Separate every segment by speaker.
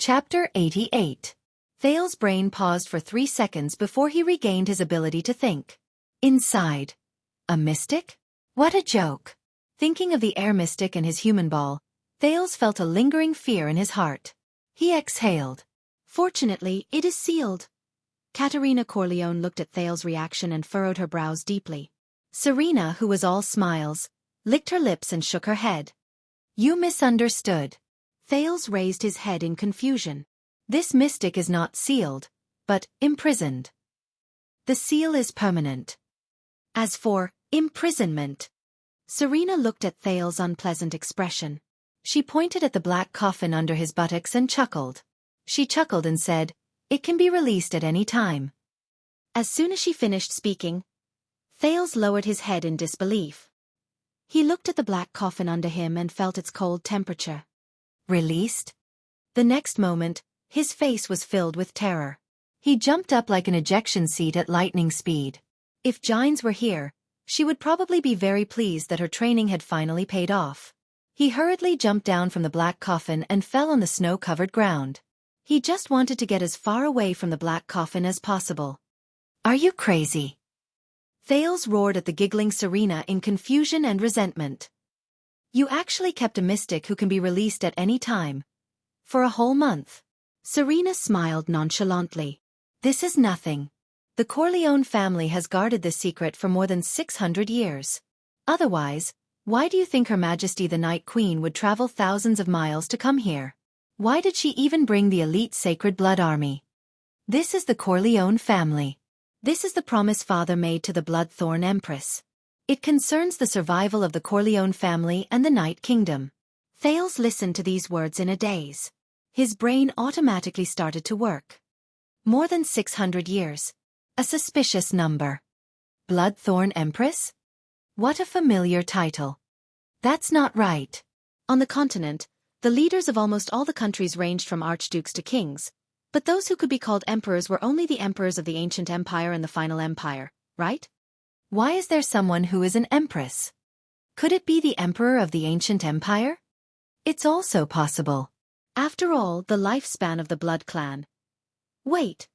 Speaker 1: Chapter 88. Thales's brain paused for 3 seconds before he regained his ability to think. Inside. A mystic? What a joke. Thinking of the air mystic and his human ball, Thales felt a lingering fear in his heart. He exhaled. Fortunately, it is sealed. Katerina Corleone looked at Thales' reaction and furrowed her brows deeply. Serena, who was all smiles, licked her lips and shook her head. You misunderstood. Thales raised his head in confusion. This mystic is not sealed, but imprisoned. The seal is permanent. As for imprisonment, Serena looked at Thales' unpleasant expression. She pointed at the black coffin under his buttocks and chuckled. She chuckled and said, "It can be released at any time." As soon as she finished speaking, Thales lowered his head in disbelief. He looked at the black coffin under him and felt its cold temperature. Released? The next moment, his face was filled with terror. He jumped up like an ejection seat at lightning speed. If Gines were here, she would probably be very pleased that her training had finally paid off. He hurriedly jumped down from the black coffin and fell on the snow-covered ground. He just wanted to get as far away from the black coffin as possible. Are you crazy? Thales roared at the giggling Serena in confusion and resentment. You actually kept a mystic who can be released at any time. For a whole month. Serena smiled nonchalantly. This is nothing. The Corleone family has guarded this secret for more than 600 years. Otherwise, why do you think Her Majesty the Night Queen would travel thousands of miles to come here? Why did she even bring the elite Sacred Blood Army? This is the Corleone family. This is the promise Father made to the Bloodthorn Empress. It concerns the survival of the Corleone family and the Night Kingdom. Thales listened to these words in a daze. His brain automatically started to work. More than 600 years. A suspicious number. Bloodthorn Empress? What a familiar title. That's not right. On the continent, the leaders of almost all the countries ranged from archdukes to kings, but those who could be called emperors were only the emperors of the ancient empire and the final empire, right? Why is there someone who is an empress? Could it be the emperor of the ancient empire? It's also possible. After all, the lifespan of the Blood Clan. Wait.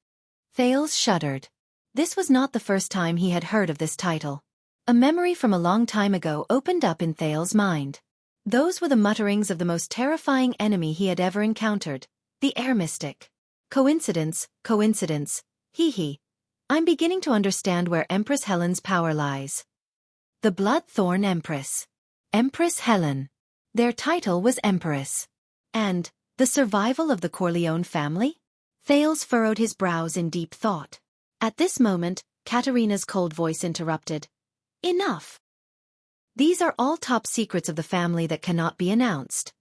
Speaker 1: Thales shuddered. This was not the first time he had heard of this title. A memory from a long time ago opened up in Thales' mind. Those were the mutterings of the most terrifying enemy he had ever encountered, the air mystic. Coincidence, coincidence, hee. I'm beginning to understand where Empress Helen's power lies. The Bloodthorn Empress. Empress Helen. Their title was Empress. And, the survival of the Corleone family? Thales furrowed his brows in deep thought. At this moment, Katerina's cold voice interrupted. Enough. These are all top secrets of the family that cannot be announced.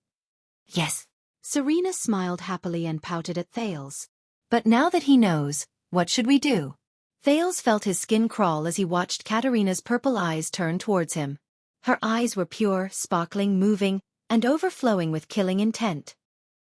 Speaker 1: Yes. Serena smiled happily and pouted at Thales. But now that he knows, what should we do? Thales felt his skin crawl as he watched Katerina's purple eyes turn towards him. Her eyes were pure, sparkling, moving, and overflowing with killing intent.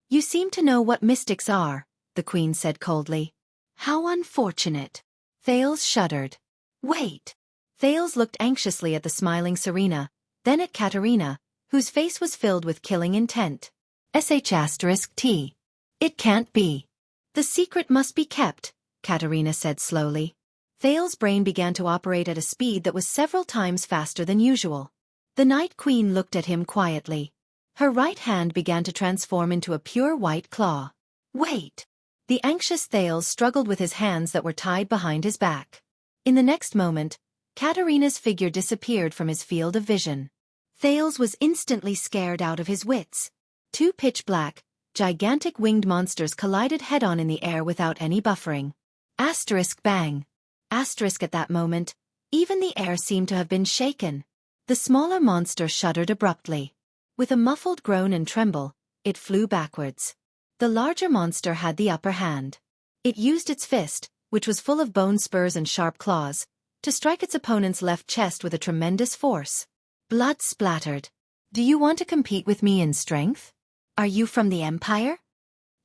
Speaker 1: You seem to know what mystics are, the queen said coldly. How unfortunate. Thales shuddered. Wait. Thales looked anxiously at the smiling Serena, then at Katerina, whose face was filled with killing intent. *T. It can't be. The secret must be kept, Katerina said slowly. Thales' brain began to operate at a speed that was several times faster than usual. The Night Queen looked at him quietly. Her right hand began to transform into a pure white claw. Wait! The anxious Thales struggled with his hands that were tied behind his back. In the next moment, Katerina's figure disappeared from his field of vision. Thales was instantly scared out of his wits. Two pitch-black, gigantic winged monsters collided head-on in the air without any buffering. Asterisk bang. Asterisk at that moment, even the air seemed to have been shaken. The smaller monster shuddered abruptly. With a muffled groan and tremble, it flew backwards. The larger monster had the upper hand. It used its fist, which was full of bone spurs and sharp claws, to strike its opponent's left chest with a tremendous force. Blood splattered. Do you want to compete with me in strength? Are you from the Empire?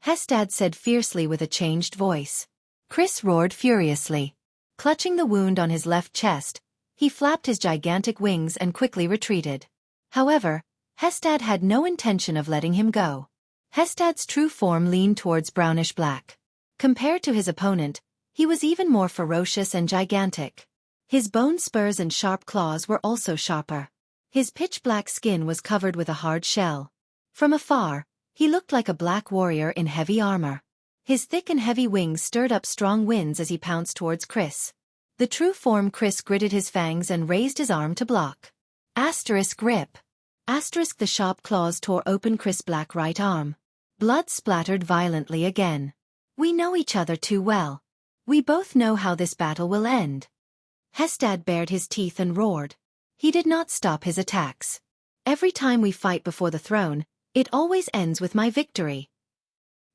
Speaker 1: Hestad said fiercely with a changed voice. Chris roared furiously. Clutching the wound on his left chest, he flapped his gigantic wings and quickly retreated. However, Hestad had no intention of letting him go. Hestad's true form leaned towards brownish-black. Compared to his opponent, he was even more ferocious and gigantic. His bone spurs and sharp claws were also sharper. His pitch-black skin was covered with a hard shell. From afar, he looked like a black warrior in heavy armor. His thick and heavy wings stirred up strong winds as he pounced towards Chris. The true form Chris gritted his fangs and raised his arm to block. Asterisk grip. Asterisk the sharp claws tore open Chris' black right arm. Blood splattered violently again. We know each other too well. We both know how this battle will end. Hestad bared his teeth and roared. He did not stop his attacks. Every time we fight before the throne, it always ends with my victory.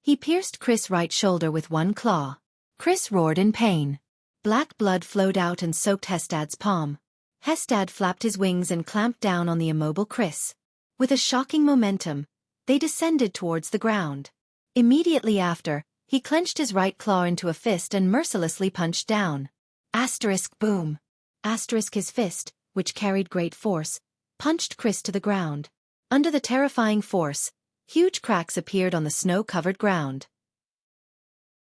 Speaker 1: He pierced Chris' right shoulder with one claw. Chris roared in pain. Black blood flowed out and soaked Hestad's palm. Hestad flapped his wings and clamped down on the immobile Chris. With a shocking momentum, they descended towards the ground. Immediately after, he clenched his right claw into a fist and mercilessly punched down. Asterisk boom. Asterisk his fist, which carried great force, punched Chris to the ground. Under the terrifying force, huge cracks appeared on the snow-covered ground.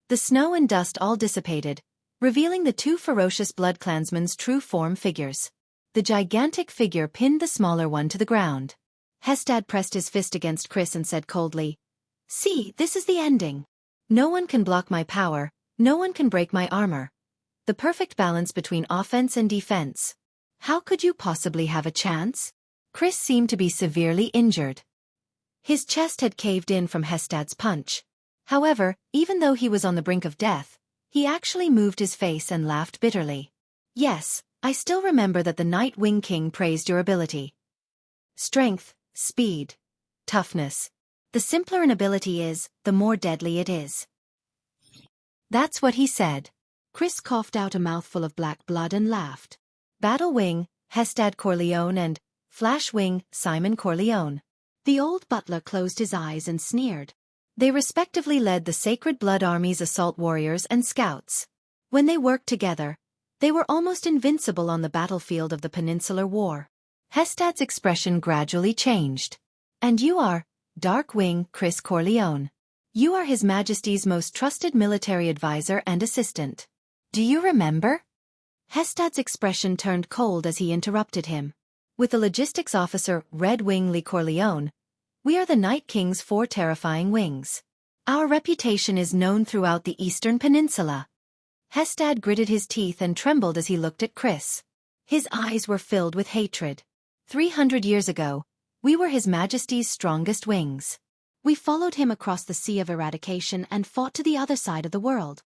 Speaker 1: The snow and dust all dissipated, revealing the two ferocious bloodclansmen's true form figures. The gigantic figure pinned the smaller one to the ground. Hestad pressed his fist against Chris and said coldly, "See, this is the ending. No one can block my power, no one can break my armor. The perfect balance between offense and defense. How could you possibly have a chance?" Chris seemed to be severely injured. His chest had caved in from Hestad's punch. However, even though he was on the brink of death, he actually moved his face and laughed bitterly. "Yes, I still remember that the Night Wing King praised your ability. Strength, speed, toughness. The simpler an ability is, the more deadly it is." That's what he said. Chris coughed out a mouthful of black blood and laughed. Battle Wing, Hestad Corleone, and Flash Wing, Simon Corleone. The old butler closed his eyes and sneered. They respectively led the Sacred Blood Army's assault warriors and scouts. When they worked together, they were almost invincible on the battlefield of the Peninsular War. Hestad's expression gradually changed. "And you are, Dark Wing Chris Corleone. You are His Majesty's most trusted military advisor and assistant. Do you remember?" Hestad's expression turned cold as he interrupted him. "With the logistics officer Red Wing Lee Corleone, we are the Night King's 4 terrifying wings. Our reputation is known throughout the Eastern Peninsula." Hestad gritted his teeth and trembled as he looked at Chris. His eyes were filled with hatred. 300 years ago, we were His Majesty's strongest wings. We followed him across the Sea of Eradication and fought to the other side of the world.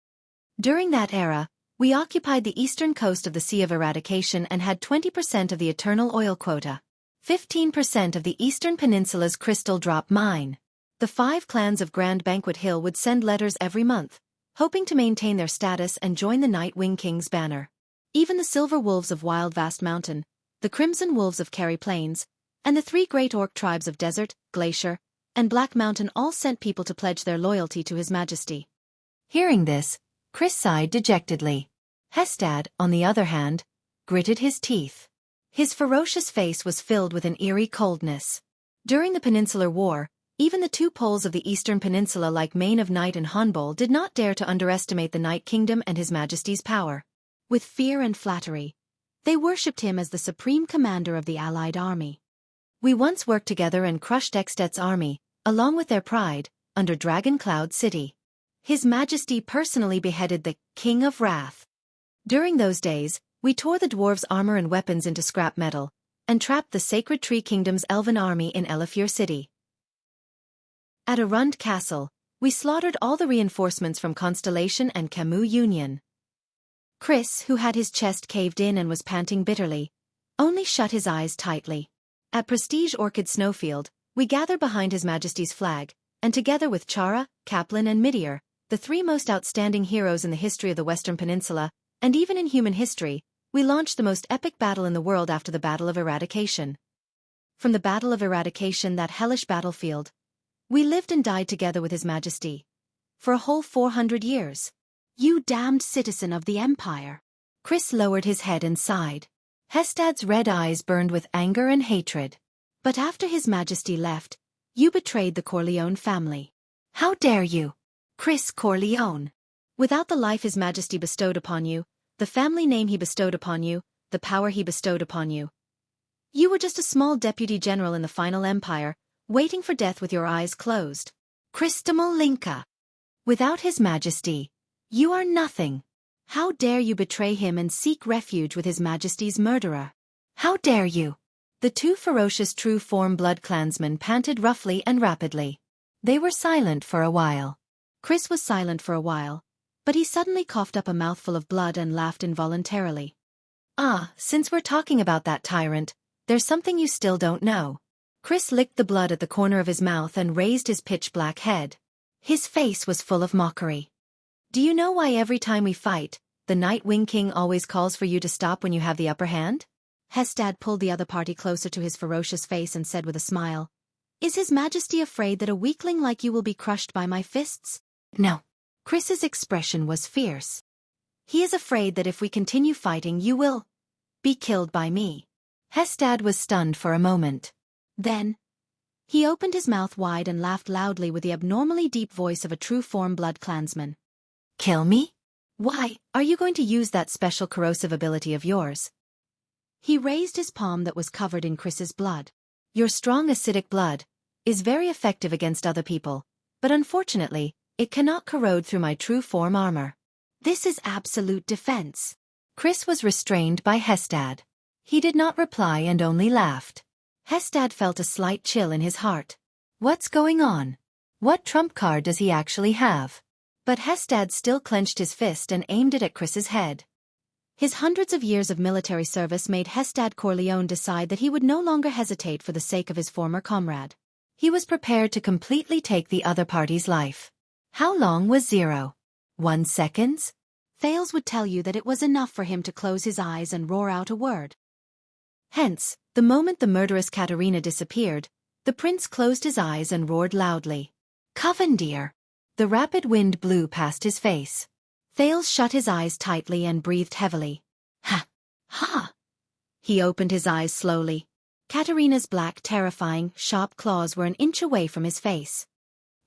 Speaker 1: During that era, we occupied the eastern coast of the Sea of Eradication and had 20% of the eternal oil quota, 15% of the Eastern Peninsula's crystal drop mine. The 5 clans of Grand Banquet Hill would send letters every month, hoping to maintain their status and join the Night Wing King's banner. Even the Silver Wolves of Wild Vast Mountain, the Crimson Wolves of Kerry Plains, and the 3 great orc tribes of Desert, Glacier, and Black Mountain all sent people to pledge their loyalty to His Majesty. Hearing this, Chris sighed dejectedly. Hestad, on the other hand, gritted his teeth. His ferocious face was filled with an eerie coldness. During the Peninsular War, even the 2 poles of the Eastern Peninsula like Main of Night and Honbol did not dare to underestimate the Night Kingdom and His Majesty's power. With fear and flattery, they worshipped him as the supreme commander of the Allied army. "We once worked together and crushed Extet's army, along with their pride, under Dragon Cloud City. His Majesty personally beheaded the King of Wrath. During those days, we tore the dwarves' armor and weapons into scrap metal, and trapped the Sacred Tree Kingdom's elven army in Elefir City. At Arund Castle, we slaughtered all the reinforcements from Constellation and Camus Union." Chris, who had his chest caved in and was panting bitterly, only shut his eyes tightly. "At Prestige Orchid Snowfield, we gathered behind His Majesty's flag, and together with Chara, Kaplan and Midir, the 3 most outstanding heroes in the history of the Western Peninsula, and even in human history, we launched the most epic battle in the world after the Battle of Eradication. From the Battle of Eradication, that hellish battlefield, we lived and died together with His Majesty. For a whole 400 years. You damned citizen of the Empire." Chris lowered his head and sighed. Hestad's red eyes burned with anger and hatred. "But after His Majesty left, You betrayed the Corleone family. How dare you? Chris Corleone. Without the life His Majesty bestowed upon you, the family name he bestowed upon you, the power he bestowed upon you. You were just a small deputy general in the final empire, waiting for death with your eyes closed. Christomal Linka. Without His Majesty, you are nothing. How dare you betray him and seek refuge with His Majesty's murderer? How dare you? The two ferocious true-form blood clansmen panted roughly and rapidly. They were silent for a while. Chris was silent for a while, but he suddenly coughed up a mouthful of blood and laughed involuntarily. Ah, since we're talking about that tyrant, there's something you still don't know. Chris licked the blood at the corner of his mouth and raised his pitch-black head. His face was full of mockery. Do you know why every time we fight, the Night Wing King always calls for you to stop when you have the upper hand? Hestad pulled the other party closer to his ferocious face and said with a smile, Is His Majesty afraid that a weakling like you will be crushed by my fists? No. Chris's expression was fierce. He is afraid that if we continue fighting you will be killed by me. Hestad was stunned for a moment. Then, he opened his mouth wide and laughed loudly with the abnormally deep voice of a true-form blood clansman. Kill me? Why, are you going to use that special corrosive ability of yours? He raised his palm that was covered in Chris's blood. Your strong acidic blood is very effective against other people, but unfortunately, it cannot corrode through my true-form armor. This is absolute defense. Chris was restrained by Hestad. He did not reply and only laughed. Hestad felt a slight chill in his heart. What's going on? What trump card does he actually have? But Hestad still clenched his fist and aimed it at Chris's head. His hundreds of years of military service made Hestad Corleone decide that he would no longer hesitate for the sake of his former comrade. He was prepared to completely take the other party's life. How long was 0.1 seconds? Thales would tell you that it was enough for him to close his eyes and roar out a word. Hence, the moment the murderous Katerina disappeared, the prince closed his eyes and roared loudly. Covendier! The rapid wind blew past his face. Thales shut his eyes tightly and breathed heavily. Ha! Ha! He opened his eyes slowly. Katerina's black, terrifying, sharp claws were an inch away from his face.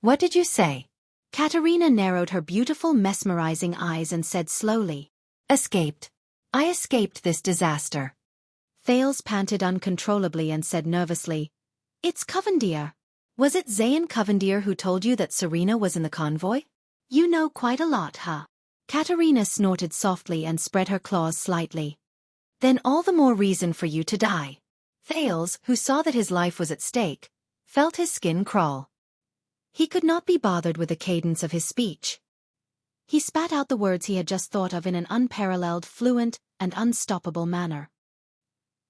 Speaker 1: What did you say? Katerina narrowed her beautiful, mesmerizing eyes and said slowly. Escaped. I escaped this disaster. Thales panted uncontrollably and said nervously, It's Covendier. Was it Zayn Covendier who told you that Serena was in the convoy? You know quite a lot, huh? Katerina snorted softly and spread her claws slightly. Then all the more reason for you to die. Thales, who saw that his life was at stake, felt his skin crawl. He could not be bothered with the cadence of his speech. He spat out the words he had just thought of in an unparalleled, fluent, and unstoppable manner.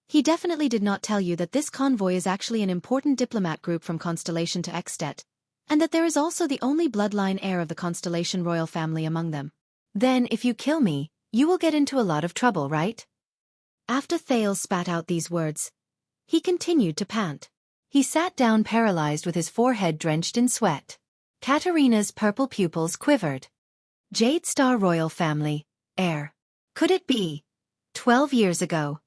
Speaker 1: He definitely did not tell you that this convoy is actually an important diplomat group from Constellation to Extet, and that there is also the only bloodline heir of the Constellation royal family among them. Then, if you kill me, you will get into a lot of trouble, right? After Thales spat out these words, he continued to pant. He sat down paralyzed with his forehead drenched in sweat. Katerina's purple pupils quivered. Jade Star royal family, heir. Could it be? 12 years ago.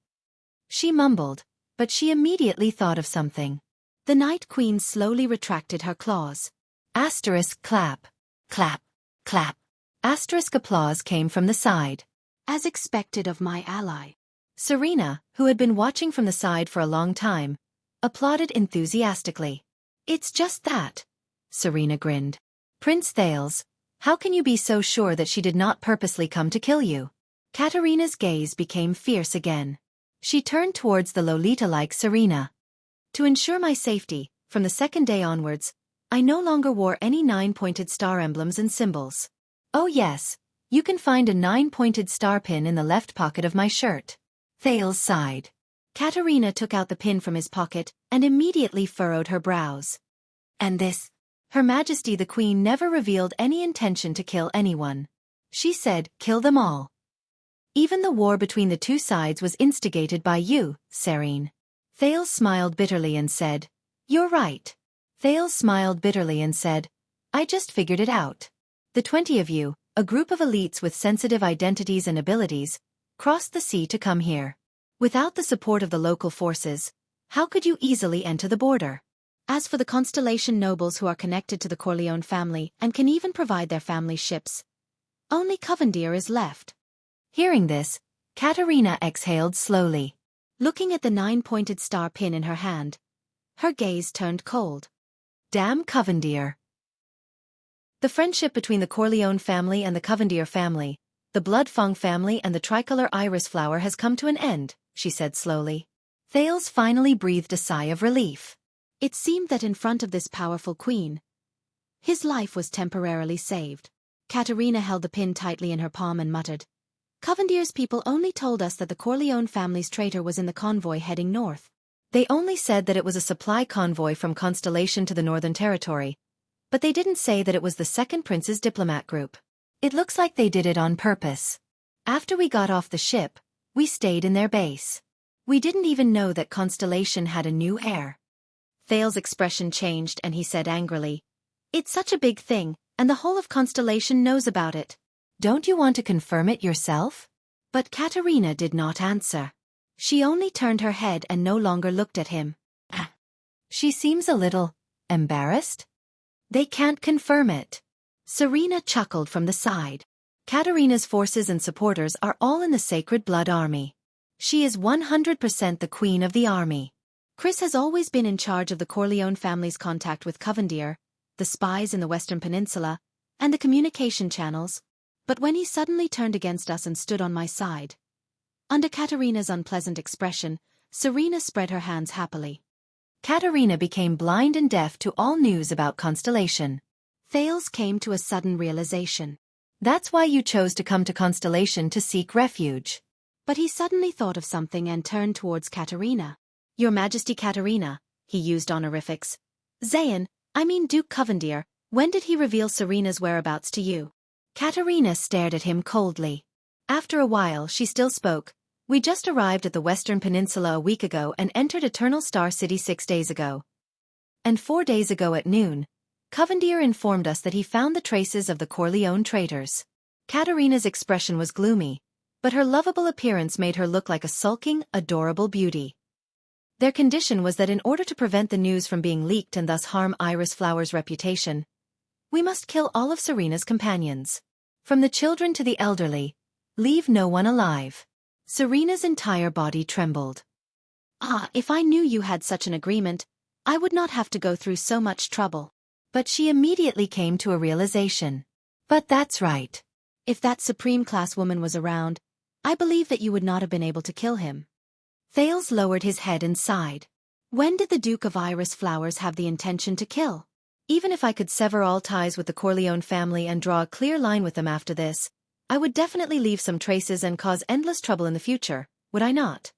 Speaker 1: She mumbled, but she immediately thought of something. The Night Queen slowly retracted her claws. Asterisk clap. Clap. Clap. Asterisk applause came from the side. As expected of my ally. Serena, who had been watching from the side for a long time, applauded enthusiastically. It's just that. Serena grinned. Prince Thales, how can you be so sure that she did not purposely come to kill you? Katerina's gaze became fierce again. She turned towards the Lolita-like Serena. To ensure my safety, from the second day onwards, I no longer wore any 9-pointed star emblems and symbols. Oh yes, you can find a 9-pointed star pin in the left pocket of my shirt. Thales sighed. Katerina took out the pin from his pocket and immediately furrowed her brows. And this? Her Majesty the Queen never revealed any intention to kill anyone. She said, kill them all. Even the war between the two sides was instigated by you, Serene. Thales smiled bitterly and said, You're right. Thales smiled bitterly and said, I just figured it out. The 20 of you, a group of elites with sensitive identities and abilities, crossed the sea to come here. Without the support of the local forces, how could you easily enter the border? As for the Constellation nobles who are connected to the Corleone family and can even provide their family ships, only Covendier is left. Hearing this, Katerina exhaled slowly. Looking at the 9-pointed star pin in her hand, her gaze turned cold. Damn Covendier. The friendship between the Corleone family and the Covendier family, the Blood Fong family and the tricolor iris flower has come to an end, she said slowly. Thales finally breathed a sigh of relief. It seemed that in front of this powerful queen, his life was temporarily saved. Katerina held the pin tightly in her palm and muttered, Covendier's people only told us that the Corleone family's traitor was in the convoy heading north. They only said that it was a supply convoy from Constellation to the Northern Territory, but they didn't say that it was the second prince's diplomat group. It looks like they did it on purpose. After we got off the ship, we stayed in their base. We didn't even know that Constellation had a new heir. Thales' expression changed and he said angrily, It's such a big thing, and the whole of Constellation knows about it. Don't you want to confirm it yourself? But Katerina did not answer. She only turned her head and no longer looked at him. She seems a little embarrassed. They can't confirm it. Serena chuckled from the side. Katerina's forces and supporters are all in the Sacred Blood Army. She is 100% the queen of the army. Chris has always been in charge of the Corleone family's contact with Covendier, the spies in the Western Peninsula, and the communication channels. But when he suddenly turned against us and stood on my side, under Katerina's unpleasant expression, Serena spread her hands happily. Katerina became blind and deaf to all news about Constellation. Thales came to a sudden realization. That's why you chose to come to Constellation to seek refuge. But he suddenly thought of something and turned towards Katerina. Your Majesty Katerina, he used honorifics. Zayn, I mean Duke Covendier, when did he reveal Serena's whereabouts to you? Katerina stared at him coldly. After a while she still spoke. We just arrived at the Western Peninsula a week ago and entered Eternal Star City 6 days ago. And 4 days ago at noon, Covendier informed us that he found the traces of the Corleone traitors. Katerina's expression was gloomy, but her lovable appearance made her look like a sulking, adorable beauty. Their condition was that in order to prevent the news from being leaked and thus harm Iris Flower's reputation, we must kill all of Serena's companions. From the children to the elderly, leave no one alive. Serena's entire body trembled. If I knew you had such an agreement, I would not have to go through so much trouble. But she immediately came to a realization. But that's right. If that supreme-class woman was around, I believe that you would not have been able to kill him. Thales lowered his head and sighed. When did the Duke of Iris Flowers have the intention to kill? Even if I could sever all ties with the Corleone family and draw a clear line with them after this, I would definitely leave some traces and cause endless trouble in the future, would I not?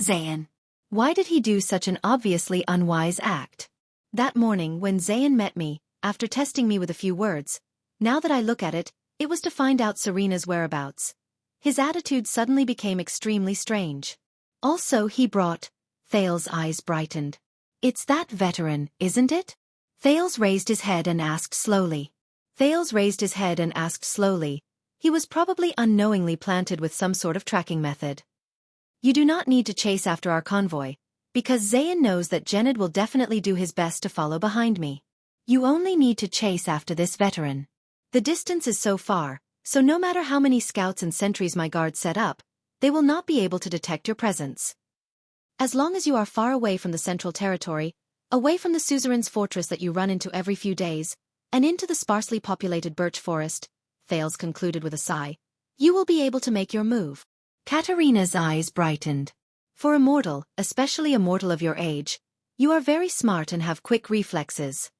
Speaker 1: Zayn. Why did he do such an obviously unwise act? That morning when Zayn met me, after testing me with a few words, now that I look at it, it was to find out Serena's whereabouts. His attitude suddenly became extremely strange. Also he brought, Thales' eyes brightened. It's that veteran, isn't it? Thales raised his head and asked slowly. He was probably unknowingly planted with some sort of tracking method. You do not need to chase after our convoy, because Zayn knows that Gened will definitely do his best to follow behind me. You only need to chase after this veteran. The distance is so far, so no matter how many scouts and sentries my guards set up, they will not be able to detect your presence. As long as you are far away from the Central Territory, away from the suzerain's fortress that you run into every few days, and into the sparsely populated birch forest, Thales concluded with a sigh, you will be able to make your move. Katerina's eyes brightened. For a mortal, especially a mortal of your age, you are very smart and have quick reflexes.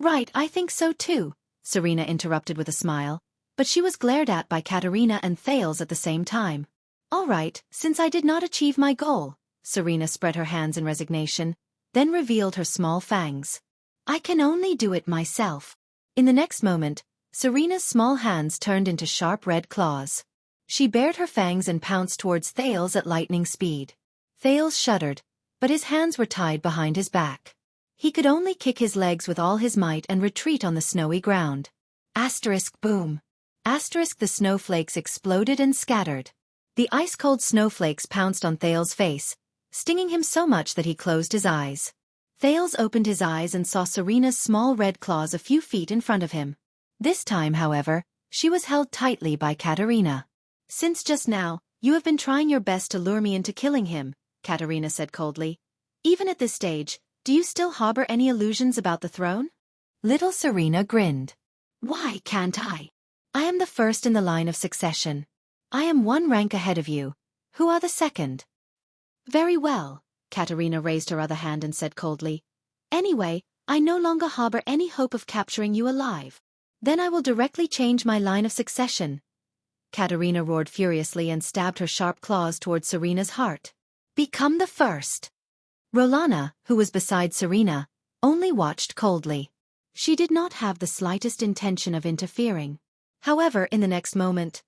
Speaker 1: Right, I think so too, Serena interrupted with a smile, but she was glared at by Katerina and Thales at the same time. All right, since I did not achieve my goal, Serena spread her hands in resignation, then revealed her small fangs. I can only do it myself. In the next moment, Serena's small hands turned into sharp red claws. She bared her fangs and pounced towards Thales at lightning speed. Thales shuddered, but his hands were tied behind his back. He could only kick his legs with all his might and retreat on the snowy ground. Asterisk boom. Asterisk the snowflakes exploded and scattered. The ice-cold snowflakes pounced on Thales' face, stinging him so much that he closed his eyes. Thales opened his eyes and saw Serena's small red claws a few feet in front of him. This time, however, she was held tightly by Katerina. "Since just now, you have been trying your best to lure me into killing him," Katerina said coldly. "Even at this stage, do you still harbor any illusions about the throne?" Little Serena grinned. "Why can't I? I am the first in the line of succession. I am one rank ahead of you. Who are the second?" "Very well," Katerina raised her other hand and said coldly. "Anyway, I no longer harbor any hope of capturing you alive. Then I will directly change my line of succession." Katerina roared furiously and stabbed her sharp claws toward Serena's heart. "Become the first." Rolana, who was beside Serena, only watched coldly. She did not have the slightest intention of interfering. However, in the next moment,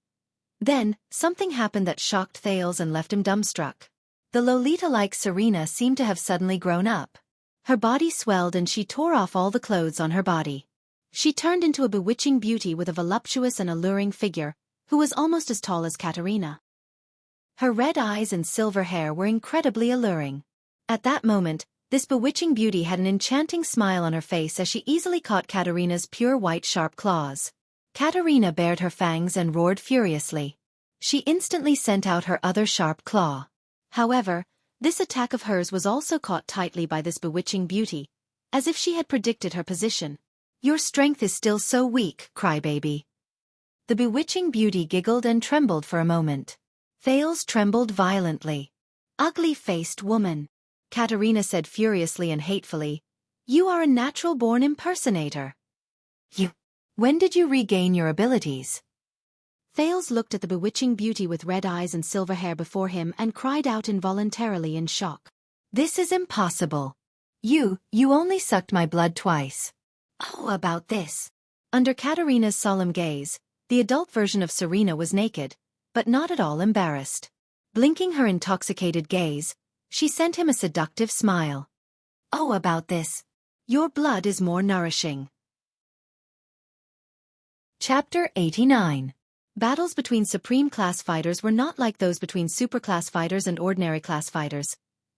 Speaker 1: then, something happened that shocked Thales and left him dumbstruck. The Lolita-like Serena seemed to have suddenly grown up. Her body swelled and she tore off all the clothes on her body. She turned into a bewitching beauty with a voluptuous and alluring figure, who was almost as tall as Katerina. Her red eyes and silver hair were incredibly alluring. At that moment, this bewitching beauty had an enchanting smile on her face as she easily caught Katerina's pure white sharp claws. Katerina bared her fangs and roared furiously. She instantly sent out her other sharp claw. However, this attack of hers was also caught tightly by this bewitching beauty, as if she had predicted her position. "Your strength is still so weak, crybaby." The bewitching beauty giggled and trembled for a moment. Thales trembled violently. "Ugly-faced woman," Katerina said furiously and hatefully. "You are a natural-born impersonator." When did you regain your abilities?" Thales looked at the bewitching beauty with red eyes and silver hair before him and cried out involuntarily in shock. "This is impossible. You only sucked my blood twice." "Oh, about this." Under Katerina's solemn gaze, the adult version of Serena was naked, but not at all embarrassed. Blinking her intoxicated gaze, she sent him a seductive smile. "Oh, about this. Your blood is more nourishing." Chapter 89. Battles between Supreme Class fighters were not like those between Superclass fighters and Ordinary Class fighters,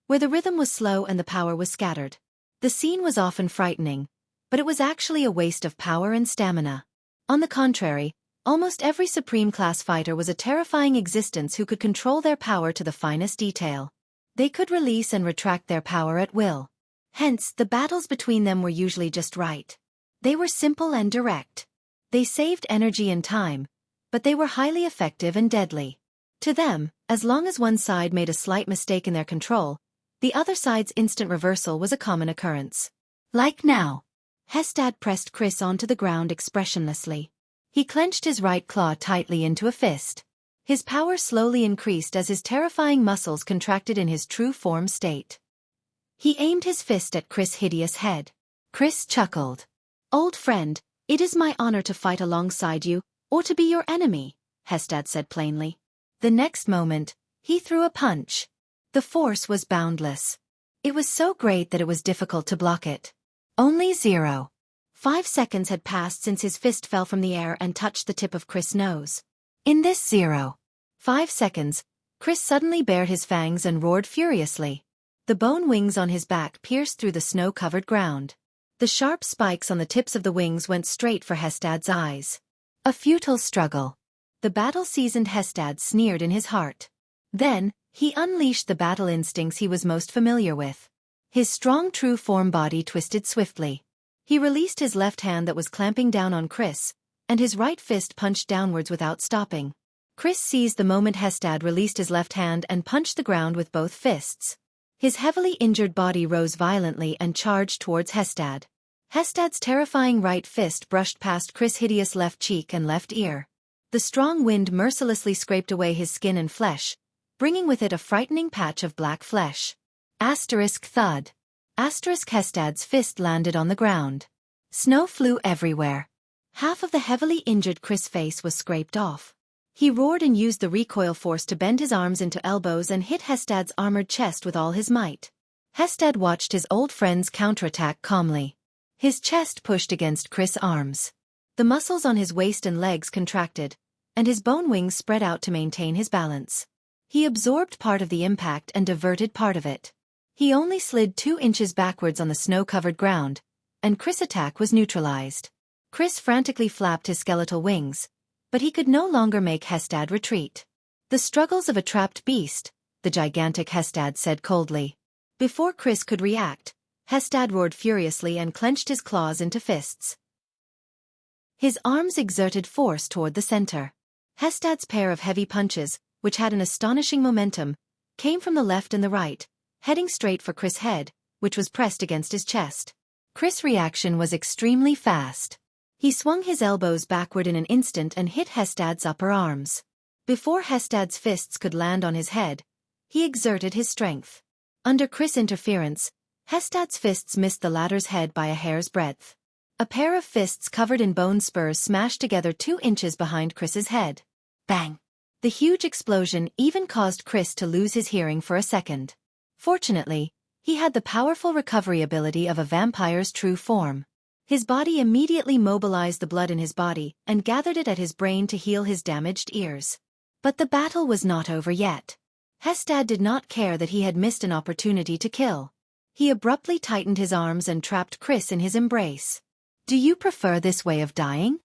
Speaker 1: where the rhythm was slow and the power was scattered. The scene was often frightening, but it was actually a waste of power and stamina. On the contrary, almost every Supreme Class fighter was a terrifying existence who could control their power to the finest detail. They could release and retract their power at will. Hence, the battles between them were usually just right. They were simple and direct. They saved energy and time, but they were highly effective and deadly. To them, as long as one side made a slight mistake in their control, the other side's instant reversal was a common occurrence. Like now. Hestad pressed Chris onto the ground expressionlessly. He clenched his right claw tightly into a fist. His power slowly increased as his terrifying muscles contracted in his true form state. He aimed his fist at Chris' hideous head. Chris chuckled. "Old friend, it is my honor to fight alongside you, or to be your enemy," Hestad said plainly. The next moment, he threw a punch. The force was boundless. It was so great that it was difficult to block it. Only 0.5 seconds had passed since his fist fell from the air and touched the tip of Chris' nose. In this 0.5 seconds, Chris suddenly bared his fangs and roared furiously. The bone wings on his back pierced through the snow-covered ground. The sharp spikes on the tips of the wings went straight for Hestad's eyes. A futile struggle. The battle-seasoned Hestad sneered in his heart. Then, he unleashed the battle instincts he was most familiar with. His strong true-form body twisted swiftly. He released his left hand that was clamping down on Chris, and his right fist punched downwards without stopping. Chris seized the moment Hestad released his left hand and punched the ground with both fists. His heavily injured body rose violently and charged towards Hestad. Hestad's terrifying right fist brushed past Chris' hideous left cheek and left ear. The strong wind mercilessly scraped away his skin and flesh, bringing with it a frightening patch of black flesh. Asterisk thud. Asterisk Hestad's fist landed on the ground. Snow flew everywhere. Half of the heavily injured Chris' face was scraped off. He roared and used the recoil force to bend his arms into elbows and hit Hestad's armored chest with all his might. Hestad watched his old friend's counterattack calmly. His chest pushed against Chris' arms. The muscles on his waist and legs contracted, and his bone wings spread out to maintain his balance. He absorbed part of the impact and diverted part of it. He only slid 2 inches backwards on the snow-covered ground, and Chris' attack was neutralized. Chris frantically flapped his skeletal wings, but he could no longer make Hestad retreat. The struggles of a trapped beast, the gigantic Hestad said coldly. Before Chris could react, Hestad roared furiously and clenched his claws into fists. His arms exerted force toward the center. Hestad's pair of heavy punches, which had an astonishing momentum, came from the left and the right, heading straight for Chris' head, which was pressed against his chest. Chris' reaction was extremely fast. He swung his elbows backward in an instant and hit Hestad's upper arms. Before Hestad's fists could land on his head, he exerted his strength. Under Chris' interference, Hestad's fists missed the latter's head by a hair's breadth. A pair of fists covered in bone spurs smashed together 2 inches behind Chris's head. Bang! The huge explosion even caused Chris to lose his hearing for a second. Fortunately, he had the powerful recovery ability of a vampire's true form. His body immediately mobilized the blood in his body and gathered it at his brain to heal his damaged ears. But the battle was not over yet. Hestad did not care that he had missed an opportunity to kill. He abruptly tightened his arms and trapped Chris in his embrace. "Do you prefer this way of dying?"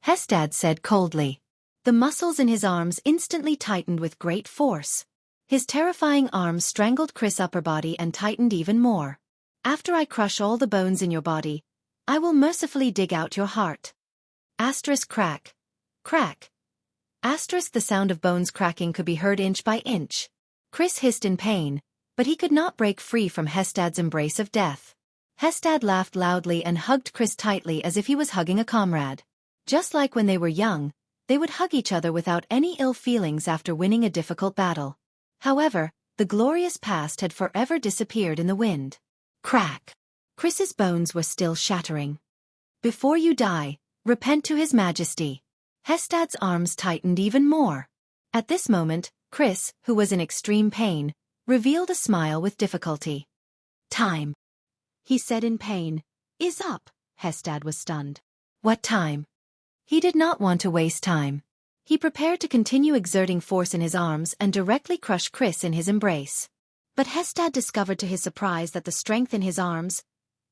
Speaker 1: Hestad said coldly. The muscles in his arms instantly tightened with great force. His terrifying arms strangled Chris' upper body and tightened even more. "After I crush all the bones in your body, I will mercifully dig out your heart." Asterisk crack. Crack. Asterisk the sound of bones cracking could be heard inch by inch. Chris hissed in pain, but he could not break free from Hestad's embrace of death. Hestad laughed loudly and hugged Chris tightly as if he was hugging a comrade. Just like when they were young, they would hug each other without any ill feelings after winning a difficult battle. However, the glorious past had forever disappeared in the wind. Crack! Chris's bones were still shattering. "Before you die, repent to His Majesty." Hestad's arms tightened even more. At this moment, Chris, who was in extreme pain, revealed a smile with difficulty. "Time," he said in pain. "Is up." Hestad was stunned. What time? He did not want to waste time. He prepared to continue exerting force in his arms and directly crush Chris in his embrace. But Hestad discovered to his surprise that the strength in his arms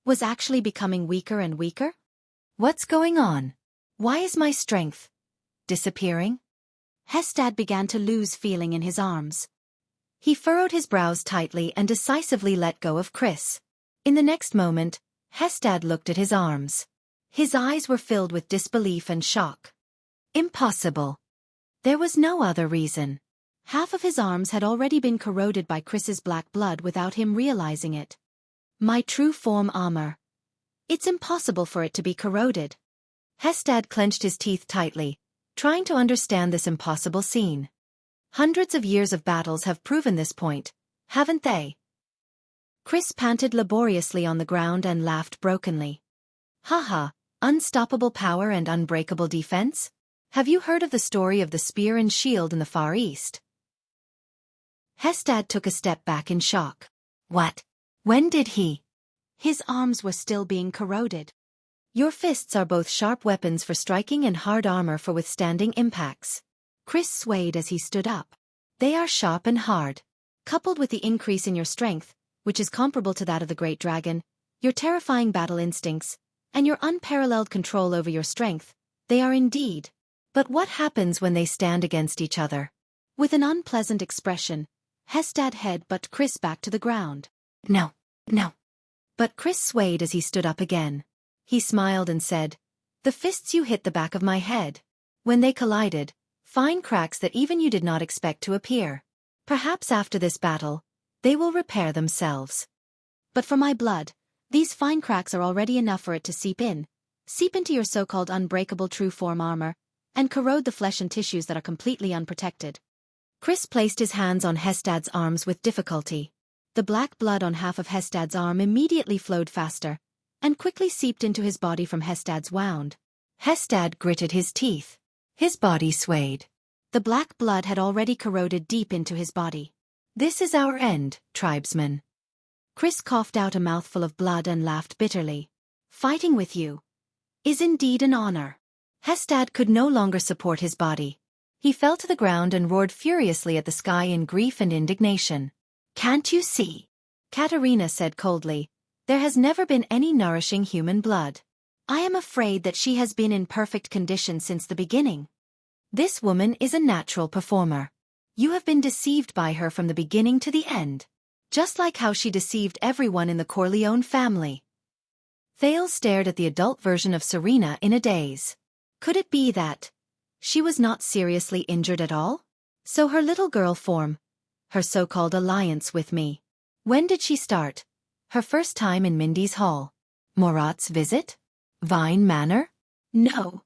Speaker 1: was actually becoming weaker and weaker. "What's going on? Why is my strength disappearing?" Hestad began to lose feeling in his arms. He furrowed his brows tightly and decisively let go of Chris. In the next moment, Hestad looked at his arms. His eyes were filled with disbelief and shock. Impossible. There was no other reason. Half of his arms had already been corroded by Chris's black blood without him realizing it. My true form armor. It's impossible for it to be corroded. Hestad clenched his teeth tightly, trying to understand this impossible scene. Hundreds of years of battles have proven this point, haven't they? Chris panted laboriously on the ground and laughed brokenly. Haha, unstoppable power and unbreakable defense? Have you heard of the story of the spear and shield in the Far East? Hestad took a step back in shock. What? When did he? His arms were still being corroded. Your fists are both sharp weapons for striking and hard armor for withstanding impacts. Chris swayed as he stood up. They are sharp and hard. Coupled with the increase in your strength, which is comparable to that of the great dragon, your terrifying battle instincts, and your unparalleled control over your strength, they are indeed. But what happens when they stand against each other? With an unpleasant expression, Hestad head-butted Chris back to the ground. No, no. But Chris swayed as he stood up again. He smiled and said, "The fists you hit the back of my head. When they collided, fine cracks that even you did not expect to appear. Perhaps after this battle, they will repair themselves. But for my blood, these fine cracks are already enough for it to seep into your so-called unbreakable true form armor, and corrode the flesh and tissues that are completely unprotected." Chris placed his hands on Hestad's arms with difficulty. The black blood on half of Hestad's arm immediately flowed faster, and quickly seeped into his body from Hestad's wound. Hestad gritted his teeth. His body swayed. The black blood had already corroded deep into his body. "This is our end, tribesman." Chris coughed out a mouthful of blood and laughed bitterly. "Fighting with you is indeed an honor." Hestad could no longer support his body. He fell to the ground and roared furiously at the sky in grief and indignation. "Can't you see? Katerina said coldly. There has never been any nourishing human blood. I am afraid that she has been in perfect condition since the beginning. This woman is a natural performer. You have been deceived by her from the beginning to the end. Just like how she deceived everyone in the Corleone family. Thales stared at the adult version of Serena in a daze. Could it be that she was not seriously injured at all? So her little girl form, her so-called alliance with me. When did she start? Her first time in Mindy's hall. Morat's visit? Vine Manor? No.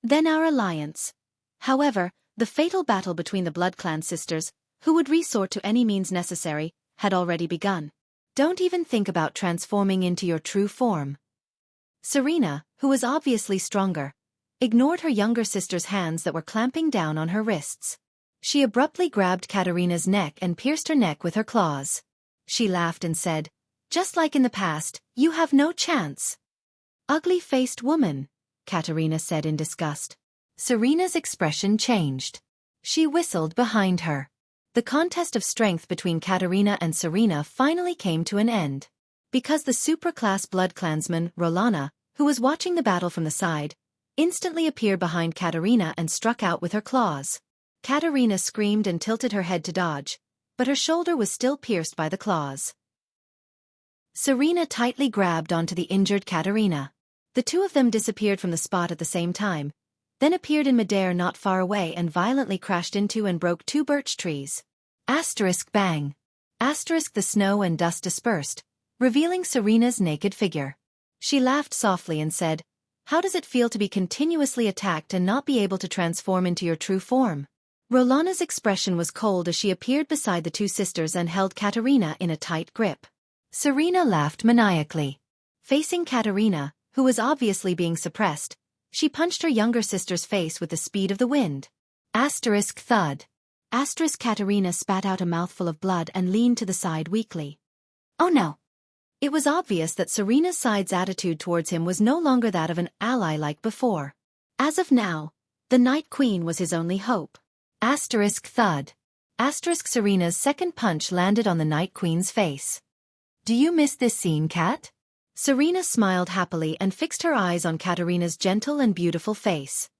Speaker 1: Then our alliance. However, the fatal battle between the Blood Clan sisters, who would resort to any means necessary, had already begun. Don't even think about transforming into your true form. Serena, who was obviously stronger, ignored her younger sister's hands that were clamping down on her wrists. She abruptly grabbed Katerina's neck and pierced her neck with her claws. She laughed and said, "Just like in the past, you have no chance." "Ugly-faced woman," Katerina said in disgust. Serena's expression changed. She whistled behind her. The contest of strength between Katerina and Serena finally came to an end. Because the supra-class blood clansman, Rolana, who was watching the battle from the side, instantly appeared behind Katerina and struck out with her claws. Katerina screamed and tilted her head to dodge, but her shoulder was still pierced by the claws. Serena tightly grabbed onto the injured Katerina. The two of them disappeared from the spot at the same time, then appeared in midair not far away and violently crashed into and broke two birch trees. Asterisk bang. Asterisk the snow and dust dispersed, revealing Serena's naked figure. She laughed softly and said, "How does it feel to be continuously attacked and not be able to transform into your true form?" Rolana's expression was cold as she appeared beside the two sisters and held Katerina in a tight grip. Serena laughed maniacally. Facing Katerina, who was obviously being suppressed, she punched her younger sister's face with the speed of the wind. Asterisk thud. Asterisk Katerina spat out a mouthful of blood and leaned to the side weakly. Oh no. It was obvious that Serena's side's attitude towards him was no longer that of an ally like before. As of now, the Night Queen was his only hope. Asterisk thud. Asterisk Serena's second punch landed on the Night Queen's face. Do you miss this scene, Kat? Serena smiled happily and fixed her eyes on Katerina's gentle and beautiful face.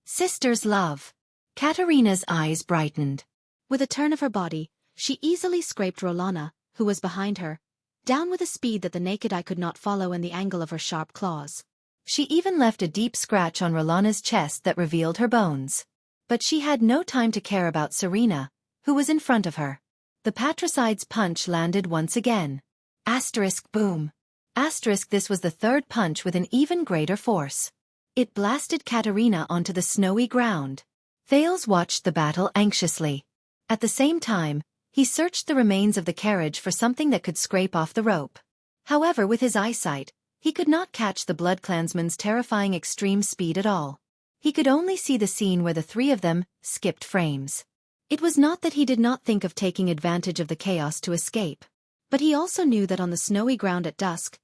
Speaker 1: Sister's love. Katerina's eyes brightened. With a turn of her body, she easily scraped Rolana, who was behind her, down with a speed that the naked eye could not follow in the angle of her sharp claws. She even left a deep scratch on Rolana's chest that revealed her bones. But she had no time to care about Serena, who was in front of her. The patricide's punch landed once again. Asterisk boom. Asterisk this was the third punch with an even greater force. It blasted Katerina onto the snowy ground. Thales watched the battle anxiously. At the same time, he searched the remains of the carriage for something that could scrape off the rope. However, with his eyesight, he could not catch the Blood Clansman's terrifying extreme speed at all. He could only see the scene where the three of them skipped frames. It was not that he did not think of taking advantage of the chaos to escape, but he also knew that on the snowy ground at dusk,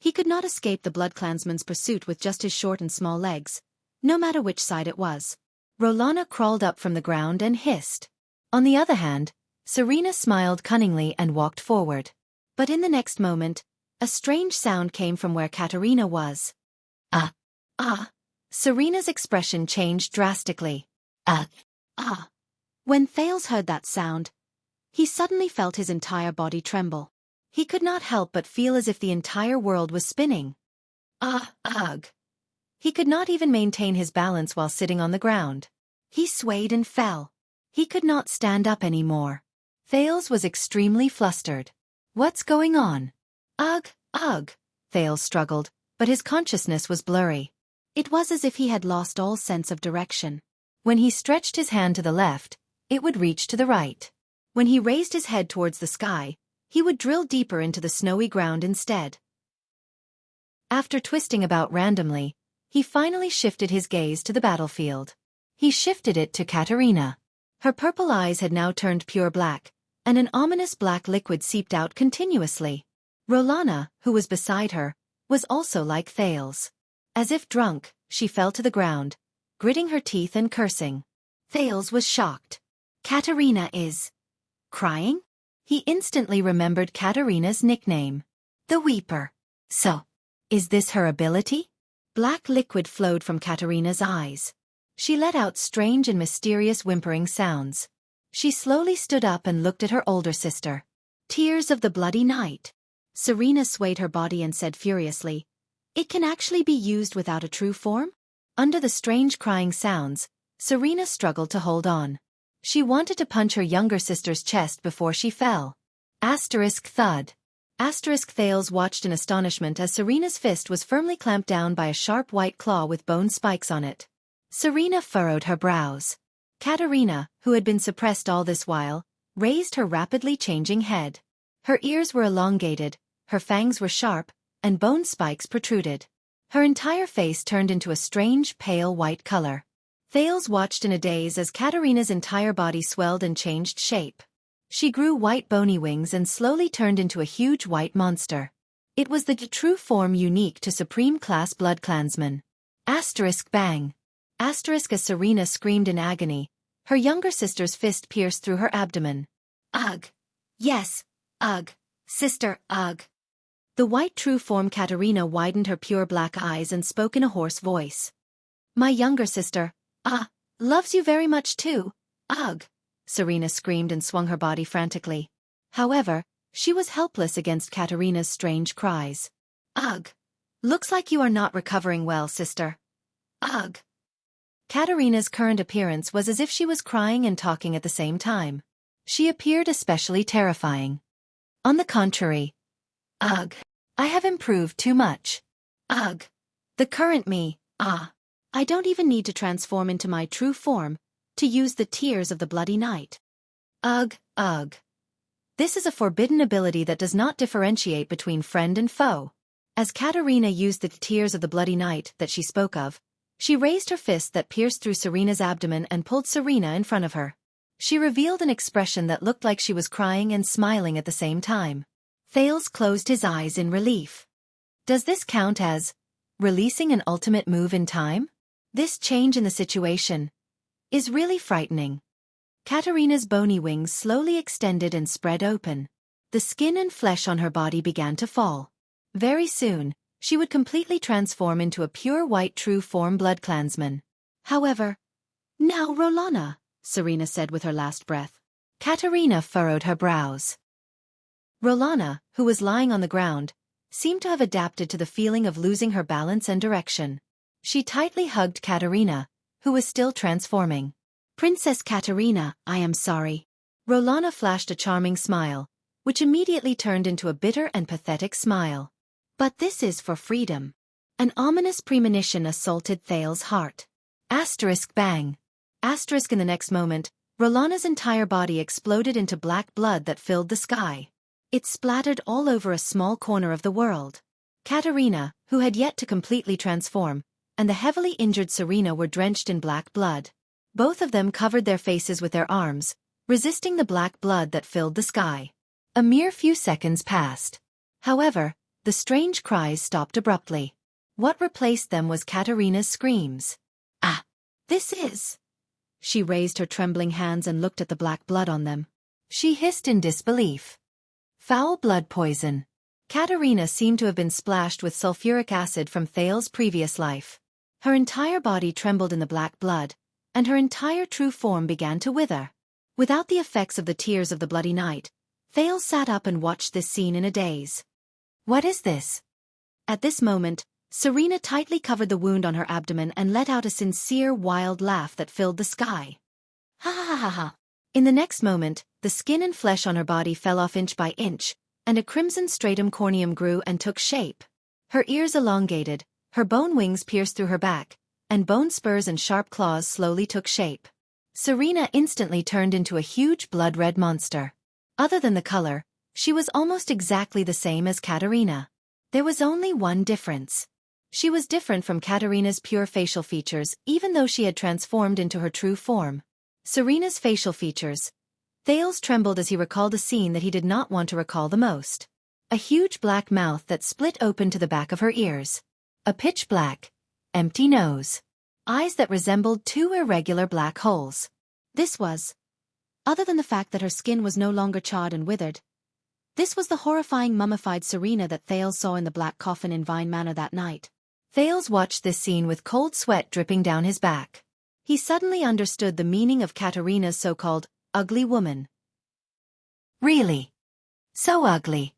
Speaker 1: he could not escape the Blood Clansman's pursuit with just his short and small legs, no matter which side it was. Rolana crawled up from the ground and hissed. On the other hand, Serena smiled cunningly and walked forward. But in the next moment, a strange sound came from where Katerina was. Ah! Ah! Serena's expression changed drastically. Ah! Ah! When Thales heard that sound, he suddenly felt his entire body tremble. He could not help but feel as if the entire world was spinning. Ah! Ugh! He could not even maintain his balance while sitting on the ground. He swayed and fell. He could not stand up anymore. Thales was extremely flustered. What's going on? Ugh! Ugh! Thales struggled, but his consciousness was blurry. It was as if he had lost all sense of direction. When he stretched his hand to the left, it would reach to the right. When he raised his head towards the sky, he would drill deeper into the snowy ground instead. After twisting about randomly, he finally shifted his gaze to the battlefield. He shifted it to Katerina. Her purple eyes had now turned pure black, and an ominous black liquid seeped out continuously. Rolana, who was beside her, was also like Thales. As if drunk, she fell to the ground, gritting her teeth and cursing. Thales was shocked. Katerina is crying? He instantly remembered Katarina's nickname, the Weeper. So, is this her ability? Black liquid flowed from Katarina's eyes. She let out strange and mysterious whimpering sounds. She slowly stood up and looked at her older sister. Tears of the Bloody Night. Serena swayed her body and said furiously, "It can actually be used without a true form?" Under the strange crying sounds, Serena struggled to hold on. She wanted to punch her younger sister's chest before she fell. Asterisk thud. Asterisk Thales watched in astonishment as Serena's fist was firmly clamped down by a sharp white claw with bone spikes on it. Serena furrowed her brows. Katarina, who had been suppressed all this while, raised her rapidly changing head. Her ears were elongated, her fangs were sharp, and bone spikes protruded. Her entire face turned into a strange pale white color. Thales watched in a daze as Katarina's entire body swelled and changed shape. She grew white bony wings and slowly turned into a huge white monster. It was the true form unique to Supreme Class Blood Clansmen. Asterisk bang. Asterisk as Serena screamed in agony, her younger sister's fist pierced through her abdomen. Ugh. Yes. Ugh. Sister, ugh. The white true form Katarina widened her pure black eyes and spoke in a hoarse voice. My younger sister, loves you very much too, ugh. Serena screamed and swung her body frantically. However, she was helpless against Katarina's strange cries. Ugh. Looks like you are not recovering well, sister. Ugh. Katarina's current appearance was as if she was crying and talking at the same time. She appeared especially terrifying. On the contrary. Ugh. I have improved too much. Ugh. The current me, I don't even need to transform into my true form, to use the tears of the Bloody Night. Ugh, ugh. This is a forbidden ability that does not differentiate between friend and foe. As Katarina used the tears of the Bloody Night that she spoke of, she raised her fist that pierced through Serena's abdomen and pulled Serena in front of her. She revealed an expression that looked like she was crying and smiling at the same time. Thales closed his eyes in relief. Does this count as releasing an ultimate move in time? This change in the situation is really frightening. Katarina's bony wings slowly extended and spread open. The skin and flesh on her body began to fall. Very soon, she would completely transform into a pure white true form Blood Clansman. However, now Rolana, Serena said with her last breath. Katarina furrowed her brows. Rolana, who was lying on the ground, seemed to have adapted to the feeling of losing her balance and direction. She tightly hugged Katarina, who was still transforming. Princess Katarina, I am sorry. Rolana flashed a charming smile, which immediately turned into a bitter and pathetic smile. But this is for freedom. An ominous premonition assaulted Thales' heart. Asterisk bang. Asterisk in the next moment, Rolana's entire body exploded into black blood that filled the sky. It splattered all over a small corner of the world. Katarina, who had yet to completely transform, and the heavily injured Serena were drenched in black blood. Both of them covered their faces with their arms, resisting the black blood that filled the sky. A mere few seconds passed. However, the strange cries stopped abruptly. What replaced them was Katarina's screams. Ah! This is... She raised her trembling hands and looked at the black blood on them. She hissed in disbelief. Foul blood poison. Katarina seemed to have been splashed with sulfuric acid from Thales' previous life. Her entire body trembled in the black blood, and her entire true form began to wither. Without the effects of the tears of the Bloody Night, Thales sat up and watched this scene in a daze. What is this? At this moment, Serena tightly covered the wound on her abdomen and let out a sincere, wild laugh that filled the sky. Ha ha ha ha. In the next moment, the skin and flesh on her body fell off inch by inch, and a crimson stratum corneum grew and took shape. Her ears elongated, her bone wings pierced through her back, and bone spurs and sharp claws slowly took shape. Serena instantly turned into a huge blood-red monster. Other than the color, she was almost exactly the same as Katarina. There was only one difference. She was different from Katarina's pure facial features even though she had transformed into her true form. Serena's facial features. Thales trembled as he recalled a scene that he did not want to recall the most. A huge black mouth that split open to the back of her ears. A pitch-black, empty nose. Eyes that resembled two irregular black holes. This was other than the fact that her skin was no longer charred and withered. This was the horrifying mummified Serena that Thales saw in the black coffin in Vine Manor that night. Thales watched this scene with cold sweat dripping down his back. He suddenly understood the meaning of Katerina's so-called ugly woman. Really? So ugly.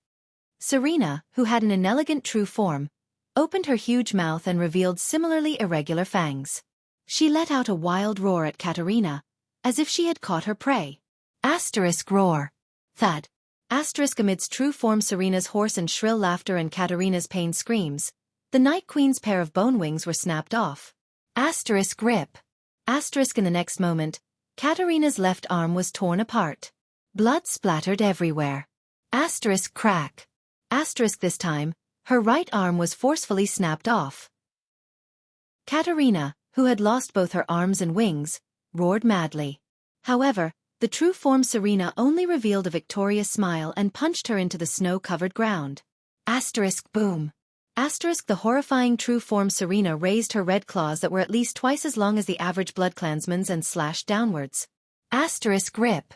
Speaker 1: Serena, who had an inelegant true form, opened her huge mouth and revealed similarly irregular fangs. She let out a wild roar at Katerina, as if she had caught her prey. Asterisk roar. Thud. Asterisk amidst true form Serena's hoarse and shrill laughter and Katerina's pained screams, the Night Queen's pair of bone wings were snapped off. Asterisk rip. Asterisk in the next moment, Katerina's left arm was torn apart. Blood splattered everywhere. Asterisk crack. Asterisk this time, her right arm was forcefully snapped off. Katerina, who had lost both her arms and wings, roared madly. However, the true form Serena only revealed a victorious smile and punched her into the snow-covered ground. Asterisk boom. Asterisk the horrifying true form Serena raised her red claws that were at least twice as long as the average bloodclansman's and slashed downwards. Asterisk rip.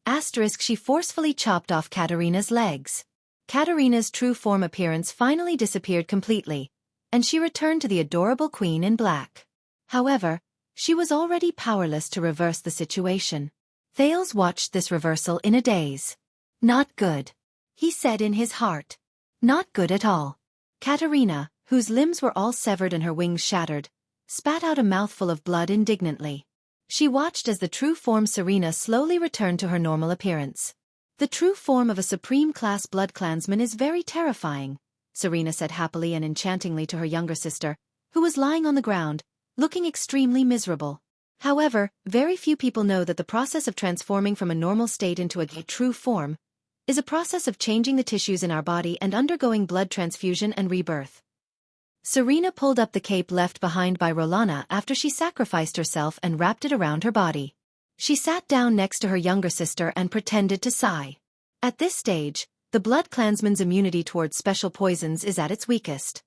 Speaker 1: Asterisk she forcefully chopped off Katerina's legs. Katerina's true form appearance finally disappeared completely, and she returned to the adorable queen in black. However, she was already powerless to reverse the situation. Thales watched this reversal in a daze. Not good, he said in his heart. Not good at all. Katerina, whose limbs were all severed and her wings shattered, spat out a mouthful of blood indignantly. She watched as the true form Serena slowly returned to her normal appearance. The true form of a supreme-class bloodclansman is very terrifying, Serena said happily and enchantingly to her younger sister, who was lying on the ground, looking extremely miserable. However, very few people know that the process of transforming from a normal state into a true form is a process of changing the tissues in our body and undergoing blood transfusion and rebirth. Serena pulled up the cape left behind by Rolana after she sacrificed herself and wrapped it around her body. She sat down next to her younger sister and pretended to sigh. At this stage, the bloodclansman's immunity towards special poisons is at its weakest.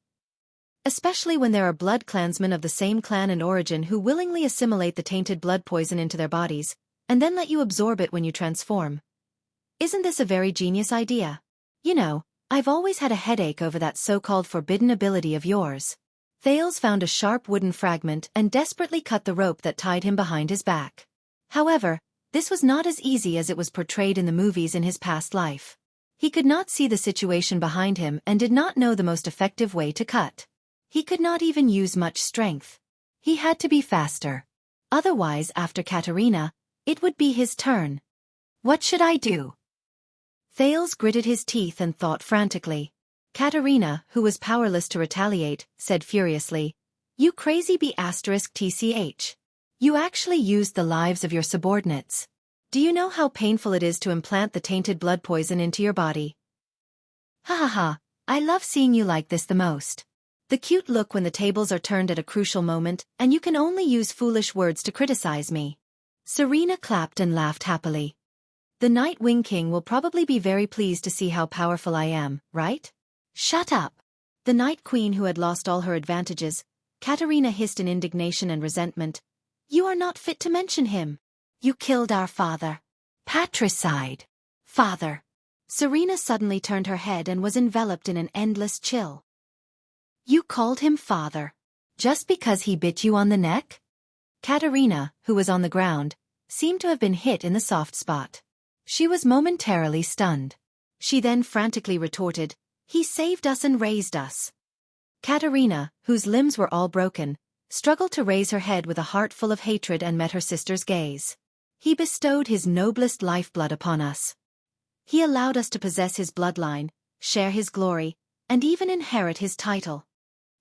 Speaker 1: Especially when there are bloodclansmen of the same clan and origin who willingly assimilate the tainted blood poison into their bodies, and then let you absorb it when you transform. Isn't this a very genius idea? You know, I've always had a headache over that so-called forbidden ability of yours. Thales found a sharp wooden fragment and desperately cut the rope that tied him behind his back. However, this was not as easy as it was portrayed in the movies in his past life. He could not see the situation behind him and did not know the most effective way to cut. He could not even use much strength. He had to be faster. Otherwise, after Katerina, it would be his turn. What should I do? Thales gritted his teeth and thought frantically. Katerina, who was powerless to retaliate, said furiously, "You crazy B***tch. You actually used the lives of your subordinates. Do you know how painful it is to implant the tainted blood poison into your body?" Ha ha ha, I love seeing you like this the most. The cute look when the tables are turned at a crucial moment, and you can only use foolish words to criticize me. Serena clapped and laughed happily. The Night Wing King will probably be very pleased to see how powerful I am, right? Shut up. The Night Queen, who had lost all her advantages, Katerina hissed in indignation and resentment. You are not fit to mention him. You killed our father. Patricide. Father. Serena suddenly turned her head and was enveloped in an endless chill. You called him father. Just because he bit you on the neck? Katerina, who was on the ground, seemed to have been hit in the soft spot. She was momentarily stunned. She then frantically retorted, He saved us and raised us. Katerina, whose limbs were all broken, struggled to raise her head with a heart full of hatred and met her sister's gaze. He bestowed his noblest lifeblood upon us. He allowed us to possess his bloodline, share his glory, and even inherit his title.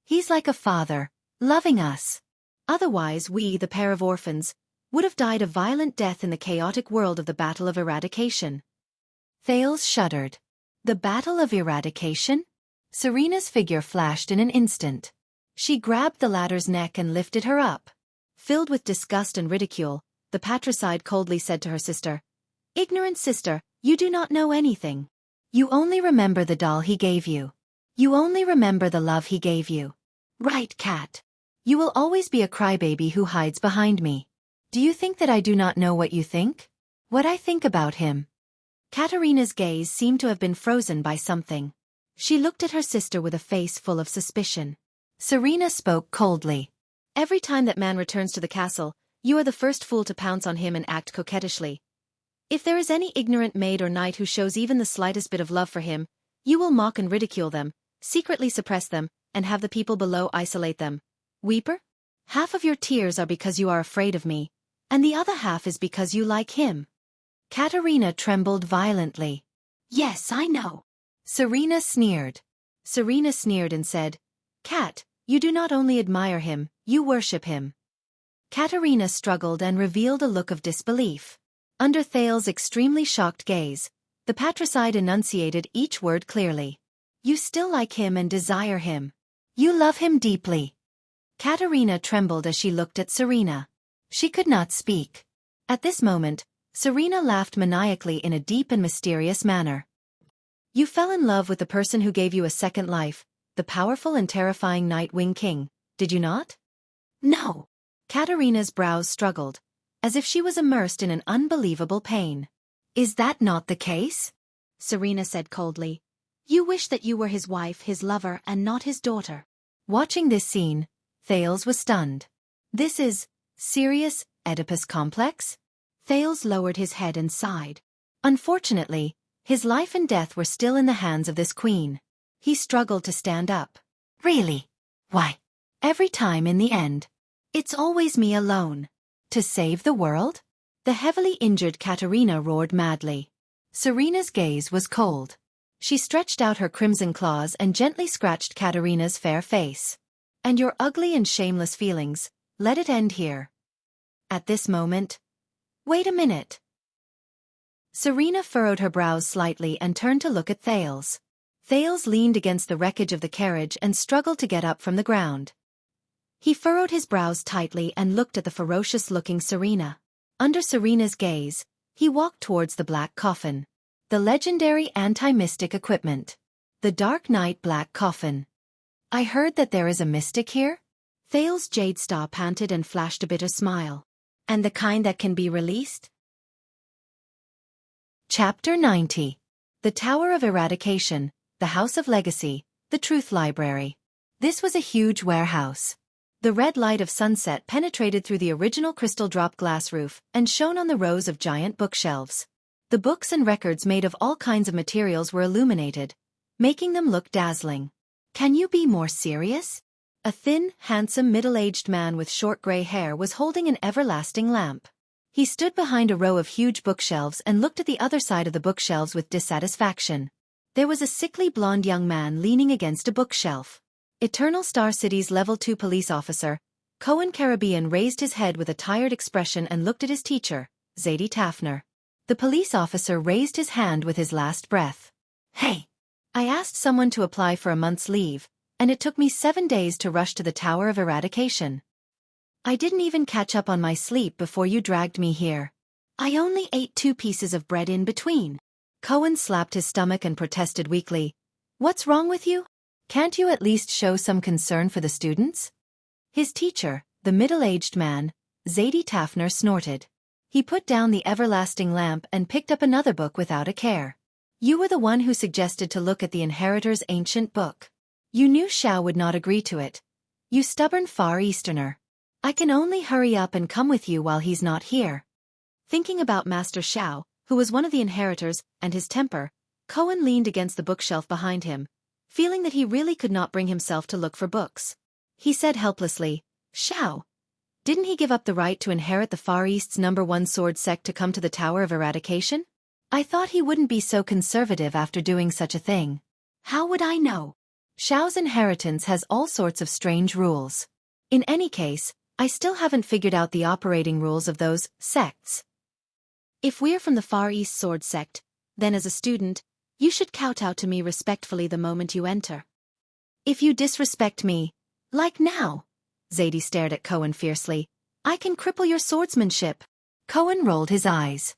Speaker 1: He's like a father, loving us. Otherwise we, the pair of orphans, would have died a violent death in the chaotic world of the Battle of Eradication. Thales shuddered. The Battle of Eradication? Serena's figure flashed in an instant. She grabbed the ladder's neck and lifted her up. Filled with disgust and ridicule, the patricide coldly said to her sister, Ignorant sister, you do not know anything. You only remember the doll he gave you. You only remember the love he gave you. Right, Cat. You will always be a crybaby who hides behind me. Do you think that I do not know what you think? What I think about him. Katerina's gaze seemed to have been frozen by something. She looked at her sister with a face full of suspicion. Serena spoke coldly. Every time that man returns to the castle, you are the first fool to pounce on him and act coquettishly. If there is any ignorant maid or knight who shows even the slightest bit of love for him, you will mock and ridicule them, secretly suppress them, and have the people below isolate them. Weeper? Half of your tears are because you are afraid of me, and the other half is because you like him. Katerina trembled violently. Yes, I know. Serena sneered. Serena sneered and said, Kat, you do not only admire him, you worship him. Katerina struggled and revealed a look of disbelief. Under Thales's extremely shocked gaze, the patricide enunciated each word clearly. You still like him and desire him. You love him deeply. Katerina trembled as she looked at Serena. She could not speak. At this moment, Serena laughed maniacally in a deep and mysterious manner. You fell in love with the person who gave you a second life, the powerful and terrifying Nightwing King, did you not? No. Katerina's brows struggled, as if she was immersed in an unbelievable pain. Is that not the case? Serena said coldly. You wish that you were his wife, his lover, and not his daughter. Watching this scene, Thales was stunned. This is serious Oedipus complex? Thales lowered his head and sighed. Unfortunately, his life and death were still in the hands of this queen. He struggled to stand up. Really? Why? Every time in the end. It's always me alone. To save the world? The heavily injured Katerina roared madly. Serena's gaze was cold. She stretched out her crimson claws and gently scratched Katerina's fair face. And your ugly and shameless feelings, let it end here. At this moment. Wait a minute. Serena furrowed her brows slightly and turned to look at Thales. Thales leaned against the wreckage of the carriage and struggled to get up from the ground. He furrowed his brows tightly and looked at the ferocious-looking Serena. Under Serena's gaze, he walked towards the black coffin. The legendary anti-mystic equipment. The Dark Knight Black Coffin. I heard that there is a mystic here? Thales' jade star panted and flashed a bitter smile. And the kind that can be released? Chapter 90. The Tower of Eradication, the House of Legacy, the Truth Library. This was a huge warehouse. The red light of sunset penetrated through the original crystal drop glass roof and shone on the rows of giant bookshelves. The books and records made of all kinds of materials were illuminated, making them look dazzling. Can you be more serious? A thin, handsome middle-aged man with short gray hair was holding an everlasting lamp. He stood behind a row of huge bookshelves and looked at the other side of the bookshelves with dissatisfaction. There was a sickly blonde young man leaning against a bookshelf. Eternal Star City's Level 2 police officer, Cohen Caribbean raised his head with a tired expression and looked at his teacher, Zadie Tafner. The police officer raised his hand with his last breath. Hey! I asked someone to apply for a month's leave, and it took me 7 days to rush to the Tower of Eradication. I didn't even catch up on my sleep before you dragged me here. I only ate 2 pieces of bread in between. Cohen slapped his stomach and protested weakly. What's wrong with you? Can't you at least show some concern for the students? His teacher, the middle-aged man, Zadie Tafner, snorted. He put down the everlasting lamp and picked up another book without a care. You were the one who suggested to look at the Inheritor's ancient book. You knew Xiao would not agree to it. You stubborn Far Easterner. I can only hurry up and come with you while he's not here. Thinking about Master Xiao, who was one of the Inheritors, and his temper, Cohen leaned against the bookshelf behind him, feeling that he really could not bring himself to look for books. He said helplessly, Xiao, didn't he give up the right to inherit the Far East's #1 sword sect to come to the Tower of Eradication? I thought he wouldn't be so conservative after doing such a thing. How would I know? Xiao's inheritance has all sorts of strange rules. In any case, I still haven't figured out the operating rules of those sects. If we're from the Far East sword sect, then as a student, you should kowtow to me respectfully the moment you enter. If you disrespect me, like now, Zadie stared at Cohen fiercely, I can cripple your swordsmanship. Cohen rolled his eyes.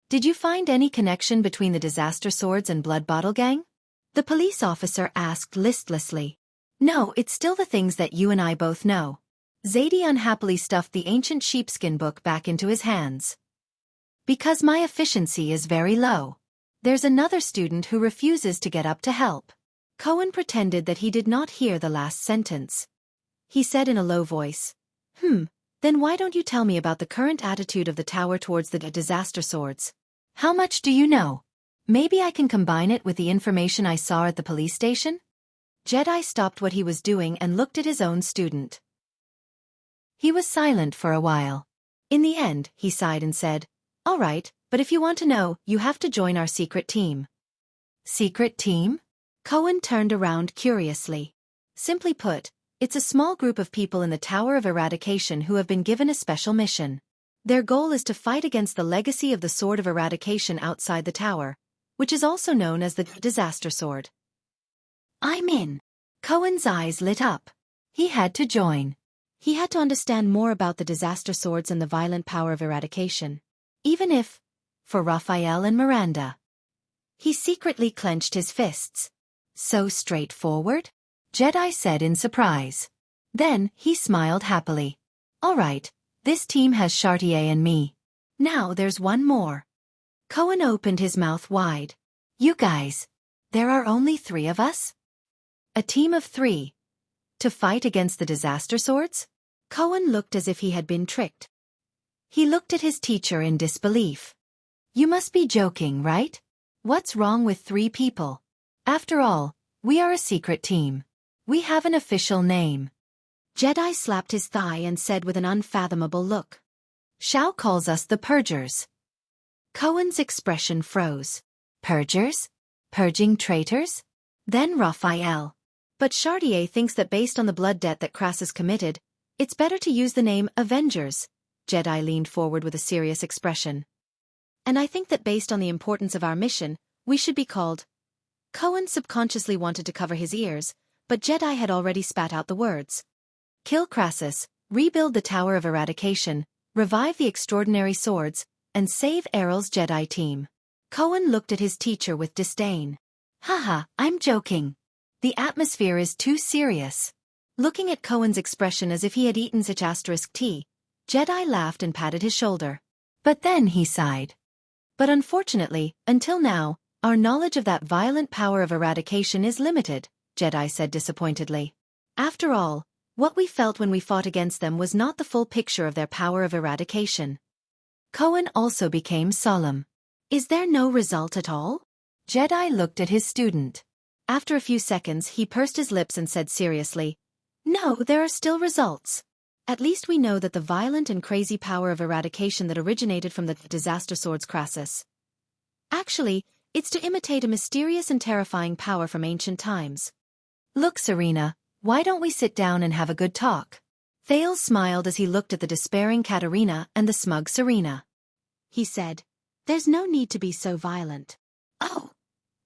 Speaker 1: Did you find any connection between the Disaster Swords and Blood Bottle Gang? The police officer asked listlessly. No, it's still the things that you and I both know. Zadie unhappily stuffed the ancient sheepskin book back into his hands. Because my efficiency is very low. There's another student who refuses to get up to help. Cohen pretended that he did not hear the last sentence. He said in a low voice, then why don't you tell me about the current attitude of the tower towards the disaster swords? How much do you know? Maybe I can combine it with the information I saw at the police station? Jedi stopped what he was doing and looked at his own student. He was silent for a while. In the end, he sighed and said, "All right, but if you want to know, you have to join our secret team." Secret team? Cohen turned around curiously. Simply put, it's a small group of people in the Tower of Eradication who have been given a special mission. Their goal is to fight against the legacy of the Sword of Eradication outside the tower, which is also known as the Disaster Sword. I'm in. Cohen's eyes lit up. He had to join. He had to understand more about the disaster swords and the violent power of eradication. Even if, for Raphael and Miranda. He secretly clenched his fists. So straightforward? Jedi said in surprise. Then, he smiled happily. All right, this team has Chartier and me. Now there's one more. Cohen opened his mouth wide. You guys. There are only 3 of us? A team of 3. To fight against the disaster swords? Cohen looked as if he had been tricked. He looked at his teacher in disbelief. You must be joking, right? What's wrong with 3 people? After all, we are a secret team. We have an official name. Jedi slapped his thigh and said with an unfathomable look. Shao calls us the Purgers. Cohen's expression froze. Purgers? Purging traitors? Then Raphael. But Chartier thinks that based on the blood debt that Crassus committed, it's better to use the name Avengers. Jedi leaned forward with a serious expression. And I think that based on the importance of our mission, we should be called. Cohen subconsciously wanted to cover his ears, but Jedi had already spat out the words. Kill Crassus, rebuild the Tower of Eradication, revive the extraordinary swords, and save Errol's Jedi team. Cohen looked at his teacher with disdain. Haha, I'm joking. The atmosphere is too serious. Looking at Cohen's expression as if he had eaten such asterisk tea, Jedi laughed and patted his shoulder. But then he sighed. But unfortunately, until now, our knowledge of that violent power of eradication is limited, Jedi said disappointedly. After all, what we felt when we fought against them was not the full picture of their power of eradication. Cohen also became solemn. Is there no result at all? Jedi looked at his student. After a few seconds, he pursed his lips and said seriously, No, there are still results. At least we know that the violent and crazy power of eradication that originated from the disaster swords Crassus. Actually, it's to imitate a mysterious and terrifying power from ancient times. Look, Serena, why don't we sit down and have a good talk? Thales smiled as he looked at the despairing Katerina and the smug Serena. He said, There's no need to be so violent. Oh!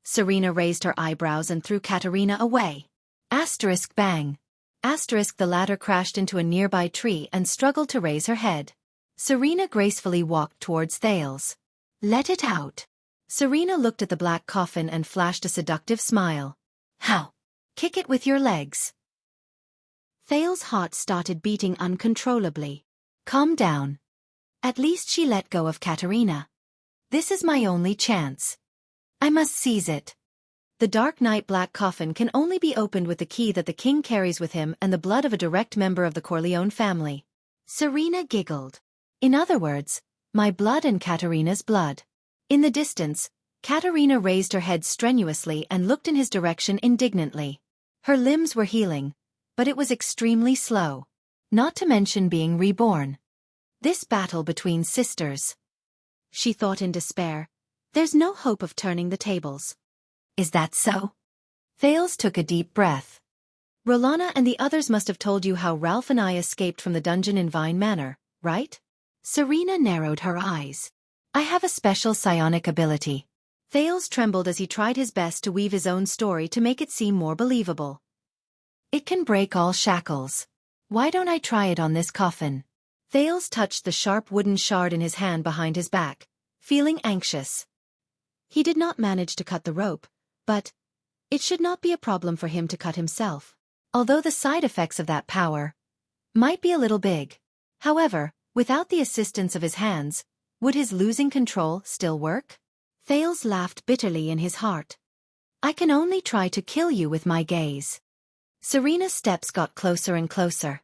Speaker 1: Serena raised her eyebrows and threw Katerina away. Asterisk bang. Asterisk the latter crashed into a nearby tree and struggled to raise her head. Serena gracefully walked towards Thales. Let it out. Serena looked at the black coffin and flashed a seductive smile. How? Kick it with your legs. Thales' heart started beating uncontrollably. Calm down. At least she let go of Katerina. This is my only chance. I must seize it. The Dark Knight black coffin can only be opened with the key that the king carries with him and the blood of a direct member of the Corleone family. Serena giggled. In other words, my blood and Katerina's blood. In the distance, Katerina raised her head strenuously and looked in his direction indignantly. Her limbs were healing, but it was extremely slow. Not to mention being reborn. This battle between sisters. She thought in despair. There's no hope of turning the tables. Is that so? Thales took a deep breath. Rolana and the others must have told you how Ralph and I escaped from the dungeon in Vine Manor, right? Serena narrowed her eyes. I have a special psionic ability. Thales trembled as he tried his best to weave his own story to make it seem more believable. It can break all shackles. Why don't I try it on this coffin? Thales touched the sharp wooden shard in his hand behind his back, feeling anxious. He did not manage to cut the rope, but it should not be a problem for him to cut himself, although the side effects of that power might be a little big. However, without the assistance of his hands, Would his losing control still work? Thales laughed bitterly in his heart. I can only try to kill you with my gaze. Serena's steps got closer and closer.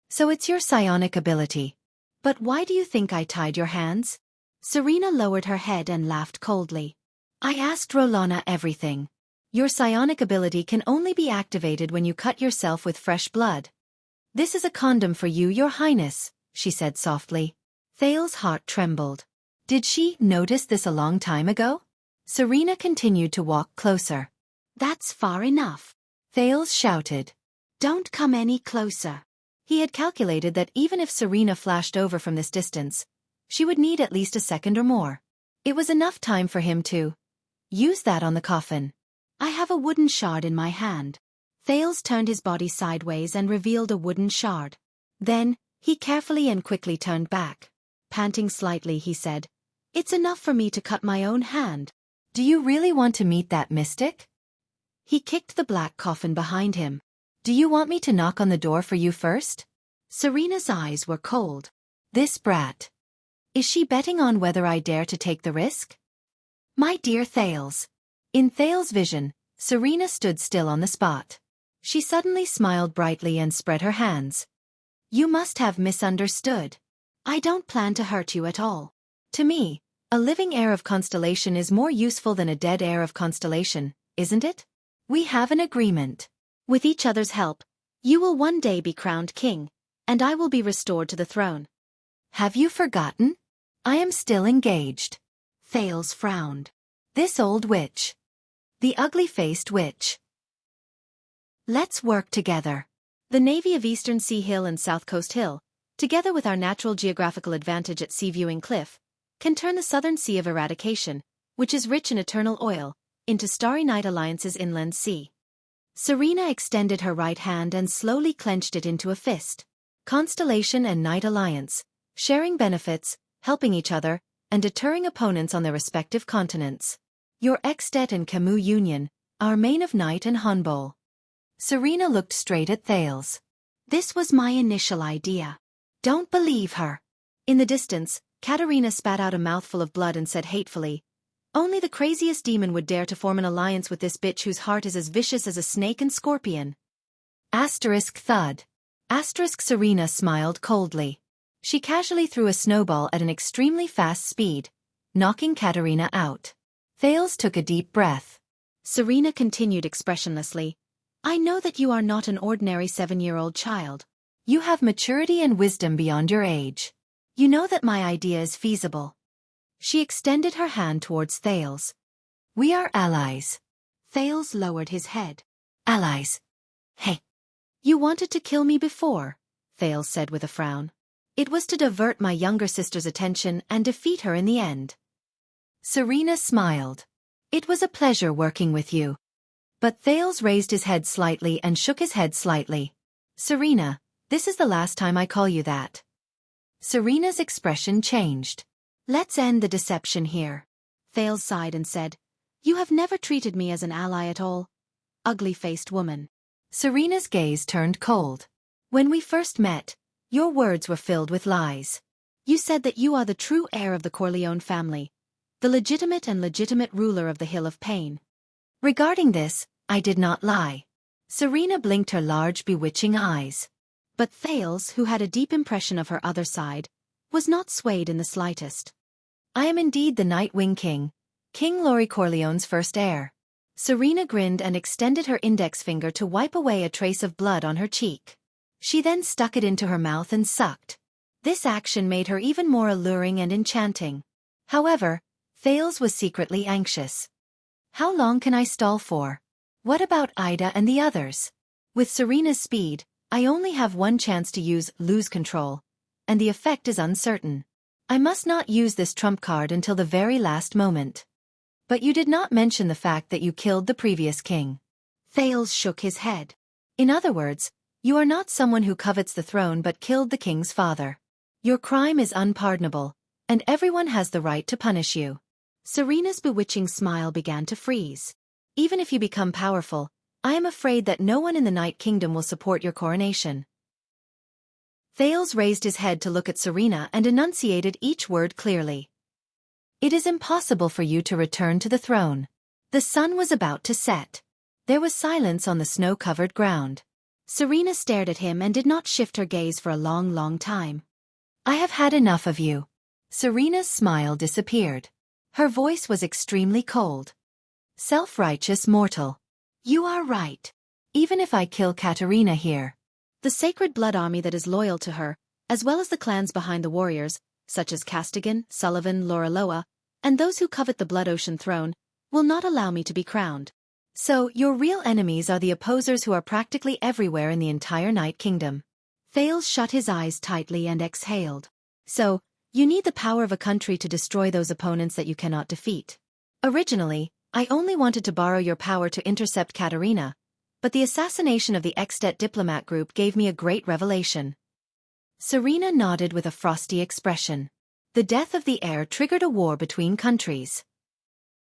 Speaker 1: So it's your psionic ability. But why do you think I tied your hands? Serena lowered her head and laughed coldly. I asked Rolana everything. Your psionic ability can only be activated when you cut yourself with fresh blood. This is a condom for you, Your Highness, she said softly. Thales' heart trembled. Did she notice this a long time ago? Serena continued to walk closer. That's far enough, Thales shouted. Don't come any closer. He had calculated that even if Serena flashed over from this distance, she would need at least a second or more. It was enough time for him to use that on the coffin. I have a wooden shard in my hand. Thales turned his body sideways and revealed a wooden shard. Then, he carefully and quickly turned back. Panting slightly, he said, It's enough for me to cut my own hand. Do you really want to meet that mystic? He kicked the black coffin behind him. Do you want me to knock on the door for you first? Serena's eyes were cold. This brat. Is she betting on whether I dare to take the risk? My dear Thales. In Thales' vision, Serena stood still on the spot. She suddenly smiled brightly and spread her hands. You must have misunderstood. I don't plan to hurt you at all. To me, a living heir of Constellation is more useful than a dead heir of Constellation, isn't it? We have an agreement. With each other's help, you will one day be crowned king, and I will be restored to the throne. Have you forgotten? I am still engaged. Thales frowned. This old witch. The ugly-faced witch. Let's work together. The Navy of Eastern Sea Hill and South Coast Hill, together with our natural geographical advantage at Sea Viewing Cliff, can turn the Southern Sea of Eradication, which is rich in eternal oil, into Starry Night Alliance's inland sea. Serena extended her right hand and slowly clenched it into a fist. Constellation and Night Alliance, sharing benefits, helping each other, and deterring opponents on their respective continents. Your Extet and Camus Union, our main of Night and Hanbol. Serena looked straight at Thales. This was my initial idea. Don't believe her. In the distance, Katerina spat out a mouthful of blood and said hatefully, Only the craziest demon would dare to form an alliance with this bitch whose heart is as vicious as a snake and scorpion. Asterisk thud. Asterisk Serena smiled coldly. She casually threw a snowball at an extremely fast speed, knocking Katerina out. Thales took a deep breath. Serena continued expressionlessly, I know that you are not an ordinary 7-year-old child. You have maturity and wisdom beyond your age. You know that my idea is feasible. She extended her hand towards Thales. We are allies. Thales lowered his head. Allies. Hey. You wanted to kill me before, Thales said with a frown. It was to divert my younger sister's attention and defeat her in the end. Serena smiled. It was a pleasure working with you. But Thales raised his head slightly and shook his head slightly. Serena, this is the last time I call you that. Serena's expression changed. Let's end the deception here. Thales sighed and said, You have never treated me as an ally at all. Ugly-faced woman. Serena's gaze turned cold. When we first met, your words were filled with lies. You said that you are the true heir of the Corleone family, the legitimate and legitimate ruler of the Hill of Pain. Regarding this, I did not lie. Serena blinked her large, bewitching eyes. But Thales, who had a deep impression of her other side, was not swayed in the slightest. I am indeed the Nightwing King, King Laurie Corleone's first heir. Serena grinned and extended her index finger to wipe away a trace of blood on her cheek. She then stuck it into her mouth and sucked. This action made her even more alluring and enchanting. However, Thales was secretly anxious. How long can I stall for? What about Ida and the others? With Serena's speed, I only have one chance to use lose control, and the effect is uncertain. I must not use this trump card until the very last moment. But you did not mention the fact that you killed the previous king. Thales shook his head. In other words, you are not someone who covets the throne but killed the king's father. Your crime is unpardonable, and everyone has the right to punish you. Serena's bewitching smile began to freeze. Even if you become powerful, I am afraid that no one in the Night Kingdom will support your coronation. Thales raised his head to look at Serena and enunciated each word clearly. It is impossible for you to return to the throne. The sun was about to set. There was silence on the snow-covered ground. Serena stared at him and did not shift her gaze for a long time. I have had enough of you. Serena's smile disappeared. Her voice was extremely cold. Self-righteous mortal. You are right. Even if I kill Katerina here, the sacred blood army that is loyal to her, as well as the clans behind the warriors, such as Castigan, Sullivan, Loraloa, and those who covet the Blood Ocean throne, will not allow me to be crowned. So, your real enemies are the opposers who are practically everywhere in the entire Night Kingdom. Thales shut his eyes tightly and exhaled. So, you need the power of a country to destroy those opponents that you cannot defeat. Originally, I only wanted to borrow your power to intercept Katerina, but the assassination of the Extet diplomat group gave me a great revelation. Serena nodded with a frosty expression. The death of the heir triggered a war between countries.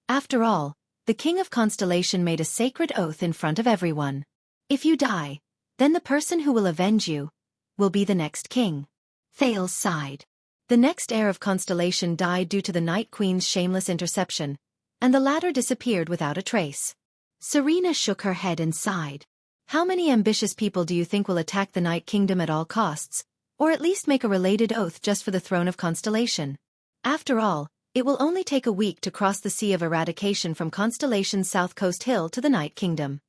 Speaker 1: After all, the King of Constellation made a sacred oath in front of everyone. If you die, then the person who will avenge you will be the next king. Thales sighed. The next heir of Constellation died due to the Night Queen's shameless interception, and the latter disappeared without a trace. Serena shook her head and sighed. How many ambitious people do you think will attack the Night Kingdom at all costs, or at least make a related oath just for the throne of Constellation? After all, it will only take a week to cross the Sea of Eradication from Constellation's South Coast Hill to the Night Kingdom.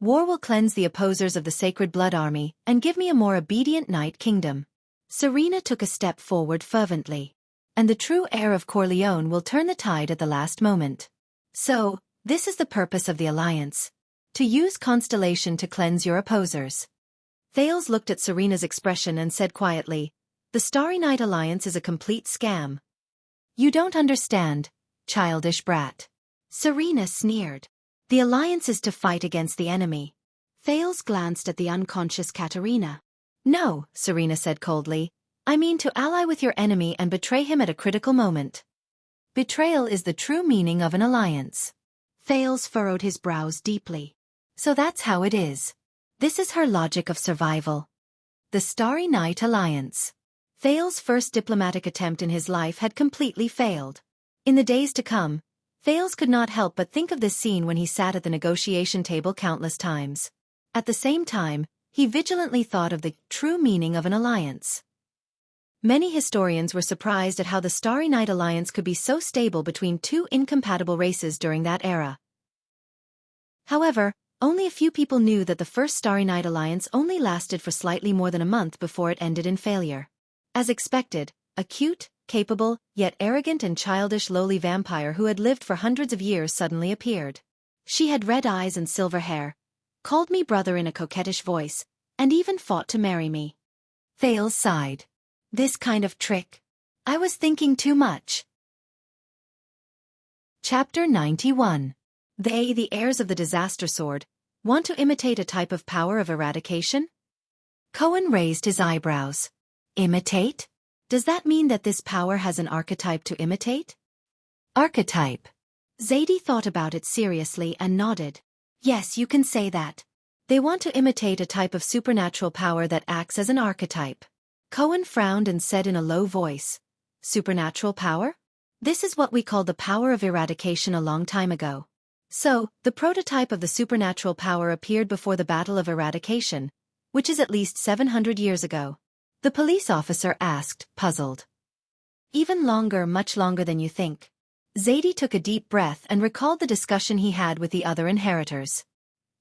Speaker 1: War will cleanse the opposers of the Sacred Blood Army and give me a more obedient Night Kingdom. Serena took a step forward fervently. And the true heir of Corleone will turn the tide at the last moment. So, this is the purpose of the alliance. To use Constellation to cleanse your opposers. Thales looked at Serena's expression and said quietly, the Starry Night Alliance is a complete scam. You don't understand, childish brat. Serena sneered. The alliance is to fight against the enemy. Thales glanced at the unconscious Katerina. No, Serena said coldly. I mean to ally with your enemy and betray him at a critical moment. Betrayal is the true meaning of an alliance. Thales furrowed his brows deeply. So that's how it is. This is her logic of survival. The Starry Night Alliance. Thales' first diplomatic attempt in his life had completely failed. In the days to come, Thales could not help but think of this scene when he sat at the negotiation table countless times. At the same time, he vigilantly thought of the true meaning of an alliance. Many historians were surprised at how the Starry Night Alliance could be so stable between two incompatible races during that era. However, only a few people knew that the first Starry Night Alliance only lasted for slightly more than a month before it ended in failure. As expected, a cute, capable, yet arrogant and childish lowly vampire who had lived for hundreds of years suddenly appeared. She had red eyes and silver hair, called me brother in a coquettish voice, and even fought to marry me. Thales sighed. This kind of trick. I was thinking too much. Chapter 91. They, the heirs of the Disaster Sword, want to imitate a type of power of eradication? Cohen raised his eyebrows. Imitate? Does that mean that this power has an archetype to imitate? Archetype. Zadie thought about it seriously and nodded. Yes, you can say that. They want to imitate a type of supernatural power that acts as an archetype. Cohen frowned and said in a low voice, supernatural power? This is what we called the power of eradication a long time ago. So, the prototype of the supernatural power appeared before the Battle of Eradication, which is at least 700 years ago. The police officer asked, puzzled. Even longer, much longer than you think. Zadie took a deep breath and recalled the discussion he had with the other inheritors.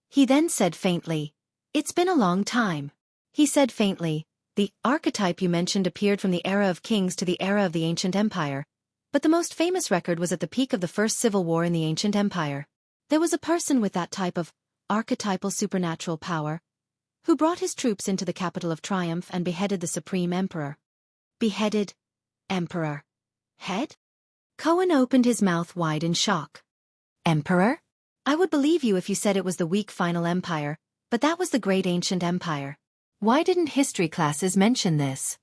Speaker 1: He then said faintly, it's been a long time. He said faintly, the archetype you mentioned appeared from the era of kings to the era of the ancient empire, but the most famous record was at the peak of the first civil war in the ancient empire. There was a person with that type of archetypal supernatural power, who brought his troops into the capital of Triumph and beheaded the supreme emperor. Beheaded? Emperor? Head? Cohen opened his mouth wide in shock. Emperor? I would believe you if you said it was the weak final empire, but that was the great ancient empire. Why didn't history classes mention this?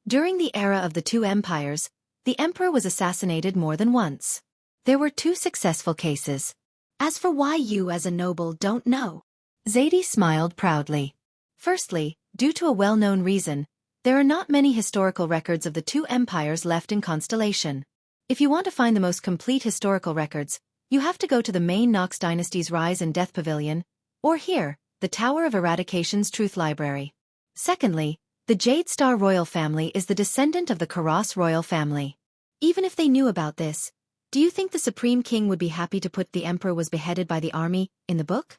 Speaker 1: During the era of the two empires, the emperor was assassinated more than once. There were 2 successful cases. As for why you as a noble don't know, Zadie smiled proudly. Firstly, due to a well-known reason, there are not many historical records of the 2 empires left in Constellation. If you want to find the most complete historical records, you have to go to the main Nox Dynasty's Rise and Death Pavilion, or here, the Tower of Eradication's Truth Library. Secondly, the Jade Star royal family is the descendant of the Karas royal family. Even if they knew about this, do you think the Supreme King would be happy to put the Emperor was beheaded by the army in the book?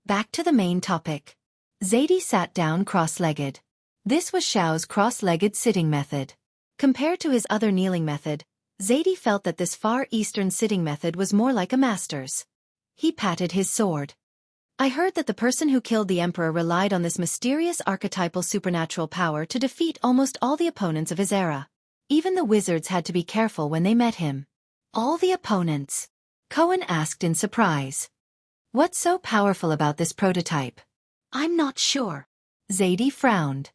Speaker 1: Back to the main topic. Zadie sat down cross-legged. This was Xiao's cross-legged sitting method. Compared to his other kneeling method, Zadie felt that this Far Eastern sitting method was more like a master's. He patted his sword. I heard that the person who killed the Emperor relied on this mysterious archetypal supernatural power to defeat almost all the opponents of his era. Even the wizards had to be careful when they met him. All the opponents? Cohen asked in surprise. What's so powerful about this prototype? I'm not sure. Zadie frowned.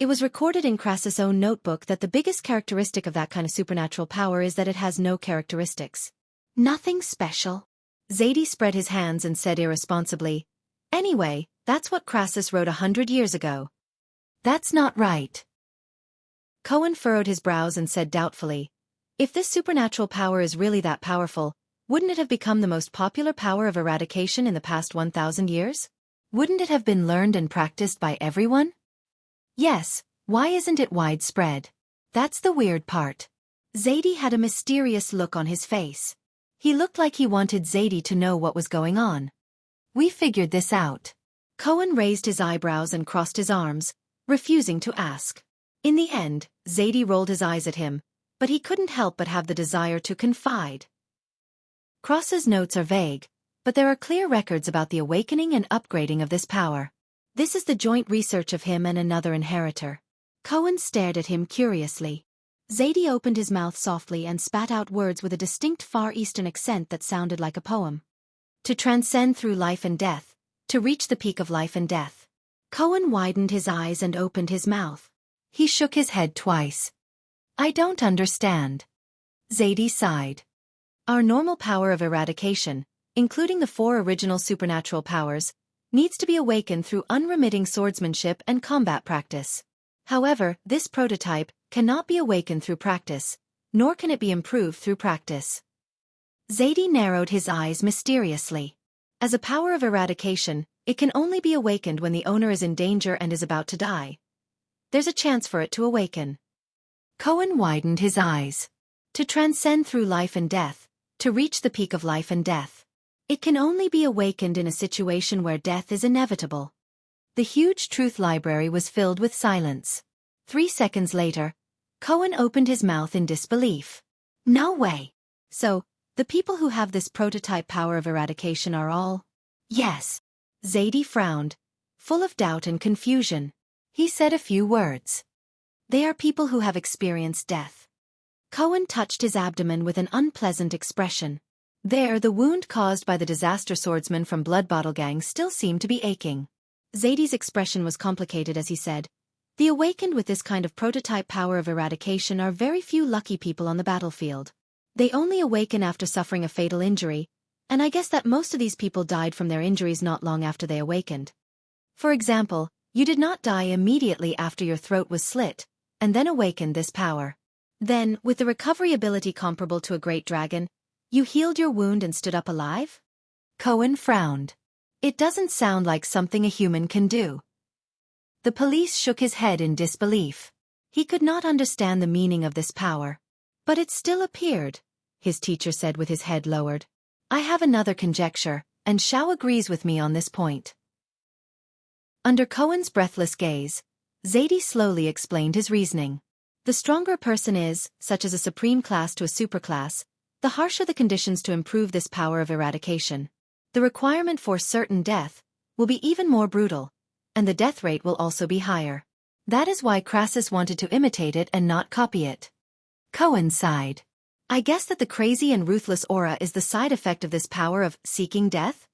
Speaker 1: It was recorded in Crassus' own notebook that the biggest characteristic of that kind of supernatural power is that it has no characteristics. Nothing special. Zadie spread his hands and said irresponsibly, Anyway, that's what Crassus wrote 100 years ago. That's not right. Cohen furrowed his brows and said doubtfully, If this supernatural power is really that powerful, wouldn't it have become the most popular power of eradication in the past 1,000 years? Wouldn't it have been learned and practiced by everyone? Yes, why isn't it widespread? That's the weird part. Zadie had a mysterious look on his face. He looked like he wanted Zadie to know what was going on. We figured this out. Cohen raised his eyebrows and crossed his arms, refusing to ask. In the end, Zadie rolled his eyes at him, but he couldn't help but have the desire to confide. Cross's notes are vague, but there are clear records about the awakening and upgrading of this power. This is the joint research of him and another inheritor. Cohen stared at him curiously. Zadie opened his mouth softly and spat out words with a distinct Far Eastern accent that sounded like a poem. To transcend through life and death, to reach the peak of life and death. Cohen widened his eyes and opened his mouth. He shook his head twice. I don't understand. Zadie sighed. Our normal power of eradication, including the 4 original supernatural powers, needs to be awakened through unremitting swordsmanship and combat practice. However, this prototype cannot be awakened through practice, nor can it be improved through practice. Zadie narrowed his eyes mysteriously. As a power of eradication, it can only be awakened when the owner is in danger and is about to die. There's a chance for it to awaken. Cohen widened his eyes. To transcend through life and death, to reach the peak of life and death. It can only be awakened in a situation where death is inevitable. The huge truth library was filled with silence. 3 seconds later, Cohen opened his mouth in disbelief. No way. So, the people who have this prototype power of eradication are all? Yes. Zadie frowned, full of doubt and confusion. He said a few words. They are people who have experienced death. Cohen touched his abdomen with an unpleasant expression. There, the wound caused by the disaster swordsman from Blood Bottle Gang still seemed to be aching. Zadie's expression was complicated as he said, The awakened with this kind of prototype power of eradication are very few lucky people on the battlefield. They only awaken after suffering a fatal injury, and I guess that most of these people died from their injuries not long after they awakened. For example, you did not die immediately after your throat was slit, and then awakened this power. Then, with the recovery ability comparable to a great dragon, you healed your wound and stood up alive? Cohen frowned. It doesn't sound like something a human can do. The police shook his head in disbelief. He could not understand the meaning of this power. But it still appeared, his teacher said with his head lowered. I have another conjecture, and Xiao agrees with me on this point. Under Cohen's breathless gaze, Zadie slowly explained his reasoning. The stronger a person is, such as a supreme class to a superclass, the harsher the conditions to improve this power of eradication. The requirement for certain death will be even more brutal, and the death rate will also be higher. That is why Crassus wanted to imitate it and not copy it. Cohen sighed. I guess that the crazy and ruthless aura is the side effect of this power of seeking death?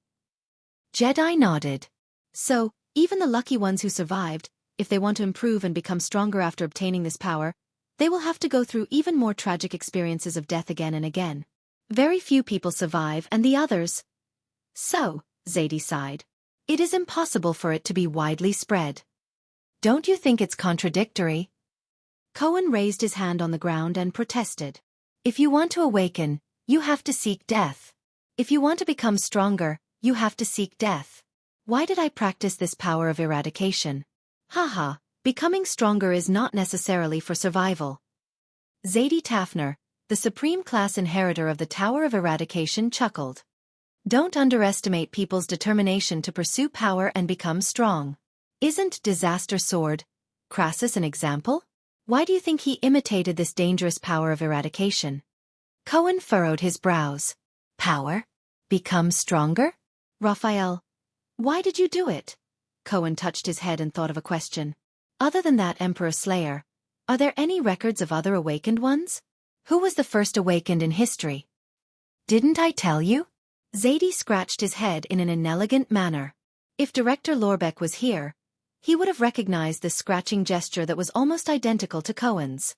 Speaker 1: Jedi nodded. So, even the lucky ones who survived, if they want to improve and become stronger after obtaining this power, they will have to go through even more tragic experiences of death again and again. Very few people survive and the others. So, Zadie sighed. It is impossible for it to be widely spread. Don't you think it's contradictory? Cohen raised his hand on the ground and protested. If you want to awaken, you have to seek death. If you want to become stronger, you have to seek death. Why did I practice this power of eradication? Haha, becoming stronger is not necessarily for survival. Zadie Tafner, the supreme class inheritor of the Tower of Eradication, chuckled. Don't underestimate people's determination to pursue power and become strong. Isn't Disaster Sword Crassus an example? Why do you think he imitated this dangerous power of eradication? Cohen furrowed his brows. Power? Become stronger? Raphael, why did you do it? Cohen touched his head and thought of a question. Other than that Emperor Slayer, are there any records of other awakened ones? Who was the first awakened in history? Didn't I tell you? Zadie scratched his head in an inelegant manner. If Director Lorbeck was here, he would have recognized this scratching gesture that was almost identical to Cohen's.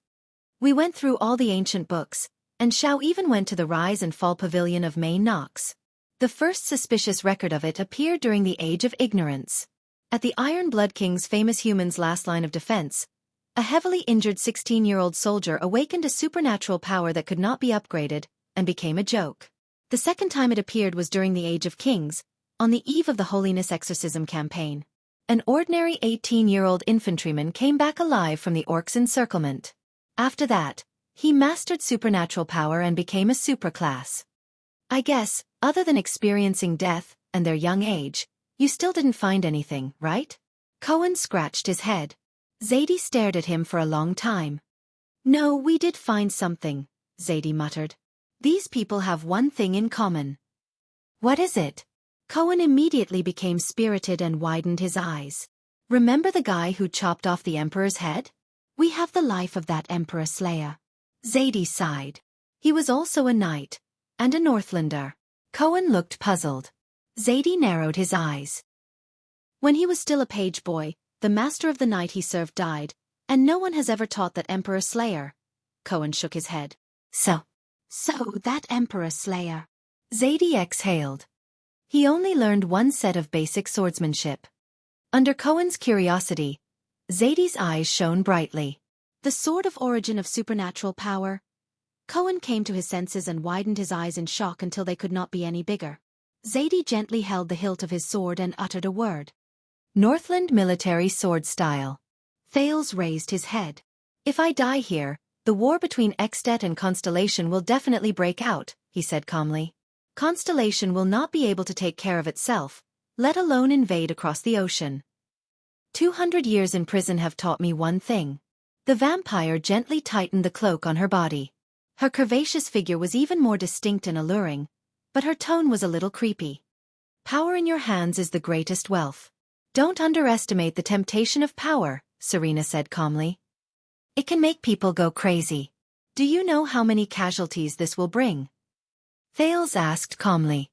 Speaker 1: We went through all the ancient books, and Xiao even went to the Rise and Fall Pavilion of May Knox. The first suspicious record of it appeared during the Age of Ignorance. At the Iron Blood King's famous human's last line of defense, a heavily injured 16-year-old soldier awakened a supernatural power that could not be upgraded, and became a joke. The second time it appeared was during the Age of Kings, on the eve of the Holiness Exorcism campaign. An ordinary 18-year-old infantryman came back alive from the Orcs' encirclement. After that, he mastered supernatural power and became a superclass. I guess, other than experiencing death and their young age, you still didn't find anything, right? Cohen scratched his head. Zadie stared at him for a long time. No, we did find something, Zadie muttered. These people have one thing in common. What is it? Cohen immediately became spirited and widened his eyes. Remember the guy who chopped off the Emperor's head? We have the life of that Emperor Slayer. Zadie sighed. He was also a knight, and a Northlander. Cohen looked puzzled. Zadie narrowed his eyes. When he was still a page boy, the master of the knight he served died, and no one has ever taught that Emperor Slayer. Cohen shook his head. So that Emperor Slayer. Zadie exhaled. He only learned one set of basic swordsmanship. Under Cohen's curiosity, Zadie's eyes shone brightly. The sword of origin of supernatural power. Cohen came to his senses and widened his eyes in shock until they could not be any bigger. Zadie gently held the hilt of his sword and uttered a word. Northland military sword style. Thales raised his head. If I die here, the war between Extet and Constellation will definitely break out, he said calmly. Constellation will not be able to take care of itself, let alone invade across the ocean. 200 years in prison have taught me one thing. The vampire gently tightened the cloak on her body. Her curvaceous figure was even more distinct and alluring, but her tone was a little creepy. Power in your hands is the greatest wealth. Don't underestimate the temptation of power, Serena said calmly. It can make people go crazy. Do you know how many casualties this will bring? Thales asked calmly.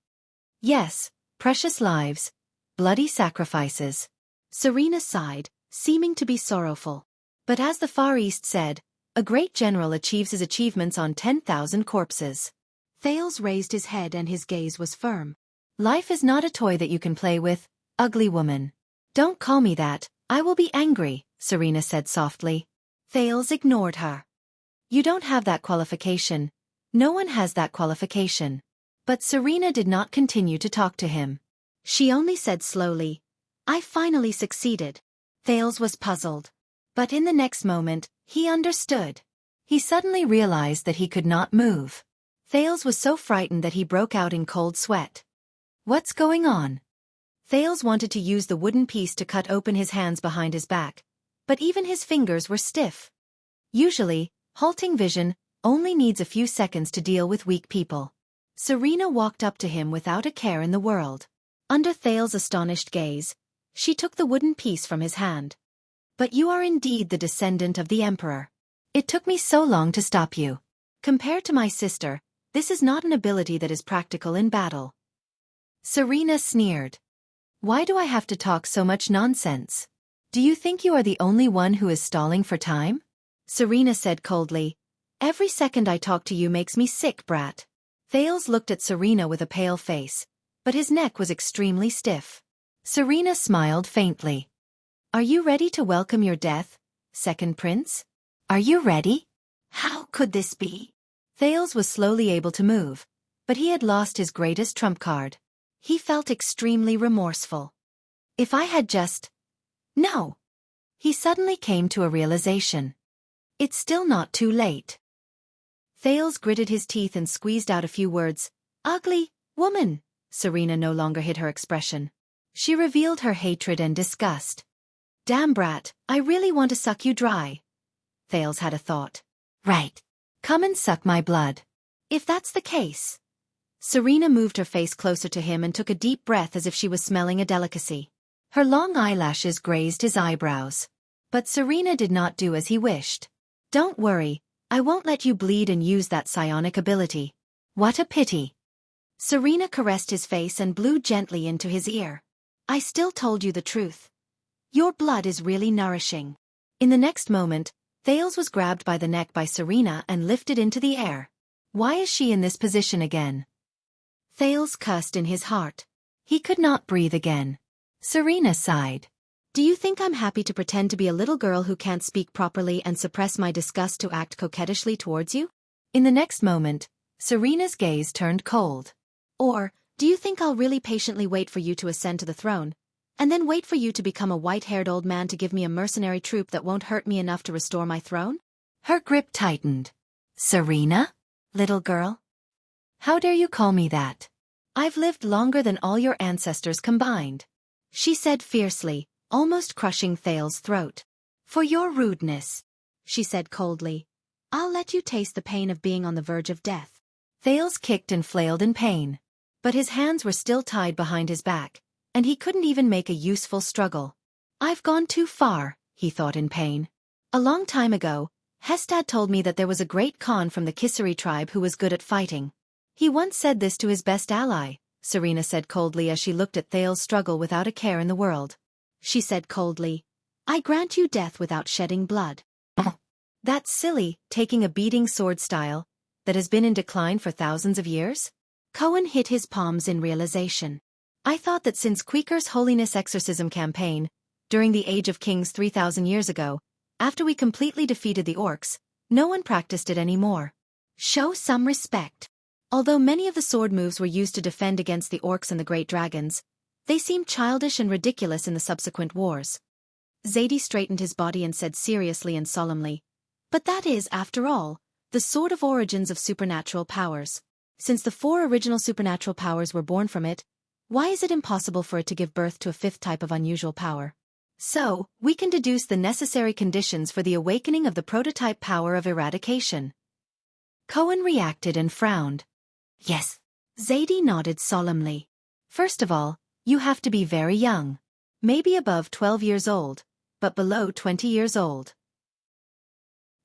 Speaker 1: Yes, precious lives, bloody sacrifices. Serena sighed, seeming to be sorrowful. But as the Far East said, a great general achieves his achievements on 10,000 corpses. Thales raised his head and his gaze was firm. Life is not a toy that you can play with, ugly woman. Don't call me that, I will be angry, Serena said softly. Thales ignored her. You don't have that qualification. No one has that qualification. But Serena did not continue to talk to him. She only said slowly, I finally succeeded. Thales was puzzled. But in the next moment, he understood. He suddenly realized that he could not move. Thales was so frightened that he broke out in cold sweat. What's going on? Thales wanted to use the wooden piece to cut open his hands behind his back, but even his fingers were stiff. Usually, halting vision only needs a few seconds to deal with weak people. Serena walked up to him without a care in the world. Under Thales' astonished gaze, she took the wooden piece from his hand. But you are indeed the descendant of the Emperor. It took me so long to stop you. Compared to my sister, this is not an ability that is practical in battle. Serena sneered. Why do I have to talk so much nonsense? Do you think you are the only one who is stalling for time? Serena said coldly. Every second I talk to you makes me sick, brat. Thales looked at Serena with a pale face, but his neck was extremely stiff. Serena smiled faintly. Are you ready to welcome your death, second prince? Are you ready? How could this be? Thales was slowly able to move, but he had lost his greatest trump card. He felt extremely remorseful. If I had just... No. He suddenly came to a realization. It's still not too late. Thales gritted his teeth and squeezed out a few words. Ugly woman. Serena no longer hid her expression. She revealed her hatred and disgust. Damn brat, I really want to suck you dry. Thales had a thought. Right. Come and suck my blood. If that's the case. Serena moved her face closer to him and took a deep breath as if she was smelling a delicacy. Her long eyelashes grazed his eyebrows. But Serena did not do as he wished. Don't worry, I won't let you bleed and use that psionic ability. What a pity. Serena caressed his face and blew gently into his ear. I still told you the truth. Your blood is really nourishing. In the next moment, Thales was grabbed by the neck by Serena and lifted into the air. Why is she in this position again? Thales cursed in his heart. He could not breathe again. Serena sighed. Do you think I'm happy to pretend to be a little girl who can't speak properly and suppress my disgust to act coquettishly towards you? In the next moment, Serena's gaze turned cold. Or, do you think I'll really patiently wait for you to ascend to the throne, and then wait for you to become a white-haired old man to give me a mercenary troop that won't hurt me enough to restore my throne? Her grip tightened. Serena? Little girl? How dare you call me that? I've lived longer than all your ancestors combined. She said fiercely, almost crushing Thales' throat. For your rudeness, she said coldly. I'll let you taste the pain of being on the verge of death. Thales kicked and flailed in pain. But his hands were still tied behind his back, and he couldn't even make a useful struggle. I've gone too far, he thought in pain. A long time ago, Hestad told me that there was a great Khan from the Kisari tribe who was good at fighting. He once said this to his best ally, Serena said coldly as she looked at Thales' struggle without a care in the world. She said coldly, I grant you death without shedding blood. That's silly, taking a beating sword style that has been in decline for thousands of years? Cohen hit his palms in realization. I thought that since Quaker's Holiness Exorcism campaign, during the Age of Kings 3,000 years ago, after we completely defeated the orcs, no one practiced it anymore. Show some respect. Although many of the sword moves were used to defend against the orcs and the great dragons, they seemed childish and ridiculous in the subsequent wars. Zadie straightened his body and said seriously and solemnly, but that is, after all, the sort of origins of supernatural powers. Since the 4 original supernatural powers were born from it, why is it impossible for it to give birth to a 5th type of unusual power? So, we can deduce the necessary conditions for the awakening of the prototype power of eradication. Cohen reacted and frowned. Yes. Zadie nodded solemnly. First of all, you have to be very young. Maybe above 12 years old, but below 20 years old.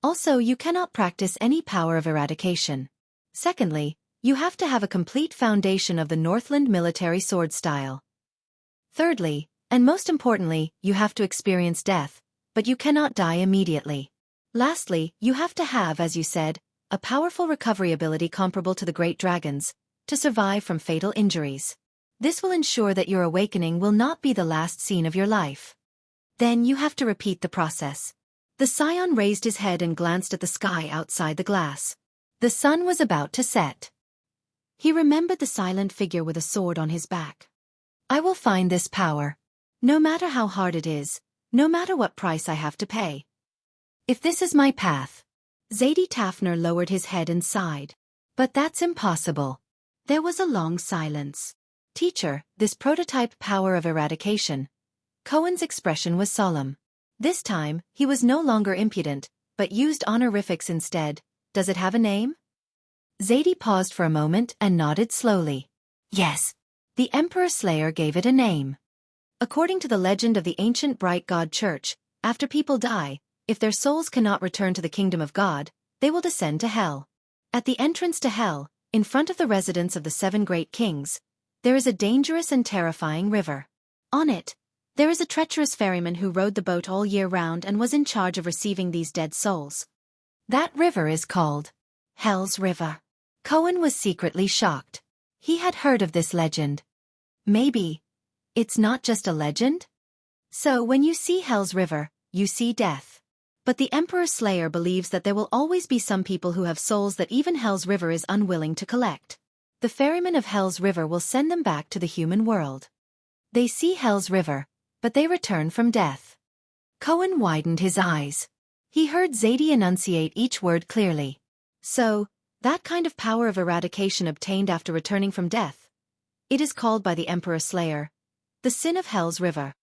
Speaker 1: Also, you cannot practice any power of eradication. Secondly, you have to have a complete foundation of the Northland military sword style. Thirdly, and most importantly, you have to experience death, but you cannot die immediately. Lastly, you have to have, as you said, a powerful recovery ability comparable to the great dragons, to survive from fatal injuries. This will ensure that your awakening will not be the last scene of your life. Then you have to repeat the process. The scion raised his head and glanced at the sky outside the glass. The sun was about to set. He remembered the silent figure with a sword on his back. I will find this power. No matter how hard it is, no matter what price I have to pay. If this is my path. Zadie Tafner lowered his head and sighed. But that's impossible. There was a long silence. Teacher, this prototype power of eradication. Cohen's expression was solemn. This time, he was no longer impudent, but used honorifics instead. Does it have a name? Zadie paused for a moment and nodded slowly. Yes. The Emperor Slayer gave it a name. According to the legend of the ancient Bright God Church, after people die, if their souls cannot return to the kingdom of God, they will descend to hell. At the entrance to hell, in front of the residence of the 7 great kings, there is a dangerous and terrifying river. On it, there is a treacherous ferryman who rowed the boat all year round and was in charge of receiving these dead souls. That river is called Hell's River. Cohen was secretly shocked. He had heard of this legend. Maybe it's not just a legend? So when you see Hell's River, you see death. But the Emperor Slayer believes that there will always be some people who have souls that even Hell's River is unwilling to collect. The ferryman of Hell's River will send them back to the human world. They see Hell's River, but they return from death. Cohen widened his eyes. He heard Zadie enunciate each word clearly. So, that kind of power of eradication obtained after returning from death. It is called by the Emperor Slayer the sin of Hell's River.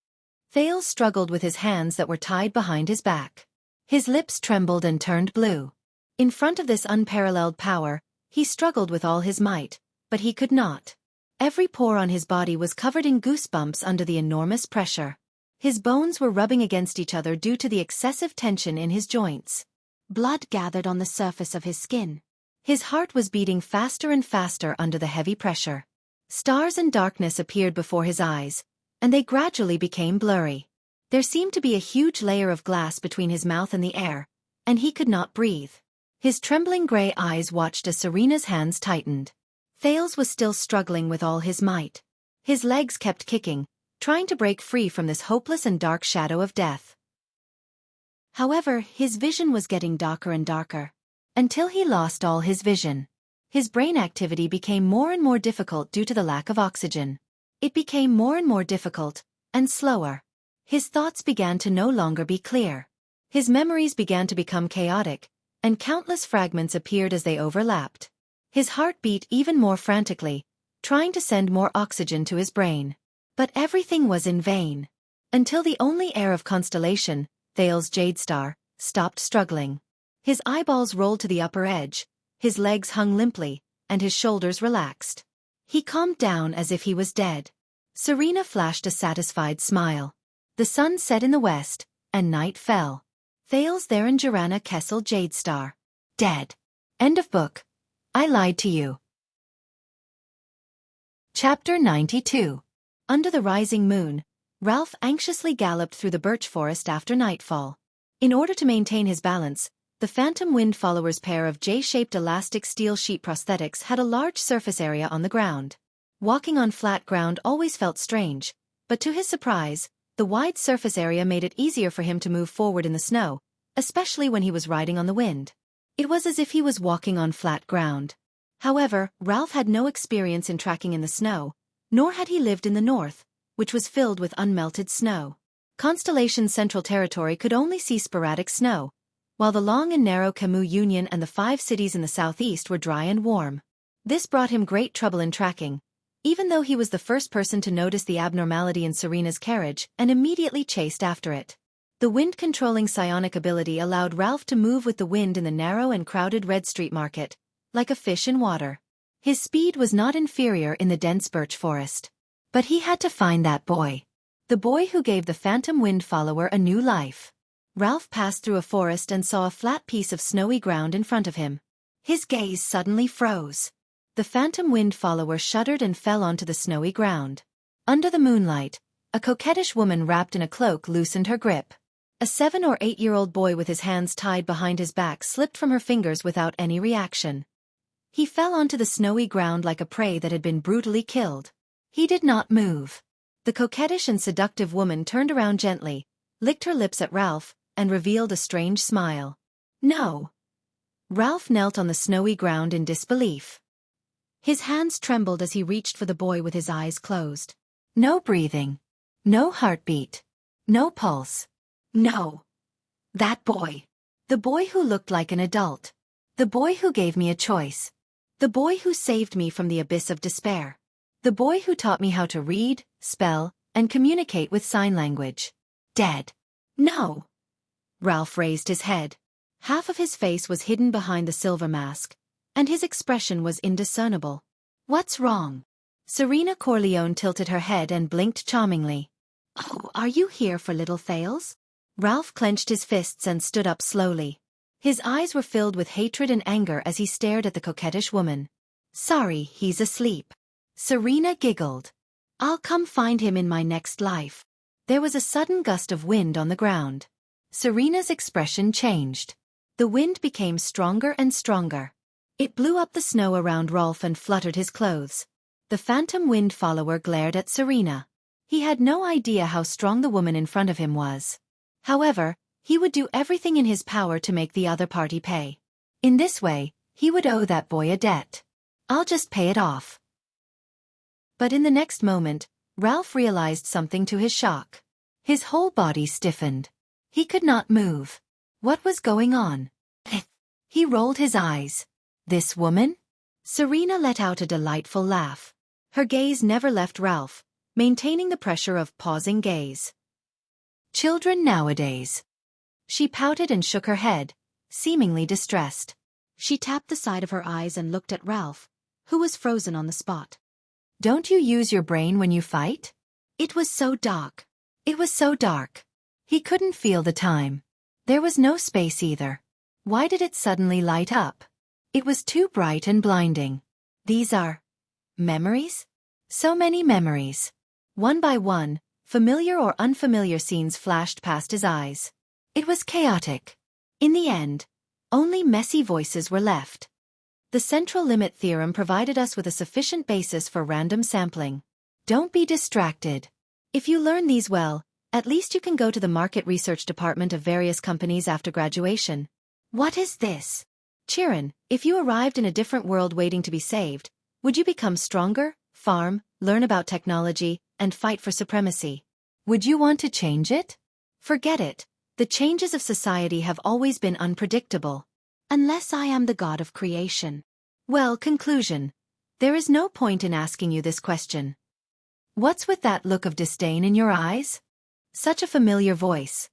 Speaker 1: Thales struggled with his hands that were tied behind his back. His lips trembled and turned blue. In front of this unparalleled power, he struggled with all his might, but he could not. Every pore on his body was covered in goosebumps under the enormous pressure. His bones were rubbing against each other due to the excessive tension in his joints. Blood gathered on the surface of his skin. His heart was beating faster and faster under the heavy pressure. Stars and darkness appeared before his eyes, and they gradually became blurry. There seemed to be a huge layer of glass between his mouth and the air, and he could not breathe. His trembling gray eyes watched as Serena's hands tightened. Thales was still struggling with all his might. His legs kept kicking, trying to break free from this hopeless and dark shadow of death. However, his vision was getting darker and darker, until he lost all his vision. His brain activity became more and more difficult due to the lack of oxygen. It became more and more difficult, and slower. His thoughts began to no longer be clear. His memories began to become chaotic, and countless fragments appeared as they overlapped. His heart beat even more frantically, trying to send more oxygen to his brain. But everything was in vain. Until the only heir of Constellation, Thales Jadestar, stopped struggling. His eyeballs rolled to the upper edge, his legs hung limply, and his shoulders relaxed. He calmed down as if he was dead. Serena flashed a satisfied smile. The sun set in the west, and night fell. Thales Theranjarana Kessel Jadestar. Dead. End of book. I lied to you. Chapter 92. Under the rising moon, Ralph anxiously galloped through the birch forest after nightfall. In order to maintain his balance, the Phantom Wind Follower's pair of J-shaped elastic steel sheet prosthetics had a large surface area on the ground. Walking on flat ground always felt strange, but to his surprise, the wide surface area made it easier for him to move forward in the snow, especially when he was riding on the wind. It was as if he was walking on flat ground. However, Ralph had no experience in tracking in the snow, nor had he lived in the north, which was filled with unmelted snow. Constellation's Central Territory could only see sporadic snow, while the long and narrow Camus Union and the 5 cities in the southeast were dry and warm. This brought him great trouble in tracking, even though he was the first person to notice the abnormality in Serena's carriage and immediately chased after it. The wind-controlling psionic ability allowed Ralph to move with the wind in the narrow and crowded Red Street Market, like a fish in water. His speed was not inferior in the dense birch forest. But he had to find that boy. The boy who gave the Phantom Wind Follower a new life. Ralph passed through a forest and saw a flat piece of snowy ground in front of him. His gaze suddenly froze. The Phantom Wind Follower shuddered and fell onto the snowy ground. Under the moonlight, a coquettish woman wrapped in a cloak loosened her grip. A 7- or 8-year-old boy with his hands tied behind his back slipped from her fingers without any reaction. He fell onto the snowy ground like a prey that had been brutally killed. He did not move. The coquettish and seductive woman turned around gently, licked her lips at Ralph, and revealed a strange smile. No. Ralph knelt on the snowy ground in disbelief. His hands trembled as he reached for the boy with his eyes closed. No breathing. No heartbeat. No pulse. No. That boy. The boy who looked like an adult. The boy who gave me a choice. The boy who saved me from the abyss of despair. The boy who taught me how to read, spell, and communicate with sign language. Dead. No. Ralph raised his head. Half of his face was hidden behind the silver mask, and his expression was indiscernible. What's wrong? Serena Corleone tilted her head and blinked charmingly. Oh, are you here for little Thales? Ralph clenched his fists and stood up slowly. His eyes were filled with hatred and anger as he stared at the coquettish woman. Sorry, he's asleep. Serena giggled. I'll come find him in my next life. There was a sudden gust of wind on the ground. Serena's expression changed. The wind became stronger and stronger. It blew up the snow around Rolf and fluttered his clothes. The Phantom Wind Follower glared at Serena. He had no idea how strong the woman in front of him was. However, He would do everything in his power to make the other party pay. In this way, he would owe that boy a debt. I'll just pay it off. But in the next moment, Ralph realized something to his shock. His whole body stiffened. He could not move. What was going on? He rolled his eyes. This woman? Serena let out a delightful laugh. Her gaze never left Ralph, maintaining the pressure of pausing gaze. Children nowadays. She pouted and shook her head, seemingly distressed. She tapped the side of her eyes and looked at Ralph, who was frozen on the spot. Don't you use your brain when you fight? It was so dark. It was so dark. He couldn't feel the time. There was no space either. Why did it suddenly light up? It was too bright and blinding. These are memories? So many memories. One by one, familiar or unfamiliar scenes flashed past his eyes. It was chaotic. In the end, only messy voices were left. The central limit theorem provided us with a sufficient basis for random sampling. Don't be distracted. If you learn these well, at least you can go to the market research department of various companies after graduation. What is this? Chiron, if you arrived in a different world waiting to be saved, would you become stronger, farm, learn about technology, and fight for supremacy? Would you want to change it? Forget it. The changes of society have always been unpredictable. Unless I am the god of creation. Well, conclusion. There is no point in asking you this question. What's with that look of disdain in your eyes? Such a familiar voice.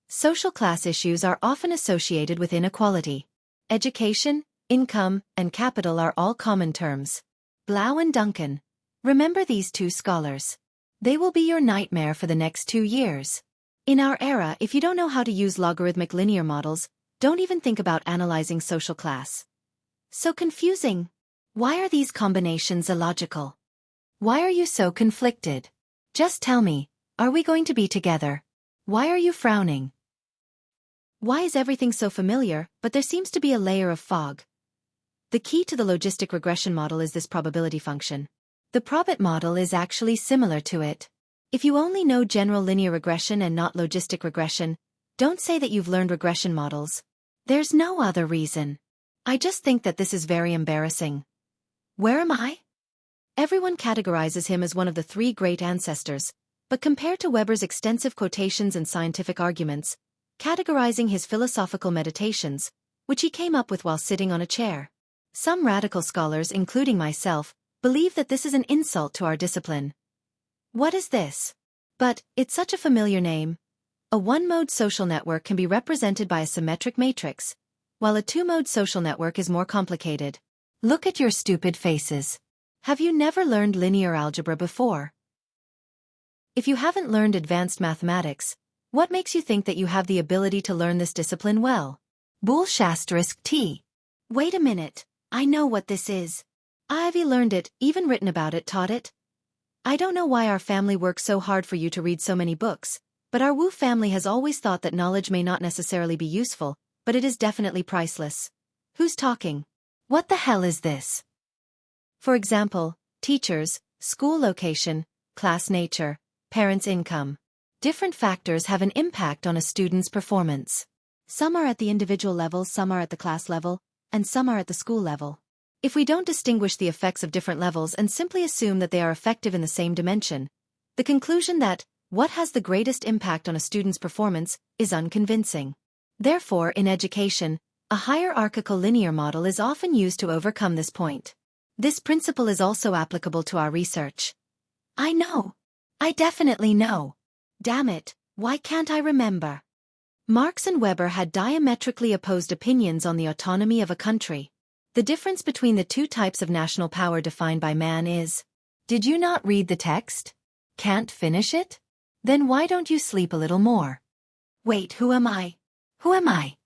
Speaker 1: Social class issues are often associated with inequality. Education, income, and capital are all common terms. Blau and Duncan. Remember these two scholars. They will be your nightmare for the next 2 years. In our era, if you don't know how to use logarithmic linear models, don't even think about analyzing social class. So confusing. Why are these combinations illogical? Why are you so conflicted? Just tell me, are we going to be together? Why are you frowning? Why is everything so familiar, but there seems to be a layer of fog? The key to the logistic regression model is this probability function. The probit model is actually similar to it. If you only know general linear regression and not logistic regression, don't say that you've learned regression models. There's no other reason. I just think that this is very embarrassing. Where am I? Everyone categorizes him as one of the 3 great ancestors, but compared to Weber's extensive quotations and scientific arguments, categorizing his philosophical meditations, which he came up with while sitting on a chair. Some radical scholars, including myself, believe that this is an insult to our discipline. What is this? But, it's such a familiar name. A one-mode social network can be represented by a symmetric matrix, while a two-mode social network is more complicated. Look at your stupid faces. Have you never learned linear algebra before? If you haven't learned advanced mathematics, what makes you think that you have the ability to learn this discipline well? Bull*T. Wait a minute, I know what this is. I've learned it, even written about it, taught it. I don't know why our family works so hard for you to read so many books, but our Wu family has always thought that knowledge may not necessarily be useful, but it is definitely priceless. Who's talking? What the hell is this? For example, teachers, school location, class nature, parents' income. Different factors have an impact on a student's performance. Some are at the individual level, some are at the class level, and some are at the school level. If we don't distinguish the effects of different levels and simply assume that they are effective in the same dimension, the conclusion that what has the greatest impact on a student's performance is unconvincing. Therefore, in education, a hierarchical linear model is often used to overcome this point. This principle is also applicable to our research. I know. I definitely know. Damn it, why can't I remember? Marx and Weber had diametrically opposed opinions on the autonomy of a country. The difference between the two types of national power defined by man is... Did you not read the text? Can't finish it? Then why don't you sleep a little more? Wait, who am I? Who am I?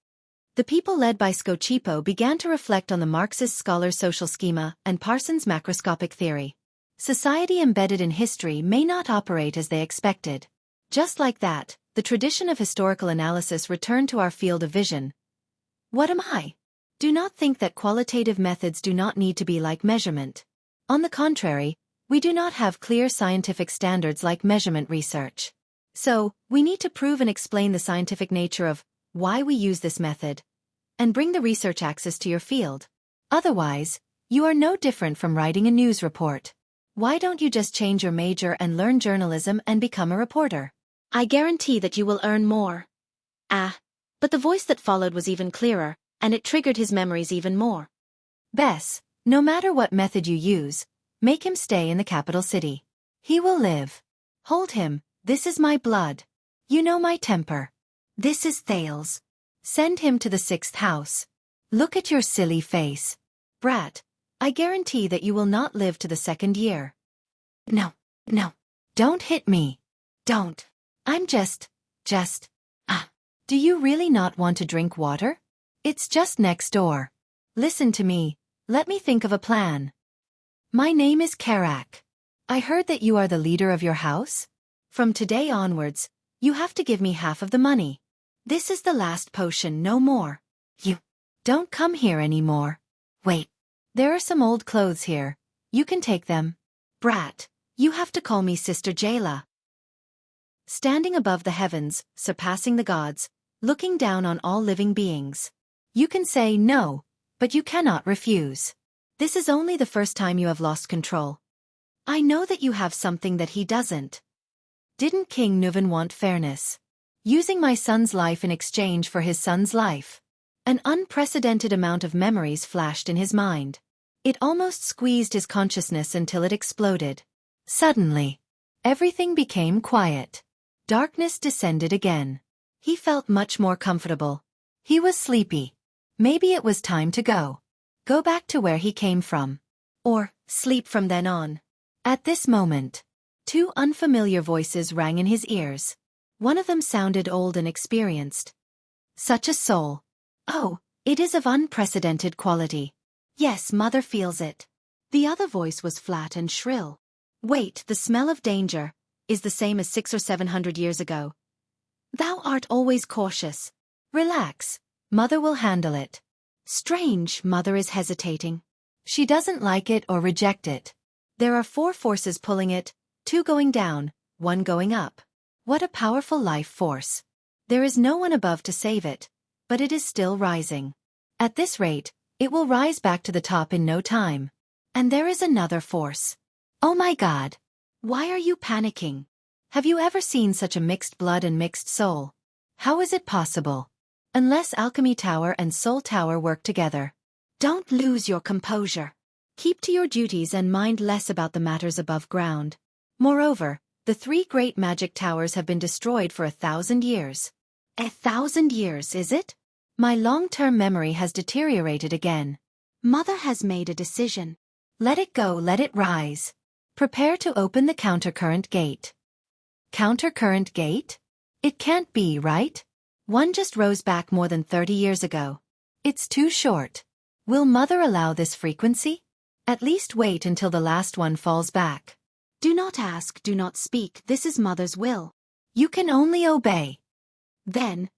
Speaker 1: The people led by Scochipo began to reflect on the Marxist scholar's social schema and Parsons' macroscopic theory. Society embedded in history may not operate as they expected. Just like that, the tradition of historical analysis returned to our field of vision. What am I? Do not think that qualitative methods do not need to be like measurement. On the contrary, we do not have clear scientific standards like measurement research. So, we need to prove and explain the scientific nature of why we use this method, and bring the research access to your field. Otherwise, you are no different from writing a news report. Why don't you just change your major and learn journalism and become a reporter?
Speaker 2: I guarantee that you will earn more. But the voice that followed was even clearer, and it triggered his memories even more.
Speaker 1: Bess, no matter what method you use, make him stay in the capital city. He will live. Hold him, this is my blood. You know my temper. This is Thales. Send him to the 6th house. Look at your silly face. Brat, I guarantee that you will not live to the 2nd year. No. Don't hit me. Don't. I'm just. Do you really not want to drink water? It's just next door. Listen to me, let me think of a plan. My name is Karak. I heard that you are the leader of your house? From today onwards, you have to give me half of the money. This is the last potion, no more. You don't come here anymore. Wait, there are some old clothes here. You can take them. Brat, you have to call me Sister Jayla. Standing above the heavens, surpassing the gods, looking down on all living beings. You can say no, but you cannot refuse. This is only the first time you have lost control. I know that you have something that he doesn't. Didn't King Nuvan want fairness? Using my son's life in exchange for his son's life. An unprecedented amount of memories flashed in his mind. It almost squeezed his consciousness until it exploded. Suddenly, everything became quiet. Darkness descended again. He felt much more comfortable. He was sleepy. Maybe it was time to go. Go back to where he came from. Or, sleep from then on. At this moment, 2 unfamiliar voices rang in his ears. One of them sounded old and experienced. Such a soul. Oh, it is of unprecedented quality. Yes, mother feels it. The other voice was flat and shrill. Wait, the smell of danger is the same as 600 or 700 years ago. Thou art always cautious. Relax, mother will handle it. Strange, mother is hesitating. She doesn't like it or reject it. There are 4 forces pulling it, 2 going down, 1 going up. What a powerful life force. There is no one above to save it, but it is still rising. At this rate, it will rise back to the top in no time. And there is another force. Oh my God! Why are you panicking? Have you ever seen such a mixed blood and mixed soul? How is it possible? Unless Alchemy Tower and Soul Tower work together. Don't lose your composure. Keep to your duties and mind less about the matters above ground. Moreover, the 3 great magic towers have been destroyed for 1,000 years. 1,000 years, is it? My long-term memory has deteriorated again. Mother has made a decision. Let it go, let it rise. Prepare to open the countercurrent gate. Countercurrent gate? It can't be, right? One just rose back more than 30 years ago. It's too short. Will mother allow this frequency? At least wait until the last one falls back. Do not ask, do not speak, this is mother's will. You can only obey. Then,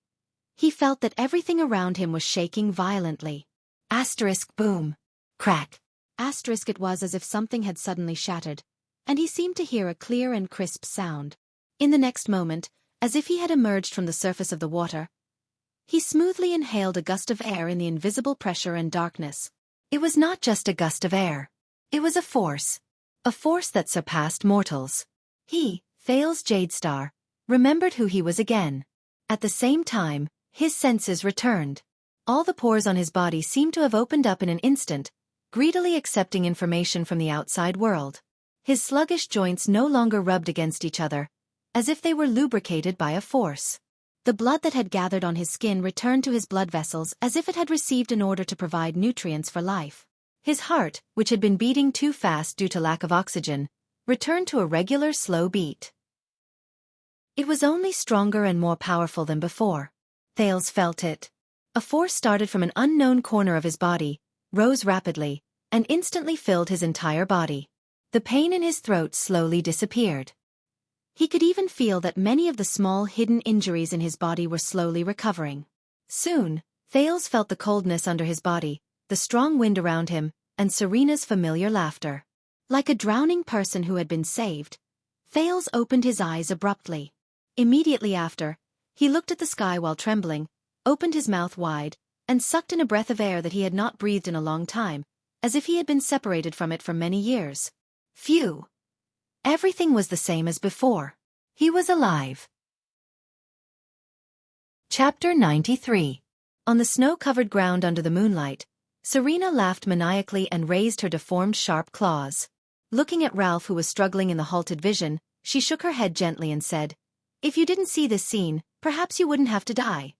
Speaker 1: he felt that everything around him was shaking violently. Asterisk boom. Crack. Asterisk it was as if something had suddenly shattered, and he seemed to hear a clear and crisp sound. In the next moment, as if he had emerged from the surface of the water, he smoothly inhaled a gust of air in the invisible pressure and darkness. It was not just a gust of air. It was a force that surpassed mortals. He, Thales Jadestar, remembered who he was again. At the same time, his senses returned. All the pores on his body seemed to have opened up in an instant, greedily accepting information from the outside world. His sluggish joints no longer rubbed against each other, as if they were lubricated by a force. The blood that had gathered on his skin returned to his blood vessels as if it had received an order to provide nutrients for life. His heart, which had been beating too fast due to lack of oxygen, returned to a regular slow beat. It was only stronger and more powerful than before. Thales felt it. A force started from an unknown corner of his body, rose rapidly, and instantly filled his entire body. The pain in his throat slowly disappeared. He could even feel that many of the small hidden injuries in his body were slowly recovering. Soon, Thales felt the coldness under his body, the strong wind around him, and Serena's familiar laughter. Like a drowning person who had been saved, Thales opened his eyes abruptly. Immediately after, he looked at the sky while trembling,
Speaker 2: opened his mouth wide, and sucked in a breath of air that he had not breathed in a long time, as if he had been separated from it for many years.
Speaker 1: Phew! Everything was the same as before. He was alive. Chapter 93.
Speaker 2: On the snow-covered ground under the moonlight, Serena laughed maniacally and raised her deformed sharp claws. Looking at Ralph, who was struggling in the halted vision, she shook her head gently and said, "If you didn't see this scene, perhaps you wouldn't have to die.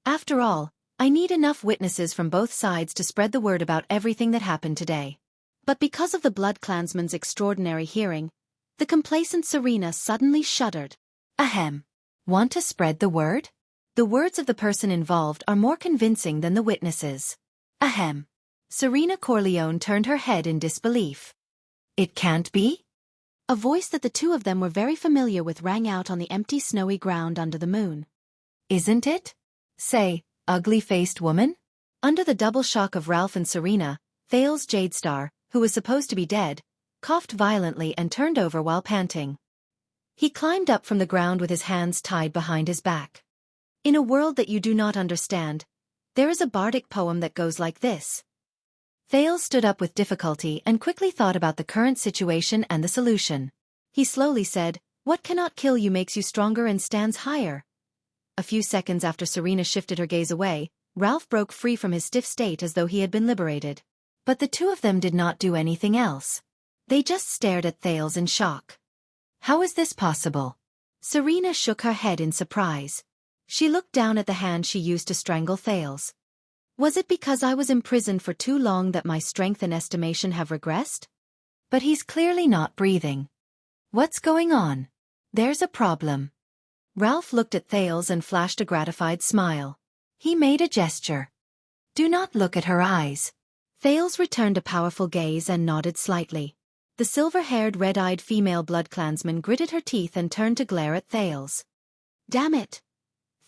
Speaker 2: After all, I need enough witnesses from both sides to spread the word about everything that happened today." But because of the Blood Clansman's extraordinary hearing, the complacent Serena suddenly shuddered.
Speaker 1: Ahem. Want to spread the word?
Speaker 2: The words of the person involved are more convincing than the witnesses.
Speaker 1: Ahem.
Speaker 2: Serena Corleone turned her head in disbelief.
Speaker 1: It can't be?
Speaker 2: A voice that the two of them were very familiar with rang out on the empty snowy ground under the moon.
Speaker 1: Isn't it? Say, ugly-faced woman?
Speaker 2: Under the double shock of Ralph and Serena, Thales Jadestar, who was supposed to be dead, coughed violently and turned over while panting. He climbed up from the ground with his hands tied behind his back. In a world that you do not understand, there is a bardic poem that goes like this.
Speaker 1: Thales stood up with difficulty and quickly thought about the current situation and the solution.
Speaker 2: He slowly said, "What cannot kill you makes you stronger and stands higher." A few seconds after Serena shifted her gaze away, Ralph broke free from his stiff state as though he had been liberated.
Speaker 1: But the two of them did not do anything else. They just stared at Thales in shock. How is this possible?
Speaker 2: Serena shook her head in surprise. She looked down at the hand she used to strangle Thales. "Was it because I was imprisoned for too long that my strength and estimation have regressed?"
Speaker 1: But he's clearly not breathing. What's going on? There's a problem.
Speaker 2: Ralph looked at Thales and flashed a gratified smile.
Speaker 1: He made a gesture. Do not look at her eyes.
Speaker 2: Thales returned a powerful gaze and nodded slightly. The silver-haired, red-eyed female Blood Clansman gritted her teeth and turned to glare at Thales. "Damn it!"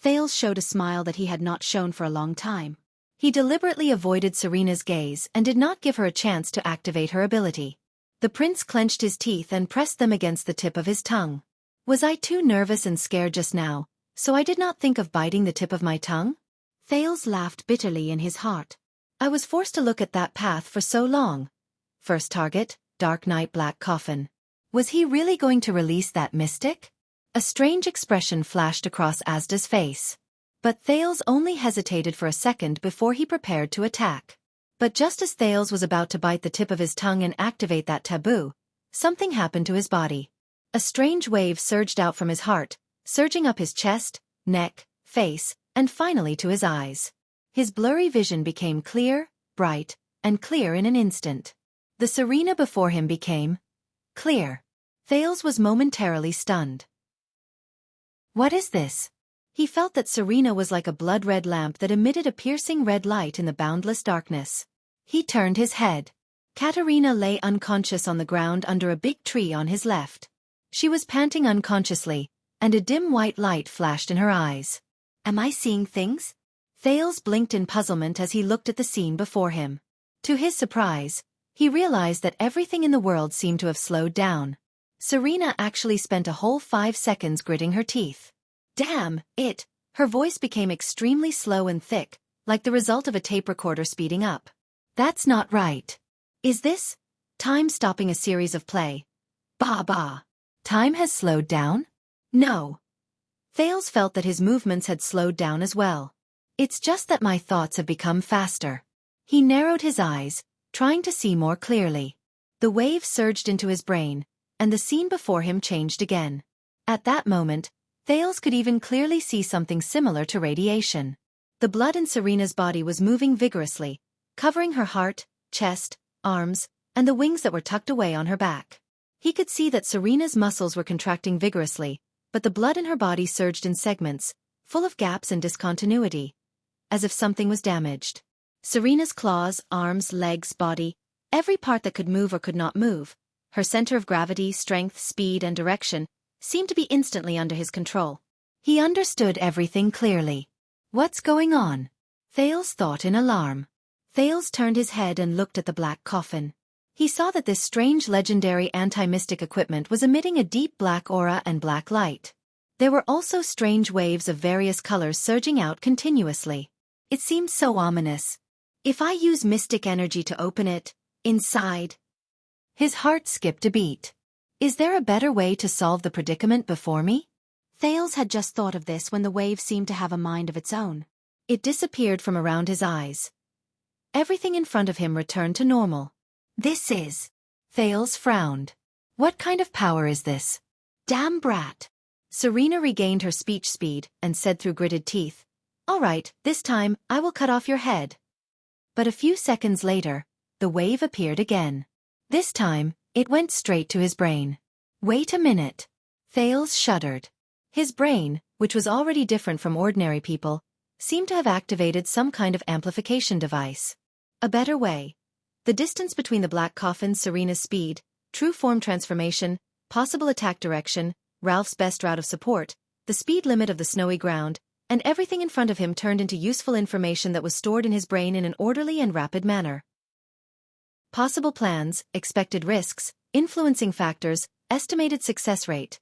Speaker 2: Thales showed a smile that he had not shown for a long time. He deliberately avoided Serena's gaze and did not give her a chance to activate her ability. The prince clenched his teeth and pressed them against the tip of his tongue.
Speaker 1: "Was I too nervous and scared just now, so I did not think of biting the tip of my tongue?"
Speaker 2: Thales laughed bitterly in his heart. "I was forced to look at that path for so long. First target, Dark Knight Black Coffin."
Speaker 1: Was he really going to release that mystic? A strange expression flashed across Asda's face. But Thales only hesitated for a second before he prepared to attack. But just as Thales was about to bite the tip of his tongue and activate that taboo, something happened to his body. A strange wave surged out from his heart, surging up his chest, neck, face, and finally to his eyes. His blurry vision became clear, bright, and clear in an instant. The Serena before him became clear.
Speaker 2: Thales was momentarily stunned.
Speaker 1: What is this?
Speaker 2: He felt that Serena was like a blood-red lamp that emitted a piercing red light in the boundless darkness.
Speaker 1: He turned his head.
Speaker 2: Katerina lay unconscious on the ground under a big tree on his left. She was panting unconsciously, and a dim white light flashed in her eyes.
Speaker 1: Am I seeing things?
Speaker 2: Thales blinked in puzzlement as he looked at the scene before him. To his surprise, he realized that everything in the world seemed to have slowed down. Serena actually spent a whole 5 seconds gritting her teeth. "Damn it!" Her voice became extremely slow and thick, like the result of a tape recorder speeding up.
Speaker 1: "That's not right.
Speaker 2: Is this time stopping a series of play?
Speaker 1: Bah bah. Time has slowed down?
Speaker 2: No." Thales felt that his movements had slowed down as well.
Speaker 1: "It's just that my thoughts have become faster."
Speaker 2: He narrowed his eyes, trying to see more clearly. The wave surged into his brain, and the scene before him changed again. At that moment, Thales could even clearly see something similar to radiation. The blood in Serena's body was moving vigorously, covering her heart, chest, arms, and the wings that were tucked away on her back. He could see that Serena's muscles were contracting vigorously, but the blood in her body surged in segments, full of gaps and discontinuity, as if something was damaged. Serena's claws, arms, legs, body, every part that could move or could not move, her center of gravity, strength, speed, and direction, seemed to be instantly under his control.
Speaker 1: He understood everything clearly. What's going on?
Speaker 2: Thales thought in alarm. Thales turned his head and looked at the black coffin. He saw that this strange legendary anti-mystic equipment was emitting a deep black aura and black light. There were also strange waves of various colors surging out continuously. It seemed so ominous. If I use mystic energy to open it, inside... His heart skipped a beat. Is there a better way to solve the predicament before me? Thales had just thought of this when the wave seemed to have a mind of its own. It disappeared from around his eyes. Everything in front of him returned to normal. This is... Thales frowned. What kind of power is this? Damn brat. Serena regained her speech speed and said through gritted teeth, "All right, this time, I will cut off your head." But a few seconds later, the wave appeared again. This time, it went straight to his brain. Wait a minute. Thales shuddered. His brain, which was already different from ordinary people, seemed to have activated some kind of amplification device. A better way. The distance between the black coffin, Serena's speed, true form transformation, possible attack direction, Ralph's best route of support, the speed limit of the snowy ground, and everything in front of him turned into useful information that was stored in his brain in an orderly and rapid manner. Possible plans, expected risks, influencing factors, estimated success rate.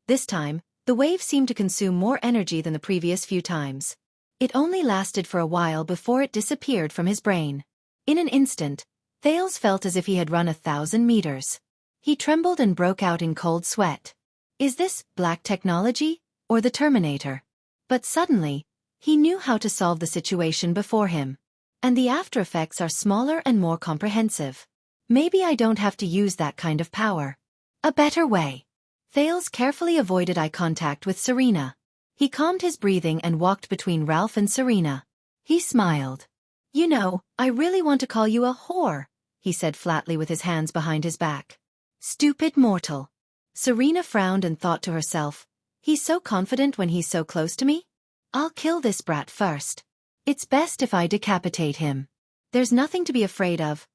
Speaker 2: This time, the wave seemed to consume more energy than the previous few times. It only lasted for a while before it disappeared from his brain. In an instant, Thales felt as if he had run 1,000 meters. He trembled and broke out in cold sweat. Is this black technology, or the Terminator? But suddenly, he knew how to solve the situation before him. And the after effects are smaller and more comprehensive. Maybe I don't have to use that kind of power. A better way. Thales carefully avoided eye contact with Serena. He calmed his breathing and walked between Ralph and Serena. He smiled. "You know, I really want to call you a whore," he said flatly with his hands behind his back. "Stupid mortal." Serena frowned and thought to herself, "He's so confident when he's so close to me? I'll kill this brat first. It's best if I decapitate him. There's nothing to be afraid of."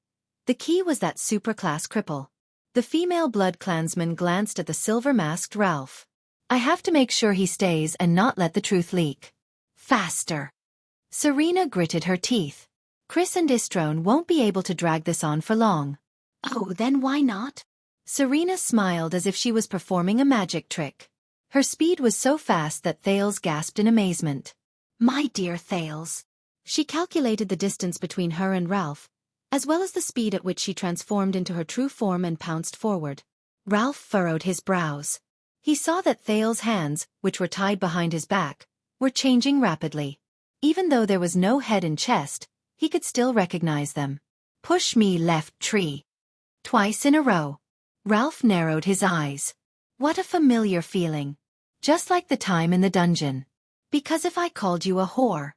Speaker 2: The key was that super-class cripple. The female blood clansman glanced at the silver-masked Ralph. "I have to make sure he stays and not let the truth leak. Faster." Serena gritted her teeth. Chris and Istrone won't be able to drag this on for long. "Oh, then why not?" Serena smiled as if she was performing a magic trick. Her speed was so fast that Thales gasped in amazement. "My dear Thales." She calculated the distance between her and Ralph, as well as the speed at which she transformed into her true form and pounced forward. Ralph furrowed his brows. He saw that Thales' hands, which were tied behind his back, were changing rapidly. Even though there was no head and chest, he could still recognize them. "Push me left tree." Twice in a row. Ralph narrowed his eyes. What a familiar feeling. Just like the time in the dungeon. "Because if I called you a whore,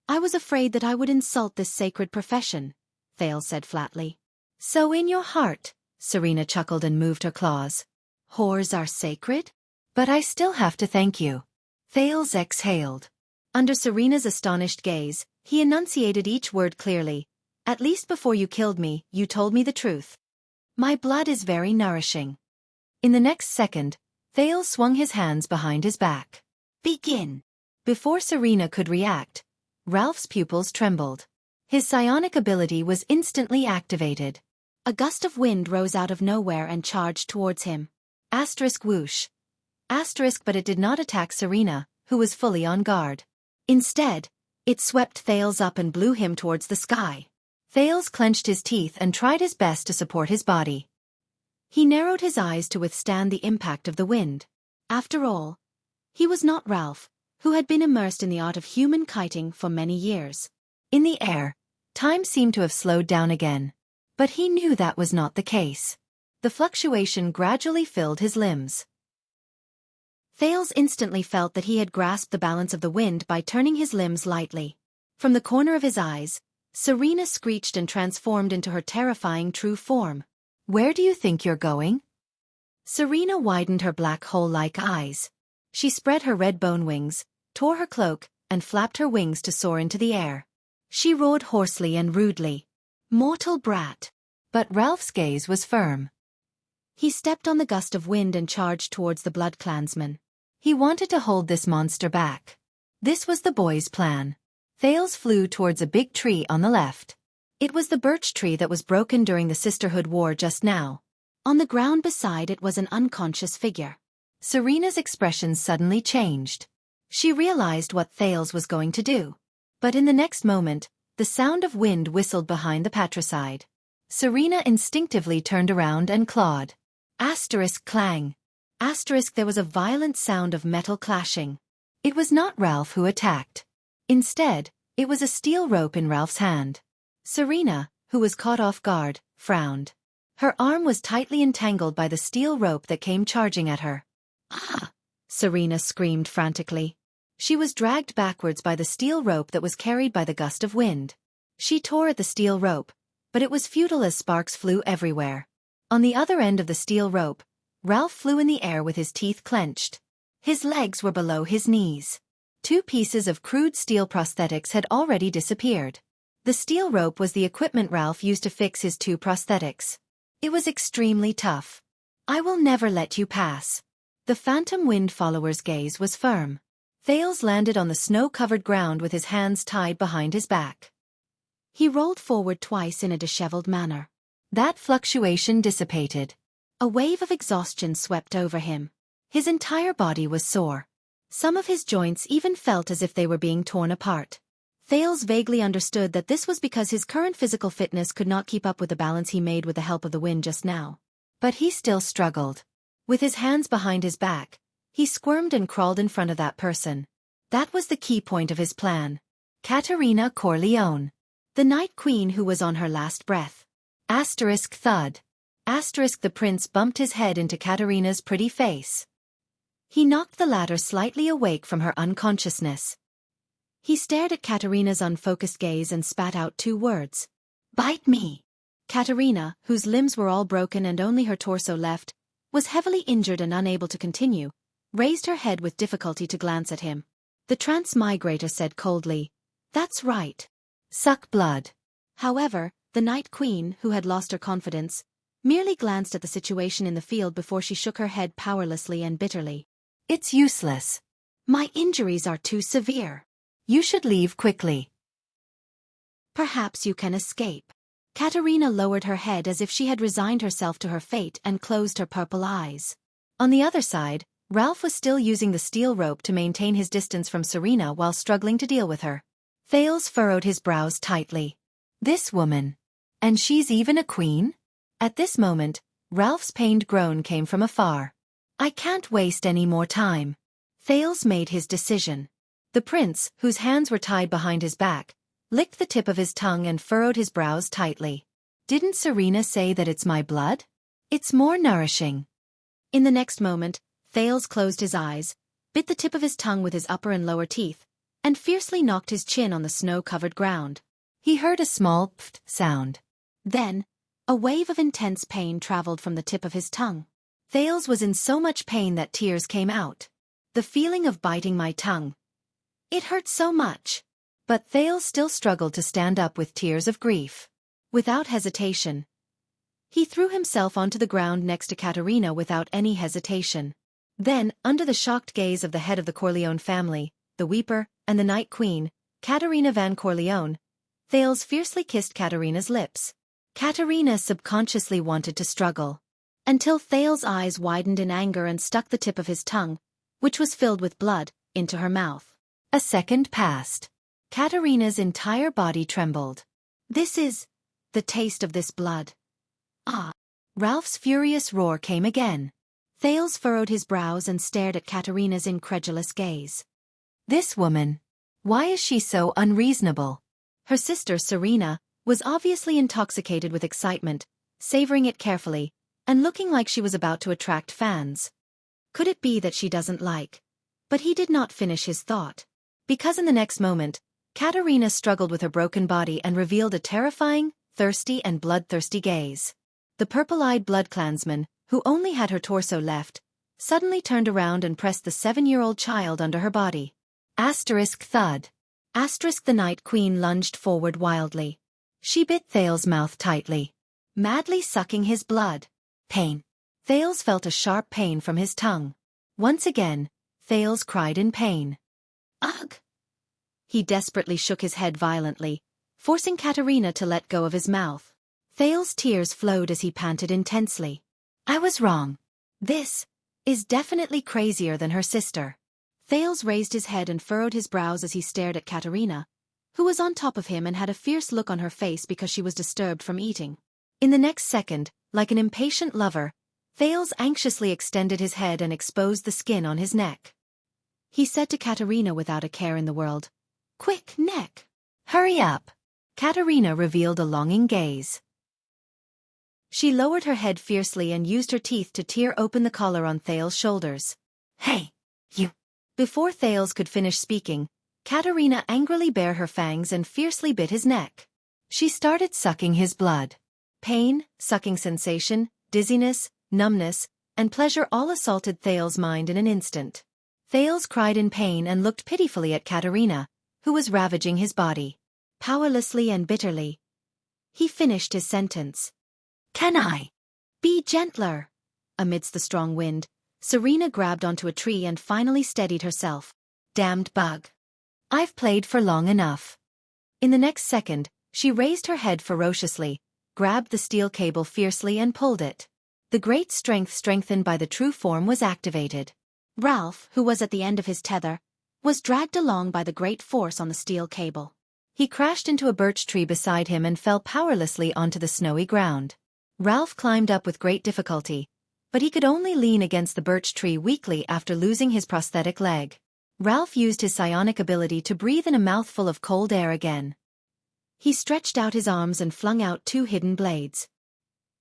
Speaker 2: I was afraid that I would insult this sacred profession," Thales said flatly. "So in your heart," Serena chuckled and moved her claws. "Whores are sacred? But I still have to thank you." Thales exhaled. Under Serena's astonished gaze, he enunciated each word clearly. "At least before you killed me, you told me the truth. My blood is very nourishing." In the next second, Thales swung his hands behind his back. "Begin." Before Serena could react, Ralph's pupils trembled. His psionic ability was instantly activated. A gust of wind rose out of nowhere and charged towards him. Asterisk whoosh. Asterisk, but it did not attack Serena, who was fully on guard. Instead, it swept Thales up and blew him towards the sky. Thales clenched his teeth and tried his best to support his body. He narrowed his eyes to withstand the impact of the wind. After all, he was not Ralph, who had been immersed in the art of human kiting for many years. In the air, time seemed to have slowed down again. But he knew that was not the case. The fluctuation gradually filled his limbs. Thales instantly felt that he had grasped the balance of the wind by turning his limbs lightly. From the corner of his eyes, Serena screeched and transformed into her terrifying true form. "Where do you think you're going?" Serena widened her black hole-like eyes. She spread her red bone wings, tore her cloak, and flapped her wings to soar into the air. She roared hoarsely and rudely. "Mortal brat." But Ralph's gaze was firm. He stepped on the gust of wind and charged towards the blood clansman. He wanted to hold this monster back. This was the boy's plan. Thales flew towards a big tree on the left. It was the birch tree that was broken during the Sisterhood War just now. On the ground beside it was an unconscious figure.
Speaker 1: Serena's expression suddenly changed. She realized what Thales was going to do. But in the next moment, the sound of wind whistled behind the patricide. Serena instinctively turned around and clawed. Asterisk clang. Asterisk there was a violent sound of metal clashing. It was not Ralph who attacked. Instead, it was a steel rope in Ralph's hand. Serena, who was caught off guard, frowned. Her arm was tightly entangled by the steel rope that came charging at her. Ah! Serena screamed frantically. She was dragged backwards by the steel rope that was carried by the gust of wind. She tore at the steel rope, but it was futile as sparks flew everywhere. On the other end of the steel rope, Ralph flew in the air with his teeth clenched. His legs were below his knees. 2 pieces of crude steel prosthetics had already disappeared. The steel rope was the equipment Ralph used to fix his 2 prosthetics. It was extremely tough. I will never let you pass. The phantom wind follower's gaze was firm. Thales landed on the snow-covered ground with his hands tied behind his back. He rolled forward twice in a disheveled manner. That fluctuation dissipated. A wave of exhaustion swept over him. His entire body was sore. Some of his joints even felt as if they were being torn apart. Thales vaguely understood that this was because his current physical fitness could not keep up with the balance he made with the help of the wind just now. But he still struggled. With his hands behind his back, he squirmed and crawled in front of that person. That was the key point of his plan. Caterina Corleone. The Night Queen who was on her last breath. Asterisk thud. Asterisk the prince bumped his head into Caterina's pretty face. He knocked the latter slightly awake from her unconsciousness. He stared at Caterina's unfocused gaze and spat out 2 words. Bite me. Caterina, whose limbs were all broken and only her torso left, was heavily injured and unable to continue, raised her head with difficulty to glance at him. The transmigrator said coldly, "That's right. Suck blood." However, the Night Queen, who had lost her confidence, merely glanced at the situation in the field before she shook her head powerlessly and bitterly. "It's useless. My injuries are too severe. You should leave quickly. Perhaps you can escape." Caterina lowered her head as if she had resigned herself to her fate and closed her purple eyes. On the other side, Ralph was still using the steel rope to maintain his distance from Serena while struggling to deal with her. Thales furrowed his brows tightly. This woman. And she's even a queen? At this moment, Ralph's pained groan came from afar. I can't waste any more time. Thales made his decision. The prince, whose hands were tied behind his back, licked the tip of his tongue and furrowed his brows tightly. Didn't Serena say that it's my blood? It's more nourishing. In the next moment, Thales closed his eyes, bit the tip of his tongue with his upper and lower teeth, and fiercely knocked his chin on the snow-covered ground. He heard a small pft sound. Then, a wave of intense pain traveled from the tip of his tongue. Thales was in so much pain that tears came out. The feeling of biting my tongue. It hurt so much. But Thales still struggled to stand up with tears of grief. Without hesitation, he threw himself onto the ground next to Caterina without any hesitation. Then, under the shocked gaze of the head of the Corleone family, the Weeper, and the Night Queen, Caterina van Corleone, Thales fiercely kissed Caterina's lips. Caterina subconsciously wanted to struggle. Until Thales' eyes widened in anger and stuck the tip of his tongue, which was filled with blood, into her mouth. A second passed. Caterina's entire body trembled. This is the taste of this blood. Ah! Ralph's furious roar came again. Thales furrowed his brows and stared at Caterina's incredulous gaze. This woman. Why is she so unreasonable? Her sister, Serena, was obviously intoxicated with excitement, savoring it carefully, and looking like she was about to attract fans. Could it be that she doesn't like? But he did not finish his thought. Because in the next moment, Caterina struggled with her broken body and revealed a terrifying, thirsty and bloodthirsty gaze. The purple-eyed bloodclansman, who only had her torso left, suddenly turned around and pressed the 7-year-old child under her body. Asterisk thud. Asterisk the Night Queen lunged forward wildly. She bit Thales' mouth tightly, madly sucking his blood. Pain. Thales felt a sharp pain from his tongue. Once again, Thales cried in pain. Ugh! He desperately shook his head violently, forcing Caterina to let go of his mouth. Thales' tears flowed as he panted intensely. I was wrong. This
Speaker 2: is definitely crazier than her sister. Thales raised his head and furrowed his brows as he stared at Katerina, who was on top of him and had a fierce look on her face because she was disturbed from eating. In the next second, like an impatient lover, Thales anxiously extended his head and exposed the skin on his neck. He said to Katerina without a care in the world, "Quick, neck!
Speaker 1: Hurry up!"
Speaker 2: Katerina revealed a longing gaze. She lowered her head fiercely and used her teeth to tear open the collar on Thales' shoulders.
Speaker 1: "Hey, you!"
Speaker 2: Before Thales could finish speaking, Katerina angrily bared her fangs and fiercely bit his neck.
Speaker 1: She started sucking his blood.
Speaker 2: Pain, sucking sensation, dizziness, numbness, and pleasure all assaulted Thales' mind in an instant. Thales cried in pain and looked pitifully at Katerina, who was ravaging his body. Powerlessly and bitterly, he finished his sentence.
Speaker 1: "Can I
Speaker 2: be gentler?" Amidst the strong wind, Serena grabbed onto a tree and finally steadied herself.
Speaker 1: Damned bug. I've played for long enough."
Speaker 2: In the next second, she raised her head ferociously, grabbed the steel cable fiercely and pulled it. The great strength strengthened by the true form was activated. Ralph, who was at the end of his tether, was dragged along by the great force on the steel cable. He crashed into a birch tree beside him and fell powerlessly onto the snowy ground. Ralph climbed up with great difficulty, but he could only lean against the birch tree weakly after losing his prosthetic leg. Ralph used his psionic ability to breathe in a mouthful of cold air again. He stretched out his arms and flung out 2 hidden blades.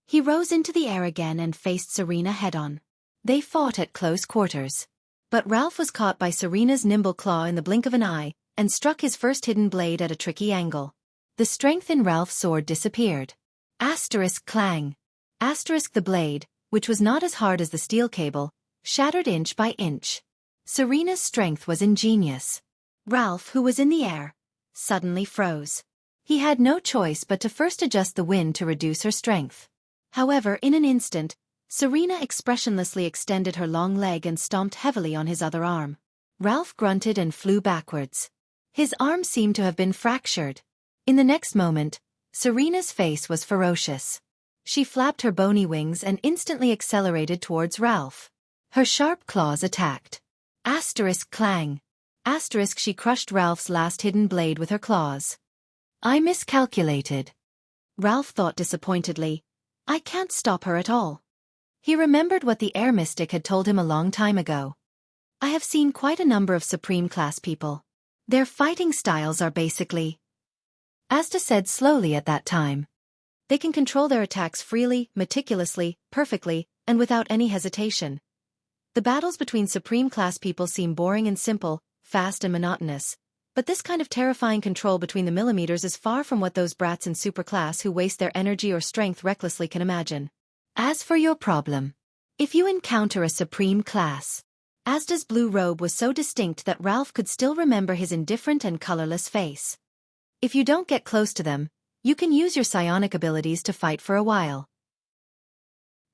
Speaker 2: He rose into the air again and faced Serena head-on. They fought at close quarters. But Ralph was caught by Serena's nimble claw in the blink of an eye, and struck his first hidden blade at a tricky angle. The strength in Ralph's sword disappeared. Asterisk clang. Asterisk the blade, which was not as hard as the steel cable, shattered inch by inch. Serena's strength was ingenious. Ralph, who was in the air, suddenly froze. He had no choice but to first adjust the wind to reduce her strength. However, in an instant, Serena expressionlessly extended her long leg and stomped heavily on his other arm. Ralph grunted and flew backwards. His arm seemed to have been fractured. In the next moment, Serena's face was ferocious. She flapped her bony wings and instantly accelerated towards Ralph. Her sharp claws attacked. Asterisk clang. Asterisk she crushed Ralph's last hidden blade with her claws.
Speaker 1: "I miscalculated,"
Speaker 2: Ralph thought disappointedly. "I can't stop her at all." He remembered what the air mystic had told him a long time ago. "I have seen quite a number of supreme class people. Their fighting styles are basically," Asta said slowly at that time. "They can control their attacks freely, meticulously, perfectly, and without any hesitation. The battles between supreme class people seem boring and simple, fast and monotonous. But this kind of terrifying control between the millimeters is far from what those brats in superclass who waste their energy or strength recklessly can imagine. As for your problem, if you encounter a supreme class..." Asta's blue robe was so distinct that Ralph could still remember his indifferent and colorless face. "If you don't get close to them, you can use your psionic abilities to fight for a while."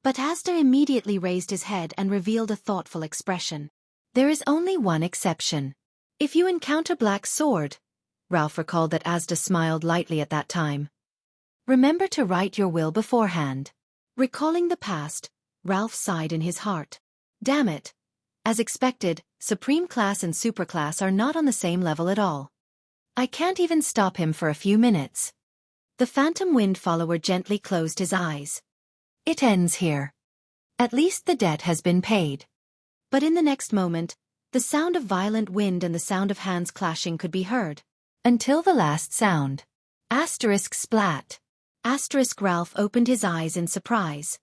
Speaker 2: But Asta immediately raised his head and revealed a thoughtful expression. "There is only one exception. If you encounter Black Sword," Ralph recalled that Asta smiled lightly at that time. "Remember to write your will beforehand." Recalling the past, Ralph sighed in his heart. Damn it. As expected, supreme class and superclass are not on the same level at all. I can't even stop him for a few minutes. The phantom wind follower gently closed his eyes.
Speaker 1: "It ends here. At least the debt has been paid."
Speaker 2: But in the next moment, the sound of violent wind and the sound of hands clashing could be heard.
Speaker 1: Until the last sound.
Speaker 2: Asterisk splat. Asterisk Ralph opened his eyes in surprise.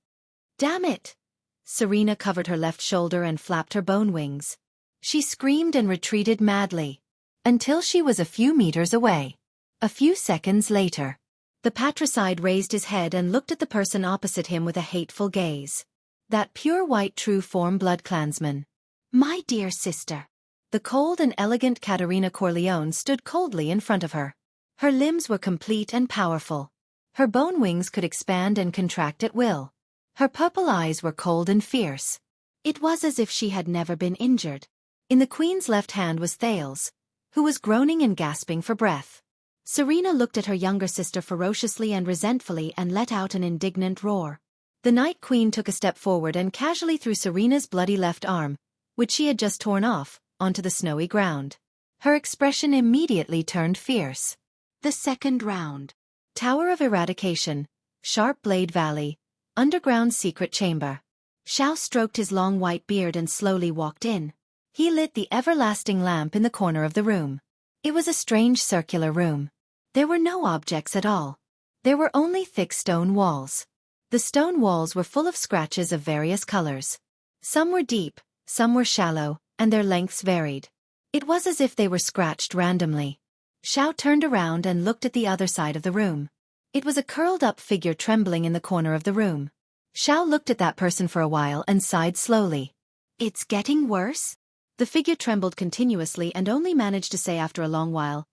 Speaker 2: "Damn it!" Serena covered her left shoulder and flapped her bone wings. She screamed and retreated madly.
Speaker 1: Until she was a few meters away.
Speaker 2: A few seconds later, the patricide raised his head and looked at the person opposite him with a hateful gaze. That pure white true form blood clansman. "My dear sister." The cold and elegant Caterina Corleone stood coldly in front of her. Her limbs were complete and powerful. Her bone wings could expand and contract at will. Her purple eyes were cold and fierce. It was as if she had never been injured. In the queen's left hand was Thales, who was groaning and gasping for breath. Serena looked at her younger sister ferociously and resentfully and let out an indignant roar. The Night Queen took a step forward and casually threw Serena's bloody left arm, which she had just torn off, onto the snowy ground. Her expression immediately turned fierce. The second round. Tower of Eradication, Sharp Blade Valley, Underground Secret Chamber. Xiao stroked his long white beard and slowly walked in. He lit the everlasting lamp in the corner of the room. It was a strange circular room. There were no objects at all. There were only thick stone walls. The stone walls were full of scratches of various colors. Some were deep, some were shallow, and their lengths varied. It was as if they were scratched randomly. Xiao turned around and looked at the other side of the room. It was a curled-up figure trembling in the corner of the room. Xiao looked at that person for a while and sighed slowly. "It's getting worse?" The figure trembled continuously and only managed to say after a long while,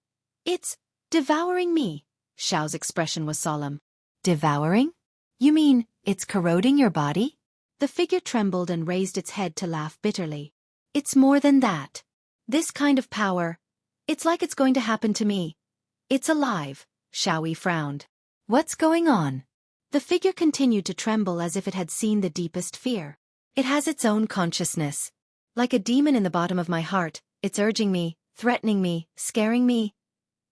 Speaker 2: "It's devouring me." Xiao's expression was solemn. "Devouring? You mean, it's corroding your body?" The figure trembled and raised its head to laugh bitterly. "It's more than that. This kind of power, it's like it's going to happen to me. It's alive." Xiao frowned. "What's going on?" The figure continued to tremble as if it had seen the deepest fear. "It has its own consciousness. Like a demon in the bottom of my heart, it's urging me, threatening me, scaring me.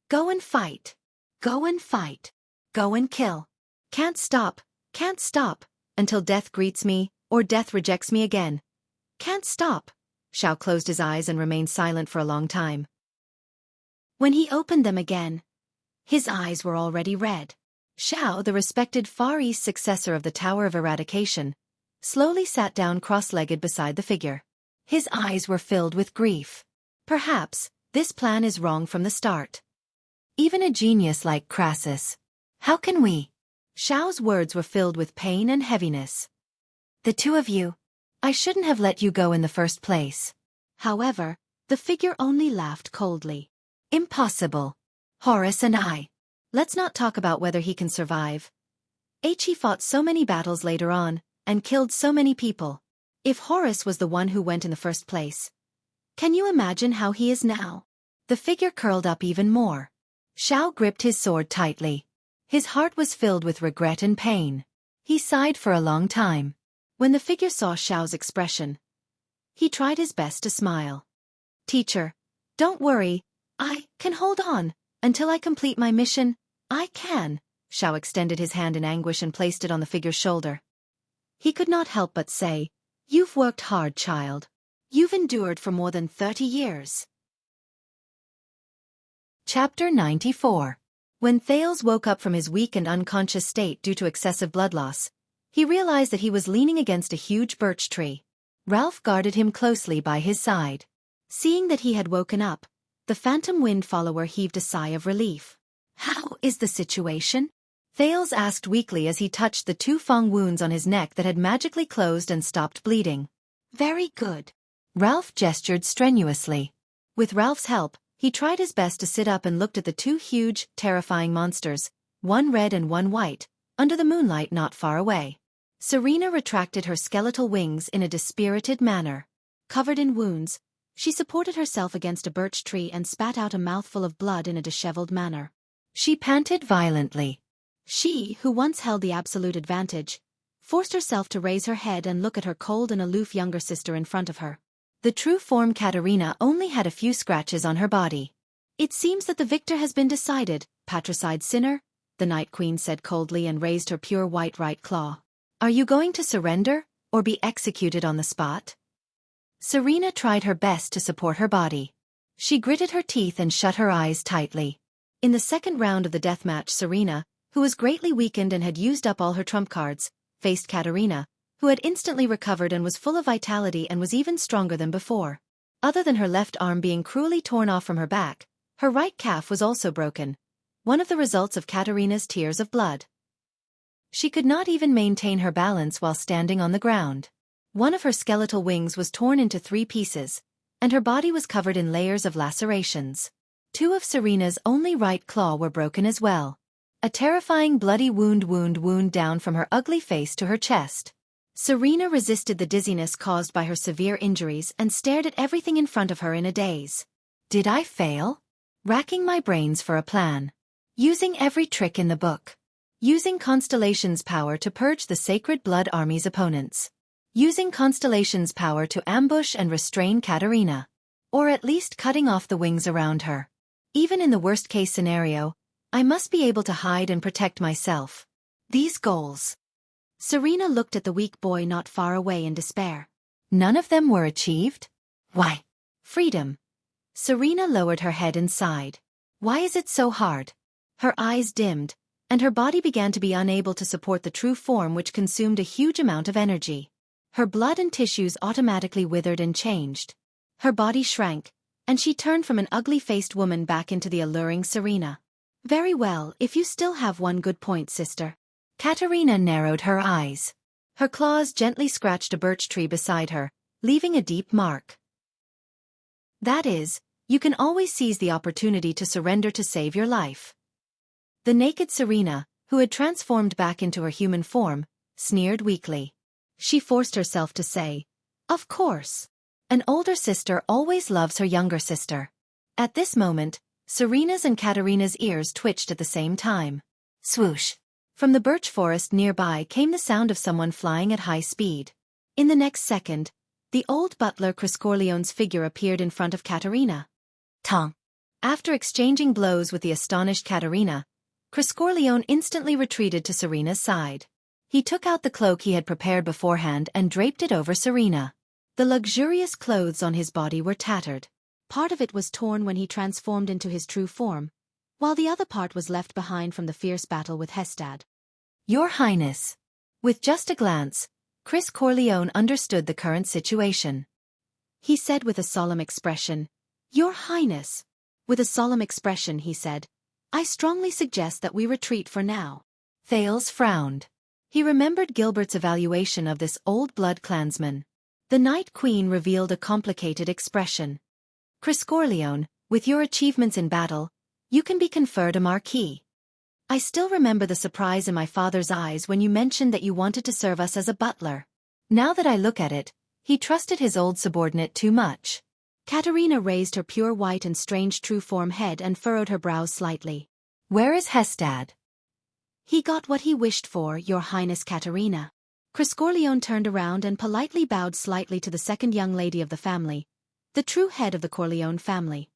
Speaker 2: Go and fight. Go and fight. Go and kill. Can't stop, until death greets me, or death rejects me again. Can't stop." Xiao closed his eyes and remained silent for a long time. When he opened them again, his eyes were already red. Xiao, the respected Far East successor of the Tower of Eradication, slowly sat down cross-legged beside the figure. His eyes were filled with grief. Perhaps, this plan is wrong from the start. Even a genius like Crassus. How can we? Xiao's words were filled with pain and heaviness. "The two of you. I shouldn't have let you go in the first place." However, the figure only laughed coldly. "Impossible. Horus and I. Let's not talk about whether he can survive. He fought so many battles later on, and killed so many people. If Horus was the one who went in the first place, can you imagine how he is now?" The figure curled up even more. Xiao gripped his sword tightly. His heart was filled with regret and pain. He sighed for a long time. When the figure saw Xiao's expression, he tried his best to smile. "Teacher, don't worry, I can hold on. Until I complete my mission, I can." Xiao extended his hand in anguish and placed it on the figure's shoulder. He could not help but say, "You've worked hard, child. You've endured for more than 30 years. Chapter 94. When Thales woke up from his weak and unconscious state due to excessive blood loss, he realized that he was leaning against a huge birch tree. Ralph guarded him closely by his side. Seeing that he had woken up, the Phantom Wind follower heaved a sigh of relief. "How is the situation?" Thales asked weakly as he touched the 2 fang wounds on his neck that had magically closed and stopped bleeding. "Very good." Ralph gestured strenuously. With Ralph's help, he tried his best to sit up and looked at the 2 huge, terrifying monsters, one red and one white, under the moonlight not far away. Serena retracted her skeletal wings in a dispirited manner. Covered in wounds, she supported herself against a birch tree and spat out a mouthful of blood in a disheveled manner. She panted violently. She, who once held the absolute advantage, forced herself to raise her head and look at her cold and aloof younger sister in front of her. The true form Katerina only had a few scratches on her body. "It seems that the victor has been decided, patricide sinner," the Night Queen said coldly and raised her pure white right claw. "Are you going to surrender, or be executed on the spot?" Serena tried her best to support her body. She gritted her teeth and shut her eyes tightly. In the second round of the deathmatch, Serena, who was greatly weakened and had used up all her trump cards, faced Katerina, who had instantly recovered and was full of vitality and was even stronger than before. Other than her left arm being cruelly torn off from her back, her right calf was also broken, one of the results of Katerina's tears of blood. She could not even maintain her balance while standing on the ground. One of her skeletal wings was torn into 3 pieces, and her body was covered in layers of lacerations. 2 of Serena's only right claw were broken as well. A terrifying bloody wound down from her ugly face to her chest. Serena resisted the dizziness caused by her severe injuries and stared at everything in front of her in a daze. Did I fail? Racking my brains for a plan. Using every trick in the book. Using Constellation's power to purge the Sacred Blood Army's opponents. Using Constellation's power to ambush and restrain Katarina. Or at least cutting off the wings around her. Even in the worst-case scenario, I must be able to hide and protect myself. These goals. Serena looked at the weak boy not far away in despair. None of them were achieved? Why? Freedom. Serena lowered her head and sighed. Why is it so hard? Her eyes dimmed, and her body began to be unable to support the true form which consumed a huge amount of energy. Her blood and tissues automatically withered and changed. Her body shrank, and she turned from an ugly-faced woman back into the alluring Serena. Very well, if you still have one good point, sister. Katarina narrowed her eyes. Her claws gently scratched a birch tree beside her, leaving a deep mark. That is, you can always seize the opportunity to surrender to save your life. The naked Serena, who had transformed back into her human form, sneered weakly. She forced herself to say, "Of course. An older sister always loves her younger sister." At this moment, Serena's and Katarina's ears twitched at the same time. Swoosh! From the birch forest nearby came the sound of someone flying at high speed. In the next second, the old butler Criscorleone's figure appeared in front of Katarina. Tong! After exchanging blows with the astonished Katarina, Criscorleone instantly retreated to Serena's side. He took out the cloak he had prepared beforehand and draped it over Serena. The luxurious clothes on his body were tattered. Part of it was torn when he transformed into his true form, while the other part was left behind from the fierce battle with Hestad. Your Highness. With just a glance, Criscorleone understood the current situation. He said with a solemn expression, "Your Highness." With a solemn expression he said, "I strongly suggest that we retreat for now." Thales frowned. He remembered Gilbert's evaluation of this old blood clansman. The Night Queen revealed a complicated expression. Criscorleone, with your achievements in battle, you can be conferred a marquis. I still remember the surprise in my father's eyes when you mentioned that you wanted to serve us as a butler. Now that I look at it, he trusted his old subordinate too much. Katarina raised her pure white and strange true form head and furrowed her brows slightly. Where is Hestad? He got what he wished for, Your Highness Katarina. Criscorleone turned around and politely bowed slightly to the second young lady of the family, the true head of the Corleone family.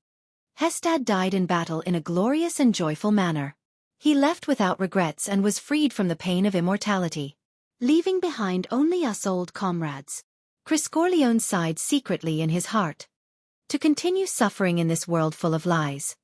Speaker 2: Hestad died in battle in a glorious and joyful manner. He left without regrets and was freed from the pain of immortality, leaving behind only us old comrades. Criscorleone sighed secretly in his heart. To continue suffering in this world full of lies.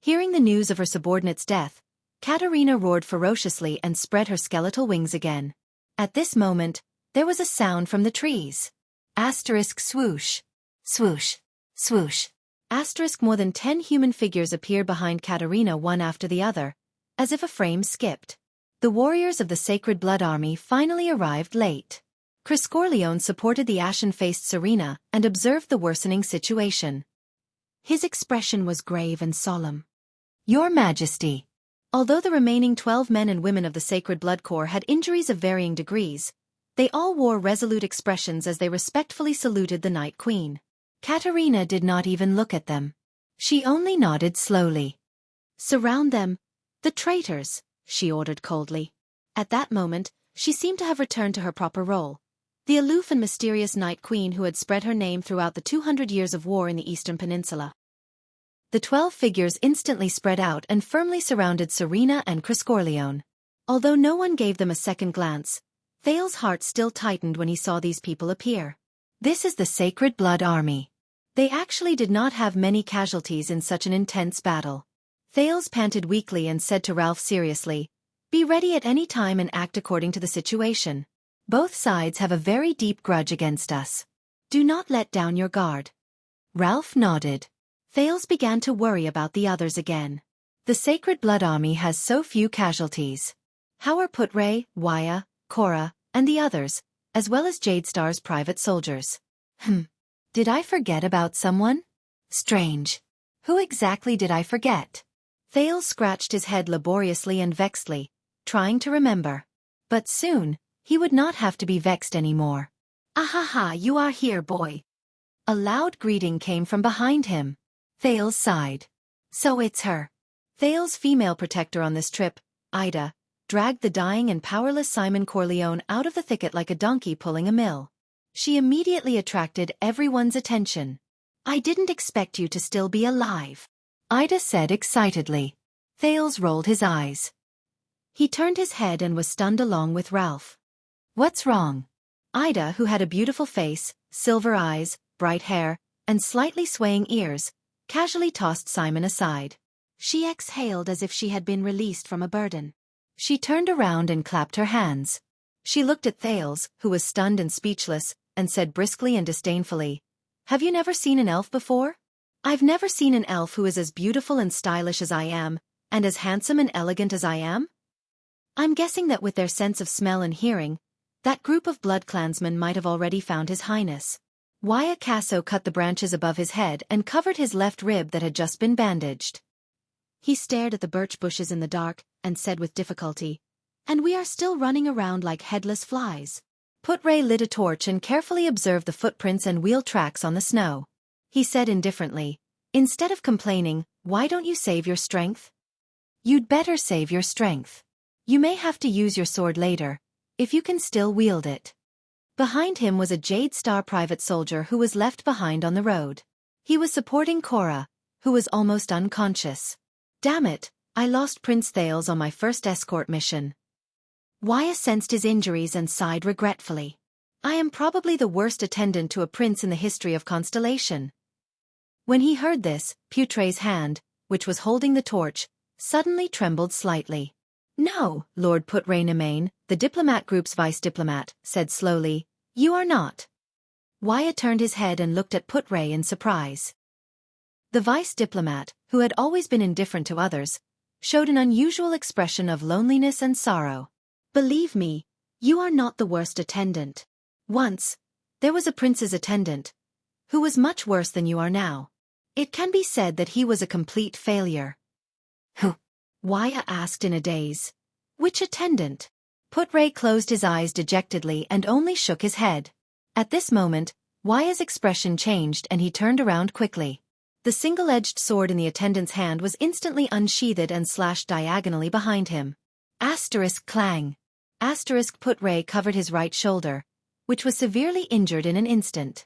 Speaker 2: Hearing the news of her subordinate's death, Katarina roared ferociously and spread her skeletal wings again. At this moment, there was a sound from the trees. Asterisk swoosh. Swoosh. Swoosh. Asterisk more than 10 human figures appeared behind Katarina one after the other, as if a frame skipped. The warriors of the Sacred Blood Army finally arrived late. Criscorleone supported the ashen-faced Serena and observed the worsening situation. His expression was grave and solemn. Your Majesty. Although the remaining 12 men and women of the Sacred Blood Corps had injuries of varying degrees, they all wore resolute expressions as they respectfully saluted the Night Queen. Katarina did not even look at them. She only nodded slowly. Surround them, the traitors, she ordered coldly. At that moment, she seemed to have returned to her proper role, the aloof and mysterious Night Queen who had spread her name throughout the 200 years of war in the Eastern Peninsula. The 12 figures instantly spread out and firmly surrounded Serena and Criscorleone. Although no one gave them a second glance, Thales' heart still tightened when he saw these people appear. This is the Sacred Blood Army. They actually did not have many casualties in such an intense battle. Thales panted weakly and said to Ralph seriously, "Be ready at any time and act according to the situation. Both sides have a very deep grudge against us. Do not let down your guard." Ralph nodded. Thales began to worry about the others again. The Sacred Blood Army has so few casualties. How are Putre, Waya, Cora, and the others, as well as Jadestar's private soldiers? Did I forget about someone? Strange. Who exactly did I forget? Thales scratched his head laboriously and vexedly, trying to remember. But soon, he would not have to be vexed anymore. "Ahaha, you are here, boy." A loud greeting came from behind him. Thales sighed. So it's her. Thales' female protector on this trip, Ida, dragged the dying and powerless Simon Corleone out of the thicket like a donkey pulling a mill. She immediately attracted everyone's attention. "I didn't expect you to still be alive," Ida said excitedly. Thales rolled his eyes. He turned his head and was stunned along with Ralph. "What's wrong?" Ida, who had a beautiful face, silver eyes, bright hair, and slightly swaying ears, casually tossed Simon aside. She exhaled as if she had been released from a burden. She turned around and clapped her hands. She looked at Thales, who was stunned and speechless, and said briskly and disdainfully, "Have you never seen an elf before?" "I've never seen an elf who is as beautiful and stylish as I am, and as handsome and elegant as I am? I'm guessing that with their sense of smell and hearing, that group of BloodClansmen might have already found His Highness." Wuxia cut the branches above his head and covered his left rib that had just been bandaged. He stared at the birch bushes in the dark, and said with difficulty, "And we are still running around like headless flies." Putray lit a torch and carefully observed the footprints and wheel tracks on the snow. He said indifferently, "Instead of complaining, why don't you save your strength?" "You'd better save your strength. You may have to use your sword later, if you can still wield it." Behind him was a Jade Star private soldier who was left behind on the road. He was supporting Cora, who was almost unconscious. "Damn it, I lost Prince Thales on my first escort mission." Waya sensed his injuries and sighed regretfully. "I am probably the worst attendant to a prince in the history of Constellation." When he heard this, Putray's hand, which was holding the torch, suddenly trembled slightly. "No, Lord Putray Nemain, the diplomat group's vice-diplomat, said slowly, "You are not." Waya turned his head and looked at Putray in surprise. The vice-diplomat, who had always been indifferent to others, showed an unusual expression of loneliness and sorrow. "Believe me, you are not the worst attendant. Once, there was a prince's attendant, who was much worse than you are now. It can be said that he was a complete failure." "Who?" Waya asked in a daze. "Which attendant?" Putray closed his eyes dejectedly and only shook his head. At this moment, Waya's expression changed and he turned around quickly. The single-edged sword in the attendant's hand was instantly unsheathed and slashed diagonally behind him. Asterisk clang. Asterisk Putray covered his right shoulder, which was severely injured in an instant.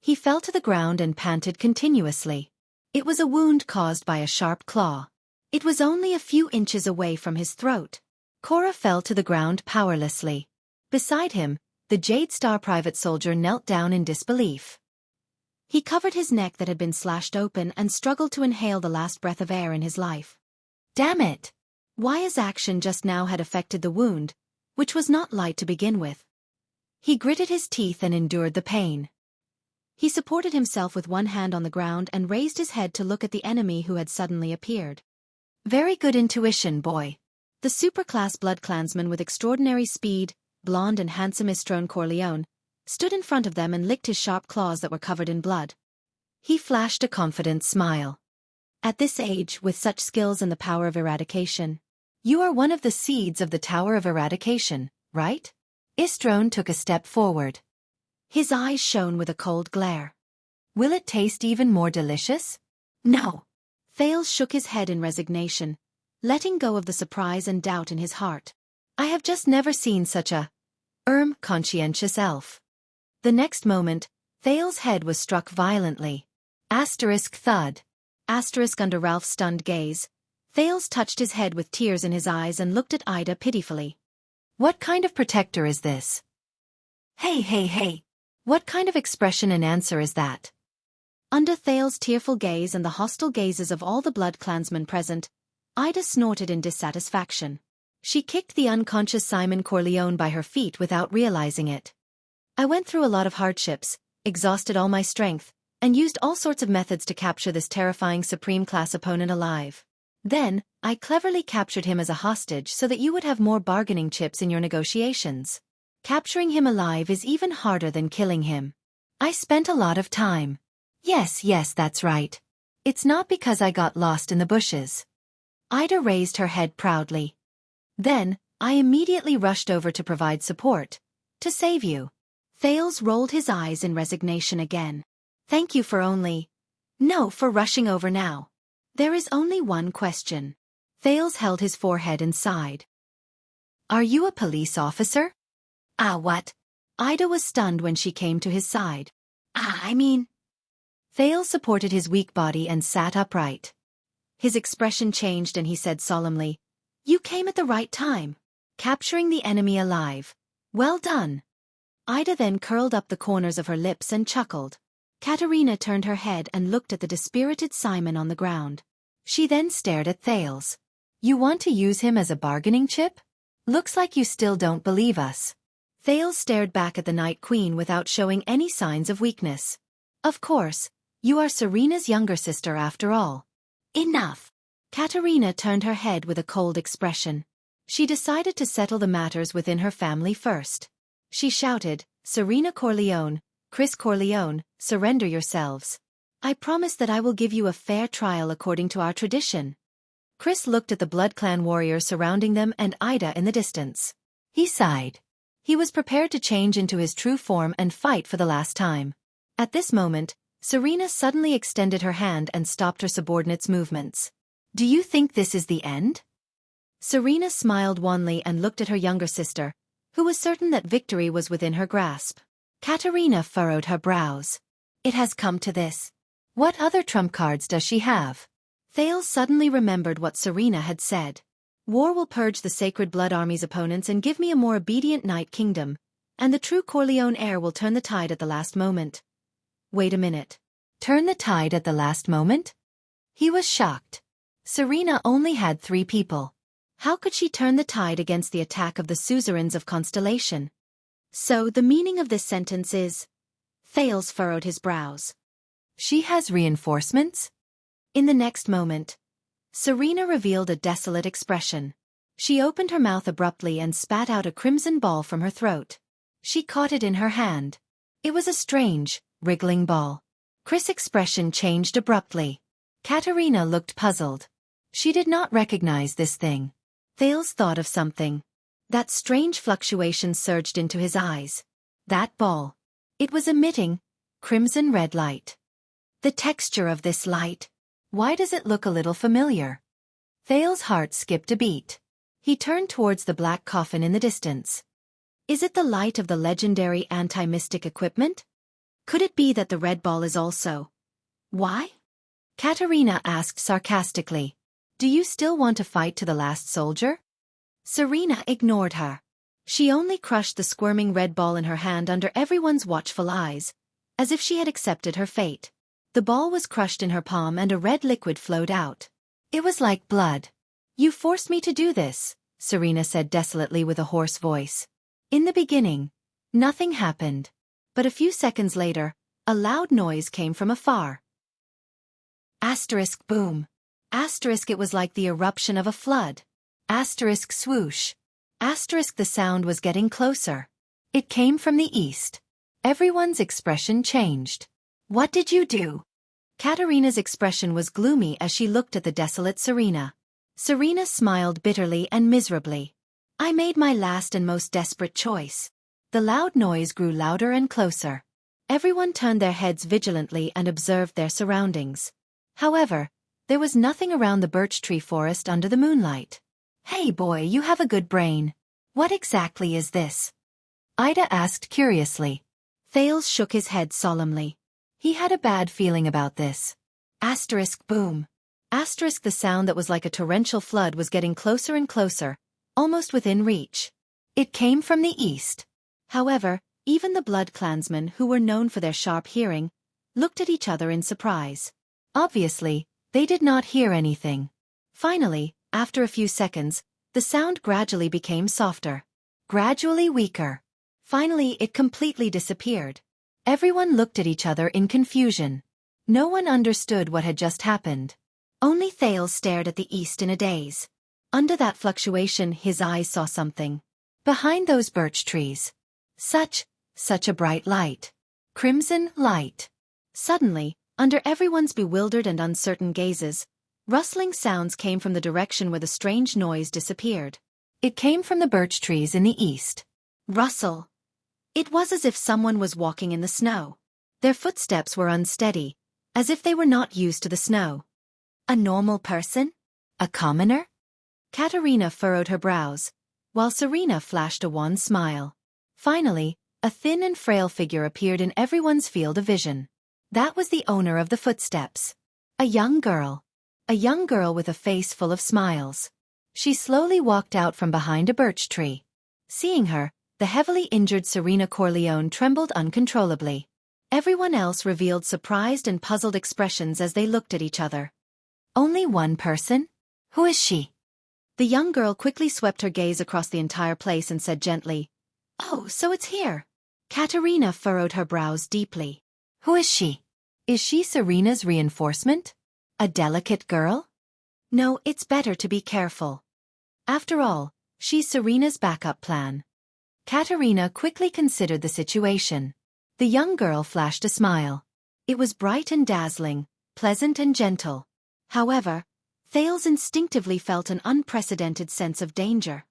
Speaker 2: He fell to the ground and panted continuously. It was a wound caused by a sharp claw. It was only a few inches away from his throat. Cora fell to the ground powerlessly. Beside him, the Jade Star private soldier knelt down in disbelief. He covered his neck that had been slashed open and struggled to inhale the last breath of air in his life. "Damn it!" Waya's action just now had affected the wound, which was not light to begin with. He gritted his teeth and endured the pain. He supported himself with one hand on the ground and raised his head to look at the enemy who had suddenly appeared. "Very good intuition, boy." The superclass BloodClansman with extraordinary speed, blonde and handsome Istrone Corleone, stood in front of them and licked his sharp claws that were covered in blood. He flashed a confident smile. "At this age, with such skills and the power of eradication, you are one of the seeds of the Tower of Eradication, right?" Istrone took a step forward. His eyes shone with a cold glare. "Will it taste even more delicious?" "No." Thales shook his head in resignation, letting go of the surprise and doubt in his heart. "I have just never seen such a conscientious elf." The next moment, Thales' head was struck violently. Asterisk thud. Asterisk under Ralph's stunned gaze. Thales touched his head with tears in his eyes and looked at Ida pitifully. "What kind of protector is this?" Hey. What kind of expression and answer is that?" Under Thales' tearful gaze and the hostile gazes of all the BloodClansmen present, Ida snorted in dissatisfaction. She kicked the unconscious Simon Corleone by her feet without realizing it. "I went through a lot of hardships, exhausted all my strength, and used all sorts of methods to capture this terrifying supreme-class opponent alive. Then, I cleverly captured him as a hostage so that you would have more bargaining chips in your negotiations. Capturing him alive is even harder than killing him. I spent a lot of time. Yes, that's right. It's not because I got lost in the bushes." Ida raised her head proudly. "Then, I immediately rushed over to provide support. To save you." Thales rolled his eyes in resignation again. "Thank you for for rushing over now. There is only one question." Thales held his forehead and sighed. Are you a police officer?
Speaker 1: Ah, what?
Speaker 2: Ida was stunned when she came to his side.
Speaker 1: I mean...
Speaker 2: Thales supported his weak body and sat upright. His expression changed and he said solemnly, "You came at the right time. Capturing the enemy alive. Well done." Ida then curled up the corners of her lips and chuckled. Katerina turned her head and looked at the dispirited Simon on the ground. She then stared at Thales. "You want to use him as a bargaining chip? Looks like you still don't believe us." Thales stared back at the Night Queen without showing any signs of weakness. "Of course, you are Serena's younger sister after all."
Speaker 1: Enough.
Speaker 2: Katerina turned her head with a cold expression. She decided to settle the matters within her family first. She shouted, "Serena Corleone, Chris Corleone, surrender yourselves. I promise that I will give you a fair trial according to our tradition." Chris looked at the Blood Clan warriors surrounding them and Ida in the distance. He sighed. He was prepared to change into his true form and fight for the last time. At this moment, Serena suddenly extended her hand and stopped her subordinate's movements. "Do you think this is the end?" Serena smiled wanly and looked at her younger sister, who was certain that victory was within her grasp. Katerina furrowed her brows. "It has come to this. What other trump cards does she have?" Thales suddenly remembered what Serena had said. "War will purge the Sacred Blood Army's opponents and give me a more obedient Night Kingdom, and the true Corleone heir will turn the tide at the last moment." Wait a minute. Turn the tide at the last moment? He was shocked. Serena only had 3 people. How could she turn the tide against the attack of the suzerains of Constellation? So the meaning of this sentence is... Thales furrowed his brows. She has reinforcements? In the next moment, Serena revealed a desolate expression. She opened her mouth abruptly and spat out a crimson ball from her throat. She caught it in her hand. It was a strange, wriggling ball. Chris' expression changed abruptly. Katerina looked puzzled. She did not recognize this thing. Thales thought of something. That strange fluctuation surged into his eyes. That ball. It was emitting crimson-red light. The texture of this light. Why does it look a little familiar? Thales' heart skipped a beat. He turned towards the black coffin in the distance. Is it the light of the legendary anti-mystic equipment? Could it be that the red ball is also... Why? Katerina asked sarcastically. Do you still want to fight to the last soldier? Serena ignored her. She only crushed the squirming red ball in her hand under everyone's watchful eyes, as if she had accepted her fate. The ball was crushed in her palm and a red liquid flowed out. It was like blood. You forced me to do this, Serena said desolately with a hoarse voice. In the beginning, nothing happened. But a few seconds later, a loud noise came from afar. Asterisk boom. Asterisk it was like the eruption of a flood. Asterisk swoosh. Asterisk the sound was getting closer. It came from the east. Everyone's expression changed. What did you do? Katerina's expression was gloomy as she looked at the desolate Serena. Serena smiled bitterly and miserably. I made my last and most desperate choice. The loud noise grew louder and closer. Everyone turned their heads vigilantly and observed their surroundings. However, there was nothing around the birch tree forest under the moonlight. Hey boy, you have a good brain. What exactly is this? Ida asked curiously. Thales shook his head solemnly. He had a bad feeling about this. Asterisk boom. Asterisk the sound that was like a torrential flood was getting closer and closer, almost within reach. It came from the east. However, even the blood clansmen who were known for their sharp hearing, looked at each other in surprise. Obviously, they did not hear anything. Finally, after a few seconds, the sound gradually became softer. Gradually weaker. Finally it completely disappeared. Everyone looked at each other in confusion. No one understood what had just happened. Only Thales stared at the east in a daze. Under that fluctuation his eyes saw something. Behind those birch trees. Such a bright light. Crimson light. Suddenly, under everyone's bewildered and uncertain gazes, rustling sounds came from the direction where the strange noise disappeared. It came from the birch trees in the east. Rustle. It was as if someone was walking in the snow. Their footsteps were unsteady, as if they were not used to the snow. A normal person? A commoner? Katerina furrowed her brows. while Serena flashed a wan smile. Finally, a thin and frail figure appeared in everyone's field of vision. That was the owner of the footsteps. A young girl. A young girl with a face full of smiles. She slowly walked out from behind a birch tree. Seeing her, the heavily injured Serena Corleone trembled uncontrollably. Everyone else revealed surprised and puzzled expressions as they looked at each other. Only one person? Who is she? The young girl quickly swept her gaze across the entire place and said gently, "Oh, so it's here." Katerina furrowed her brows deeply. Who is she? Is she Serena's reinforcement? A delicate girl? No, it's better to be careful. After all, she's Serena's backup plan. Katerina quickly considered the situation. The young girl flashed a smile. It was bright and dazzling, pleasant and gentle. However, Thales instinctively felt an unprecedented sense of danger.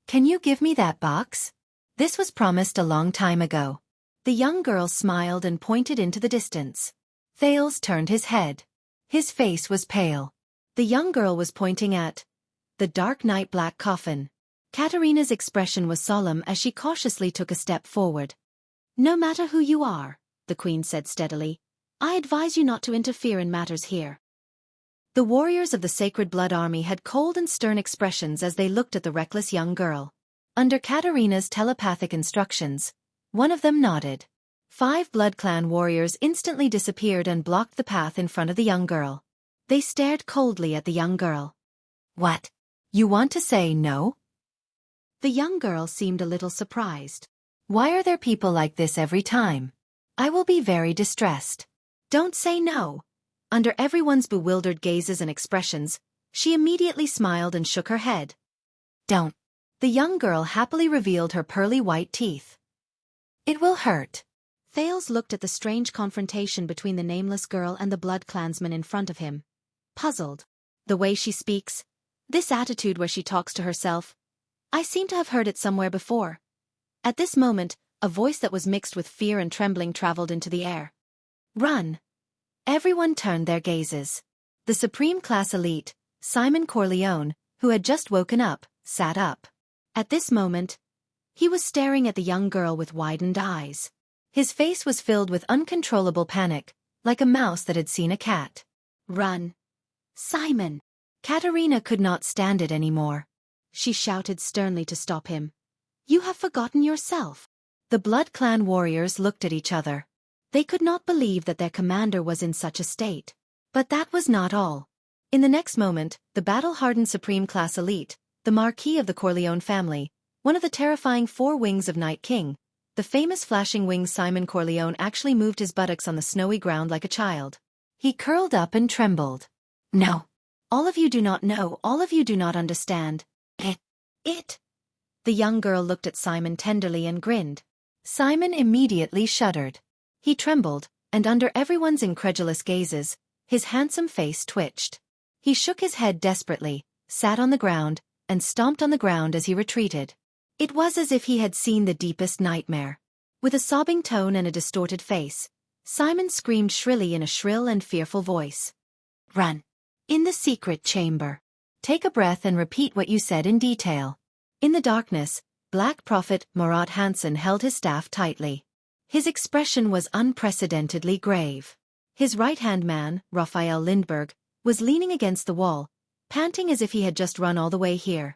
Speaker 2: Can you give me that box? This was promised a long time ago. The young girl smiled and pointed into the distance. Thales turned his head. His face was pale. The young girl was pointing at the dark night black coffin. Katerina's expression was solemn as she cautiously took a step forward. No matter who you are, the queen said steadily, I advise you not to interfere in matters here. The warriors of the Sacred Blood Army had cold and stern expressions as they looked at the reckless young girl. Under Katerina's telepathic instructions, one of them nodded. 5 Blood Clan warriors instantly disappeared and blocked the path in front of the young girl. They stared coldly at the young girl. What? You want to say no? The young girl seemed a little surprised. Why are there people like this every time? I will be very distressed. Don't say no. Under everyone's bewildered gazes and expressions, she immediately smiled and shook her head. Don't. The young girl happily revealed her pearly white teeth. It will hurt. Thales looked at the strange confrontation between the nameless girl and the blood clansman in front of him. Puzzled. The way she speaks, this attitude where she talks to herself, I seem to have heard it somewhere before. At this moment, a voice that was mixed with fear and trembling traveled into the air. Run! Everyone turned their gazes. The Supreme Class Elite, Simon Corleone, who had just woken up, sat up. At this moment, he was staring at the young girl with widened eyes. His face was filled with uncontrollable panic, like a mouse that had seen a cat. Run! Simon! Katerina could not stand it anymore. She shouted sternly to stop him. You have forgotten yourself. The Blood Clan warriors looked at each other. They could not believe that their commander was in such a state. But that was not all. In the next moment, the battle-hardened Supreme Class Elite, the Marquis of the Corleone family, one of the terrifying 4 wings of Night King, the famous flashing wings Simon Corleone actually moved his buttocks on the snowy ground like a child. He curled up and trembled. No. All of you do not know, all of you do not understand. It. The young girl looked at Simon tenderly and grinned. Simon immediately shuddered. He trembled, and under everyone's incredulous gazes, his handsome face twitched. He shook his head desperately, sat on the ground, and stomped on the ground as he retreated. It was as if he had seen the deepest nightmare. With a sobbing tone and a distorted face, Simon screamed shrilly in a shrill and fearful voice. Run! In the secret chamber. Take a breath and repeat what you said in detail. In the darkness, Black Prophet Murat Hansen held his staff tightly. His expression was unprecedentedly grave. His right-hand man, Raphael Lindbergh, was leaning against the wall, panting as if he had just run all the way here.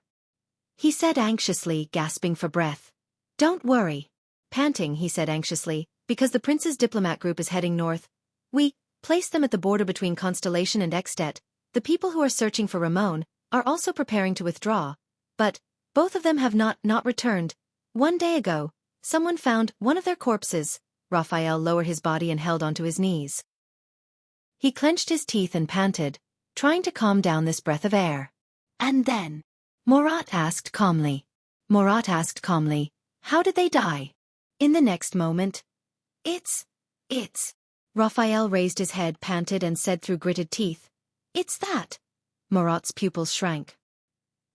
Speaker 2: He said anxiously, gasping for breath. Don't worry. Panting, he said anxiously, because the prince's diplomat group is heading north. We placed them at the border between Constellation and Extet. The people who are searching for Ramon are also preparing to withdraw, but both of them have not returned. 1 day ago, someone found one of their corpses. Raphael lowered his body and held onto his knees. He clenched his teeth and panted, trying to calm down this breath of air. And then, Murat asked calmly, how did they die? In the next moment, It's. Raphael raised his head, panted and said through gritted teeth, It's that. Murat's pupils shrank.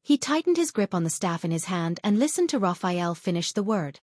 Speaker 2: He tightened his grip on the staff in his hand and listened to Raphael finish the word.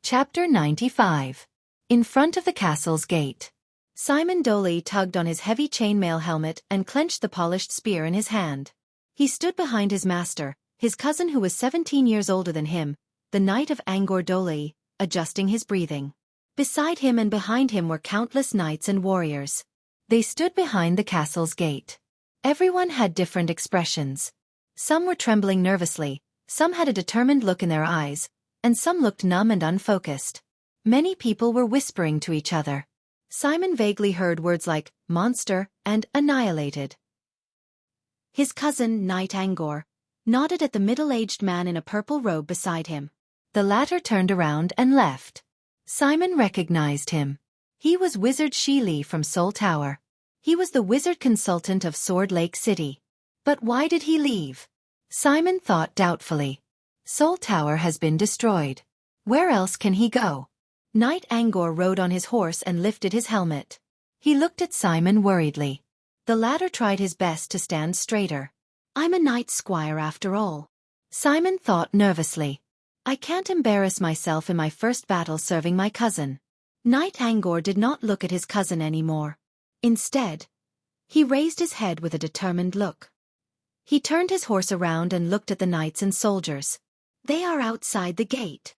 Speaker 2: Chapter 95. In front of the castle's gate. Simon Dolly tugged on his heavy chainmail helmet and clenched the polished spear in his hand. He stood behind his master, his cousin who was 17 years older than him, the knight of Angkor Doli, adjusting his breathing. Beside him and behind him were countless knights and warriors. They stood behind the castle's gate. Everyone had different expressions. Some were trembling nervously, some had a determined look in their eyes, and some looked numb and unfocused. Many people were whispering to each other. Simon vaguely heard words like monster and annihilated. His cousin, Knight Angkor, nodded at the middle-aged man in a purple robe beside him. The latter turned around and left. Simon recognized him. He was Wizard Shi Li from Seoul Tower. He was the wizard consultant of Sword Lake City. But why did he leave? Simon thought doubtfully. Seoul Tower has been destroyed. Where else can he go? Knight Angkor rode on his horse and lifted his helmet. He looked at Simon worriedly. The latter tried his best to stand straighter. I'm a knight squire after all. Simon thought nervously. I can't embarrass myself in my first battle serving my cousin. Knight Angkor did not look at his cousin anymore. Instead, he raised his head with a determined look. He turned his horse around and looked at the knights and soldiers. They are outside the gate,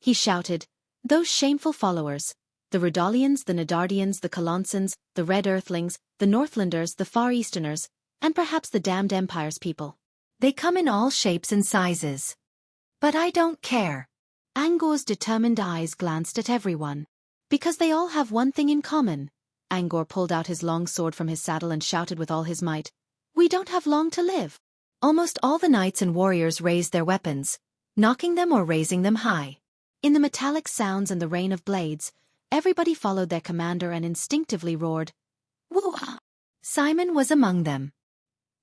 Speaker 2: he shouted. Those shameful followers, the Rudalians, the Nedardians, the Kalonsans, the Red Earthlings, the Northlanders, the Far Easterners, and perhaps the damned Empire's people. They come in all shapes and sizes. But I don't care. Angkor's determined eyes glanced at everyone. Because they all have one thing in common. Angkor pulled out his long sword from his saddle and shouted with all his might, we don't have long to live. Almost all the knights and warriors raised their weapons, knocking them or raising them high. In the metallic sounds and the rain of blades, everybody followed their commander and instinctively roared, Woo-ah! Simon was among them.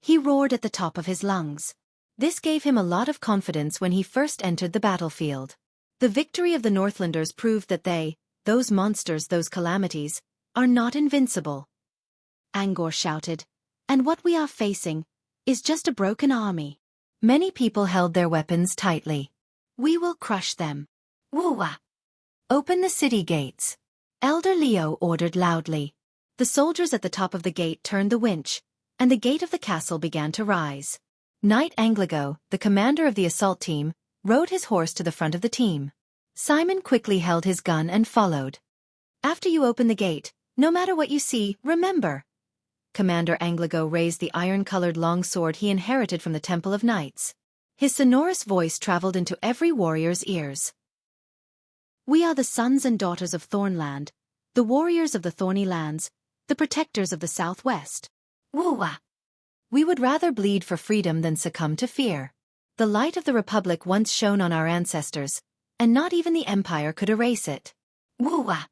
Speaker 2: He roared at the top of his lungs. This gave him a lot of confidence when he first entered the battlefield. The victory of the Northlanders proved that they, those monsters, those calamities, are not invincible. Angkor shouted, and what we are facing is just a broken army. Many people held their weapons tightly. We will crush them. Woo-ah! Open the city gates. Elder Leo ordered loudly. The soldiers at the top of the gate turned the winch, and the gate of the castle began to rise. Knight Anglago, the commander of the assault team, rode his horse to the front of the team. Simon quickly held his gun and followed. After you open the gate, no matter what you see, remember. Commander Anglago raised the iron-colored long sword he inherited from the Temple of Knights. His sonorous voice traveled into every warrior's ears. We are the sons and daughters of Thornland, the warriors of the Thorny Lands, the protectors of the Southwest. Woo-ah! We would rather bleed for freedom than succumb to fear. The light of the Republic once shone on our ancestors, and not even the Empire could erase it. Woo-ah!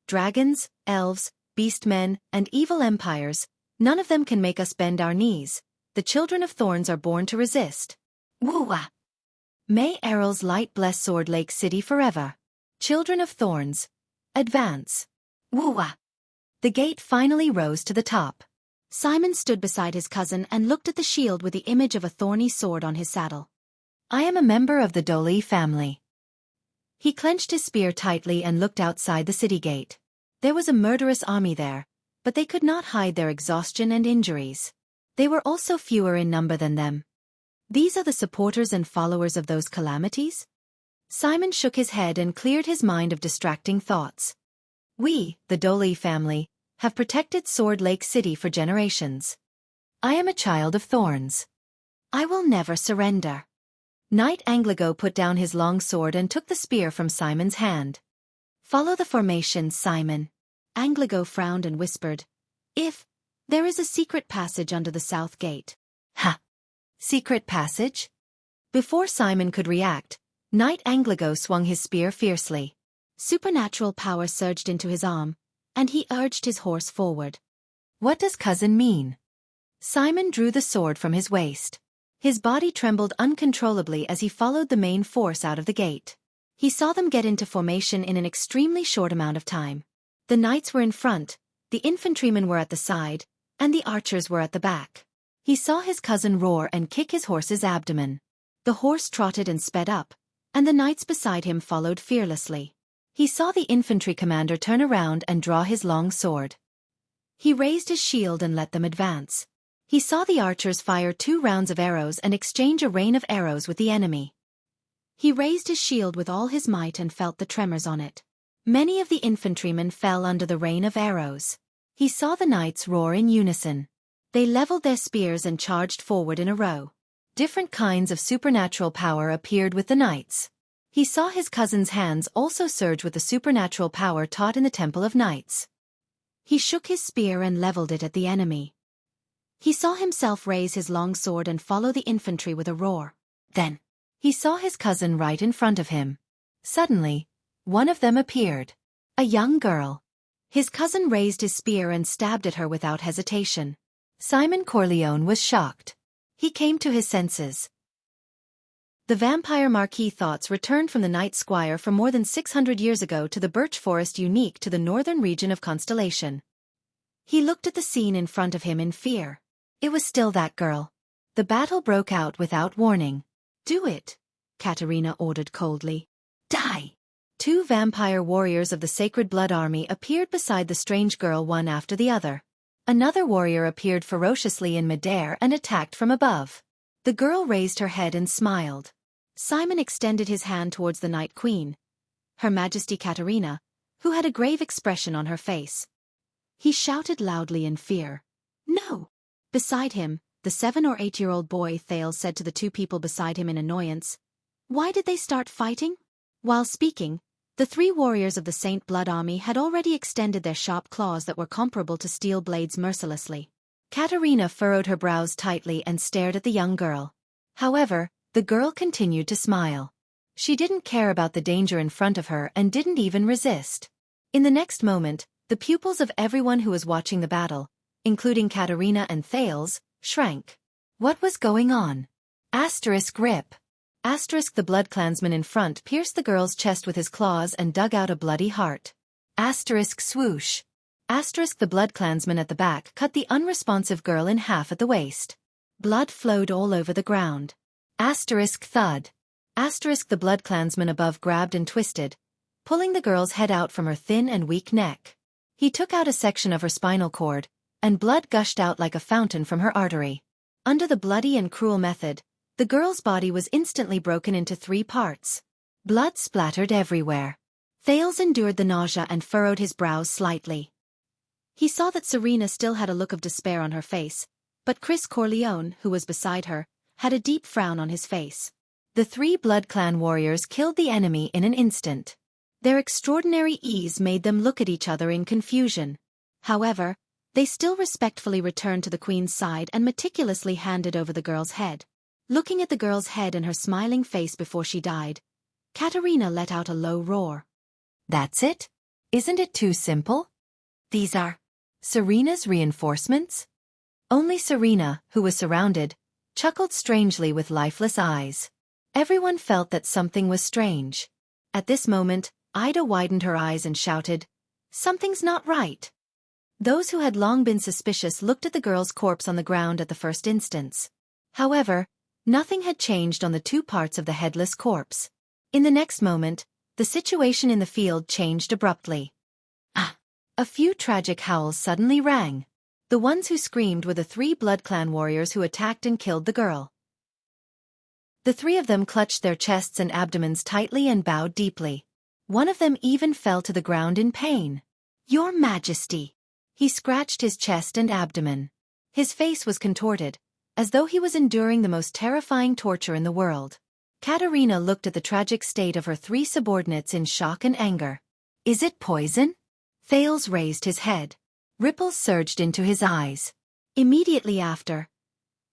Speaker 2: Dragons, elves, beastmen, and evil empires, none of them can make us bend our knees. The children of thorns are born to resist. Woo-ah! May Errol's light bless Sword Lake City forever. Children of thorns, advance. Woo-ah! The gate finally rose to the top. Simon stood beside his cousin and looked at the shield with the image of a thorny sword on his saddle. I am a member of the Doli family. He clenched his spear tightly and looked outside the city gate. There was a murderous army there, but they could not hide their exhaustion and injuries. They were also fewer in number than them. These are the supporters and followers of those calamities? Simon shook his head and cleared his mind of distracting thoughts. We, the Doli family, have protected Sword Lake City for generations. I am a child of thorns. I will never surrender. Knight Anglago put down his long sword and took the spear from Simon's hand. Follow the formations, Simon. Anglago frowned and whispered, If there is a secret passage under the south gate. Ha! Secret passage? Before Simon could react, Knight Anglago swung his spear fiercely. Supernatural power surged into his arm, and he urged his horse forward. What does cousin mean? Simon drew the sword from his waist. His body trembled uncontrollably as he followed the main force out of the gate. He saw them get into formation in an extremely short amount of time. The knights were in front, the infantrymen were at the side, and the archers were at the back. He saw his cousin roar and kick his horse's abdomen. The horse trotted and sped up, and the knights beside him followed fearlessly. He saw the infantry commander turn around and draw his long sword. He raised his shield and let them advance. He saw the archers fire 2 rounds of arrows and exchange a rain of arrows with the enemy. He raised his shield with all his might and felt the tremors on it. Many of the infantrymen fell under the rain of arrows. He saw the knights roar in unison. They leveled their spears and charged forward in a row. Different kinds of supernatural power appeared with the knights. He saw his cousin's hands also surge with the supernatural power taught in the Temple of Knights. He shook his spear and leveled it at the enemy. He saw himself raise his long sword and follow the infantry with a roar. Then, he saw his cousin right in front of him. Suddenly, one of them appeared. A young girl. His cousin raised his spear and stabbed at her without hesitation. Simon Corleone was shocked. He came to his senses. The vampire Marquis thoughts returned from the night squire from more than 600 years ago to the birch forest unique to the northern region of Constellation. He looked at the scene in front of him in fear. It was still that girl. The battle broke out without warning. "Do it," Katerina ordered coldly. "Die!" 2 vampire warriors of the Sacred Blood Army appeared beside the strange girl one after the other. Another warrior appeared ferociously in midair and attacked from above. The girl raised her head and smiled. Simon extended his hand towards the Night Queen, Her Majesty Katerina, who had a grave expression on her face. He shouted loudly in fear. "No!" Beside him, the 7 or 8-year-old boy Thales said to the 2 people beside him in annoyance, "Why did they start fighting?" While speaking, the 3 warriors of the Saint Blood Army had already extended their sharp claws that were comparable to steel blades mercilessly. Katerina furrowed her brows tightly and stared at the young girl. However, the girl continued to smile. She didn't care about the danger in front of her and didn't even resist. In the next moment, the pupils of everyone who was watching the battle, including Katerina and Thales, shrank. What was going on? Rip. The BloodClansman in front pierced the girl's chest with his claws and dug out a bloody heart. Swoosh. The BloodClansman at the back cut the unresponsive girl in half at the waist. Blood flowed all over the ground. Thud. The BloodClansman above grabbed and twisted, pulling the girl's head out from her thin and weak neck. He took out a section of her spinal cord, and blood gushed out like a fountain from her artery. Under the bloody and cruel method, the girl's body was instantly broken into 3 parts. Blood splattered everywhere. Thales endured the nausea and furrowed his brows slightly. He saw that Serena still had a look of despair on her face, but Chris Corleone, who was beside her, had a deep frown on his face. The 3 Blood Clan warriors killed the enemy in an instant. Their extraordinary ease made them look at each other in confusion. However, they still respectfully returned to the Queen's side and meticulously handed over the girl's head. Looking at the girl's head and her smiling face before she died, Katerina let out a low roar. "That's it? Isn't it too simple? These are Serena's reinforcements?" Only Serena, who was surrounded, chuckled strangely with lifeless eyes. Everyone felt that something was strange. At this moment, Ida widened her eyes and shouted, "Something's not right." Those who had long been suspicious looked at the girl's corpse on the ground at the first instance. However, nothing had changed on the 2 parts of the headless corpse. In the next moment, the situation in the field changed abruptly. A few tragic howls suddenly rang. The ones who screamed were the 3 Blood Clan warriors who attacked and killed the girl. The 3 of them clutched their chests and abdomens tightly and bowed deeply. One of them even fell to the ground in pain. "Your Majesty!" He scratched his chest and abdomen. His face was contorted, as though he was enduring the most terrifying torture in the world. Katerina looked at the tragic state of her 3 subordinates in shock and anger. "Is it poison?" Thales raised his head. Ripples surged into his eyes. Immediately after,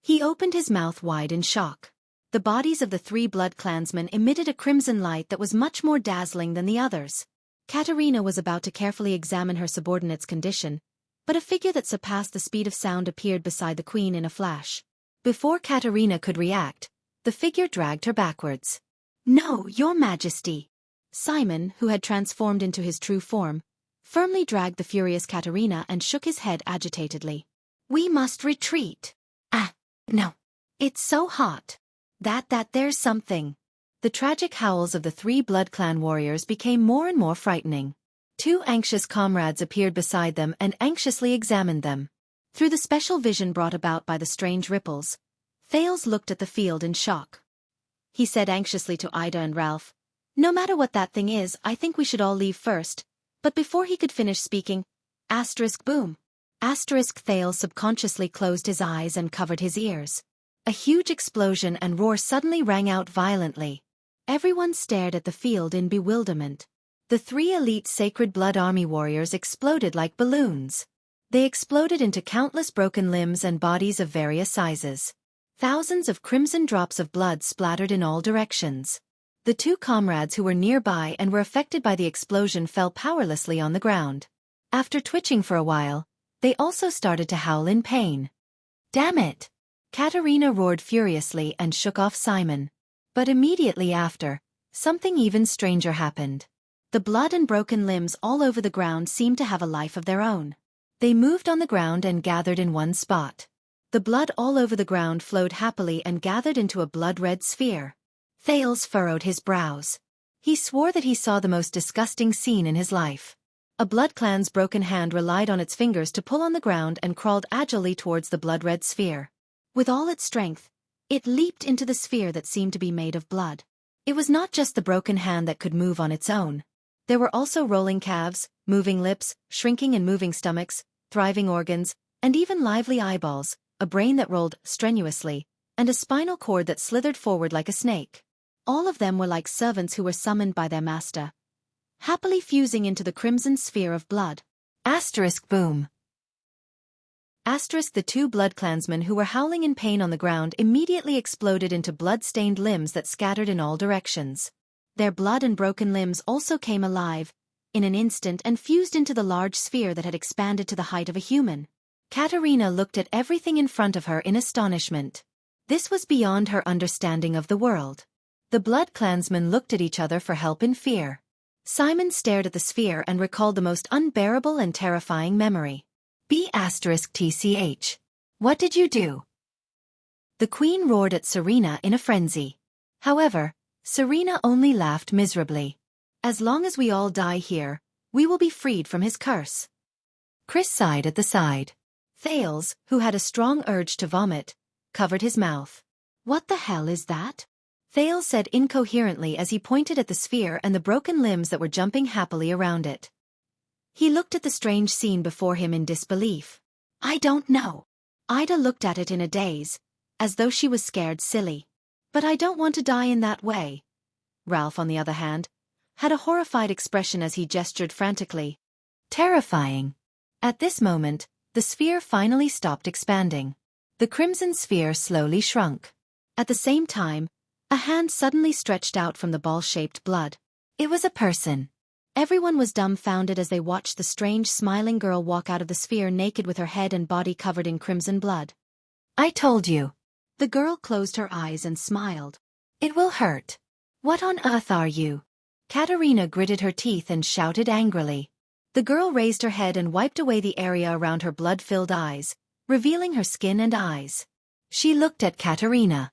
Speaker 2: he opened his mouth wide in shock. The bodies of the 3 Blood Clansmen emitted a crimson light that was much more dazzling than the others. Katerina was about to carefully examine her subordinate's condition, but a figure that surpassed the speed of sound appeared beside the Queen in a flash. Before Katerina could react, the figure dragged her backwards. "No, Your Majesty!" Simon, who had transformed into his true form, firmly dragged the furious Katerina and shook his head agitatedly. "We must retreat." No. It's so hot. There's something." The tragic howls of the 3 Blood Clan warriors became more and more frightening. 2 anxious comrades appeared beside them and anxiously examined them. Through the special vision brought about by the strange ripples, Thales looked at the field in shock. He said anxiously to Ida and Ralph, "No matter what that thing is, I think we should all leave first." But before he could finish speaking, boom. Thales subconsciously closed his eyes and covered his ears. A huge explosion and roar suddenly rang out violently. Everyone stared at the field in bewilderment. The 3 elite Sacred Blood Army warriors exploded like balloons. They exploded into countless broken limbs and bodies of various sizes. Thousands of crimson drops of blood splattered in all directions. The 2 comrades who were nearby and were affected by the explosion fell powerlessly on the ground. After twitching for a while, they also started to howl in pain. "Damn it!" Katerina roared furiously and shook off Simon. But immediately after, something even stranger happened. The blood and broken limbs all over the ground seemed to have a life of their own. They moved on the ground and gathered in one spot. The blood all over the ground flowed happily and gathered into a blood-red sphere. Thales furrowed his brows. He swore that he saw the most disgusting scene in his life. A BloodClan's broken hand relied on its fingers to pull on the ground and crawled agilely towards the blood-red sphere. With all its strength, it leaped into the sphere that seemed to be made of blood. It was not just the broken hand that could move on its own. There were also rolling calves, moving lips, shrinking and moving stomachs, thriving organs, and even lively eyeballs, a brain that rolled strenuously, and a spinal cord that slithered forward like a snake. All of them were like servants who were summoned by their master, happily fusing into the crimson sphere of blood. Boom. The 2 BloodClansmen who were howling in pain on the ground immediately exploded into blood-stained limbs that scattered in all directions. Their blood and broken limbs also came alive, in an instant, and fused into the large sphere that had expanded to the height of a human. Katerina looked at everything in front of her in astonishment. This was beyond her understanding of the world. The BloodClansmen looked at each other for help in fear. Simon stared at the sphere and recalled the most unbearable and terrifying memory. B*TCH. What did you do? The Queen roared at Serena in a frenzy. However, Serena only laughed miserably. "As long as we all die here, we will be freed from his curse." Chris sighed at the side. Thales, who had a strong urge to vomit, covered his mouth. "What the hell is that?" Thales said incoherently as he pointed at the sphere and the broken limbs that were jumping happily around it. He looked at the strange scene before him in disbelief. "I don't know." Ida looked at it in a daze, as though she was scared silly. "But I don't want to die in that way." Ralph, on the other hand, had a horrified expression as he gestured frantically. Terrifying. At this moment, the sphere finally stopped expanding. The crimson sphere slowly shrunk. At the same time, a hand suddenly stretched out from the ball-shaped blood. It was a person. Everyone was dumbfounded as they watched the strange smiling girl walk out of the sphere naked with her head and body covered in crimson blood. "I told you." The girl closed her eyes and smiled. "It will hurt." "What on earth are you?" Katerina gritted her teeth and shouted angrily. The girl raised her head and wiped away the area around her blood-filled eyes, revealing her skin and eyes. She looked at Katerina.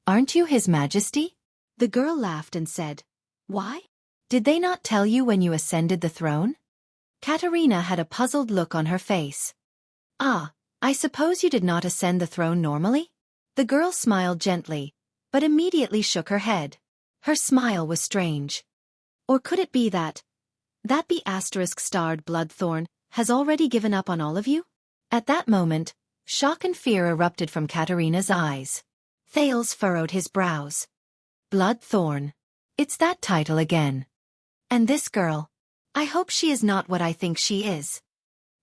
Speaker 2: "Aren't you His Majesty?" The girl laughed and said, "Why? Did they not tell you when you ascended the throne?" Katerina had a puzzled look on her face. "Ah, I suppose you did not ascend the throne normally?" The girl smiled gently, but immediately shook her head. Her smile was strange. Or could it be that B***starred Bloodthorn has already given up on all of you? At that moment, shock and fear erupted from Katerina's eyes. Thales furrowed his brows. Bloodthorn. It's that title again. And this girl. I hope she is not what I think she is.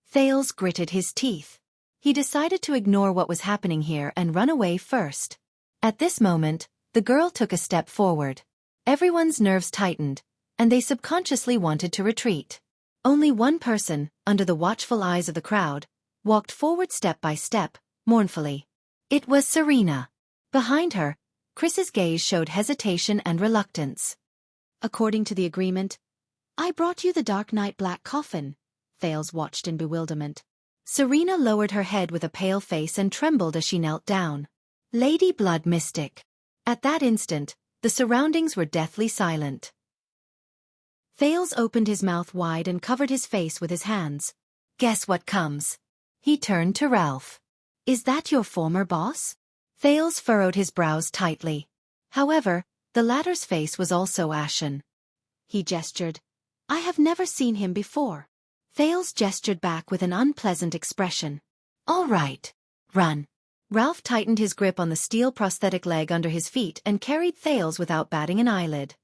Speaker 2: Thales gritted his teeth. He decided to ignore what was happening here and run away first. At this moment, the girl took a step forward. Everyone's nerves tightened, and they subconsciously wanted to retreat. Only one person, under the watchful eyes of the crowd, walked forward step by step, mournfully. It was Serena. Behind her, Chris's gaze showed hesitation and reluctance. "According to the agreement, I brought you the Dark Knight Black Coffin." Thales watched in bewilderment. Serena lowered her head with a pale face and trembled as she knelt down. Lady Blood Mystic. At that instant, the surroundings were deathly silent. Thales opened his mouth wide and covered his face with his hands. "Guess what comes?" He turned to Ralph. Is that your former boss? Thales furrowed his brows tightly. However, the latter's face was also ashen. He gestured. I have never seen him before. Thales gestured back with an unpleasant expression. All right. Run. Ralph tightened his grip on the steel prosthetic leg under his feet and carried Thales without batting an eyelid.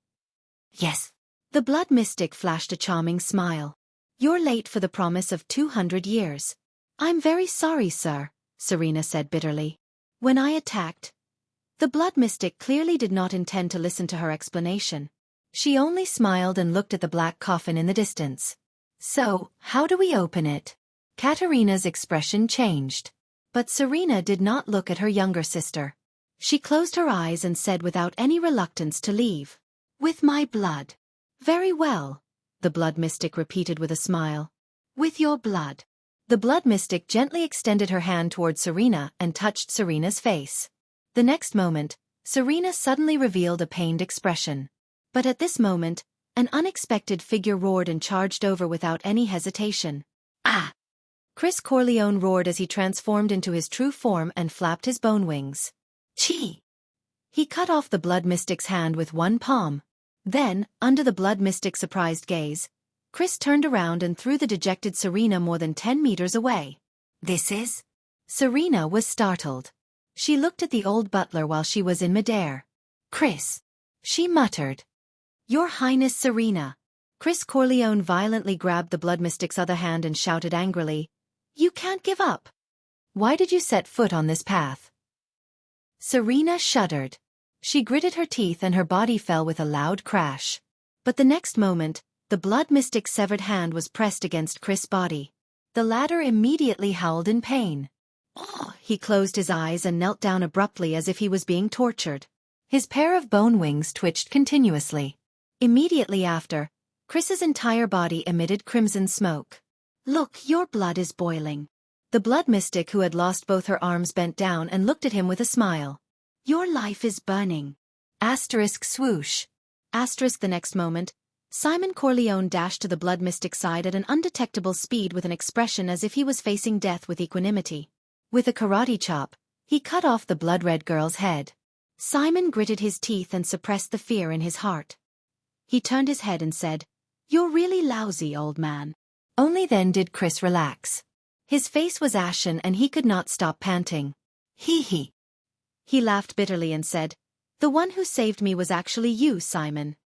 Speaker 2: Yes. The blood mystic flashed a charming smile. You're late for the promise of 200 years. I'm very sorry, sir, Serena said bitterly. When I attacked... The blood mystic clearly did not intend to listen to her explanation. She only smiled and looked at the black coffin in the distance. So, how do we open it? Katerina's expression changed. But Serena did not look at her younger sister. She closed her eyes and said without any reluctance to leave. With my blood. Very well, the blood mystic repeated with a smile. With your blood. The blood mystic gently extended her hand toward Serena and touched Serena's face. The next moment, Serena suddenly revealed a pained expression. But at this moment, an unexpected figure roared and charged over without any hesitation. Ah! Chris Corleone roared as he transformed into his true form and flapped his bone wings. Chee! He cut off the blood mystic's hand with one palm. Then, under the blood mystic's surprised gaze, Chris turned around and threw the dejected Serena more than 10 meters away. This is? Serena was startled. She looked at the old butler while she was in midair. Chris! She muttered. Your Highness Serena! Chris Corleone violently grabbed the blood mystic's other hand and shouted angrily, You can't give up! Why did you set foot on this path? Serena shuddered. She gritted her teeth and her body fell with a loud crash. But the next moment, the blood mystic's severed hand was pressed against Chris' body. The latter immediately howled in pain. Oh! He closed his eyes and knelt down abruptly as if he was being tortured. His pair of bone wings twitched continuously. Immediately after, Chris's entire body emitted crimson smoke. Look, your blood is boiling. The blood mystic who had lost both her arms bent down and looked at him with a smile. Your life is burning. Asterisk swoosh. Asterisk the next moment, Simon Corleone dashed to the blood mystic's side at an undetectable speed with an expression as if he was facing death with equanimity. With a karate chop, he cut off the blood-red girl's head. Simon gritted his teeth and suppressed the fear in his heart. He turned his head and said, You're really lousy, old man. Only then did Chris relax. His face was ashen and he could not stop panting. Hee. He laughed bitterly and said, The one who saved me was actually you, Simon.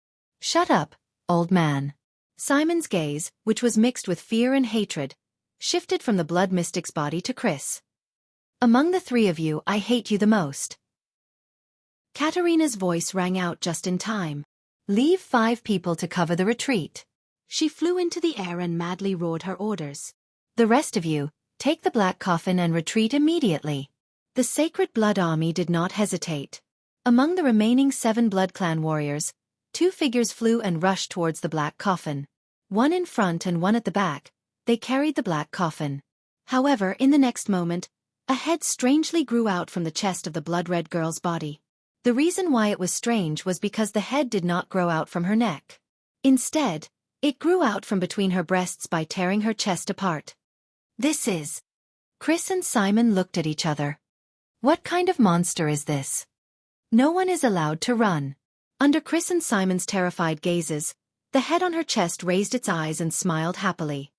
Speaker 2: Shut up, old man. Simon's gaze, which was mixed with fear and hatred, shifted from the blood mystic's body to Chris. Among the three of you, I hate you the most. Katerina's voice rang out just in time. Leave 5 people to cover the retreat. She flew into the air and madly roared her orders. The rest of you, take the black coffin and retreat immediately. The Sacred Blood Army did not hesitate. Among the remaining 7 Blood Clan warriors, 2 figures flew and rushed towards the black coffin. One in front and one at the back, they carried the black coffin. However, in the next moment, a head strangely grew out from the chest of the blood-red girl's body. The reason why it was strange was because the head did not grow out from her neck. Instead, it grew out from between her breasts by tearing her chest apart. This is... Chris and Simon looked at each other. What kind of monster is this? No one is allowed to run. Under Chris and Simon's terrified gazes, the head on her chest raised its eyes and smiled happily.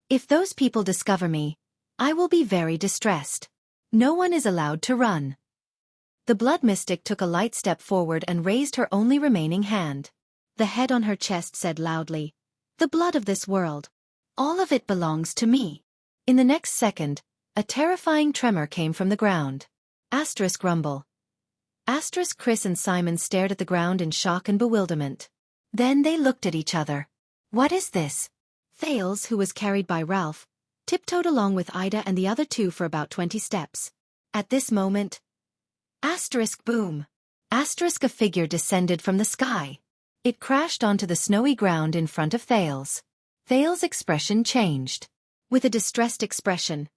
Speaker 2: If those people discover me, I will be very distressed. No one is allowed to run. The blood mystic took a light step forward and raised her only remaining hand. The head on her chest said loudly, The blood of this world. All of it belongs to me. In the next second, a terrifying tremor came from the ground. Asterisk rumble. Asterisk Chris and Simon stared at the ground in shock and bewilderment. Then they looked at each other. What is this? Thales, who was carried by Ralph, tiptoed along with Ida and the other 2 for about 20 steps. At this moment, asterisk boom. Asterisk a figure descended from the sky. It crashed onto the snowy ground in front of Thales. Thales' expression changed. With a distressed expression,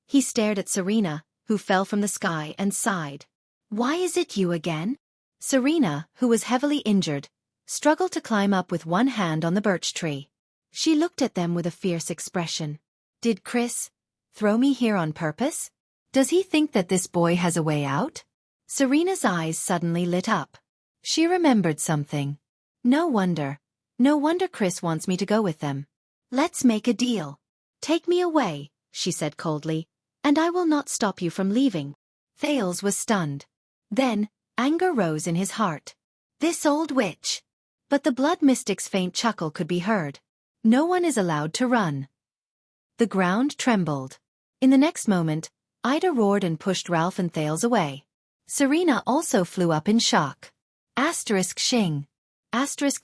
Speaker 2: he stared at Serena, who fell from the sky and sighed. Why is it you again? Serena, who was heavily injured, struggled to climb up with one hand on the birch tree. She looked at them with a fierce expression. Did Chris, Throw me here on purpose? Does he think that this boy has a way out? Serena's eyes suddenly lit up. She remembered something. No wonder Chris wants me to go with them. Let's make a deal. Take me away, she said coldly, and I will not stop you from leaving. Thales was stunned. Then, anger rose in his heart. This old witch. But the blood mystic's faint chuckle could be heard. No one is allowed to run. The ground trembled. In the next moment, Ida roared and pushed Ralph and Thales away. Serena also flew up in shock. Shing.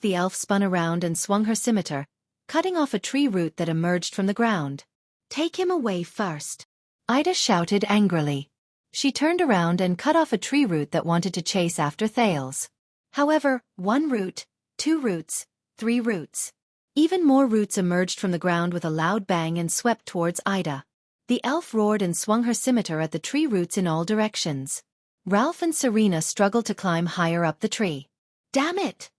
Speaker 2: The elf spun around and swung her scimitar, cutting off a tree root that emerged from the ground. Take him away first. Ida shouted angrily. She turned around and cut off a tree root that wanted to chase after Thales. However, 1 root, 2 roots, 3 roots. Even more roots emerged from the ground with a loud bang and swept towards Ida. The elf roared and swung her scimitar at the tree roots in all directions. Ralph and Serena struggled to climb higher up the tree. Damn it!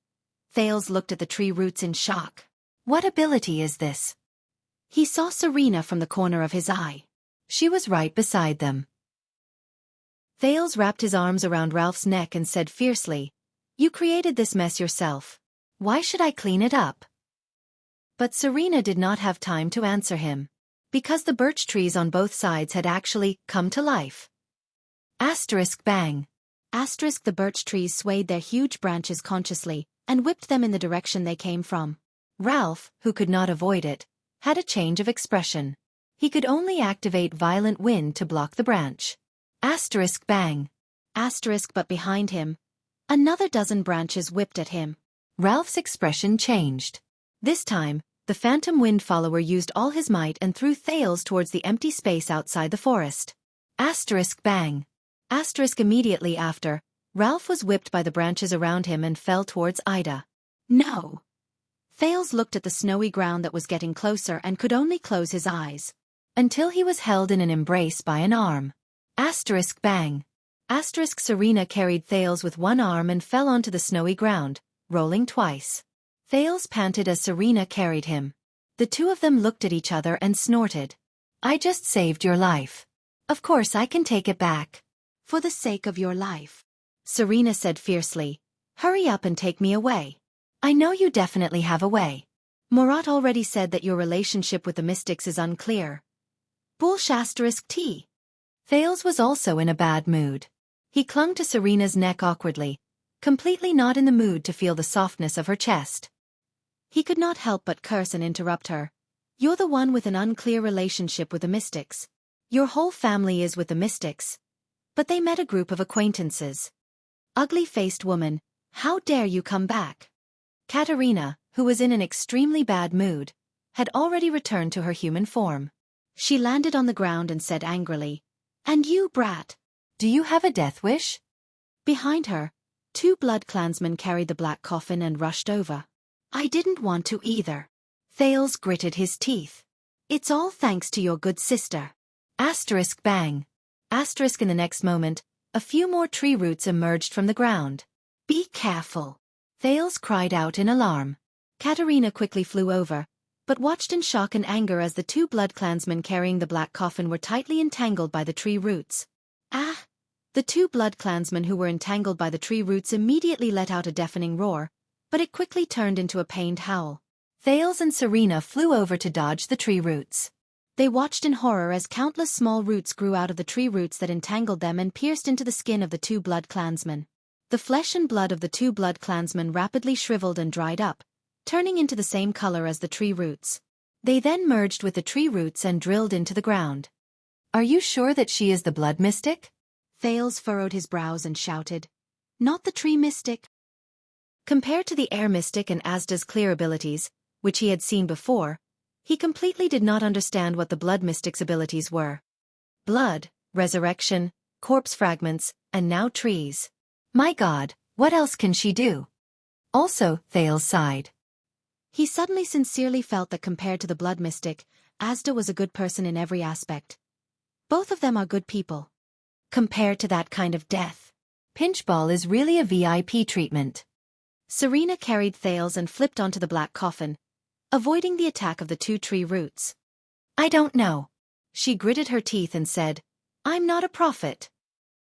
Speaker 2: Thales looked at the tree roots in shock. What ability is this? He saw Serena from the corner of his eye. She was right beside them. Thales wrapped his arms around Ralph's neck and said fiercely, You created this mess yourself. Why should I clean it up? But Serena did not have time to answer him. Because the birch trees on both sides had actually come to life. Bang. The birch trees swayed their huge branches consciously and whipped them in the direction they came from. Ralph, who could not avoid it, had a change of expression. He could only activate violent wind to block the branch. Bang. But behind him, another dozen branches whipped at him. Ralph's expression changed. This time, the phantom wind follower used all his might and threw Thales towards the empty space outside the forest. Bang. Immediately after, Ralph was whipped by the branches around him and fell towards Ida. No! Thales looked at the snowy ground that was getting closer and could only close his eyes. Until he was held in an embrace by an arm. Bang. Serena carried Thales with one arm and fell onto the snowy ground, rolling twice. Thales panted as Serena carried him. The two of them looked at each other and snorted. I just saved your life. Of course I can take it back. For the sake of your life. Serena said fiercely. Hurry up and take me away. I know you definitely have a way. Murat already said that your relationship with the mystics is unclear. T. Thales was also in a bad mood. He clung to Serena's neck awkwardly, completely not in the mood to feel the softness of her chest. He could not help but curse and interrupt her. You're the one with an unclear relationship with the mystics. Your whole family is with the mystics. But they met a group of acquaintances. Ugly-faced woman, how dare you come back? Katerina, who was in an extremely bad mood, had already returned to her human form. She landed on the ground and said angrily, And you, brat, do you have a death wish? Behind her, 2 blood clansmen carried the black coffin and rushed over. I didn't want to either. Thales gritted his teeth. It's all thanks to your good sister. Bang. In the next moment, a few more tree roots emerged from the ground. Be careful. Thales cried out in alarm. Katerina quickly flew over, but watched in shock and anger as the 2 blood clansmen carrying the black coffin were tightly entangled by the tree roots. The 2 blood clansmen who were entangled by the tree roots immediately let out a deafening roar, but it quickly turned into a pained howl. Thales and Serena flew over to dodge the tree roots. They watched in horror as countless small roots grew out of the tree roots that entangled them and pierced into the skin of the 2 blood clansmen. The flesh and blood of the 2 blood clansmen rapidly shriveled and dried up, turning into the same color as the tree roots. They then merged with the tree roots and drilled into the ground. Are you sure that she is the blood mystic? Thales furrowed his brows and shouted. Not the tree mystic. Compared to the air mystic and Asda's clear abilities, which he had seen before, he completely did not understand what the blood mystic's abilities were. Blood, resurrection, corpse fragments, and now trees. My God, what else can she do? Also, Thales sighed. He suddenly sincerely felt that compared to the blood mystic, Asda was a good person in every aspect. Both of them are good people. Compared to that kind of death, Pinchball is really a VIP treatment. Serena carried Thales and flipped onto the black coffin, avoiding the attack of the 2 tree roots. I don't know. She gritted her teeth and said, "I'm not a prophet."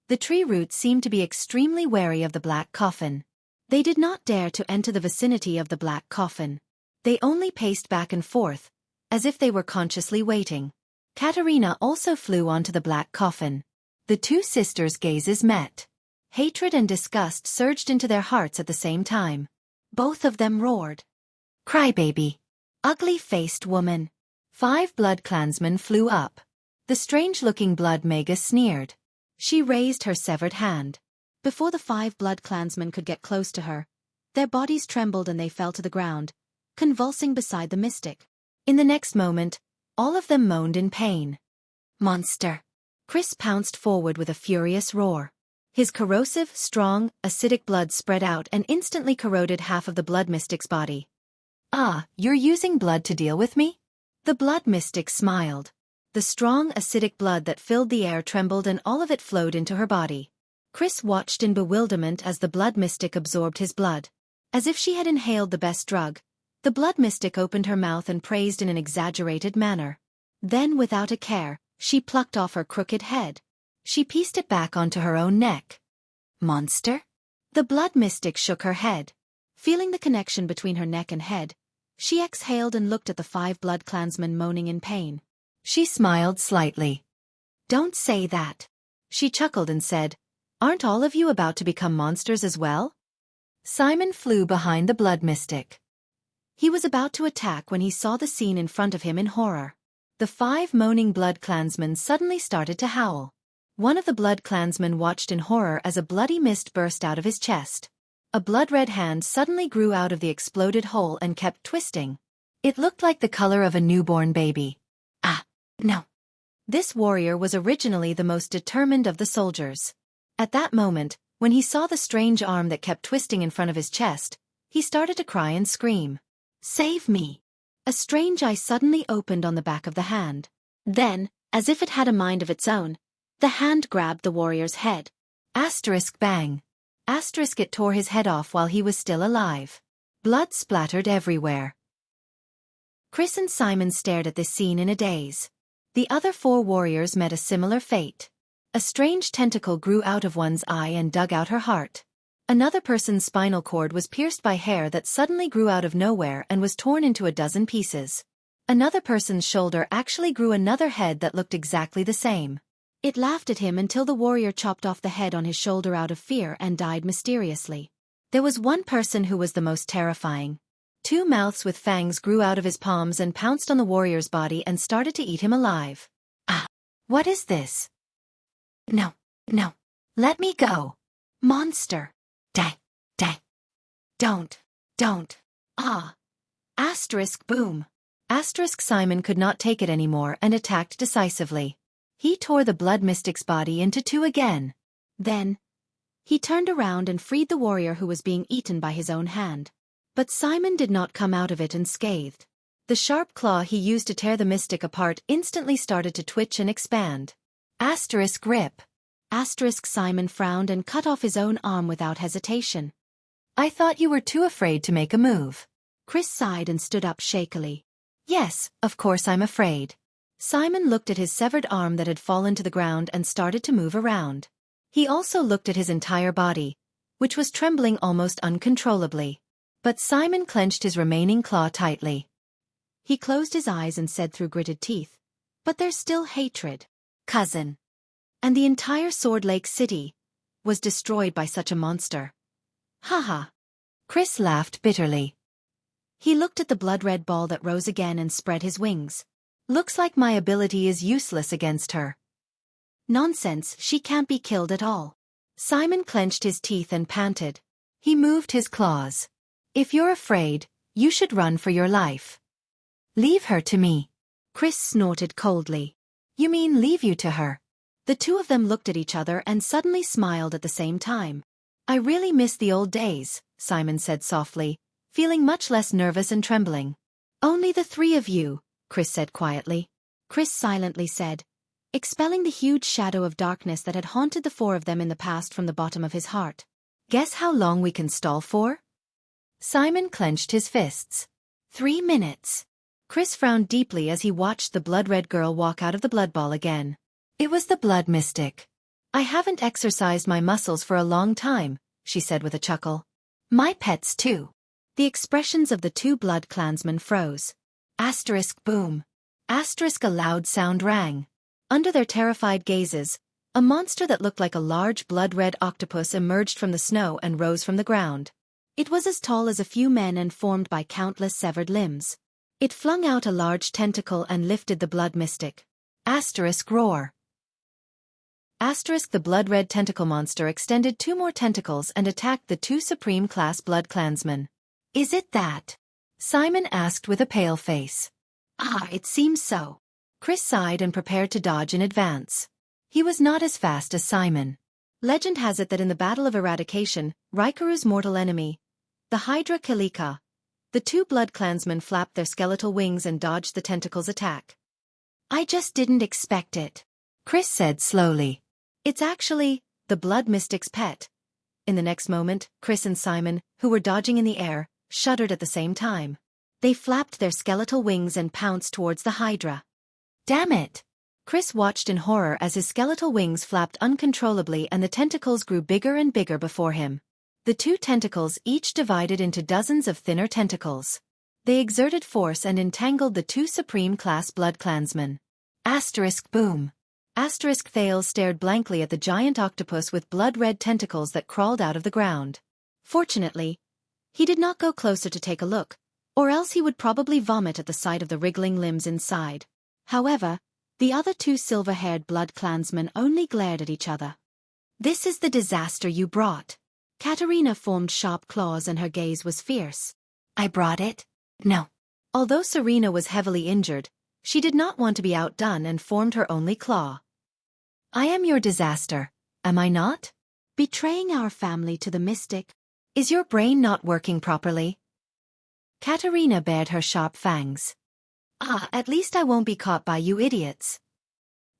Speaker 2: The tree roots seemed to be extremely wary of the black coffin. They did not dare to enter the vicinity of the black coffin. They only paced back and forth, as if they were consciously waiting. Katerina also flew onto the black coffin. The two sisters' gazes met. Hatred and disgust surged into their hearts at the same time. Both of them roared. "Crybaby! Ugly-faced woman!" 5 blood clansmen flew up. The strange-looking blood magus sneered. She raised her severed hand. Before the 5 blood clansmen could get close to her, their bodies trembled and they fell to the ground, convulsing beside the mystic. In the next moment, all of them moaned in pain. "Monster!" Chris pounced forward with a furious roar. His corrosive, strong, acidic blood spread out and instantly corroded half of the blood mystic's body. "Ah, you're using blood to deal with me?" The blood mystic smiled. The strong, acidic blood that filled the air trembled and all of it flowed into her body. Chris watched in bewilderment as the blood mystic absorbed his blood. As if she had inhaled the best drug, the blood mystic opened her mouth and praised in an exaggerated manner. Then, without a care, she plucked off her crooked head. She pieced it back onto her own neck. "Monster?" The blood mystic shook her head. Feeling the connection between her neck and head, she exhaled and looked at the 5 blood clansmen moaning in pain. She smiled slightly. "Don't say that." She chuckled and said, "Aren't all of you about to become monsters as well?" Simon flew behind the blood mystic. He was about to attack when he saw the scene in front of him in horror. The 5 moaning blood clansmen suddenly started to howl. One of the blood clansmen watched in horror as a bloody mist burst out of his chest. A blood-red hand suddenly grew out of the exploded hole and kept twisting. It looked like the color of a newborn baby. "Ah, no." This warrior was originally the most determined of the soldiers. At that moment, when he saw the strange arm that kept twisting in front of his chest, he started to cry and scream. "Save me!" A strange eye suddenly opened on the back of the hand. Then, as if it had a mind of its own, the hand grabbed the warrior's head. Asterisk bang. Asterisk it tore his head off while he was still alive. Blood splattered everywhere. Chris and Simon stared at this scene in a daze. The other 4 warriors met a similar fate. A strange tentacle grew out of one's eye and dug out her heart. Another person's spinal cord was pierced by hair that suddenly grew out of nowhere and was torn into a dozen pieces. Another person's shoulder actually grew another head that looked exactly the same. It laughed at him until the warrior chopped off the head on his shoulder out of fear and died mysteriously. There was one person who was the most terrifying. 2 mouths with fangs grew out of his palms and pounced on the warrior's body and started to eat him alive. "Ah! What is this? No, no. Let me go. Monster. Dang, dang. Don't. Ah. Asterisk boom. Asterisk Simon could not take it anymore and attacked decisively. He tore the blood mystic's body into 2 again. Then, he turned around and freed the warrior who was being eaten by his own hand. But Simon did not come out of it unscathed. The sharp claw he used to tear the mystic apart instantly started to twitch and expand. Asterisk rip. Asterisk Simon frowned and cut off his own arm without hesitation. "I thought you were too afraid to make a move." Chris sighed and stood up shakily. "Yes, of course I'm afraid." Simon looked at his severed arm that had fallen to the ground and started to move around. He also looked at his entire body, which was trembling almost uncontrollably. But Simon clenched his remaining claw tightly. He closed his eyes and said through gritted teeth, "But there's still hatred, cousin." And the entire Sword Lake City was destroyed by such a monster. "Haha." Chris laughed bitterly. He looked at the blood-red ball that rose again and spread his wings. "Looks like my ability is useless against her." "Nonsense, she can't be killed at all." Simon clenched his teeth and panted. He moved his claws. "If you're afraid, you should run for your life." "Leave her to me." Chris snorted coldly. "You mean leave you to her?" The 2 of them looked at each other and suddenly smiled at the same time. "I really miss the old days," Simon said softly, feeling much less nervous and trembling. "Only the 3 of you," Chris said quietly. Chris silently said, expelling the huge shadow of darkness that had haunted the 4 of them in the past from the bottom of his heart. "Guess how long we can stall for?" Simon clenched his fists. 3 minutes. Chris frowned deeply as he watched the blood-red girl walk out of the blood ball again. It was the blood mystic. I haven't exercised my muscles for a long time, she said with a chuckle. My pets too. The expressions of the two blood clansmen froze. Asterisk boom. Asterisk a loud sound rang. Under their terrified gazes, a monster that looked like a large blood-red octopus emerged from the snow and rose from the ground. It was as tall as a few men and formed by countless severed limbs. It flung out a large tentacle and lifted the blood mystic. Asterisk roar. Asterisk the blood-red tentacle monster extended two more tentacles and attacked the two supreme class blood clansmen. Is it that? Simon asked with a pale face. It seems so. Chris sighed and prepared to dodge in advance. He was not as fast as Simon. Legend has it that in the Battle of Eradication, Raikuru's mortal enemy, the Hydra Kalika, the two blood clansmen flapped their skeletal wings and dodged the tentacle's attack. I just didn't expect it, Chris said slowly. It's actually the blood mystic's pet. In the next moment, Chris and Simon, who were dodging in the air, shuddered at the same time. They flapped their skeletal wings and pounced towards the Hydra. Damn it! Chris watched in horror as his skeletal wings flapped uncontrollably and the tentacles grew bigger and bigger before him. The two tentacles each divided into dozens of thinner tentacles. They exerted force and entangled the two supreme class blood clansmen. Asterisk boom. Asterisk Thales stared blankly at the giant octopus with blood-red tentacles that crawled out of the ground. Fortunately, he did not go closer to take a look, or else he would probably vomit at the sight of the wriggling limbs inside. However, the other two silver-haired blood clansmen only glared at each other. This is the disaster you brought. Katerina formed sharp claws and her gaze was fierce. I brought it? No. Although Serena was heavily injured, she did not want to be outdone and formed her only claw. I am your disaster, am I not? Betraying our family to the mystic. Is your brain not working properly? Katerina bared her sharp fangs. At least I won't be caught by you idiots.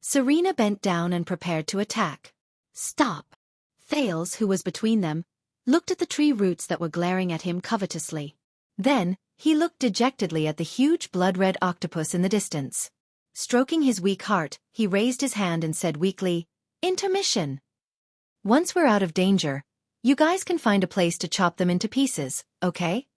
Speaker 2: Serena bent down and prepared to attack. Stop. Thales, who was between them, looked at the tree roots that were glaring at him covetously. Then, he looked dejectedly at the huge blood-red octopus in the distance. Stroking his weak heart, he raised his hand and said weakly, Intermission. Once we're out of danger, you guys can find a place to chop them into pieces, okay?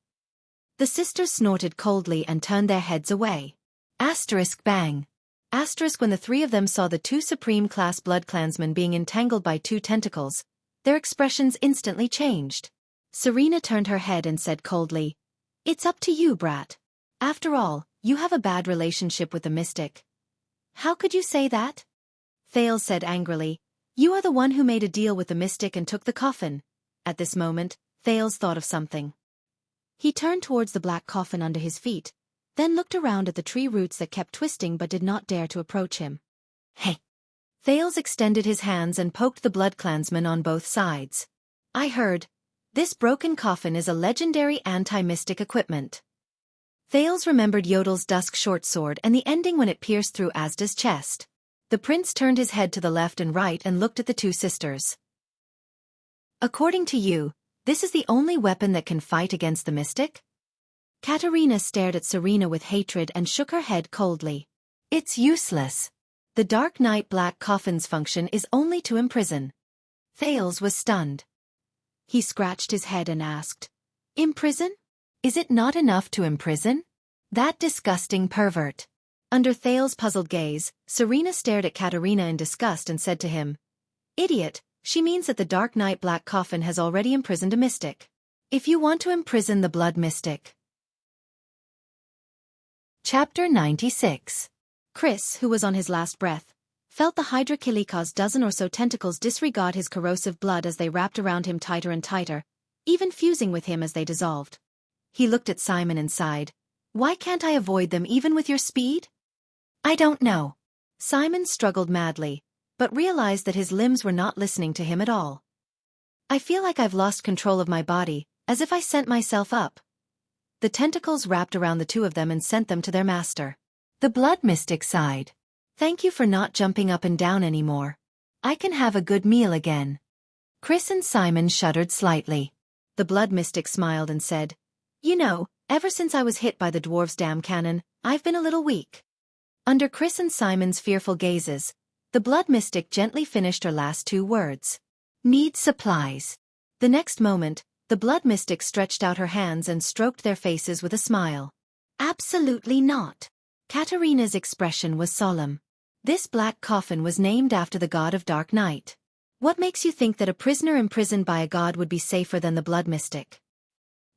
Speaker 2: The sisters snorted coldly and turned their heads away. Asterisk bang. Asterisk when the three of them saw the two supreme class blood clansmen being entangled by two tentacles, their expressions instantly changed. Serena turned her head and said coldly, It's up to you, brat. After all, you have a bad relationship with the mystic. How could you say that? Thales said angrily, You are the one who made a deal with the mystic and took the coffin. At this moment, Thales thought of something. He turned towards the black coffin under his feet, then looked around at the tree roots that kept twisting but did not dare to approach him. Hey! Thales extended his hands and poked the blood clansmen on both sides. I heard. This broken coffin is a legendary anti-mystic equipment. Thales remembered Yodel's dusk short sword and the ending when it pierced through Asda's chest. The prince turned his head to the left and right and looked at the two sisters. According to you, this is the only weapon that can fight against the mystic? Katerina stared at Serena with hatred and shook her head coldly. It's useless. The Dark Knight Black Coffin's function is only to imprison. Thales was stunned. He scratched his head and asked, Imprison? Is it not enough to imprison? That disgusting pervert. Under Thales' puzzled gaze, Serena stared at Katerina in disgust and said to him, Idiot, she means that the Dark Knight Black Coffin has already imprisoned a mystic. If you want to imprison the blood mystic. Chapter 96. Chris, who was on his last breath, felt the Hydra Kilika's dozen or so tentacles disregard his corrosive blood as they wrapped around him tighter and tighter, even fusing with him as they dissolved. He looked at Simon and sighed. Why can't I avoid them even with your speed? I don't know. Simon struggled madly, but realized that his limbs were not listening to him at all. I feel like I've lost control of my body, as if I sent myself up. The tentacles wrapped around the two of them and sent them to their master. The blood mystic sighed. Thank you for not jumping up and down anymore. I can have a good meal again. Chris and Simon shuddered slightly. The blood mystic smiled and said, You know, Ever since I was hit by the dwarf's dam cannon, I've been a little weak. Under Chris and Simon's fearful gazes, the blood mystic gently finished her last two words. Need supplies. The next moment, the blood mystic stretched out her hands and stroked their faces with a smile. Absolutely not. Katarina's expression was solemn. This black coffin was named after the god of dark night. What makes you think that a prisoner imprisoned by a god would be safer than the blood mystic?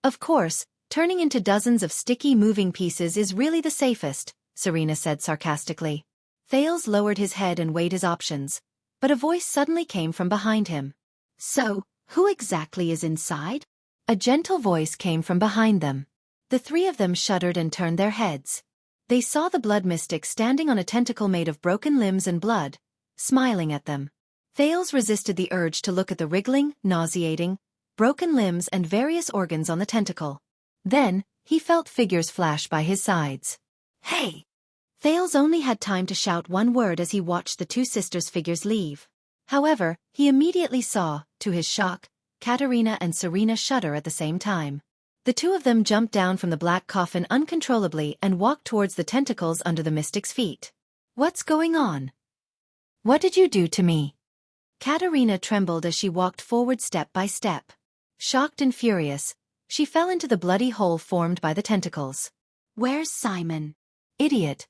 Speaker 2: Of course, turning into dozens of sticky moving pieces is really the safest, Serena said sarcastically. Thales lowered his head and weighed his options, but a voice suddenly came from behind him. So, who exactly is inside? A gentle voice came from behind them. The three of them shuddered and turned their heads. They saw the blood mystic standing on a tentacle made of broken limbs and blood, smiling at them. Thales resisted the urge to look at the wriggling, nauseating, broken limbs and various organs on the tentacle. Then, he felt figures flash by his sides. Hey! Thales only had time to shout one word as he watched the two sisters' figures leave. However, he immediately saw, to his shock, Katarina and Serena shudder at the same time. The two of them jumped down from the black coffin uncontrollably and walked towards the tentacles under the mystic's feet. What's going on? What did you do to me? Katarina trembled as she walked forward step by step. Shocked and furious, she fell into the bloody hole formed by the tentacles. Where's Simon? Idiot.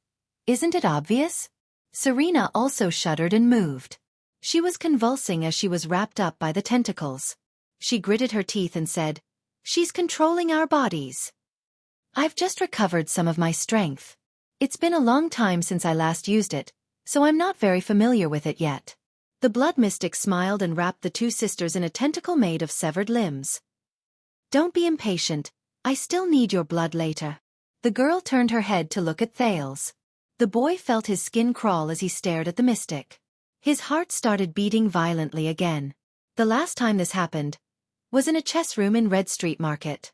Speaker 2: Isn't it obvious? Serena also shuddered and moved. She was convulsing as she was wrapped up by the tentacles. She gritted her teeth and said, She's controlling our bodies. I've just recovered some of my strength. It's been a long time since I last used it, so I'm not very familiar with it yet. The blood mystic smiled and wrapped the two sisters in a tentacle made of severed limbs. Don't be impatient, I still need your blood later. The girl turned her head to look at Thales. The boy felt his skin crawl as he stared at the mystic. His heart started beating violently again. The last time this happened was in a chess room in Red Street Market.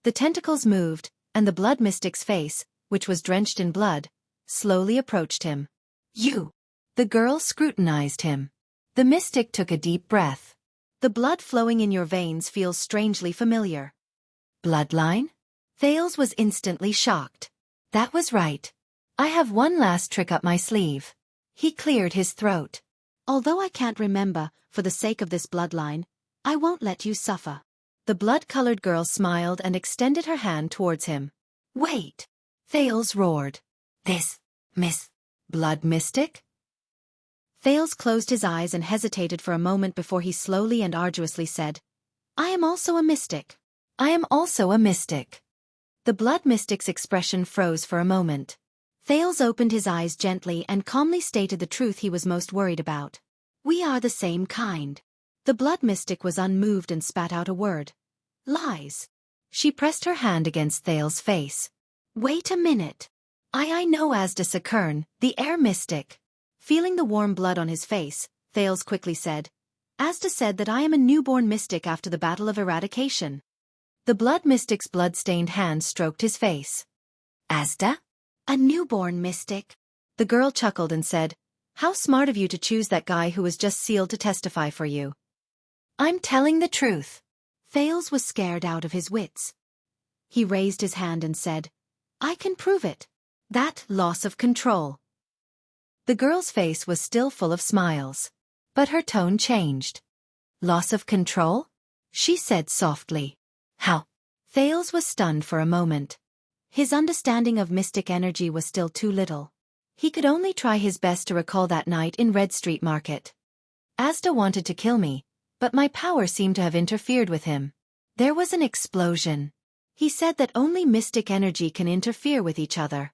Speaker 2: The tentacles moved, and the blood mystic's face, which was drenched in blood, slowly approached him. You! The girl scrutinized him. The mystic took a deep breath. The blood flowing in your veins feels strangely familiar. Bloodline? Thales was instantly shocked. That was right. I have one last trick up my sleeve. He cleared his throat. Although I can't remember, for the sake of this bloodline, I won't let you suffer. The blood-colored girl smiled and extended her hand towards him. Wait! Thales roared. This, Miss Blood Mystic? Thales closed his eyes and hesitated for a moment before he slowly and arduously said, I am also a mystic. I am also a mystic. The blood mystic's expression froze for a moment. Thales opened his eyes gently and calmly stated the truth he was most worried about. We are the same kind. The blood mystic was unmoved and spat out a word. Lies. She pressed her hand against Thales' face. Wait a minute. I know Asda Sakern, the air mystic. Feeling the warm blood on his face, Thales quickly said, Asda said that I am a newborn mystic after the Battle of Eradication. The blood mystic's blood-stained hand stroked his face. Asda? A newborn mystic? The girl chuckled and said, How smart of you to choose that guy who was just sealed to testify for you. I'm telling the truth. Thales was scared out of his wits. He raised his hand and said, I can prove it. That loss of control. The girl's face was still full of smiles. But her tone changed. Loss of control? She said softly. How? Thales was stunned for a moment. His understanding of mystic energy was still too little. He could only try his best to recall that night in Red Street Market. Asda wanted to kill me, but my power seemed to have interfered with him. There was an explosion. He said that only mystic energy can interfere with each other.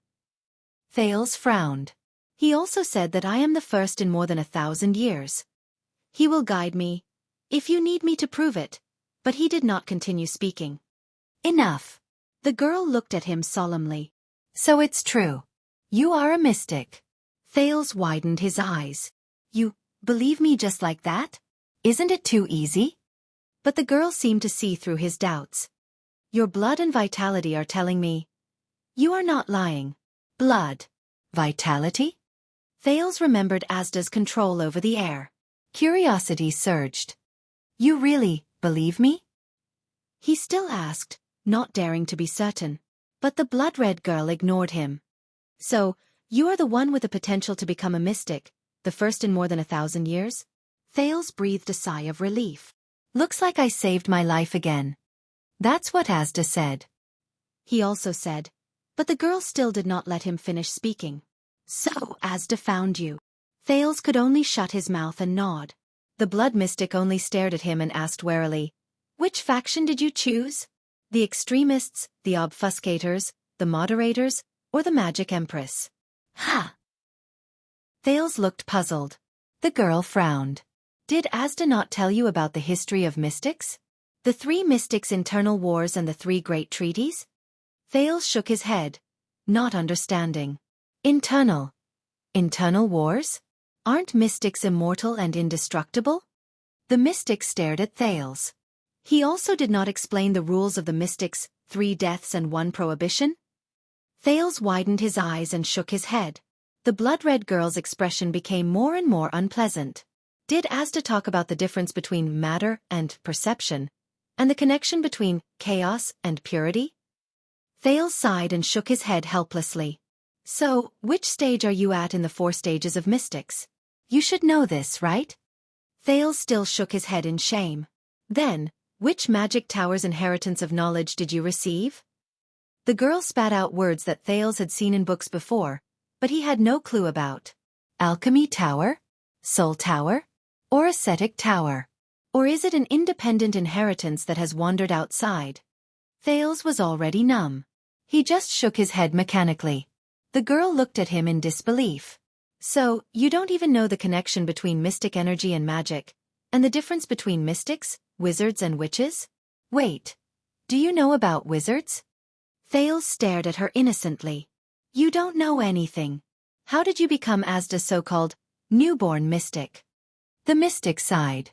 Speaker 2: Thales frowned. He also said that I am the first in more than 1,000 years. He will guide me, if you need me to prove it. But he did not continue speaking. Enough. The girl looked at him solemnly. So it's true. You are a mystic. Thales widened his eyes. You believe me just like that? Isn't it too easy? But the girl seemed to see through his doubts. Your blood and vitality are telling me. You are not lying. Blood. Vitality? Thales remembered Asda's control over the air. Curiosity surged. You really believe me? He still asked, not daring to be certain. But the blood-red girl ignored him. So, you are the one with the potential to become a mystic, the first in more than 1,000 years? Thales breathed a sigh of relief.
Speaker 1: Looks like I saved my life again. That's what Asda said.
Speaker 2: He also said, but the girl still did not let him finish speaking. So, Asda found you. Thales could only shut his mouth and nod. The blood mystic only stared at him and asked warily, which faction did you choose? The extremists, the obfuscators, the moderators, or the magic empress?
Speaker 1: Ha! Thales looked puzzled. The girl frowned. Did Asda not tell you about the history of mystics? The 3 mystics' internal wars and the 3 great treaties?
Speaker 2: Thales shook his head, not understanding.
Speaker 1: Internal wars?
Speaker 2: Aren't mystics immortal and indestructible? The mystic stared at Thales. He also did not explain the rules of the mystics, 3 deaths and 1 prohibition. Thales widened his eyes and shook his head. The blood-red girl's expression became more and more unpleasant. Did Asda talk about the difference between matter and perception, and the connection between chaos and purity? Thales sighed and shook his head helplessly. So, which stage are you at in the 4 stages of mystics?
Speaker 1: You should know this, right?
Speaker 2: Thales still shook his head in shame. Then, which magic tower's inheritance of knowledge did you receive? The girl spat out words that Thales had seen in books before, but he had no clue about.
Speaker 1: Alchemy Tower? Soul Tower? Or Ascetic Tower?
Speaker 2: Or is it an independent inheritance that has wandered outside? Thales was already numb.
Speaker 1: He just shook his head mechanically.
Speaker 2: The girl looked at him in disbelief. So, you don't even know the connection between mystic energy and magic, and the difference between mystics, wizards and witches?
Speaker 1: Wait. Do you know about wizards?
Speaker 2: Thales stared at her innocently. You don't know anything. How did you become Asda's so-called newborn mystic?
Speaker 1: The mystic sighed.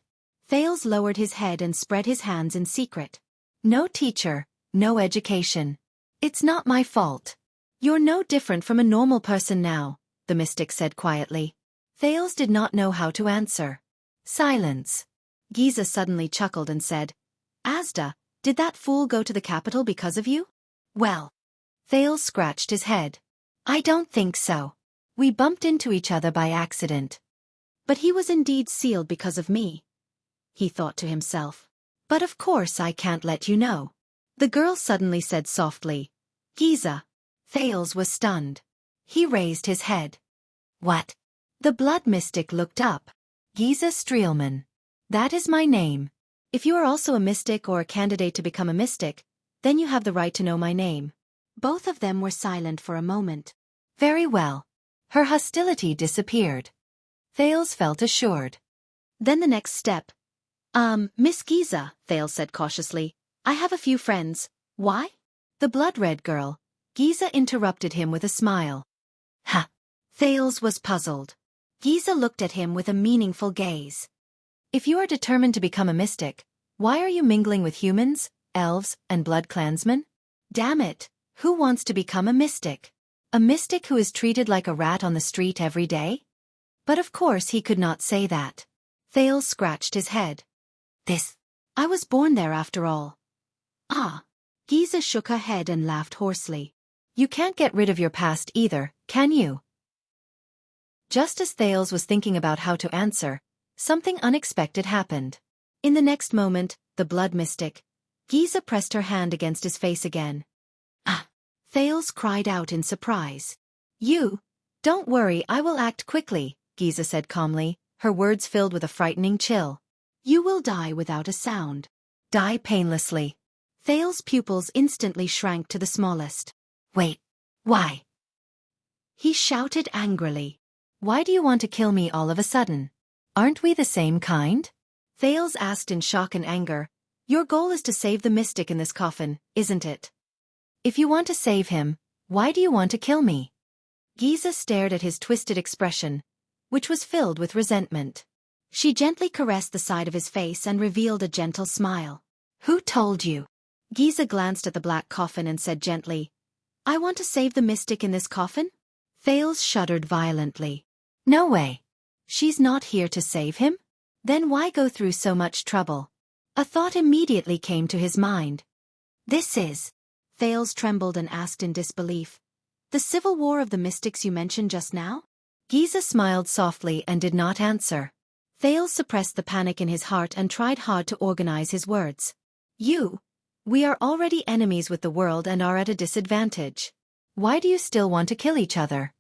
Speaker 2: Thales lowered his head and spread his hands in secret.
Speaker 1: No teacher, no education.
Speaker 2: It's not my fault. You're no different from a normal person now, the mystic said quietly. Thales did not know how to answer.
Speaker 1: Silence.
Speaker 2: Giza suddenly chuckled and said, Asda, did that fool go to the capital because of you?
Speaker 1: Well.
Speaker 2: Thales scratched his head.
Speaker 1: I don't think so. We bumped into each other by accident.
Speaker 2: But he was indeed sealed because of me. He thought to himself. But of course I can't let you know. The girl suddenly said softly, Giza.
Speaker 1: Thales was stunned.
Speaker 2: He raised his head.
Speaker 1: What?
Speaker 2: The blood mystic looked up.
Speaker 1: Giza Streelman.
Speaker 2: That is my name. If you are also a mystic or a candidate to become a mystic, then you have the right to know my name. Both of them were silent for a moment.
Speaker 1: Very well. Her hostility disappeared. Thales felt assured.
Speaker 2: Then the next step. Miss Giza, Thales said cautiously, I have a few friends. Why? The blood-red girl. Giza interrupted him with a smile.
Speaker 1: Ha!
Speaker 2: Thales was puzzled. Giza looked at him with a meaningful gaze. If you are determined to become a mystic, why are you mingling with humans, elves, and blood clansmen? Damn it, who wants to become a mystic? A mystic who is treated like a rat on the street every day? But of course he could not say that. Thales scratched his head. I was born there after all. Ah. Giza shook her head and laughed hoarsely. You can't get rid of your past either, can you? Just as Thales was thinking about how to answer, something unexpected happened. In the next moment, the blood mystic, Giza pressed her hand against his face again. Ah! Thales cried out in surprise. You? Don't worry, I will act quickly, Giza said calmly, her words filled with a frightening chill. You will die without a sound. Die painlessly. Thales' pupils instantly shrank to the smallest.
Speaker 1: Wait. Why?
Speaker 2: He shouted angrily. Why do you want to kill me all of a sudden?
Speaker 1: Aren't we the same kind?
Speaker 2: Thales asked in shock and anger. Your goal is to save the mystic in this coffin, isn't it?
Speaker 1: If you want to save him, why do you want to kill me?
Speaker 2: Giza stared at his twisted expression, which was filled with resentment. She gently caressed the side of his face and revealed a gentle smile.
Speaker 1: Who told you?
Speaker 2: Giza glanced at the black coffin and said gently, I want to save the mystic in this coffin? Thales shuddered violently.
Speaker 1: No way.
Speaker 2: She's not here to save him? Then why go through so much trouble? A thought immediately came to his mind. This is. Thales trembled and asked in disbelief. The civil war of the mystics you mentioned just now?
Speaker 1: Giza smiled softly and did not answer.
Speaker 2: Thales suppressed the panic in his heart and tried hard to organize his words.
Speaker 1: We are already enemies with the world and are at a disadvantage. Why do you still want to kill each other?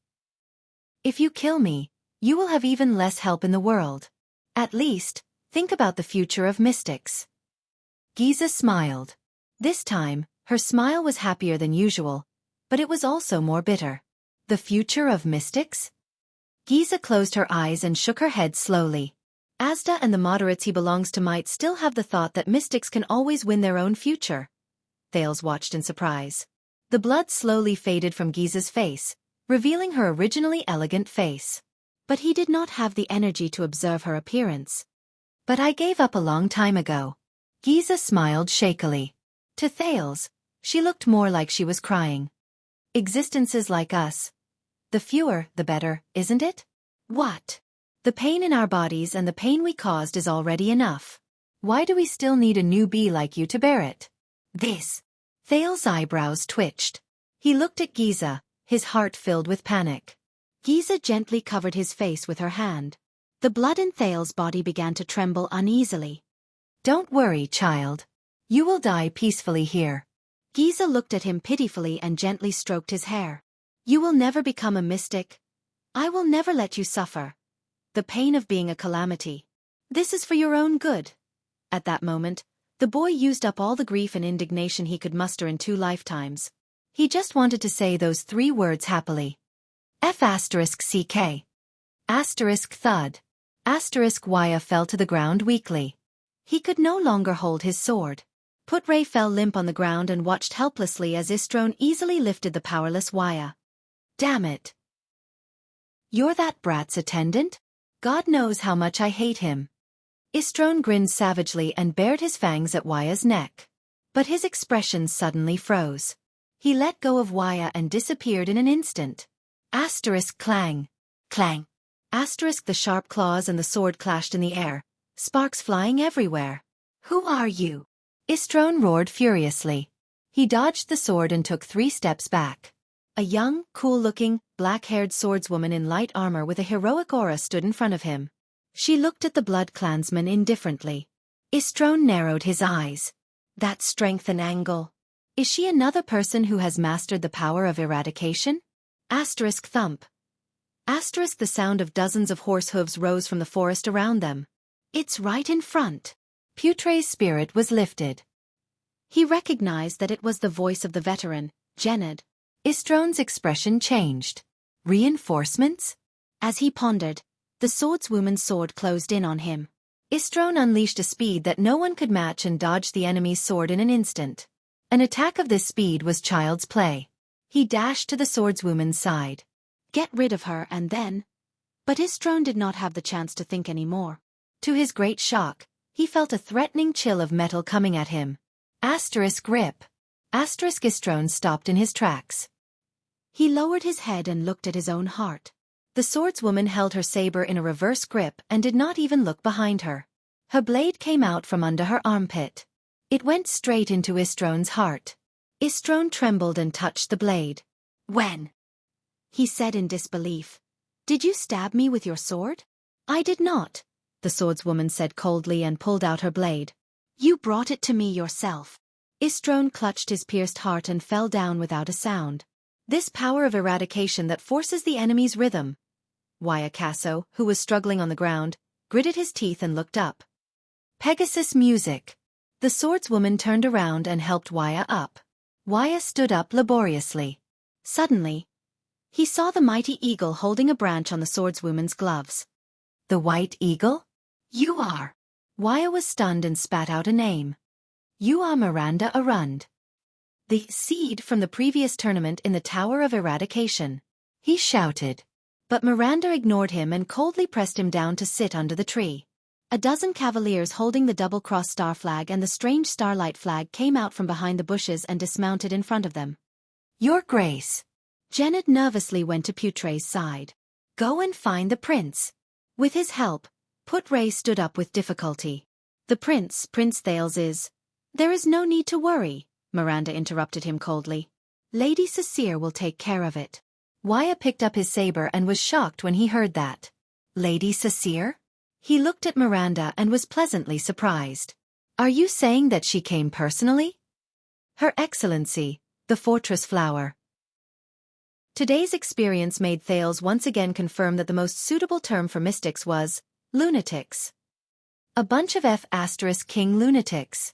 Speaker 1: If you kill me, you will have even less help in the world. At least, think about the future of mystics. Giza smiled. This time, her smile was happier than usual, but it was also more bitter. The future of mystics? Giza closed her eyes and shook her head slowly. Asda and the moderates he belongs to might still have the thought that mystics can always win their own future. Thales watched in surprise. The blood slowly faded from Giza's face, revealing her originally elegant face.
Speaker 2: But he did not have the energy to observe her appearance.
Speaker 1: But I gave up a long time ago. Giza smiled shakily. To Thales, she looked more like she was crying. Existences like us. The fewer, the better, isn't it?
Speaker 2: What?
Speaker 1: The pain in our bodies and the pain we caused is already enough. Why do we still need a newbie like you to bear it?
Speaker 2: This.
Speaker 1: Thales' eyebrows twitched. He looked at Giza, his heart filled with panic.
Speaker 2: Giza gently covered his face with her hand. The blood in Thales' body began to tremble uneasily.
Speaker 1: Don't worry, child. You will die peacefully here.
Speaker 2: Giza looked at him pitifully and gently stroked his hair. You will never become a mystic. I will never let you suffer the pain of being a calamity. This is for your own good. At that moment, the boy used up all the grief and indignation he could muster in 2 lifetimes.
Speaker 1: He just wanted to say those 3 words happily. F***CK. *thud. Waya fell to the ground weakly. He could no longer hold his sword. Putray fell limp on the ground and watched helplessly as Istrone easily lifted the powerless Waya. Damn it. You're that brat's attendant? God knows how much I hate him. Istrone grinned savagely and bared his fangs at Waya's neck. But his expression suddenly froze. He let go of Waya and disappeared in an instant. Clang. Clang. The sharp claws and the sword clashed in the air, sparks flying everywhere. Who are you? Istrone roared furiously. He dodged the sword and took 3 steps back. A young, cool-looking, black-haired swordswoman in light armor with a heroic aura stood in front of him. She looked at the blood clansman indifferently. Istrone narrowed his eyes. That strength and angle. Is she another person who has mastered the power of eradication? Thump. The sound of dozens of horse hooves rose from the forest around them. It's right in front. Putray's spirit was lifted.
Speaker 2: He recognized that it was the voice of the veteran, Gened.
Speaker 1: Istrone's expression changed. Reinforcements?
Speaker 2: As he pondered, the swordswoman's sword closed in on him.
Speaker 1: Istrone unleashed a speed that no one could match and dodged the enemy's sword in an instant. An attack of this speed was child's play. He dashed to the swordswoman's side.
Speaker 2: Get rid of her and then... But Istrone did not have the chance to think any more.
Speaker 1: To his great shock, he felt a threatening chill of metal coming at him. Grip. Istrone stopped in his tracks.
Speaker 2: He lowered his head and looked at his own heart.
Speaker 1: The swordswoman held her saber in a reverse grip and did not even look behind her. Her blade came out from under her armpit. It went straight into Istrone's heart. Istrone trembled and touched the blade.
Speaker 2: When? He said in disbelief. Did you stab me with your sword?
Speaker 1: I did not, the swordswoman said coldly and pulled out her blade.
Speaker 2: You brought it to me yourself.
Speaker 1: Istrone clutched his pierced heart and fell down without a sound. This power of eradication that forces the enemy's rhythm. Waya, who was struggling on the ground, gritted his teeth and looked up. Pegasus music. The swordswoman turned around and helped Waya up. Waya stood up laboriously. Suddenly, he saw the mighty eagle holding a branch on the swordswoman's gloves. The white eagle?
Speaker 2: You are.
Speaker 1: Waya was stunned and spat out a name. You are Miranda Arund. The seed from the previous tournament in the Tower of Eradication. He shouted. But Miranda ignored him and coldly pressed him down to sit under the tree. A dozen cavaliers holding the double-cross star flag and the strange starlight flag came out from behind the bushes and dismounted in front of them. Your Grace. Gened nervously went to Putray's side. Go and find the prince. With his help, Putray stood up with difficulty. The prince, Prince Thales is. There is no need to worry,
Speaker 2: Miranda interrupted him coldly. Lady Cecile will take care of it. Wuxia picked up his saber and was shocked when he heard that. Lady Cecile? He looked at Miranda and was pleasantly surprised. Are you saying that she came personally? Her Excellency, the Fortress Flower. Today's experience made Thales once again confirm that the most suitable term for mystics was lunatics. A bunch of F*King lunatics.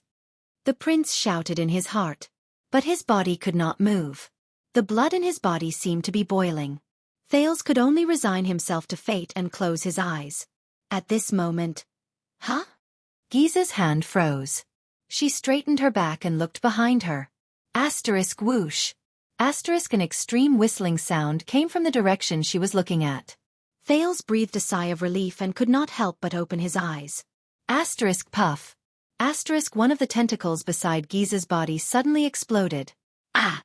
Speaker 2: The prince shouted in his heart. But his body could not move. The blood in his body seemed to be boiling. Thales could only resign himself to fate and close his eyes. At this moment... Huh? Giza's hand froze. She straightened her back and looked behind her. Asterisk whoosh. Asterisk an extreme whistling sound came from the direction she was looking at. Thales breathed a sigh of relief and could not help but open his eyes. Asterisk puff. Asterisk one of the tentacles beside Giza's body suddenly exploded. Ah!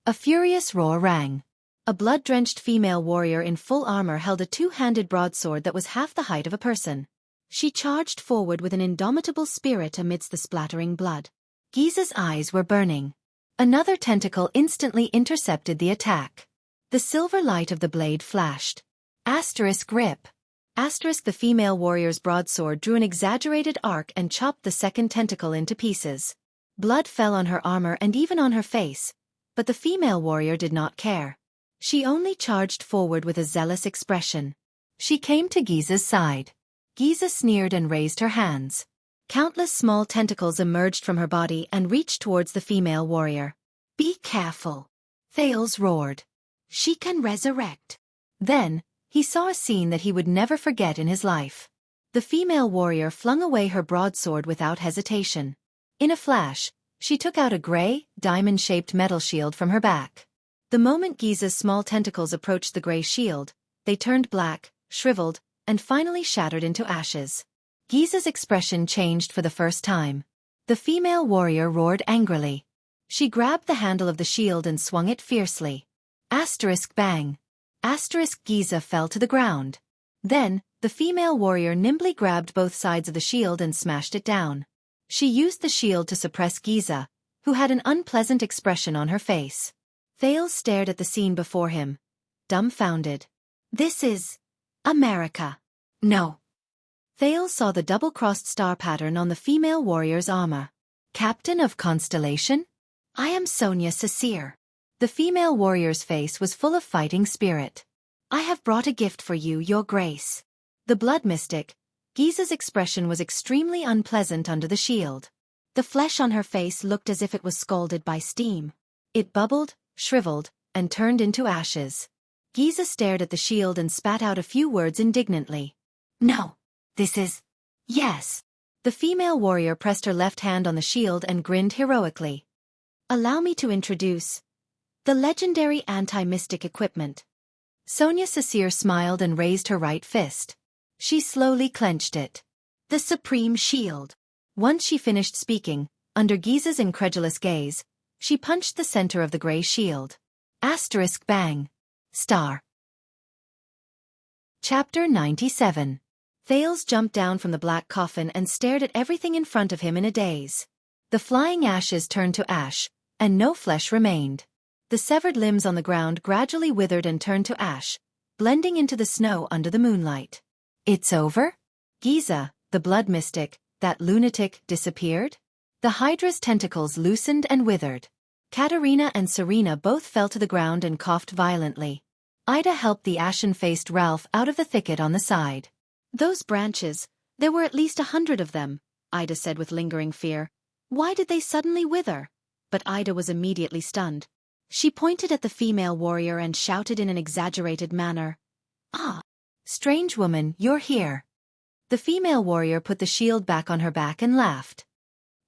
Speaker 2: A furious roar rang. A blood-drenched female warrior in full armor held a two-handed broadsword that was half the height of a person. She charged forward with an indomitable spirit amidst the splattering blood. Giza's eyes were burning. Another tentacle instantly intercepted the attack. The silver light of the blade flashed. Asterisk rip. Asterisk the female warrior's broadsword drew an exaggerated arc and chopped the second tentacle into pieces. Blood fell on her armor and even on her face, but the female warrior did not care. She only charged forward with a zealous expression. She came to Giza's side. Giza sneered and raised her hands. Countless small tentacles emerged from her body and reached towards the female warrior. Be careful. Thales roared. She can resurrect. Then, he saw a scene that he would never forget in his life. The female warrior flung away her broadsword without hesitation. In a flash, she took out a gray, diamond-shaped metal shield from her back. The moment Giza's small tentacles approached the gray shield, they turned black, shriveled, and finally shattered into ashes. Giza's expression changed for the first time. The female warrior roared angrily. She grabbed the handle of the shield and swung it fiercely. Asterisk bang. Asterisk Giza fell to the ground. Then, the female warrior nimbly grabbed both sides of the shield and smashed it down. She used the shield to suppress Giza, who had an unpleasant expression on her face. Thales stared at the scene before him, dumbfounded. This is... America. No. Thales saw the double-crossed star pattern on the female warrior's armor. Captain of Constellation? I am Sonia Cecile. The female warrior's face was full of fighting spirit. I have brought a gift for you, Your Grace. The blood mystic, Giza's expression was extremely unpleasant under the shield. The flesh on her face looked as if it was scalded by steam. It bubbled, shriveled, and turned into ashes. Giza stared at the shield and spat out a few words indignantly. No. This is... Yes. The female warrior pressed her left hand on the shield and grinned heroically. Allow me to introduce... the legendary anti-mystic equipment. Sonia Cecile smiled and raised her right fist. She slowly clenched it. The Supreme Shield. Once she finished speaking, under Giza's incredulous gaze, she punched the center of the gray shield. Asterisk bang. Star. Chapter 97. Thales jumped down from the black coffin and stared at everything in front of him in a daze. The flying ashes turned to ash, and no flesh remained. The severed limbs on the ground gradually withered and turned to ash, blending into the snow under the moonlight. It's over? Giza, the blood mystic, that lunatic, disappeared? The Hydra's tentacles loosened and withered. Katerina and Serena both fell to the ground and coughed violently. Ida helped the ashen-faced Ralph out of the thicket on the side. Those branches, there were at least 100 of them, Ida said with lingering fear. Why did they suddenly wither? But Ida was immediately stunned. She pointed at the female warrior and shouted in an exaggerated manner. Ah! Strange woman, you're here. The female warrior put the shield back on her back and laughed.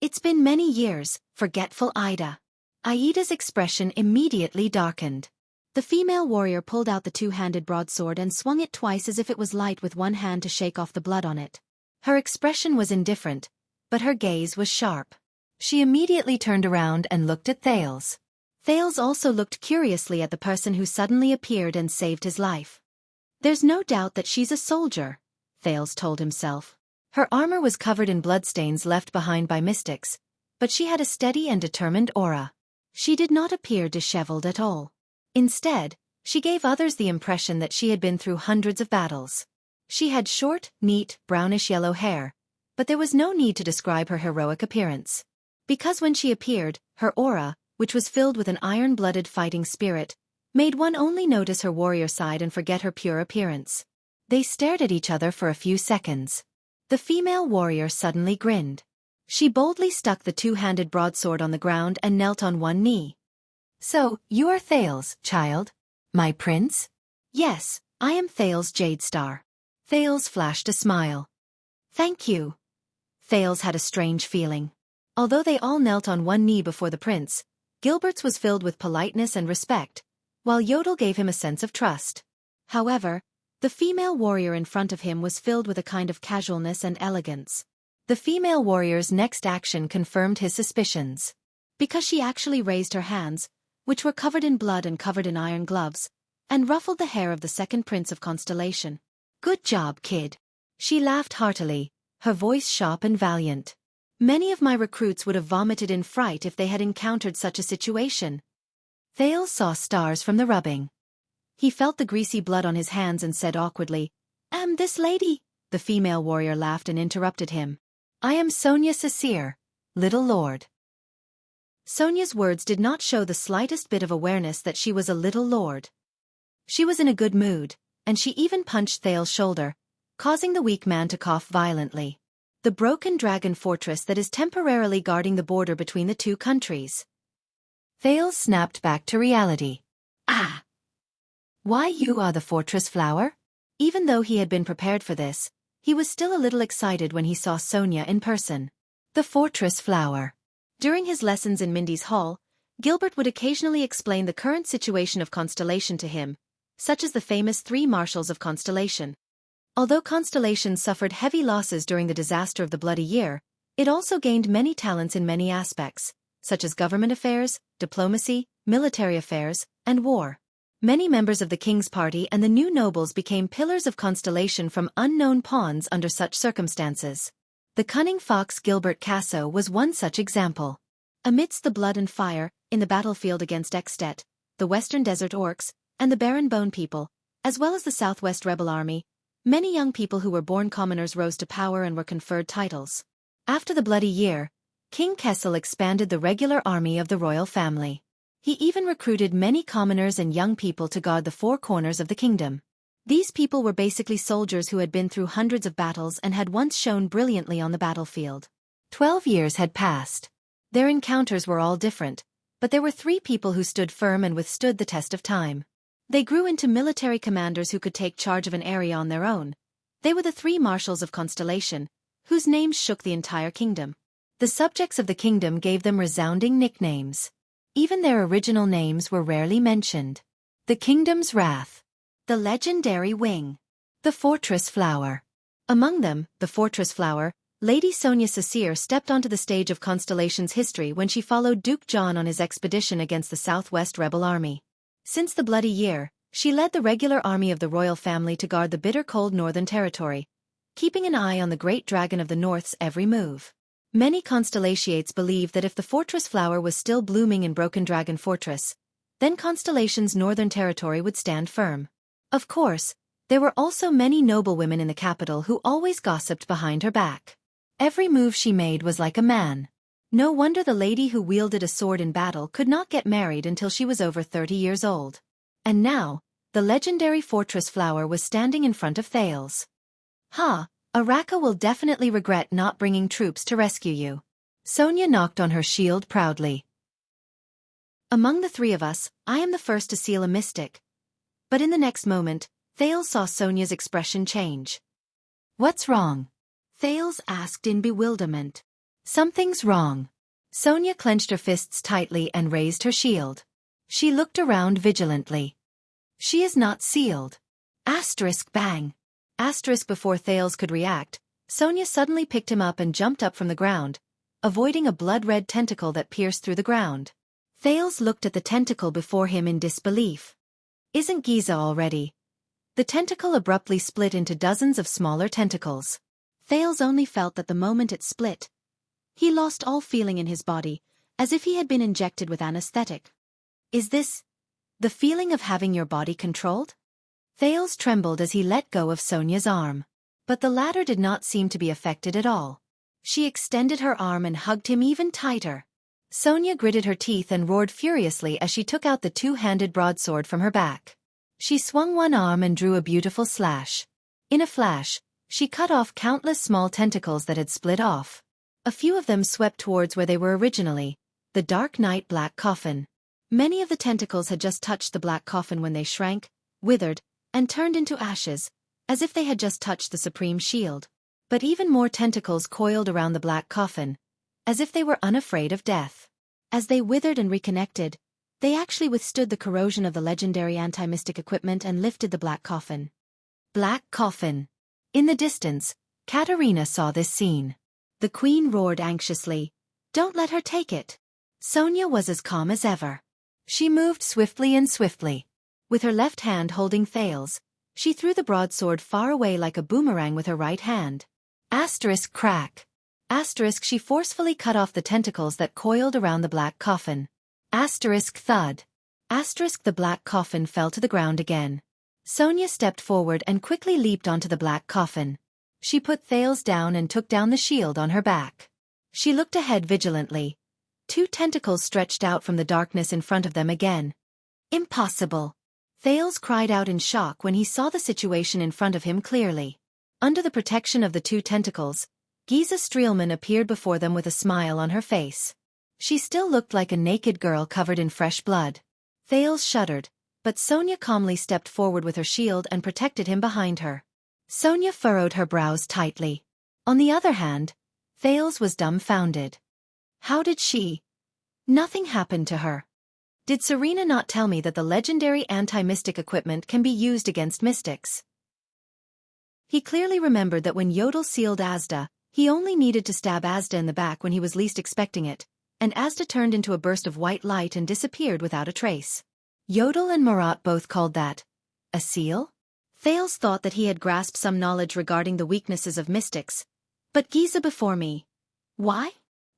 Speaker 2: It's been many years, forgetful Ida. Aida's expression immediately darkened. The female warrior pulled out the two-handed broadsword and swung it twice as if it was light with one hand to shake off the blood on it. Her expression was indifferent, but her gaze was sharp. She immediately turned around and looked at Thales. Thales also looked curiously at the person who suddenly appeared and saved his life. There's no doubt that she's a soldier, Thales told himself. Her armor was covered in bloodstains left behind by mystics, but she had a steady and determined aura. She did not appear disheveled at all. Instead, she gave others the impression that she had been through hundreds of battles. She had short, neat, brownish-yellow hair, but there was no need to describe her heroic appearance. Because when she appeared, her aura, which was filled with an iron-blooded fighting spirit, made one only notice her warrior side and forget her pure appearance. They stared at each other for a few seconds. The female warrior suddenly grinned. She boldly stuck the two-handed broadsword on the ground and knelt on one knee.
Speaker 1: "So, you are Thales, child? My prince?"
Speaker 2: "Yes, I am Thales Jadestar."
Speaker 1: Thales flashed a smile.
Speaker 2: "Thank you." Thales had a strange feeling. Although they all knelt on one knee before the prince, Gilbert's was filled with politeness and respect, while Yodel gave him a sense of trust. However, the female warrior in front of him was filled with a kind of casualness and elegance. The female warrior's next action confirmed his suspicions. Because she actually raised her hands, which were covered in blood and covered in iron gloves, and ruffled the hair of the second prince of Constellation. "Good job, kid." She laughed heartily, her voice sharp and valiant. "Many of my recruits would have vomited in fright if they had encountered such a situation."
Speaker 1: Thales saw stars from the rubbing.
Speaker 2: He felt the greasy blood on his hands and said awkwardly, "This lady?" The female warrior laughed and interrupted him.
Speaker 1: "I am Sonia Sasir, little lord."
Speaker 2: Sonia's words did not show the slightest bit of awareness that she was a little lord. She was in a good mood, and she even punched Thales' shoulder, causing the weak man to cough violently. "The broken dragon fortress that is temporarily guarding the border between the two countries."
Speaker 1: Thales snapped back to reality.
Speaker 2: "Ah!
Speaker 1: Why, you are the fortress flower?"
Speaker 2: Even though he had been prepared for this, he was still a little excited when he saw Sonia in person.
Speaker 1: The fortress flower.
Speaker 2: During his lessons in Mindy's Hall, Gilbert would occasionally explain the current situation of Constellation to him, such as the famous 3 Marshals of Constellation. Although Constellation suffered heavy losses during the disaster of the Bloody Year, it also gained many talents in many aspects, such as government affairs, diplomacy, military affairs, and war. Many members of the King's Party and the new nobles became pillars of Constellation from unknown pawns under such circumstances. The cunning fox Gilbert Casso was one such example. Amidst the blood and fire, in the battlefield against Extet, the Western Desert Orcs, and the Barren Bone people, as well as the Southwest Rebel Army, many young people who were born commoners rose to power and were conferred titles. After the Bloody Year, King Kessel expanded the regular army of the royal family. He even recruited many commoners and young people to guard the 4 corners of the kingdom. These people were basically soldiers who had been through hundreds of battles and had once shone brilliantly on the battlefield.
Speaker 1: 12 years had passed.
Speaker 2: Their encounters were all different, but there were 3 people who stood firm and withstood the test of time. They grew into military commanders who could take charge of an area on their own. They were the 3 Marshals of Constellation, whose names shook the entire kingdom. The subjects of the kingdom gave them resounding nicknames.
Speaker 1: Even their original names were rarely mentioned. The Kingdom's Wrath.
Speaker 2: The Legendary Wing.
Speaker 1: The Fortress Flower.
Speaker 2: Among them, the Fortress Flower, Lady Sonia Sasir stepped onto the stage of Constellation's history when she followed Duke John on his expedition against the Southwest Rebel Army. Since the Bloody Year, she led the regular army of the royal family to guard the bitter-cold Northern Territory, keeping an eye on the Great Dragon of the North's every move. Many Constellatiates believed that if the Fortress Flower was still blooming in Broken Dragon Fortress, then Constellation's northern territory would stand firm. Of course, there were also many noblewomen in the capital who always gossiped behind her back.
Speaker 1: Every move she made was like a man.
Speaker 2: No wonder the lady who wielded a sword in battle could not get married until she was over 30 years old. And now, the legendary Fortress Flower was standing in front of Thales.
Speaker 1: "Ha! Araka will definitely regret not bringing troops to rescue you." Sonia knocked on her shield proudly.
Speaker 2: "Among the 3 of us, I am the first to seal a mystic." But in the next moment, Thales saw Sonia's expression change.
Speaker 1: "What's wrong?"
Speaker 2: Thales asked in bewilderment.
Speaker 1: "Something's wrong."
Speaker 2: Sonia clenched her fists tightly and raised her shield.
Speaker 1: She looked around vigilantly. "She is not sealed."
Speaker 2: Asterisk bang. Asterisk before Thales could react, Sonia suddenly picked him up and jumped up from the ground, avoiding a blood-red tentacle that pierced through the ground. Thales looked at the tentacle before him in disbelief. "Isn't Giza already?" The tentacle abruptly split into dozens of smaller tentacles. Thales only felt that the moment it split, He lost all feeling in his body, as if he had been injected with anesthetic. Is this the feeling of having your body controlled? Thales trembled as he let go of Sonia's arm. But the latter did not seem to be affected at all. She extended her arm and hugged him even tighter. Sonia gritted her teeth and roared furiously as she took out the two-handed broadsword from her back. She swung one arm and drew a beautiful slash. In a flash, she cut off countless small tentacles that had split off. A few of them swept towards where they were originally, the dark night black coffin. Many of the tentacles had just touched the black coffin when they shrank, withered, and turned into ashes, as if they had just touched the supreme shield. But even more tentacles coiled around the black coffin, as if they were unafraid of death. As they withered and reconnected, they actually withstood the corrosion of the legendary anti-mystic equipment and lifted the black coffin. Black coffin. In the distance, Katerina saw this scene. The queen roared anxiously, "Don't let her take it." Sonia was as calm as ever. She moved swiftly and swiftly. With her left hand holding Thales, she threw the broadsword far away like a boomerang with her right hand. Asterisk crack. Asterisk she forcefully cut off the tentacles that coiled around the black coffin. Asterisk thud. Asterisk the black coffin fell to the ground again. Sonia stepped forward and quickly leaped onto the black coffin. She put Thales down and took down the shield on her back. She looked ahead vigilantly. Two tentacles stretched out from the darkness in front of them again. Impossible. Thales cried out in shock when he saw the situation in front of him clearly. Under the protection of the two tentacles, Giza Streelman appeared before them with a smile on her face. She still looked like a naked girl covered in fresh blood. Thales shuddered, but Sonia calmly stepped forward with her shield and protected him behind her. Sonia furrowed her brows tightly. On the other hand, Thales was dumbfounded. How did she? Nothing happened to her. Did Serena not tell me that the legendary anti-mystic equipment can be used against mystics? He clearly remembered that when Yodel sealed Asda, he only needed to stab Asda in the back when he was least expecting it, and Asda turned into a burst of white light and disappeared without a trace. Yodel and Marat both called that a seal? Thales thought that he had grasped some knowledge regarding the weaknesses of mystics. But Giza before me. Why?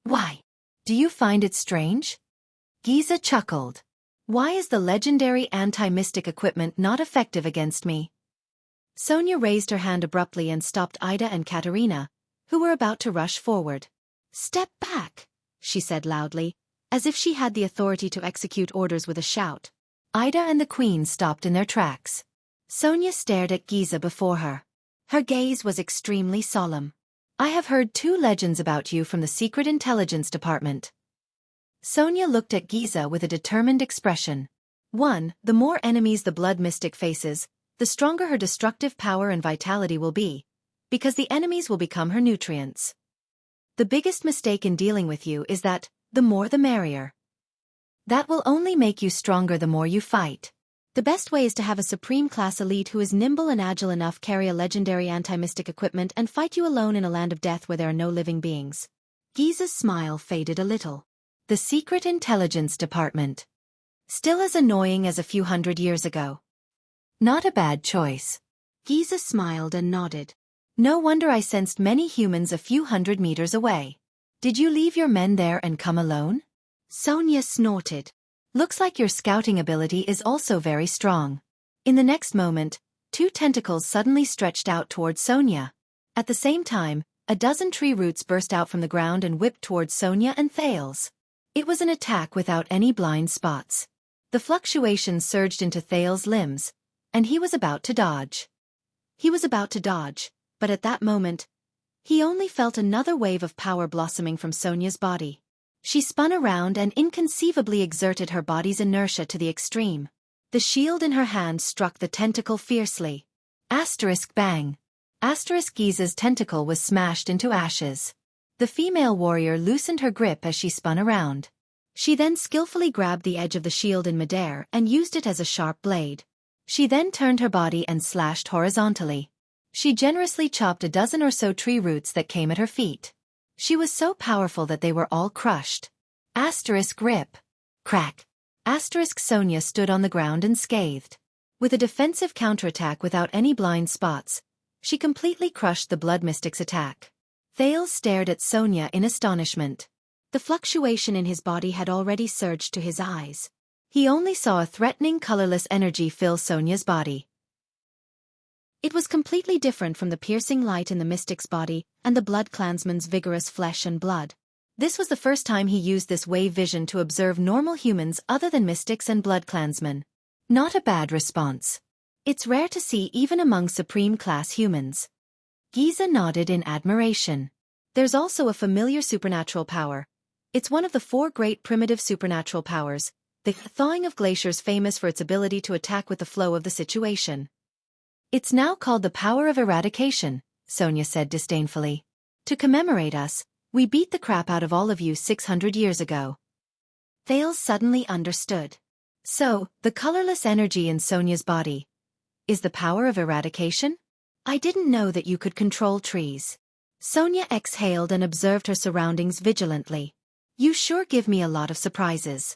Speaker 2: Why? Do you find it strange? Giza chuckled. Why is the legendary anti-mystic equipment not effective against me? Sonia raised her hand abruptly and stopped Ida and Katerina, who were about to rush forward. Step back, she said loudly, as if she had the authority to execute orders with a shout. Ida and the queen stopped in their tracks. Sonia stared at Giza before her. Her gaze was extremely solemn. I have heard 2 legends about you from the Secret Intelligence Department. Sonia looked at Giza with a determined expression. 1. The more enemies the blood mystic faces, the stronger her destructive power and vitality will be, because the enemies will become her nutrients. The biggest mistake in dealing with you is that, the more the merrier. That will only make you stronger the more you fight. The best way is to have a supreme-class elite who is nimble and agile enough carry a legendary anti-mystic equipment and fight you alone in a land of death where there are no living beings. Giza's smile faded a little. The Secret Intelligence Department. Still as annoying as a few hundred years ago. Not a bad choice. Giza smiled and nodded. No wonder I sensed many humans a few hundred meters away. Did you leave your men there and come alone? Sonia snorted. Looks like your scouting ability is also very strong. In the next moment, 2 tentacles suddenly stretched out towards Sonia. At the same time, a dozen tree roots burst out from the ground and whipped towards Sonia and Thales. It was an attack without any blind spots. The fluctuation surged into Thales' limbs, and he was about to dodge. But at that moment, he only felt another wave of power blossoming from Sonia's body. She spun around and inconceivably exerted her body's inertia to the extreme. The shield in her hand struck the tentacle fiercely. Asterisk bang. Asterisk Giza's tentacle was smashed into ashes. The female warrior loosened her grip as she spun around. She then skillfully grabbed the edge of the shield in midair and used it as a sharp blade. She then turned her body and slashed horizontally. She generously chopped a dozen or so tree roots that came at her feet. She was so powerful that they were all crushed. Asterisk rip. Crack. Asterisk Sonia stood on the ground and scathed. With a defensive counterattack without any blind spots, she completely crushed the blood mystic's attack. Thales stared at Sonia in astonishment. The fluctuation in his body had already surged to his eyes. He only saw a threatening colorless energy fill Sonia's body. It was completely different from the piercing light in the mystic's body and the blood clansman's vigorous flesh and blood. This was the first time he used this wave vision to observe normal humans other than mystics and blood clansmen. Not a bad response. It's rare to see even among supreme-class humans. Giza nodded in admiration. There's also a familiar supernatural power. It's one of the 4 great primitive supernatural powers, the thawing of glaciers, famous for its ability to attack with the flow of the situation. It's now called the power of eradication, Sonia said disdainfully. To commemorate us, we beat the crap out of all of you 600 years ago. Thales suddenly understood. So, the colorless energy in Sonia's body is the power of eradication? I didn't know that you could control trees. Sonia exhaled and observed her surroundings vigilantly. You sure give me a lot of surprises.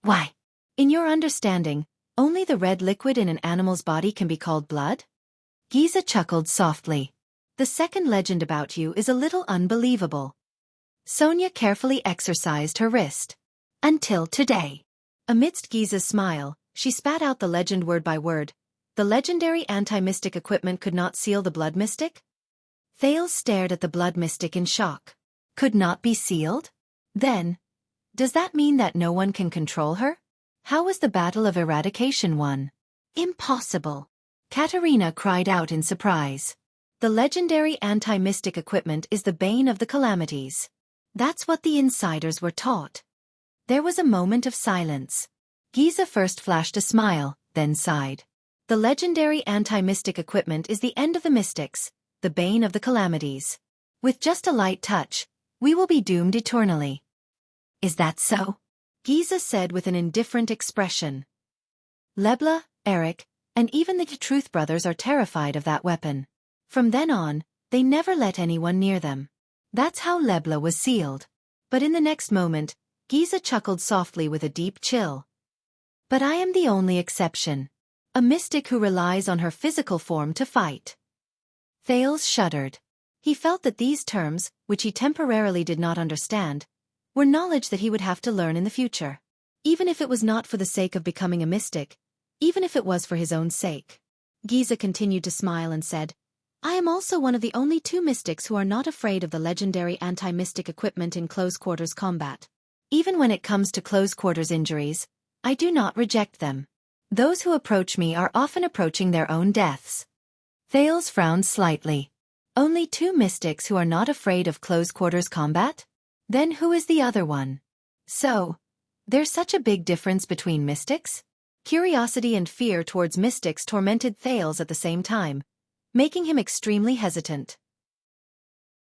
Speaker 2: Why? In your understanding, only the red liquid in an animal's body can be called blood? Giza chuckled softly. The second legend about you is a little unbelievable. Sonia carefully exercised her wrist. Until today. Amidst Giza's smile, she spat out the legend word by word. The legendary anti-mystic equipment could not seal the blood mystic? Thales stared at the blood mystic in shock. Could not be sealed? Then, does that mean that no one can control her? How was the battle of eradication won? Impossible. Katerina cried out in surprise. The legendary anti-mystic equipment is the bane of the calamities. That's what the insiders were taught. There was a moment of silence. Giza first flashed a smile, then sighed. The legendary anti-mystic equipment is the end of the mystics, the bane of the calamities. With just a light touch, we will be doomed eternally. Is that so? Giza said with an indifferent expression. Lebla, Eric, and even the Truth brothers are terrified of that weapon. From then on, they never let anyone near them. That's how Lebla was sealed. But in the next moment, Giza chuckled softly with a deep chill. But I am the only exception. A mystic who relies on her physical form to fight. Thales shuddered. He felt that these terms, which he temporarily did not understand, were knowledge that he would have to learn in the future. Even if it was not for the sake of becoming a mystic, even if it was for his own sake. Giza continued to smile and said, I am also one of the only 2 mystics who are not afraid of the legendary anti-mystic equipment in close-quarters combat. Even when it comes to close-quarters injuries, I do not reject them. Those who approach me are often approaching their own deaths. Thales frowned slightly. Only 2 mystics who are not afraid of close-quarters combat? Then who is the other one? So, there's such a big difference between mystics? Curiosity and fear towards mystics tormented Thales at the same time, making him extremely hesitant.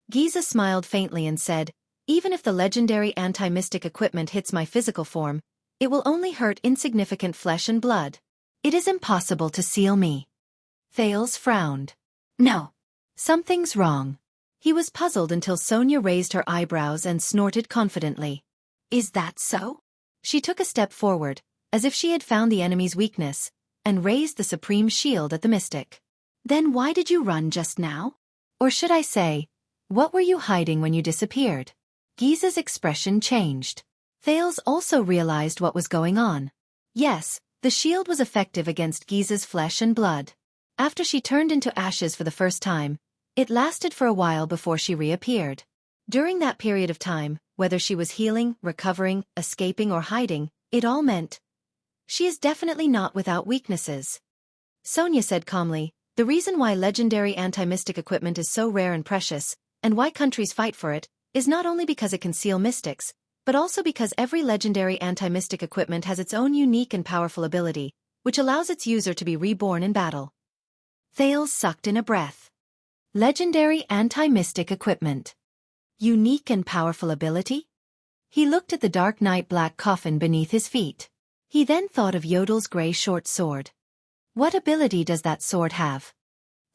Speaker 2: Giza smiled faintly and said, even if the legendary anti-mystic equipment hits my physical form, it will only hurt insignificant flesh and blood. It is impossible to seal me. Thales frowned. No. Something's wrong. He was puzzled until Sonia raised her eyebrows and snorted confidently. Is that so? She took a step forward, as if she had found the enemy's weakness, and raised the supreme shield at the mystic. Then why did you run just now? Or should I say, what were you hiding when you disappeared? Giza's expression changed. Thales also realized what was going on. Yes, the shield was effective against Giza's flesh and blood. After she turned into ashes for the first time, it lasted for a while before she reappeared. During that period of time, whether she was healing, recovering, escaping or hiding, it all meant, she is definitely not without weaknesses. Sonia said calmly, the reason why legendary anti-mystic equipment is so rare and precious, and why countries fight for it, is not only because it can seal mystics, but also because every legendary anti-mystic equipment has its own unique and powerful ability, which allows its user to be reborn in battle. Thales sucked in a breath. Legendary anti-mystic equipment. Unique and powerful ability? He looked at the dark night black coffin beneath his feet. He then thought of Yodel's grey short sword. What ability does that sword have?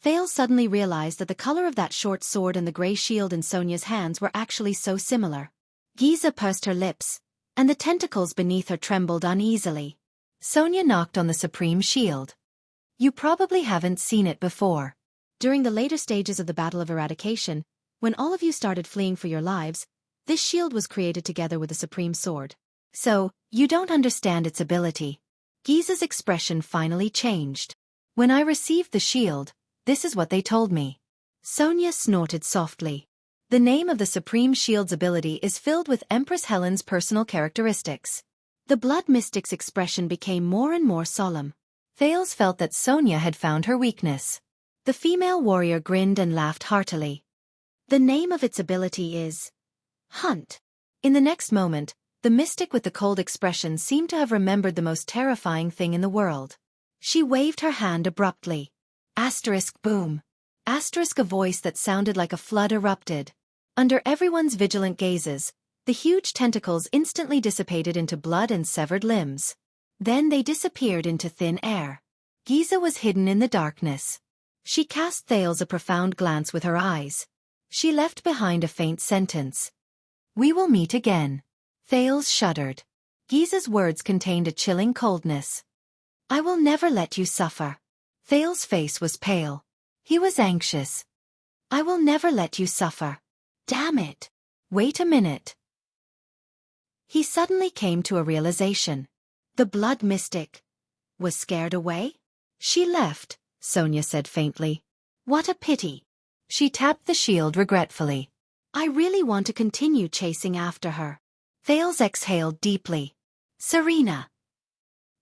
Speaker 2: Thales suddenly realized that the color of that short sword and the grey shield in Sonia's hands were actually so similar. Giza pursed her lips, and the tentacles beneath her trembled uneasily. Sonia knocked on the supreme shield. You probably haven't seen it before. During the later stages of the Battle of Eradication, When all of you started fleeing for your lives, this shield was created together with the supreme sword.
Speaker 1: So, you don't understand its ability. Giza's expression finally changed. When I received the shield, this is what they told me.
Speaker 2: Sonia snorted softly.
Speaker 1: The name of the Supreme Shield's ability is filled with Empress Helen's personal characteristics.
Speaker 2: The blood mystic's expression became more and more solemn.
Speaker 1: Thales felt that Sonia had found her weakness.
Speaker 2: The female warrior grinned and laughed heartily. The name of its ability is Hunt.
Speaker 1: In the next moment, the mystic with the cold expression seemed to have remembered the most terrifying thing in the world.
Speaker 2: She waved her hand abruptly.
Speaker 1: Asterisk boom. Asterisk a voice that sounded like a flood erupted. Under everyone's vigilant gazes, the huge tentacles instantly dissipated into blood and severed limbs.
Speaker 2: Then they disappeared into thin air.
Speaker 1: Giza was hidden in the darkness.
Speaker 2: She cast Thales a profound glance with her eyes.
Speaker 1: She left behind a faint sentence. We will meet again.
Speaker 2: Thales shuddered.
Speaker 1: Giza's words contained a chilling coldness.
Speaker 2: I will never let you suffer.
Speaker 1: Thales' face was pale. He was anxious.
Speaker 2: I will never let you suffer. Damn it.
Speaker 1: Wait a minute.
Speaker 2: He suddenly came to a realization. The blood mystic was scared away?
Speaker 1: She left, Sonia said faintly.
Speaker 2: What a pity.
Speaker 1: She tapped the shield regretfully.
Speaker 2: I really want to continue chasing after her.
Speaker 1: Thales exhaled deeply.
Speaker 2: Serena.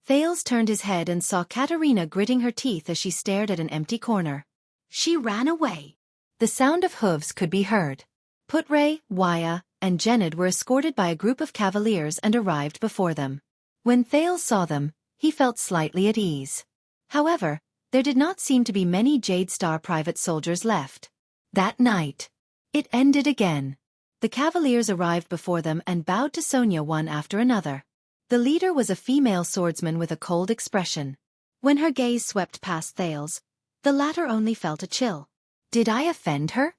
Speaker 1: Thales turned his head and saw Katerina gritting her teeth as she stared at an empty corner.
Speaker 2: She ran away.
Speaker 1: The sound of hooves could be heard. Putre, Wuxia, and Genid were escorted by a group of cavaliers and arrived before them. When Thales saw them, he felt slightly at ease. However, there did not seem to be many Jade Star private soldiers left. That night, it ended again. The cavaliers arrived before them and bowed to Sonia one after another. The leader was a female swordsman with a cold expression.
Speaker 2: When her gaze swept past Thales, the latter only felt a chill.
Speaker 1: Did I offend her?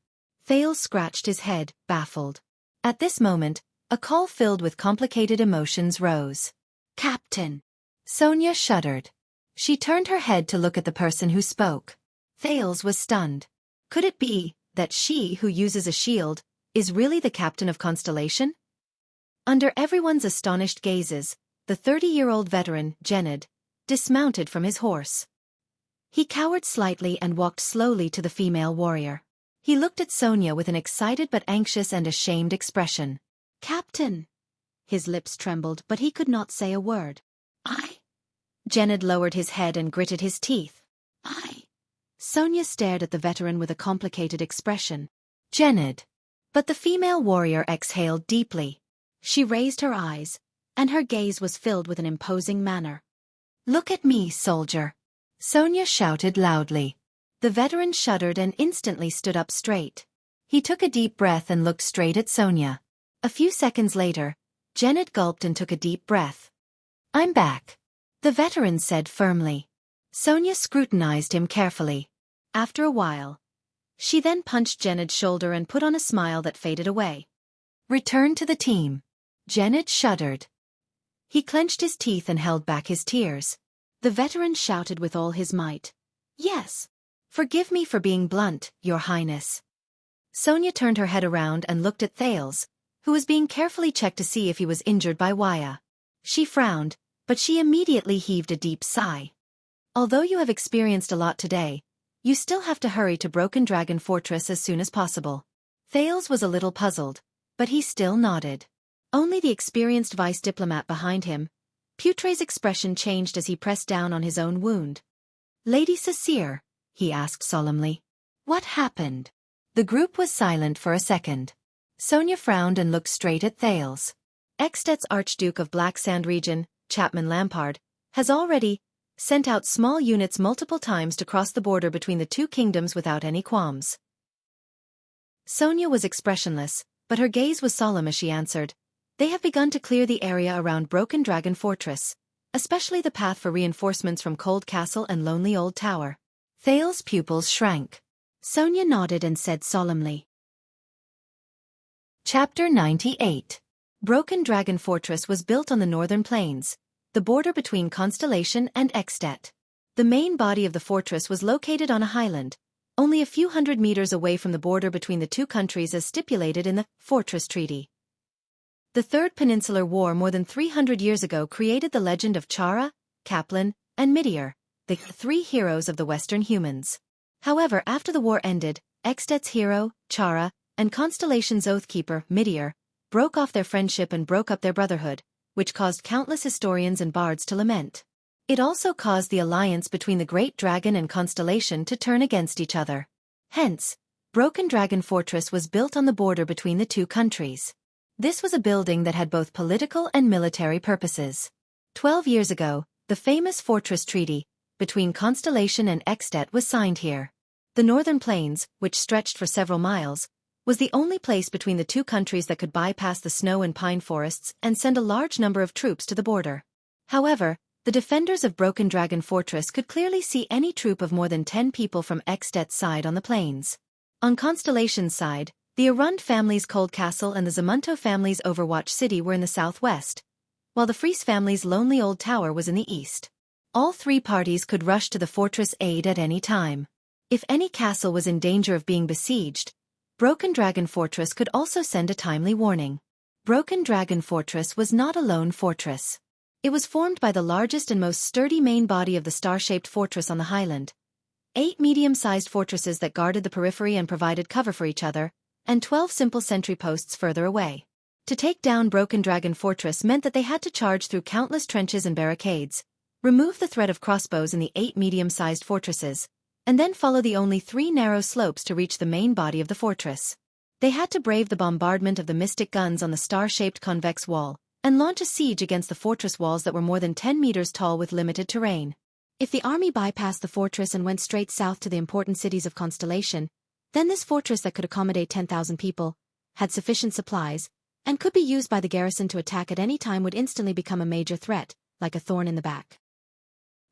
Speaker 2: Thales scratched his head, baffled.
Speaker 1: At this moment, a call filled with complicated emotions rose.
Speaker 2: Captain.
Speaker 1: Sonia shuddered. She turned her head to look at the person who spoke. Thales was stunned. Could it be that she who uses a shield is really the captain of Constellation? Under everyone's astonished gazes, the 30-year-old veteran, Genid, dismounted from his horse. He cowered slightly and walked slowly to the female warrior. He looked at Sonia with an excited but anxious and ashamed expression.
Speaker 2: Captain. His lips trembled, but he could not say a word.
Speaker 1: Genid lowered his head and gritted his teeth.
Speaker 2: Sonia stared at the veteran with a complicated expression.
Speaker 1: Genid. But the female warrior exhaled deeply.
Speaker 2: She raised her eyes, and her gaze was filled with an imposing manner.
Speaker 1: Look at me, soldier. Sonia shouted loudly. The veteran shuddered and instantly stood up straight. He took a deep breath and looked straight at Sonia. A few seconds later, Genid gulped and took a deep breath. I'm back, the veteran said firmly. Sonia scrutinized him carefully. After a while, she then punched Genid's shoulder and put on a smile that faded away. Return to the team. Genid shuddered. He clenched his teeth and held back his tears.
Speaker 2: The veteran shouted with all his might.
Speaker 1: Yes. Forgive me for being blunt, Your Highness. Sonia turned her head around and looked at Thales, who was being carefully checked to see if he was injured by Wuxia. She frowned, but she immediately heaved a deep sigh. Although you have experienced a lot today, you still have to hurry to Broken Dragon Fortress as soon as possible. Thales was a little puzzled, but he still nodded. Only the experienced vice diplomat behind him, Putre's expression changed as he pressed down on his own wound. Lady Cecile, he asked solemnly. What happened? The group was silent for a second. Sonia frowned and looked straight at Thales. Extet's Archduke of Black Sand Region, Chapman Lampard, has already sent out small units multiple times to cross the border between the two kingdoms without any qualms. Sonia was expressionless, but her gaze was solemn as she answered. They have begun to clear the area around Broken Dragon Fortress, especially the path for reinforcements from Cold Castle and Lonely Old Tower. Thales' pupils shrank.
Speaker 2: Sonia nodded and said solemnly.
Speaker 1: Chapter 98. Broken Dragon Fortress was built on the northern plains, the border between Constellation and Extet. The main body of the fortress was located on a highland,
Speaker 2: only a few hundred meters away from the border between the two countries as stipulated in the Fortress Treaty. The Third Peninsular War more than 300 years ago created the legend of Chara, Kaplan, and Meteor, the three heroes of the Western humans. However, after the war ended, Extet's hero, Chara, and Constellation's oathkeeper, Meteor, broke off their friendship and broke up their brotherhood, which caused countless historians and bards to lament. It also caused the alliance between the Great Dragon and Constellation to turn against each other. Hence, Broken Dragon Fortress was built on the border between the two countries. This was a building that had both political and military purposes. 12 years ago, the famous Fortress Treaty between Constellation and Extet was signed here. The northern plains, which stretched for several miles, was the only place between the two countries that could bypass the snow and pine forests and send a large number of troops to the border. However, the defenders of Broken Dragon Fortress could clearly see any troop of more than 10 people from Extet's side on the plains. On Constellation's side, the Arund family's Cold Castle and the Zamunto family's Overwatch City were in the southwest, while the Fries family's Lonely Old Tower was in the east. All three parties could rush to the fortress aid at any time. If any castle was in danger of being besieged, Broken Dragon Fortress could also send a timely warning. Broken Dragon Fortress was not a lone fortress. It was formed by the largest and most sturdy main body of the star-shaped fortress on the highland, 8 medium-sized fortresses that guarded the periphery and provided cover for each other, and 12 simple sentry posts further away. To take down Broken Dragon Fortress meant that they had to charge through countless trenches and barricades, remove the threat of crossbows in the 8 medium-sized fortresses, and then follow the only 3 narrow slopes to reach the main body of the fortress. They had to brave the bombardment of the mystic guns on the star-shaped convex wall, and launch a siege against the fortress walls that were more than 10 meters tall with limited terrain. If the army bypassed the fortress and went straight south to the important cities of Constellation, then this fortress that could accommodate 10,000 people, had sufficient supplies, and could be used by the garrison to attack at any time would instantly become a major threat, like a thorn in the back.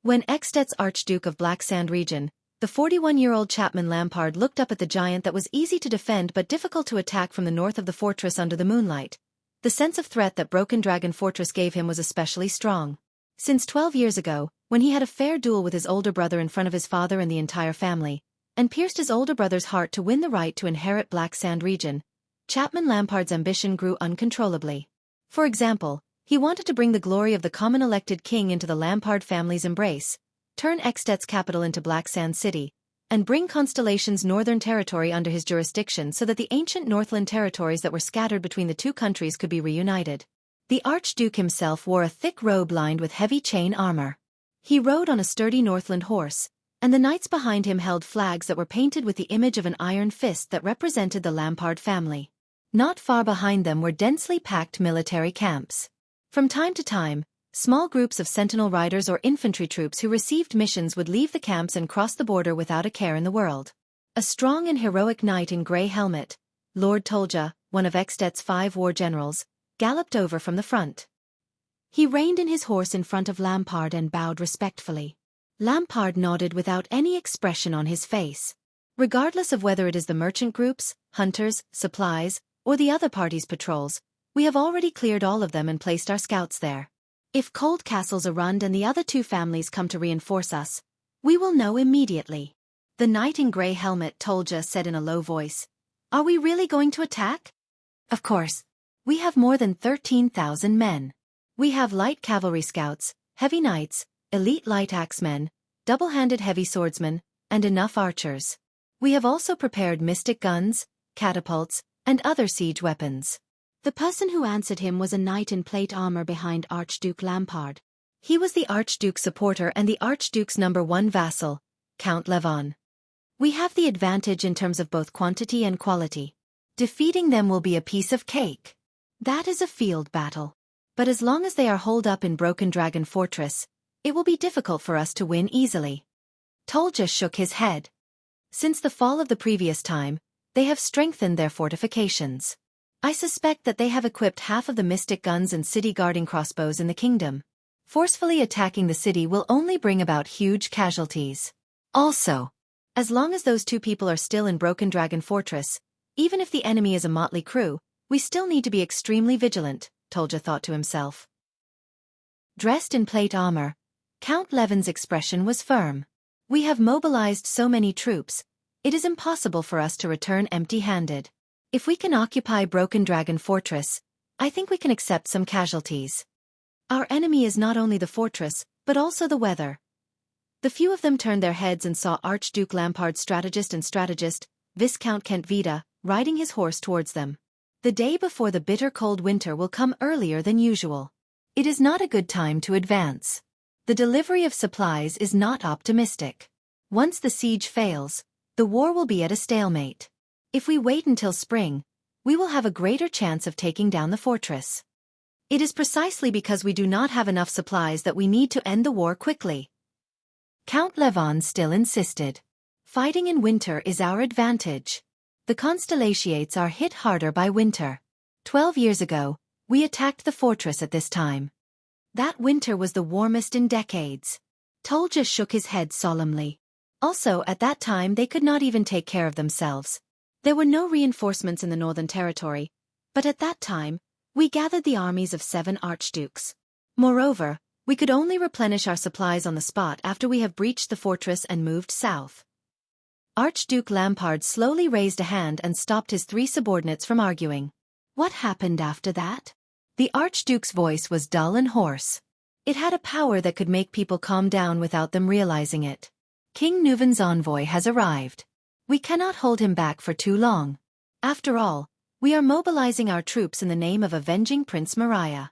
Speaker 2: When Extet's Archduke of Black Sand region, the 41-year-old Chapman Lampard looked up at the giant that was easy to defend but difficult to attack from the north of the fortress under the moonlight, the sense of threat that Broken Dragon Fortress gave him was especially strong. Since 12 years ago, when he had a fair duel with his older brother in front of his father and the entire family, and pierced his older brother's heart to win the right to inherit Black Sand region, Chapman Lampard's ambition grew uncontrollably. For example, he wanted to bring the glory of the common elected king into the Lampard family's embrace, turn Extet's capital into Black Sand City, and bring Constellation's northern territory under his jurisdiction so that the ancient Northland territories that were scattered between the two countries could be reunited. The Archduke himself wore a thick robe lined with heavy chain armor. He rode on a sturdy Northland horse, and the knights behind him held flags that were painted with the image of an iron fist that represented the Lampard family. Not far behind them were densely packed military camps. From time to time, small groups of sentinel riders or infantry troops who received missions would leave the camps and cross the border without a care in the world. A strong and heroic knight in grey helmet, Lord Tolja, one of Extet's 5 war generals, galloped over from the front. He reined in his horse in front of Lampard and bowed respectfully. Lampard nodded without any expression on his face. Regardless of whether it is the merchant groups, hunters, supplies, or the other party's patrols, we have already cleared all of them and placed our scouts there. If Cold Castle's Arund and the other 2 families come to reinforce us, we will know immediately. The knight in grey helmet Tolja said in a low voice. Are we really going to attack? Of course. We have more than 13,000 men. We have light cavalry scouts, heavy knights, elite light axemen, double-handed heavy swordsmen, and enough archers. We have also prepared mystic guns, catapults, and other siege weapons. The person who answered him was a knight in plate armor behind Archduke Lampard. He was the Archduke's supporter and the Archduke's #1 vassal, Count Levon. We have the advantage in terms of both quantity and quality. Defeating them will be a piece of cake. That is a field battle. But as long as they are holed up in Broken Dragon Fortress, it will be difficult for us to win easily. Tolja shook his head. Since the fall of the previous time, they have strengthened their fortifications. I suspect that they have equipped half of the mystic guns and city-guarding crossbows in the kingdom. Forcefully attacking the city will only bring about huge casualties. Also, as long as those 2 people are still in Broken Dragon Fortress, even if the enemy is a motley crew, we still need to be extremely vigilant, Tolja thought to himself. Dressed in plate armor, Count Levon's expression was firm. We have mobilized so many troops, It is impossible for us to return empty-handed. If we can occupy Broken Dragon Fortress, I think we can accept some casualties. Our enemy is not only the fortress, but also the weather. The few of them turned their heads and saw Archduke Lampard's strategist, Viscount Kentvita, riding his horse towards them. The day before the bitter cold winter will come earlier than usual. It is not a good time to advance. The delivery of supplies is not optimistic. Once the siege fails, the war will be at a stalemate. If we wait until spring, we will have a greater chance of taking down the fortress. It is precisely because we do not have enough supplies that we need to end the war quickly. Count Levon still insisted. Fighting in winter is our advantage. The Constellations are hit harder by winter. 12 years ago, we attacked the fortress at this time. That winter was the warmest in decades. Tolja shook his head solemnly. Also, at that time they could not even take care of themselves. There were no reinforcements in the Northern Territory, but at that time, we gathered the armies of 7 archdukes. Moreover, we could only replenish our supplies on the spot after we have breached the fortress and moved south. Archduke Lampard slowly raised a hand and stopped his 3 subordinates from arguing. What happened after that? The Archduke's voice was dull and hoarse. It had a power that could make people calm down without them realizing it. King Nuven's envoy has arrived. We cannot hold him back for too long. After all, we are mobilizing our troops in the name of avenging Prince Maria.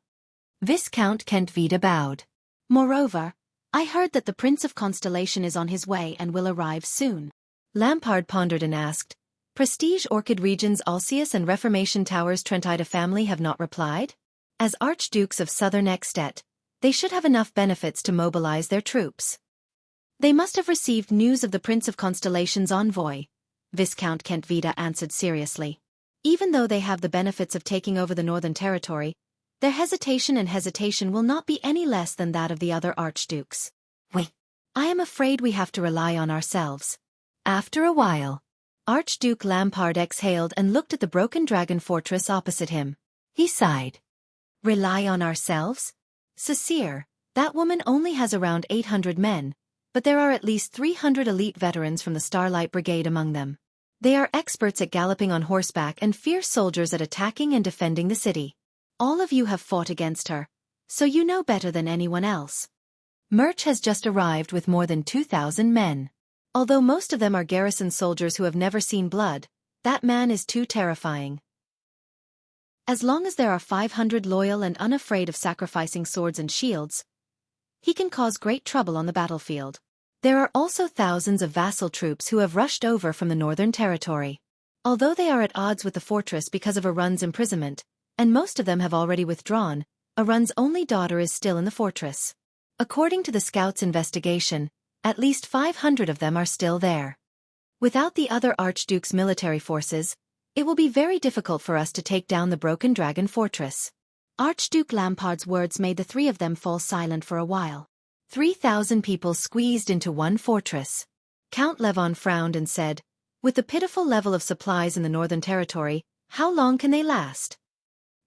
Speaker 2: Viscount Kentvita bowed. Moreover, I heard that the Prince of Constellation is on his way and will arrive soon. Lampard pondered and asked, Prestige Orchid Region's Alcius and Reformation Tower's Trentida family have not replied? As Archdukes of Southern Extet, they should have enough benefits to mobilize their troops. They must have received news of the Prince of Constellation's envoy, Viscount Kentvita answered seriously. Even though they have the benefits of taking over the Northern Territory, their hesitation will not be any less than that of the other archdukes. I am afraid we have to rely on ourselves. After a while, Archduke Lampard exhaled and looked at the Broken Dragon Fortress opposite him. He sighed. Rely on ourselves? Cecere, that woman only has around 800 men, but there are at least 300 elite veterans from the Starlight Brigade among them. They are experts at galloping on horseback and fierce soldiers at attacking and defending the city. All of you have fought against her, so you know better than anyone else. Murch has just arrived with more than 2,000 men. Although most of them are garrison soldiers who have never seen blood, that man is too terrifying. As long as there are 500 loyal and unafraid of sacrificing swords and shields, he can cause great trouble on the battlefield. There are also thousands of vassal troops who have rushed over from the Northern Territory. Although they are at odds with the fortress because of Arun's imprisonment, and most of them have already withdrawn, Arun's only daughter is still in the fortress. According to the scouts' investigation, at least 500 of them are still there. Without the other Archduke's military forces, it will be very difficult for us to take down the Broken Dragon Fortress. Archduke Lampard's words made the 3 of them fall silent for a while. 3,000 people squeezed into one fortress. Count Levon frowned and said, with the pitiful level of supplies in the Northern Territory, how long can they last?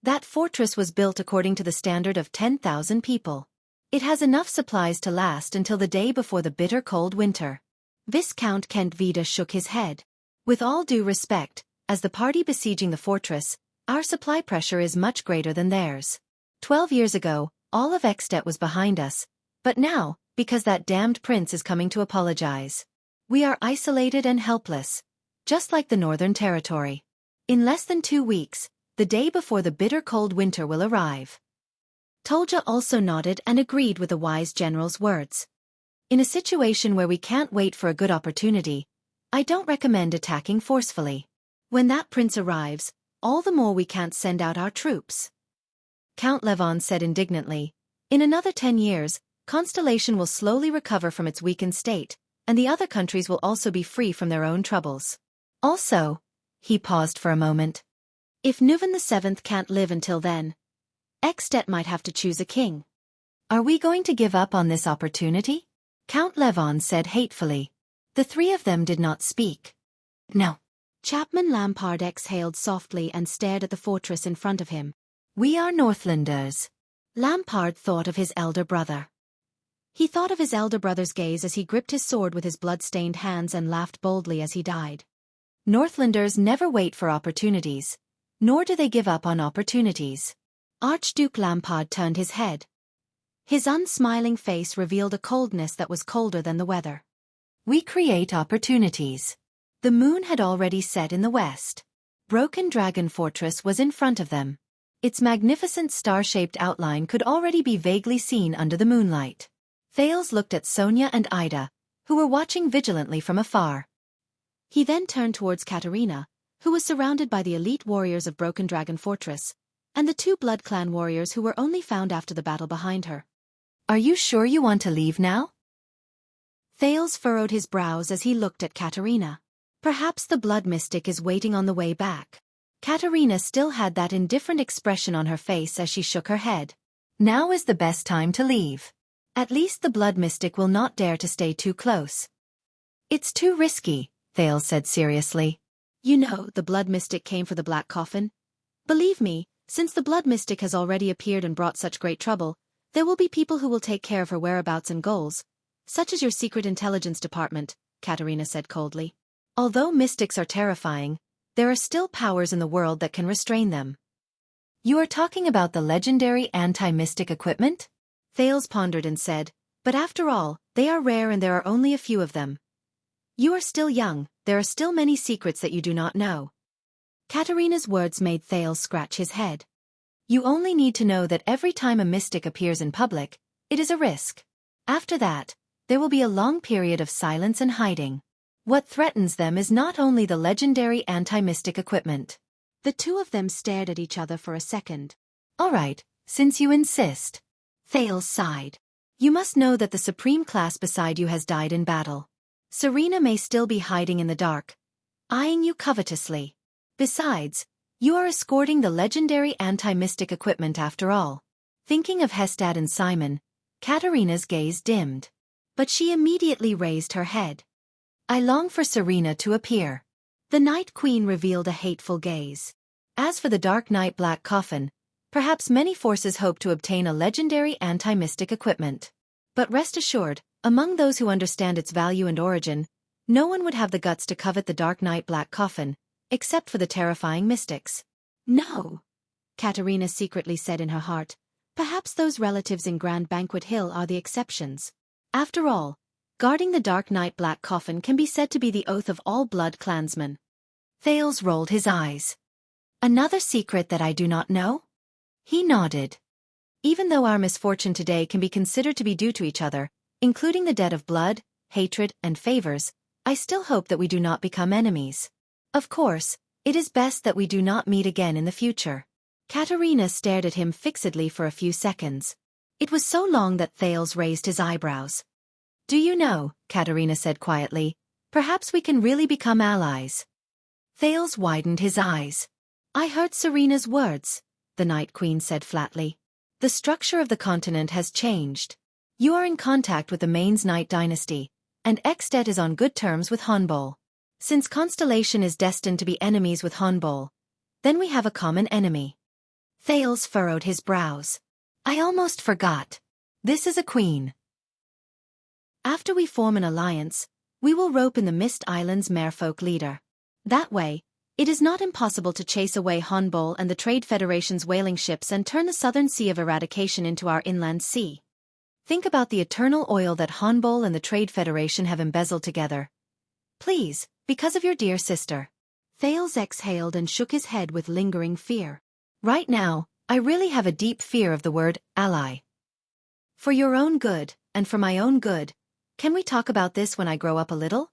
Speaker 2: That fortress was built according to the standard of 10,000 people. It has enough supplies to last until the day before the bitter cold winter. Viscount Kentvita shook his head. With all due respect, as the party besieging the fortress, our supply pressure is much greater than theirs. 12 years ago, all of Extet was behind us, but now, because that damned prince is coming to apologize, we are isolated and helpless, just like the Northern Territory. In less than 2 weeks, the day before the bitter cold winter will arrive. Tolja also nodded and agreed with the wise general's words. In a situation where we can't wait for a good opportunity, I don't recommend attacking forcefully. When that prince arrives, all the more we can't send out our troops. Count Levon said indignantly, in another 10 years, Constellation will slowly recover from its weakened state, and the other countries will also be free from their own troubles. Also, he paused for a moment. If Nuven VII can't live until then, Extet might have to choose a king. Are we going to give up on this opportunity? Count Levon said hatefully. The 3 of them did not speak. No. Chapman Lampard exhaled softly and stared at the fortress in front of him. We are Northlanders. Lampard thought of his elder brother. He thought of his elder brother's gaze as he gripped his sword with his blood-stained hands and laughed boldly as he died. Northlanders never wait for opportunities, nor do they give up on opportunities. Archduke Lampard turned his head. His unsmiling face revealed a coldness that was colder than the weather.
Speaker 1: We create opportunities.
Speaker 2: The moon had already set in the west. Broken Dragon Fortress was in front of them. Its magnificent star-shaped outline could already be vaguely seen under the moonlight. Thales looked at Sonia and Ida, who were watching vigilantly from afar. He then turned towards Katerina, who was surrounded by the elite warriors of Broken Dragon Fortress, and the two Blood Clan warriors who were only found after the battle behind her.
Speaker 1: Are you sure you want to leave now?
Speaker 2: Thales furrowed his brows as he looked at Katerina. Perhaps the blood mystic is waiting on the way back. Katerina still had that indifferent expression on her face as she shook her head.
Speaker 1: Now is the best time to leave.
Speaker 2: At least the blood mystic will not dare to stay too close.
Speaker 1: It's too risky, Thales said seriously.
Speaker 2: You know, the blood mystic came for the black coffin. Believe me, since the blood mystic has already appeared and brought such great trouble, there will be people who will take care of her whereabouts and goals, such as your secret intelligence department, Katerina said coldly. Although mystics are terrifying, there are still powers in the world that can restrain them.
Speaker 1: You are talking about the legendary anti-mystic equipment?
Speaker 2: Thales pondered and said, but after all, they are rare and there are only a few of them. You are still young, there are still many secrets that you do not know. Katerina's words made Thales scratch his head. You only need to know that every time a mystic appears in public, it is a risk. After that, there will be a long period of silence and hiding. What threatens them is not only the legendary anti-mystic equipment. The two of them stared at each other for a second.
Speaker 1: All right, since you insist.
Speaker 2: Thales sighed. You must know that the supreme class beside you has died in battle. Serena may still be hiding in the dark, eyeing you covetously. Besides, you are escorting the legendary anti-mystic equipment after all. Thinking of Hestad and Simon, Katerina's gaze dimmed. But she immediately raised her head.
Speaker 1: I long for Serena to appear.
Speaker 2: The Night Queen revealed a hateful gaze.
Speaker 1: As for the Dark Knight Black Coffin, perhaps many forces hope to obtain a legendary anti-mystic equipment.
Speaker 2: But rest assured, among those who understand its value and origin, no one would have the guts to covet the Dark Knight Black Coffin, except for the terrifying mystics. No, Katerina secretly said in her heart. Perhaps those relatives in Grand Banquet Hill are the exceptions. After all, guarding the Dark Knight Black Coffin can be said to be the oath of all blood clansmen.
Speaker 1: Thales rolled his eyes.
Speaker 2: Another secret that I do not know?
Speaker 1: He nodded.
Speaker 2: Even though our misfortune today can be considered to be due to each other, including the debt of blood, hatred, and favors, I still hope that we do not become enemies. Of course, it is best that we do not meet again in the future. Katerina stared at him fixedly for a few seconds. It was so long that Thales raised his eyebrows.
Speaker 1: Do you know, Katerina said quietly, perhaps we can really become allies.
Speaker 2: Thales widened his eyes. I heard Serena's words, the Night Queen said flatly. The structure of the continent has changed. You are in contact with the Mainz Knight dynasty, and Extet is on good terms with Honbol. Since Constellation is destined to be enemies with Honbol, then we have a common enemy. Thales furrowed his brows. I almost forgot. This is a queen. After we form an alliance, we will rope in the Mist Island's merfolk leader. That way, it is not impossible to chase away Honbol and the Trade Federation's whaling ships and turn the Southern Sea of Eradication into our inland sea. Think about the eternal oil that Honbol and the Trade Federation have embezzled together. Please, because of your dear sister. Thales exhaled and shook his head with lingering fear. Right now, I really have a deep fear of the word ally. For your own good, and for my own good, can we talk about this when I grow up a little?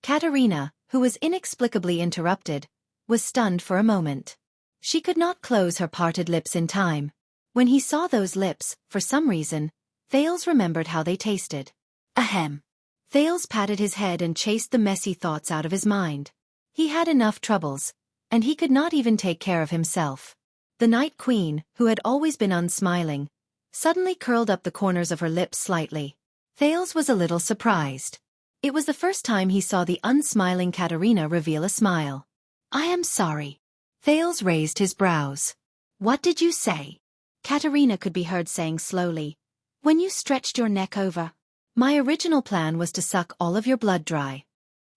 Speaker 2: Katerina, who was inexplicably interrupted, was stunned for a moment. She could not close her parted lips in time. When he saw those lips, for some reason, Thales remembered how they tasted. Ahem. Thales patted his head and chased the messy thoughts out of his mind. He had enough troubles, and he could not even take care of himself. The Night Queen, who had always been unsmiling, suddenly curled up the corners of her lips slightly. Thales was a little surprised. It was the first time he saw the unsmiling Katerina reveal a smile. I am sorry. Thales raised his brows. What did you say? Katerina could be heard saying slowly. When you stretched your neck over. My original plan was to suck all of your blood dry.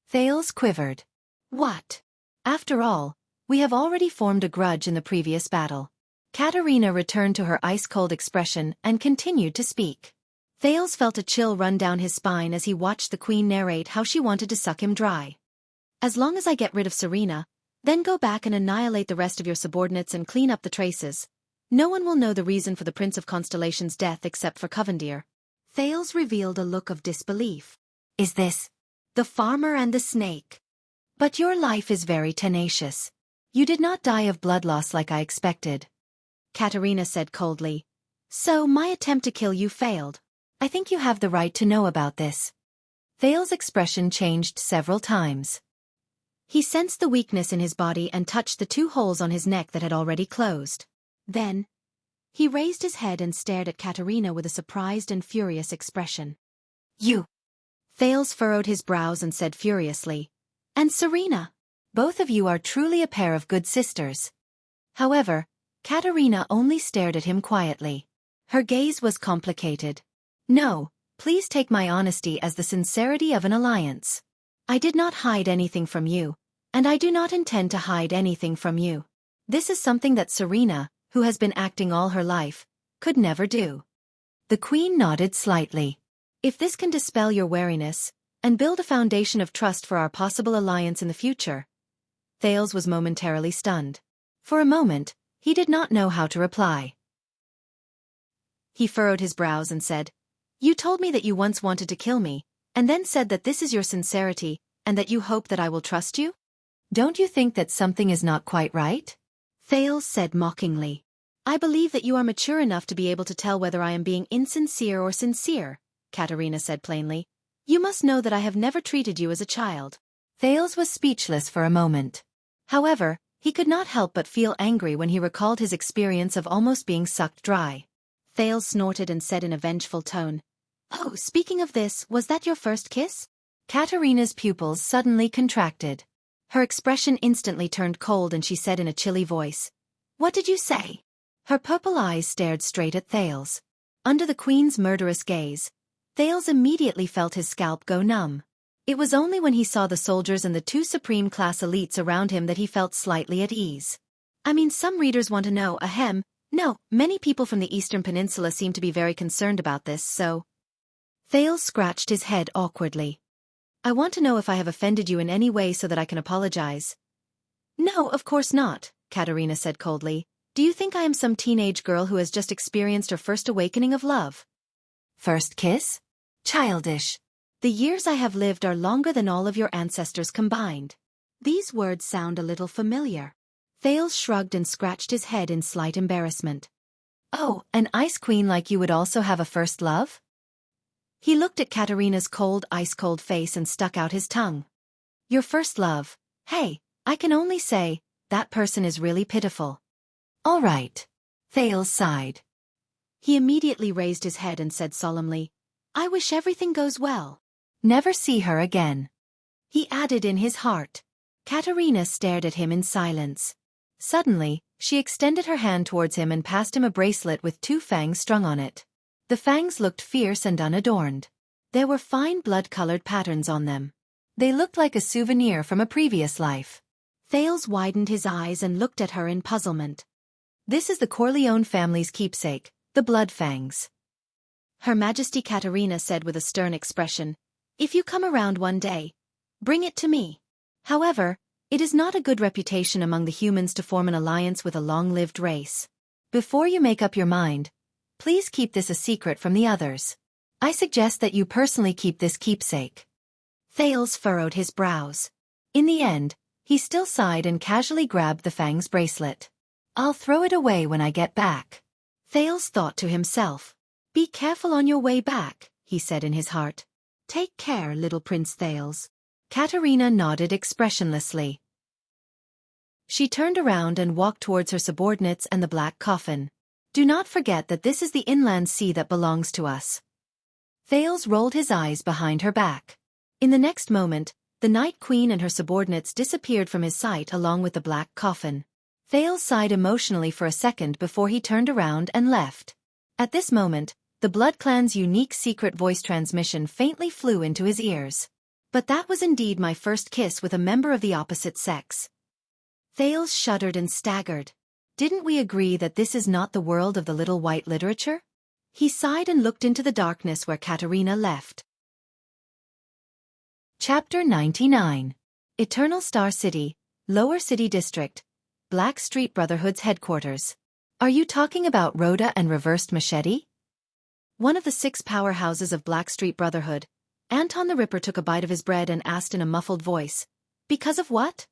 Speaker 1: Thales quivered.
Speaker 2: What?
Speaker 1: After all, we have already formed a grudge in the previous battle. Katerina returned to her ice-cold expression and continued to speak.
Speaker 2: Thales felt a chill run down his spine as he watched the queen narrate how she wanted to suck him dry. As long as I get rid of Serena, then go back and annihilate the rest of your subordinates and clean up the traces. No one will know the reason for the Prince of Constellation's death except for Covendir. Thales revealed a look of disbelief.
Speaker 1: Is this
Speaker 2: the farmer and the snake?
Speaker 1: But your life is very tenacious. You did not die of blood loss like I expected.
Speaker 2: Katerina said coldly. So my attempt to kill you failed.
Speaker 1: I think you have the right to know about this. Thales' expression changed several times.
Speaker 2: He sensed the weakness in his body and touched the 2 holes on his neck that had already closed. Then, he raised his head and stared at Katerina with a surprised and furious expression.
Speaker 1: You!
Speaker 2: Thales furrowed his brows and said furiously. And Serena!
Speaker 1: Both of you are truly a pair of good sisters. However, Katerina only stared at him quietly. Her gaze was complicated. No, please take my honesty as the sincerity of an alliance. I did not hide anything from you, and I do not intend to hide anything from you. This is something that Serena, who has been acting all her life, could never do. The queen nodded slightly.
Speaker 2: If this can dispel your wariness, and build a foundation of trust for our possible alliance in the future.
Speaker 1: Thales was momentarily stunned. For a moment, he did not know how to reply.
Speaker 2: He furrowed his brows and said, You told me that you once wanted to kill me, and then said that this is your sincerity, and that you hope that I will trust you?
Speaker 1: Don't you think that something is not quite right?
Speaker 2: Thales said mockingly. I believe that you are mature enough to be able to tell whether I am being insincere or sincere, Katerina said plainly. You must know that I have never treated you as a child.
Speaker 1: Thales was speechless for a moment. However, he could not help but feel angry when he recalled his experience of almost being sucked dry.
Speaker 2: Thales snorted and said in a vengeful tone, Oh, speaking of this, was that your first kiss?
Speaker 1: Katerina's pupils suddenly contracted.
Speaker 2: Her expression instantly turned cold and she said in a chilly voice, What did you say?
Speaker 1: Her purple eyes stared straight at Thales. Under the queen's murderous gaze, Thales immediately felt his scalp go numb. It was only when he saw the soldiers and the 2 supreme-class elites around him that he felt slightly at ease.
Speaker 2: I mean, some readers want to know, no, many people from the Eastern Peninsula seem to be very concerned about this, so...
Speaker 1: Thales scratched his head awkwardly.
Speaker 2: I want to know if I have offended you in any way so that I can apologize.
Speaker 1: No, of course not, Katerina said coldly. Do you think I am some teenage girl who has just experienced her first awakening of love? First kiss? Childish.
Speaker 2: The years I have lived are longer than all of your ancestors combined. These words sound a little familiar.
Speaker 1: Thales shrugged and scratched his head in slight embarrassment. Oh, an ice queen like you would also have a first love? He looked at Katerina's cold, ice-cold face and stuck out his tongue. Your first love? Hey, I can only say, that person is really pitiful. All right. Thales sighed.
Speaker 2: He immediately raised his head and said solemnly, I wish everything goes well.
Speaker 1: Never see her again. He added in his heart. Katerina stared at him in silence. Suddenly, she extended her hand towards him and passed him a bracelet with 2 fangs strung on it. The fangs looked fierce and unadorned. There were fine blood-colored patterns on them. They looked like a souvenir from a previous life.
Speaker 2: Thales widened his eyes and looked at her in puzzlement.
Speaker 1: This is the Corleone family's keepsake, the blood fangs.
Speaker 2: Her Majesty Katerina said with a stern expression, If you come around one day, bring it to me.
Speaker 1: However, it is not a good reputation among the humans to form an alliance with a long-lived race. Before you make up your mind, please keep this a secret from the others. I suggest that you personally keep this keepsake. Thales furrowed his brows. In the end, he still sighed and casually grabbed the Fang's bracelet. I'll throw it away when I get back. Thales thought to himself. Be careful on your way back, he said in his heart. Take care, little Prince Thales. Katerina nodded expressionlessly. She turned around and walked towards her subordinates and the black coffin. Do not forget that this is the inland sea that belongs to us. Thales rolled his eyes behind her back. In the next moment, the Night Queen and her subordinates disappeared from his sight along with the black coffin. Thales sighed emotionally for a second before he turned around and left. At this moment,
Speaker 2: The Blood Clan's unique secret voice transmission faintly flew into his ears. But that was indeed my first kiss with a member of the opposite sex. Thales shuddered and staggered. Didn't we agree that this is not the world of the little white literature? He sighed and looked into the darkness where Katerina left. Chapter 99. Eternal Star City, Lower City District, Black Street Brotherhood's headquarters. Are you talking about Rhoda and Reversed Machete? One of the 6 powerhouses of Black Street Brotherhood, Anton the Ripper took a bite of his bread and asked in a muffled voice, "Because of what?"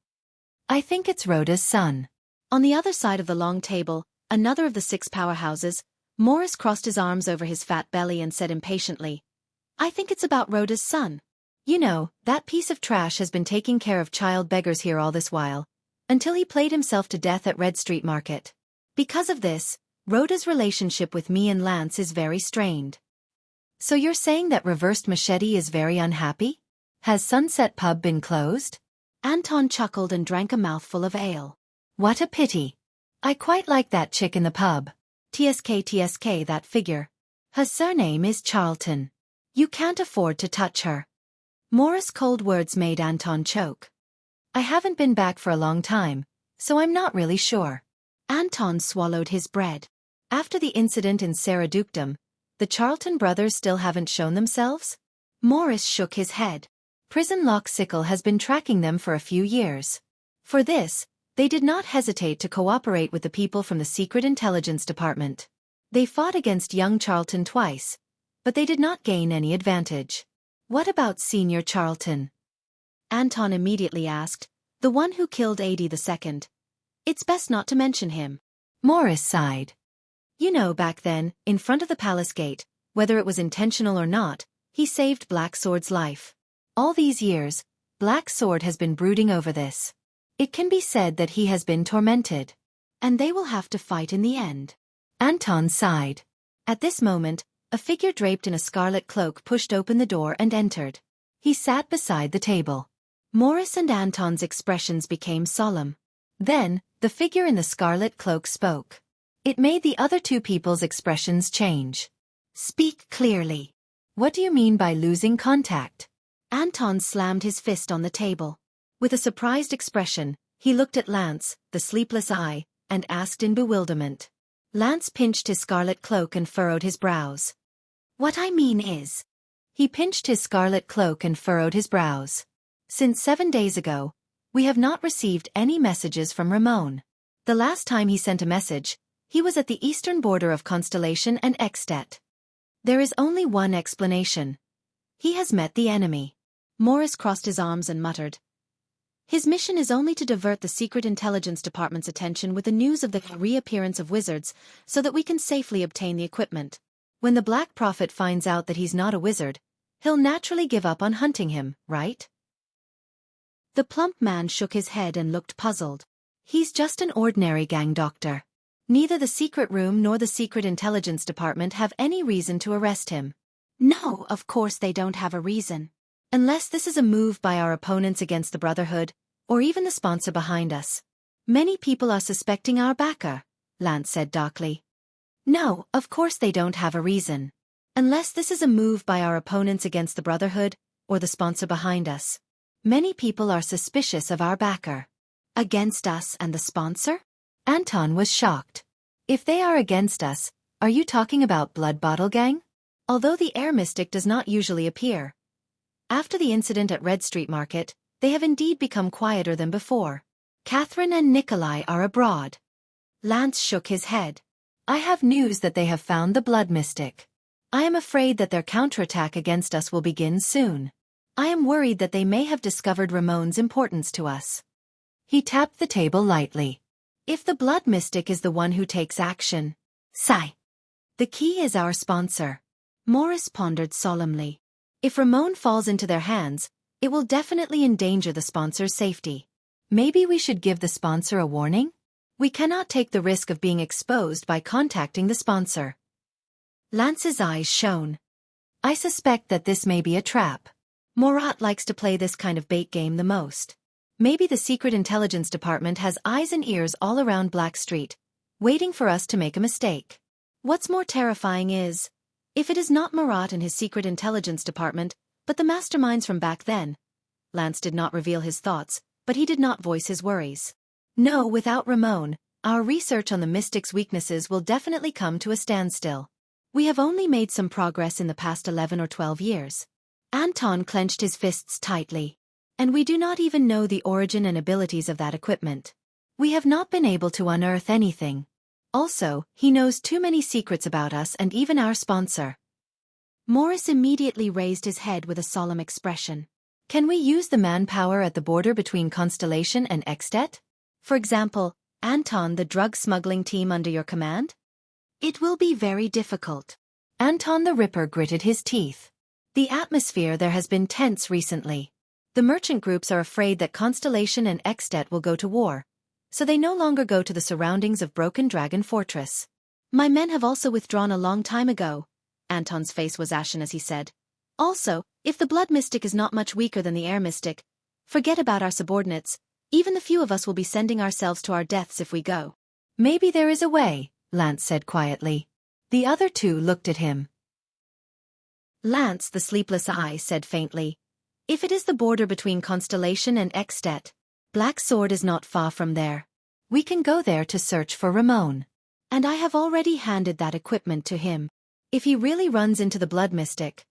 Speaker 2: "I think it's Rhoda's son." On the other side of the long table, another of the 6 powerhouses, Morris crossed his arms over his fat belly and said impatiently, "I think it's about Rhoda's son. You know, that piece of trash has been taking care of child beggars here all this while, until he played himself to death at Red Street Market. Because of this, Rhoda's relationship with me and Lance is very strained." "So you're saying that Reversed Machete is very unhappy? Has Sunset Pub been closed?" Anton chuckled and drank a mouthful of ale. "What a pity. I quite like that chick in the pub. TSK, that figure. Her surname is Charlton. You can't afford to touch her." Morris' cold words made Anton choke. "I haven't been back for a long time, so I'm not really sure." Anton swallowed his bread. After the incident in Sarah Dukedom, the Charlton brothers still haven't shown themselves? Morris shook his head. Prison Lock Sickle has been tracking them for a few years. For this, they did not hesitate to cooperate with the people from the Secret Intelligence Department. They fought against young Charlton twice, but they did not gain any advantage. "What about Senior Charlton?" Anton immediately asked, "The one who killed AD II. It's best not to mention him." Morris sighed. "You know, back then, in front of the palace gate, whether it was intentional or not, he saved Black Sword's life. All these years, Black Sword has been brooding over this. It can be said that he has been tormented. And they will have to fight in the end." Anton sighed. At this moment, a figure draped in a scarlet cloak pushed open the door and entered. He sat beside the table. Morris and Anton's expressions became solemn. Then, the figure in the scarlet cloak spoke. It made the other 2 people's expressions change. "Speak clearly. What do you mean by losing contact?" Anton slammed his fist on the table. With a surprised expression, he looked at Lance, the sleepless eye, and asked in bewilderment. Lance pinched his scarlet cloak and furrowed his brows. "What I mean is..." He pinched his scarlet cloak and furrowed his brows. "Since 7 days ago, we have not received any messages from Ramon. The last time he sent a message, he was at the eastern border of Constellation and Extet. There is only one explanation. He has met the enemy." Morris crossed his arms and muttered. "His mission is only to divert the Secret Intelligence Department's attention with the news of the reappearance of wizards so that we can safely obtain the equipment. When the Black Prophet finds out that he's not a wizard, he'll naturally give up on hunting him, right?" The plump man shook his head and looked puzzled. "He's just an ordinary gang doctor. Neither the secret room nor the Secret Intelligence Department have any reason to arrest him." "No, of course they don't have a reason. Unless this is a move by our opponents against the Brotherhood, or even the sponsor behind us. Many people are suspecting our backer," Lance said darkly. "No, of course they don't have a reason. Unless this is a move by our opponents against the Brotherhood, or the sponsor behind us. Many people are suspicious of our backer." "Against us and the sponsor?" Anton was shocked. "If they are against us, are you talking about Blood Bottle Gang?" Although the air mystic does not usually appear. After the incident at Red Street Market, they have indeed become quieter than before. "Catherine and Nikolai are abroad." Lance shook his head. "I have news that they have found the Blood Mystic. I am afraid that their counterattack against us will begin soon. I am worried that they may have discovered Ramon's importance to us." He tapped the table lightly. "If the Blood Mystic is the one who takes action, sigh. The key is our sponsor." Morris pondered solemnly. "If Ramon falls into their hands, it will definitely endanger the sponsor's safety. Maybe we should give the sponsor a warning? We cannot take the risk of being exposed by contacting the sponsor." Lance's eyes shone. "I suspect that this may be a trap. Morat likes to play this kind of bait game the most. Maybe the Secret Intelligence Department has eyes and ears all around Black Street, waiting for us to make a mistake. What's more terrifying is, If it is not Marat and his secret intelligence department, but the masterminds from back then. Lance did not reveal his thoughts, but he did not voice his worries. No, without Ramon, our research on the mystic's weaknesses will definitely come to a standstill. We have only made some progress in the past 11 or 12 years. Anton clenched his fists tightly. And we do not even know the origin and abilities of that equipment. We have not been able to unearth anything. Also, he knows too many secrets about us and even our sponsor. Morris immediately raised his head with a solemn expression. Can we use the manpower at the border between Constellation and Extet? For example, Anton, the drug smuggling team under your command? It will be very difficult. Anton the Ripper gritted his teeth. The atmosphere there has been tense recently. The merchant groups are afraid that Constellation and Extet will go to war, so they no longer go to the surroundings of Broken Dragon Fortress. My men have also withdrawn a long time ago. Anton's face was ashen as he said. Also, if the Blood Mystic is not much weaker than the Air Mystic, forget about our subordinates. Even the few of us will be sending ourselves to our deaths if we go.
Speaker 1: Maybe there is a way, Lance said quietly. The other two looked at him.
Speaker 2: Lance, the sleepless eye, said faintly. If it is the border between Constellation and Extet, Black Sword is not far from there.
Speaker 1: We can go there to search for Ramon.
Speaker 2: And I have already handed that equipment to him. If he really runs into the Blood Mystic,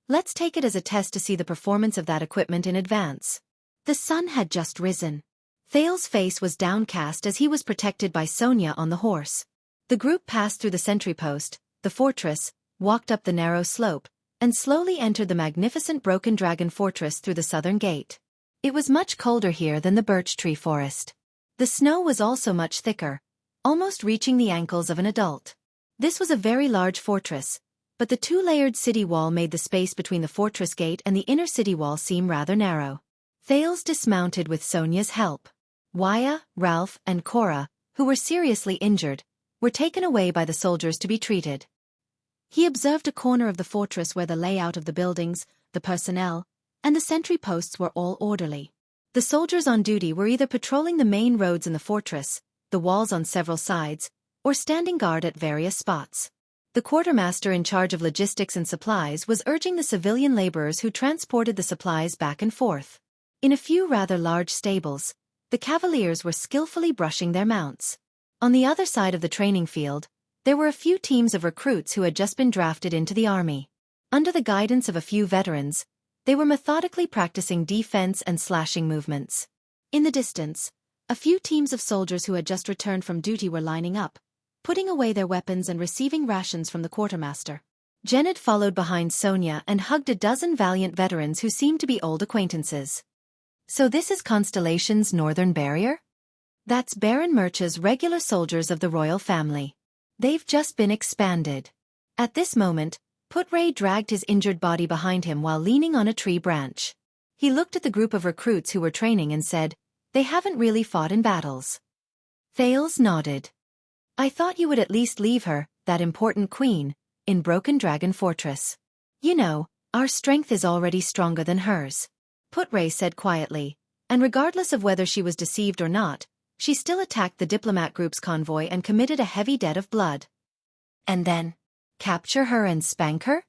Speaker 2: let's take it as a test to see the performance of that equipment in advance. The sun had just risen. Thales's face was downcast as he was protected by Sonia on the horse. The group passed through the sentry post, the fortress, walked up the narrow slope, and slowly entered the magnificent Broken Dragon Fortress through the southern gate. It was much colder here than the birch tree forest. The snow was also much thicker, almost reaching the ankles of an adult. This was a very large fortress, but the two-layered city wall made the space between the fortress gate and the inner city wall seem rather narrow. Thales dismounted with Sonia's help. Waya, Ralph, and Cora, who were seriously injured, were taken away by the soldiers to be treated. He observed a corner of the fortress where the layout of the buildings, the personnel, and the sentry posts were all orderly. The soldiers on duty were either patrolling the main roads in the fortress, the walls on several sides, or standing guard at various spots. The quartermaster in charge of logistics and supplies was urging the civilian laborers who transported the supplies back and forth. In a few rather large stables, the cavaliers were skillfully brushing their mounts. On the other side of the training field, there were a few teams of recruits who had just been drafted into the army. Under the guidance of a few veterans, they were methodically practicing defense and slashing movements. In the distance, a few teams of soldiers who had just returned from duty were lining up, putting away their weapons and receiving rations from the quartermaster. Janet followed behind Sonia and hugged a dozen valiant veterans who seemed to be old acquaintances.
Speaker 1: So this is Constellation's northern barrier?
Speaker 2: That's Baron Murcha's regular soldiers of the royal family. They've just been expanded. At this moment, Putray dragged his injured body behind him while leaning on a tree branch. He looked at the group of recruits who were training and said, "They haven't really fought in battles." Thales nodded. "I thought you would at least leave her, that important queen, in Broken Dragon Fortress. You know, our strength is already stronger than hers," Putray said quietly, and regardless of whether she was deceived or not, she still attacked the diplomat group's convoy and committed a heavy debt of blood.
Speaker 1: And then, capture her and spank her?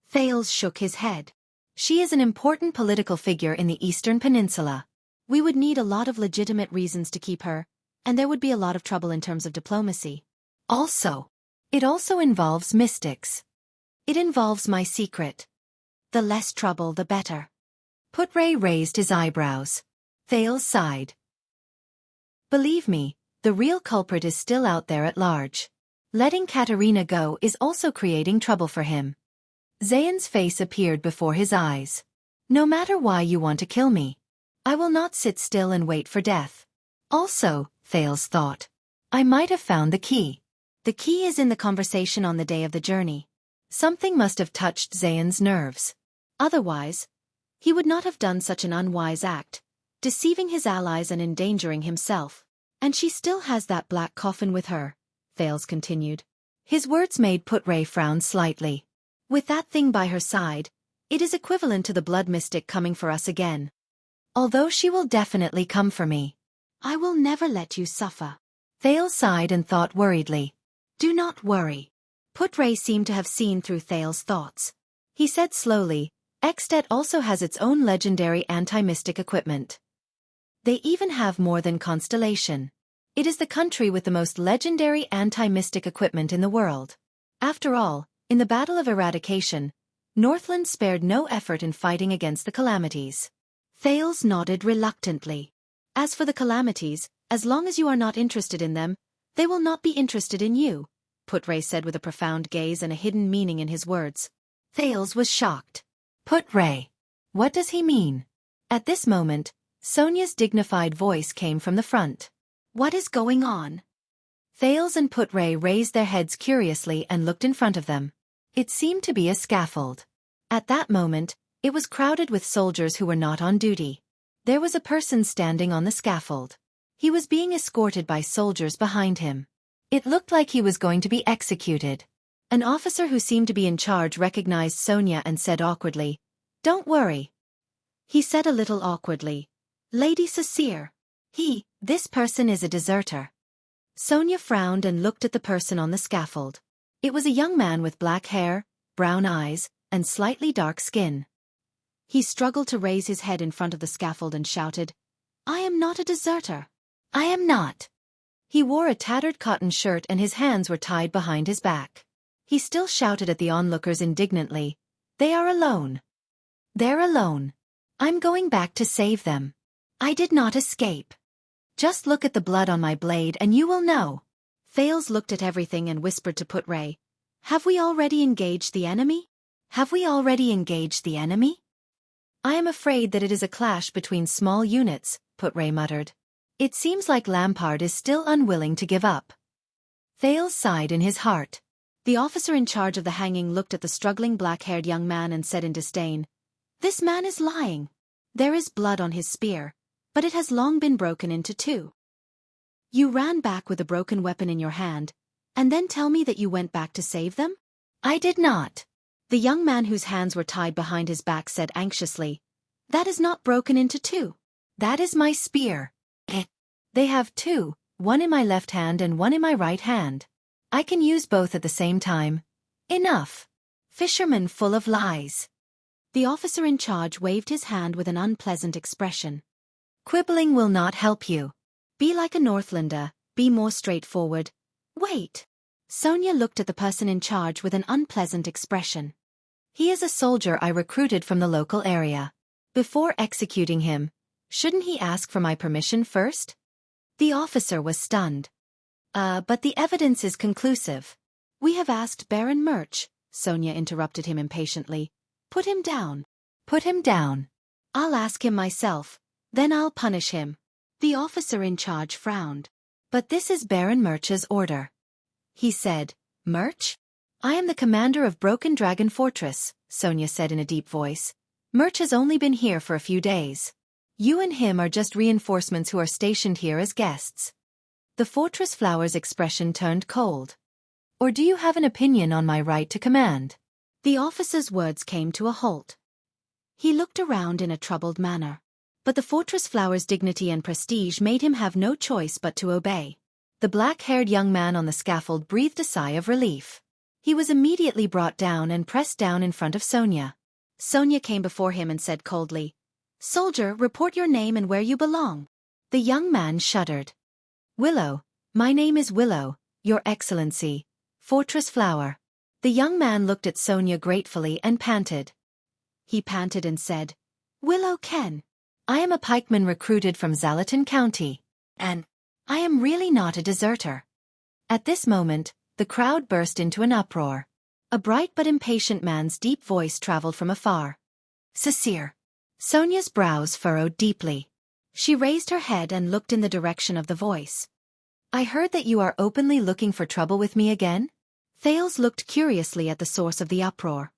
Speaker 2: Thales shook his head. She is an important political figure in the Eastern Peninsula. We would need a lot of legitimate reasons to keep her, and there would be a lot of trouble in terms of diplomacy. It also involves mystics. It involves my secret. The less trouble, the better.
Speaker 1: Putray raised his eyebrows.
Speaker 2: Thales sighed. Believe me, the real culprit is still out there at large. Letting Katerina go is also creating trouble for him. Zayn's face appeared before his eyes. No matter why you want to kill me, I will not sit still and wait for death. Also, Thales thought, I might have found the key. The key is in the conversation on the day of the journey. Something must have touched Zayn's nerves. Otherwise, he would not have done such an unwise act, deceiving his allies and endangering himself. And she still has that black coffin with her, Thales continued. His words made Putray frown slightly. With that thing by her side, it is equivalent to the blood mystic coming for us again. Although she will definitely come for me, I will never let you suffer. Thales sighed and thought worriedly. Do not worry. Put-Ray seemed to have seen through Thales' thoughts. He said slowly, Xdet also has its own legendary anti-mystic equipment. They even have more than Constellation. It is the country with the most legendary anti-mystic equipment in the world. After all, in the Battle of Eradication, Northland spared no effort in fighting against the Calamities. Thales nodded reluctantly. As for the Calamities, as long as you are not interested in them, they will not be interested in you, Put-Ray said with a profound gaze and a hidden meaning in his words.
Speaker 1: Thales was shocked. Put-Ray. What does he mean?
Speaker 2: At this moment, Sonia's dignified voice came from the front. What is going on?
Speaker 1: Thales and Put-Ray raised their heads curiously and looked in front of them. It seemed to be a scaffold. At that moment, it was crowded with soldiers who were not on duty. There was a person standing on the scaffold. He was being escorted by soldiers behind him. It looked like he was going to be executed. An officer who seemed to be in charge recognized Sonia and said awkwardly, "Don't worry."
Speaker 2: He said a little awkwardly, "Lady Cecile. This person is a deserter."
Speaker 1: Sonia frowned and looked at the person on the scaffold. It was a young man with black hair, brown eyes, and slightly dark skin.
Speaker 2: He struggled to raise his head in front of the scaffold and shouted, "I am not a deserter. I am not."
Speaker 1: He wore a tattered cotton shirt and his hands were tied behind his back. He still shouted at the onlookers indignantly, "They are alone. They're alone. I'm going back to save them. I did not escape. Just look at the blood on my blade and you will know."
Speaker 2: Thales looked at everything and whispered to Put-Ray, "Have we already engaged the enemy?
Speaker 1: Have we already engaged the enemy?" "I am afraid that it is a clash between small units," Put-Ray muttered. "It seems like Lampard is still unwilling to give up." Thales sighed in his heart.
Speaker 2: The officer in charge of the hanging looked at the struggling black-haired young man and said in disdain, "This man is lying. There is blood on his spear, but it has long been broken into two. You ran back with a broken weapon in your hand, and then tell me that you went back to save them?"
Speaker 1: "I did not."
Speaker 2: The young man whose hands were tied behind his back said anxiously, "That is not broken into two."
Speaker 1: "That is my spear. They have two, one in my left hand and one in my right hand. I can use both at the same time. Enough. Fisherman full of lies."
Speaker 2: The officer in charge waved his hand with an unpleasant expression.
Speaker 1: "Quibbling will not help you.
Speaker 2: Be like a Northlander, be more straightforward." "Wait." Sonia looked at the person in charge with an unpleasant expression.
Speaker 1: "He is a soldier I recruited from the local area. Before executing him, shouldn't he ask for my permission first?" The officer was stunned. But the evidence is conclusive."
Speaker 2: "We have asked Baron Murch," Sonia interrupted him impatiently. "Put him down."
Speaker 1: "Put him down."
Speaker 2: "I'll ask him myself. Then I'll punish him." The officer in charge frowned.
Speaker 1: "But this is Baron Murch's order," he said. "Murch? I am the commander of Broken Dragon Fortress," Sonia said in a deep voice. "Murch has only been here for a few days. You and him are just reinforcements who are stationed here as guests." The Fortress Flower's expression turned cold. "Or do you have an opinion on my right to command?"
Speaker 2: The officer's words came to a halt. He looked around in a troubled manner. But the Fortress Flower's dignity and prestige made him have no choice but to obey.
Speaker 1: The black-haired young man on the scaffold breathed a sigh of relief. He was immediately brought down and pressed down in front of Sonia.
Speaker 2: Sonia came before him and said coldly, "Soldier, report your name and where you belong."
Speaker 1: The young man shuddered. "Willow, my name is Willow, Your Excellency. Fortress Flower." The young man looked at Sonia gratefully and panted.
Speaker 2: He panted and said, "Willow Ken.
Speaker 1: I am a pikeman recruited from Zalaton County. And I am really not a deserter." At this moment, the crowd burst into an uproar. A bright but impatient man's deep voice traveled from afar. "Cecile." Sonia's brows furrowed deeply. She raised her head and looked in the direction of the voice. "I heard that you are openly looking for trouble with me again?"
Speaker 2: Thales looked curiously at the source of the uproar.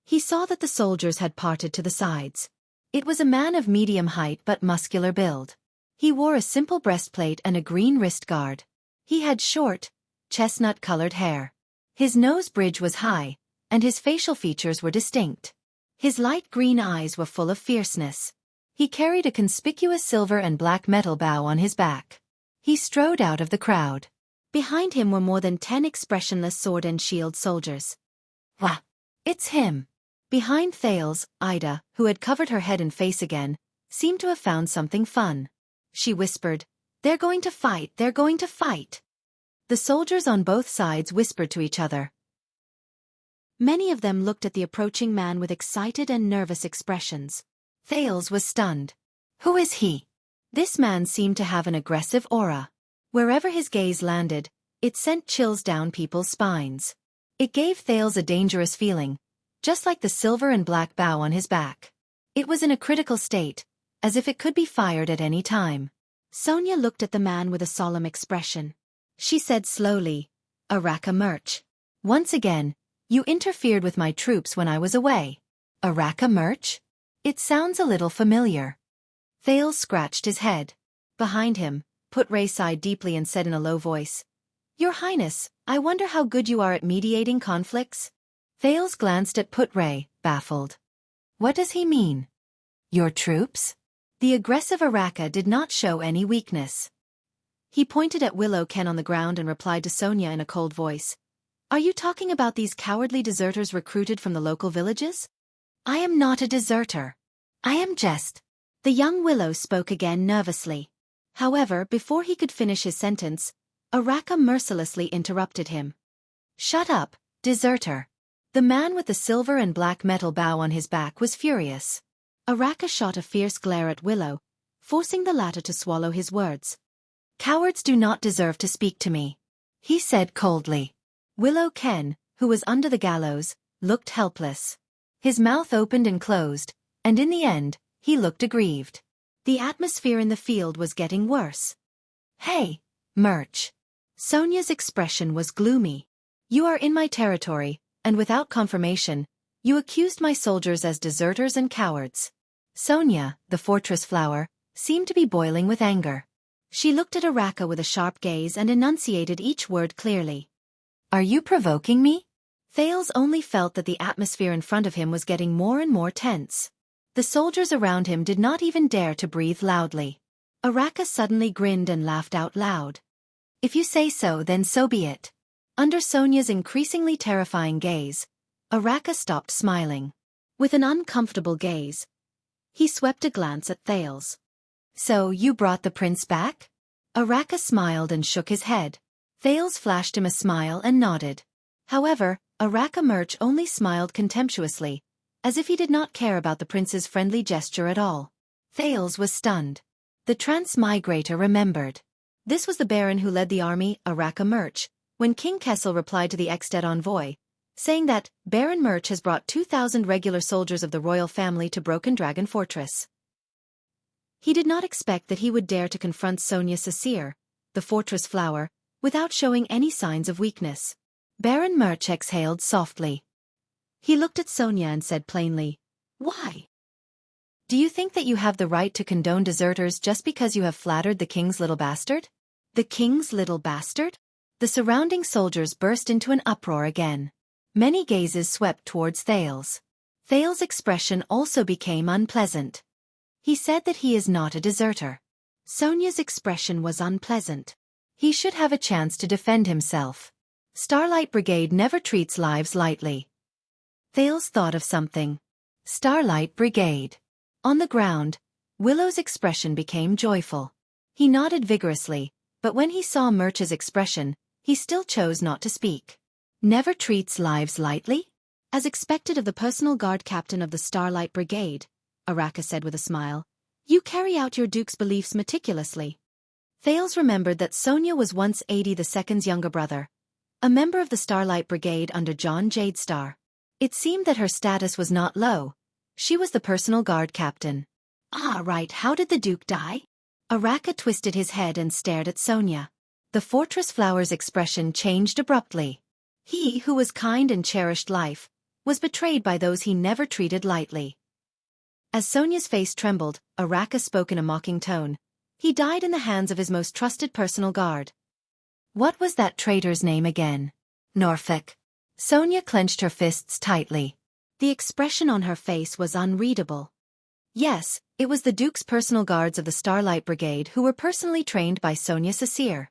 Speaker 2: He saw that the soldiers had parted to the sides.
Speaker 1: It was a man of medium height but muscular build. He wore a simple breastplate and a green wrist guard. He had short, chestnut-colored hair. His nose bridge was high, and his facial features were distinct. His light green eyes were full of fierceness. He carried a conspicuous silver and black metal bow on his back. He strode out of the crowd.
Speaker 2: Behind him were more than 10 expressionless sword and shield soldiers. Wah! It's him! Behind Thales, Ida, who had covered her head and face again, seemed to have found something fun. She whispered, "They're going to fight, they're going to fight." The soldiers on both sides whispered to each other. Many of them looked at the approaching man with excited and nervous expressions. Thales was stunned. Who is he? This man seemed to have an aggressive aura. Wherever his gaze landed, it sent chills down people's spines. It gave Thales a dangerous feeling, just like the silver and black bow on his back. It was in a critical state, as if it could be fired at any time. Sonia looked at the man with a solemn expression. She said slowly, "Araka Murch. Once again, you interfered with my troops when I was away." Araka Murch? It sounds a little familiar. Thales scratched his head. Behind him, Put-Ray sighed deeply and said in a low voice, "Your Highness, I wonder how good you are at mediating conflicts?" Thales glanced at Put-Ray, baffled. What does he mean? Your troops? The aggressive Araka did not show any weakness. He pointed at Willow Ken on the ground and replied to Sonia in a cold voice. Are you talking about these cowardly deserters recruited from the local villages? I am not a deserter. I am just. The young Willow spoke again nervously. However, before he could finish his sentence, Araka mercilessly interrupted him. Shut up, deserter. The man with the silver and black metal bow on his back was furious. Araka shot a fierce glare at Willow, forcing the latter to swallow his words. Cowards do not deserve to speak to me, he said coldly. Willow Ken, who was under the gallows, looked helpless. His mouth opened and closed, and in the end, he looked aggrieved. The atmosphere in the field was getting worse. Hey, Murch. Sonia's expression was gloomy. You are in my territory, and without confirmation, you accused my soldiers as deserters and cowards. Sonia, the fortress flower, seemed to be boiling with anger. She looked at Araka with a sharp gaze and enunciated each word clearly. Are you provoking me? Thales only felt that the atmosphere in front of him was getting more and more tense. The soldiers around him did not even dare to breathe loudly. Araka suddenly grinned and laughed out loud. If you say so, then so be it. Under Sonia's increasingly terrifying gaze, Araka stopped smiling. With an uncomfortable gaze, he swept a glance at Thales. So you brought the prince back? Araka smiled and shook his head. Thales flashed him a smile and nodded. However, Araka Murch only smiled contemptuously, as if he did not care about the prince's friendly gesture at all. Thales was stunned. The transmigrator remembered. This was the baron who led the army, Araka Murch, when King Kessel replied to the ex-dead envoy, saying that Baron Murch has brought 2,000 regular soldiers of the royal family to Broken Dragon Fortress. He did not expect that he would dare to confront Sonia Sasir, the fortress flower, without showing any signs of weakness. Baron Murch exhaled softly. He looked at Sonia and said plainly, Why? Do you think that you have the right to condone deserters just because you have flattered the king's little bastard? The king's little bastard? The surrounding soldiers burst into an uproar again. Many gazes swept towards Thales. Thales' expression also became unpleasant. He said that he is not a deserter. Sonia's expression was unpleasant. He should have a chance to defend himself. Starlight Brigade never treats lives lightly. Thales thought of something. Starlight Brigade. On the ground, Willow's expression became joyful. He nodded vigorously, but when he saw Murch's expression, he still chose not to speak. Never treats lives lightly? As expected of the personal guard captain of the Starlight Brigade, Araka said with a smile, you carry out your duke's beliefs meticulously. Thales remembered that Sonia was once 82nd's younger brother, a member of the Starlight Brigade under John Jadestar. It seemed that her status was not low. She was the personal guard captain. Ah, right, how did the duke die? Araka twisted his head and stared at Sonia. The fortress flower's expression changed abruptly. He, who was kind and cherished life, was betrayed by those he never treated lightly. As Sonia's face trembled, Araka spoke in a mocking tone. He died in the hands of his most trusted personal guard. What was that traitor's name again? Norfolk. Sonia clenched her fists tightly. The expression on her face was unreadable. Yes, it was the Duke's personal guards of the Starlight Brigade who were personally trained by Sonia Sasir.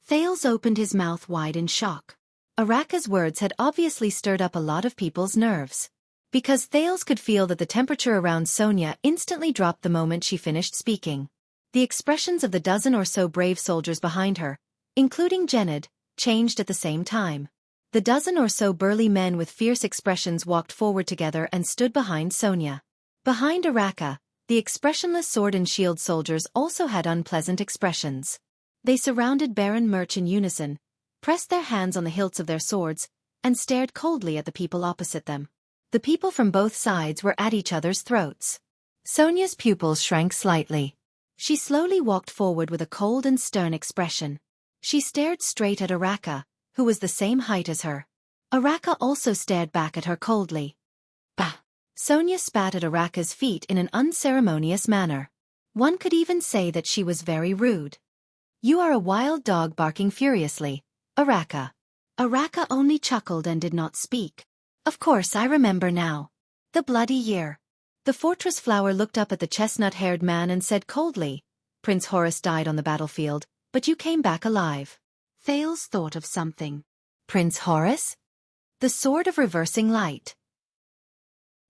Speaker 2: Thales opened his mouth wide in shock. Araka's words had obviously stirred up a lot of people's nerves. Because Thales could feel that the temperature around Sonia instantly dropped the moment she finished speaking. The expressions of the dozen or so brave soldiers behind her, including Gened, changed at the same time. The dozen or so burly men with fierce expressions walked forward together and stood behind Sonia. Behind Araka, the expressionless sword and shield soldiers also had unpleasant expressions. They surrounded Baron Murch in unison, pressed their hands on the hilts of their swords, and stared coldly at the people opposite them. The people from both sides were at each other's throats. Sonia's pupils shrank slightly. She slowly walked forward with a cold and stern expression. She stared straight at Araka, who was the same height as her. Araka also stared back at her coldly. Bah! Sonia spat at Araka's feet in an unceremonious manner. One could even say that she was very rude. You are a wild dog barking furiously, Araka. Araka only chuckled and did not speak. Of course I remember now. The bloody year. The fortress flower looked up at the chestnut-haired man and said coldly, Prince Horus died on the battlefield, but you came back alive. Thales thought of something. Prince Horus? The sword of reversing light.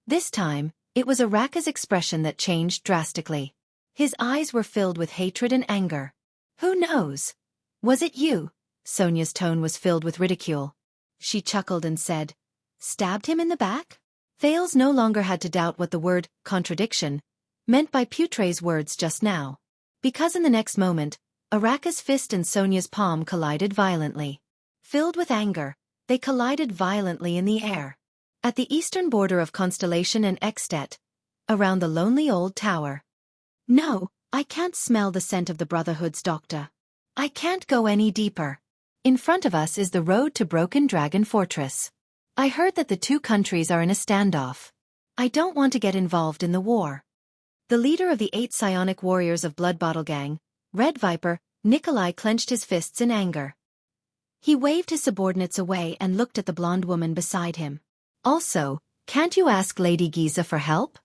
Speaker 2: This time, it was Araka's expression that changed drastically. His eyes were filled with hatred and anger. Who knows? Was it you? Sonia's tone was filled with ridicule. She chuckled and said, stabbed him in the back? Thales no longer had to doubt what the word, contradiction, meant by Putre's words just now. Because in the next moment, Araka's fist and Sonia's palm collided violently. Filled with anger, they collided violently in the air. At the eastern border of Constellation and Extet, around the lonely old tower. No, I can't smell the scent of the Brotherhood's doctor. I can't go any deeper. In front of us is the road to Broken Dragon Fortress. I heard that the two countries are in a standoff. I don't want to get involved in the war. The leader of the 8 psionic warriors of Blood Bottle Gang, Red Viper, Nikolai clenched his fists in anger. He waved his subordinates away and looked at the blonde woman beside him. Also, can't you ask Lady Giza for help?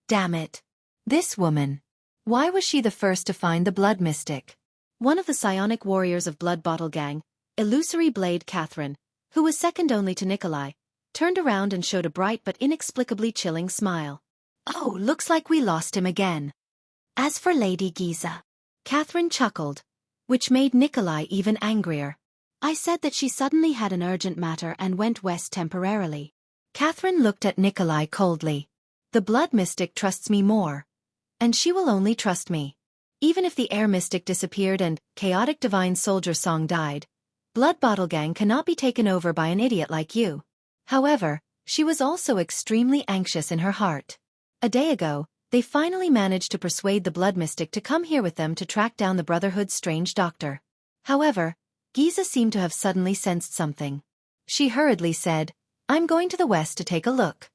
Speaker 2: Damn it. This woman. Why was she the first to find the blood mystic? One of the psionic warriors of Blood Bottle Gang, Illusory Blade Catherine, who was second only to Nikolai, turned around and showed a bright but inexplicably chilling smile. Oh, looks like we lost him again. As for Lady Giza, Catherine chuckled, which made Nikolai even angrier. I said that she suddenly had an urgent matter and went west temporarily. Catherine looked at Nikolai coldly. The blood mystic trusts me more. And she will only trust me. Even if the air mystic disappeared and chaotic divine soldier song died, Blood Bottle Gang cannot be taken over by an idiot like you. However, she was also extremely anxious in her heart. A day ago, they finally managed to persuade the blood mystic to come here with them to track down the Brotherhood's strange doctor. However, Giza seemed to have suddenly sensed something. She hurriedly said, I'm going to the west to take a look.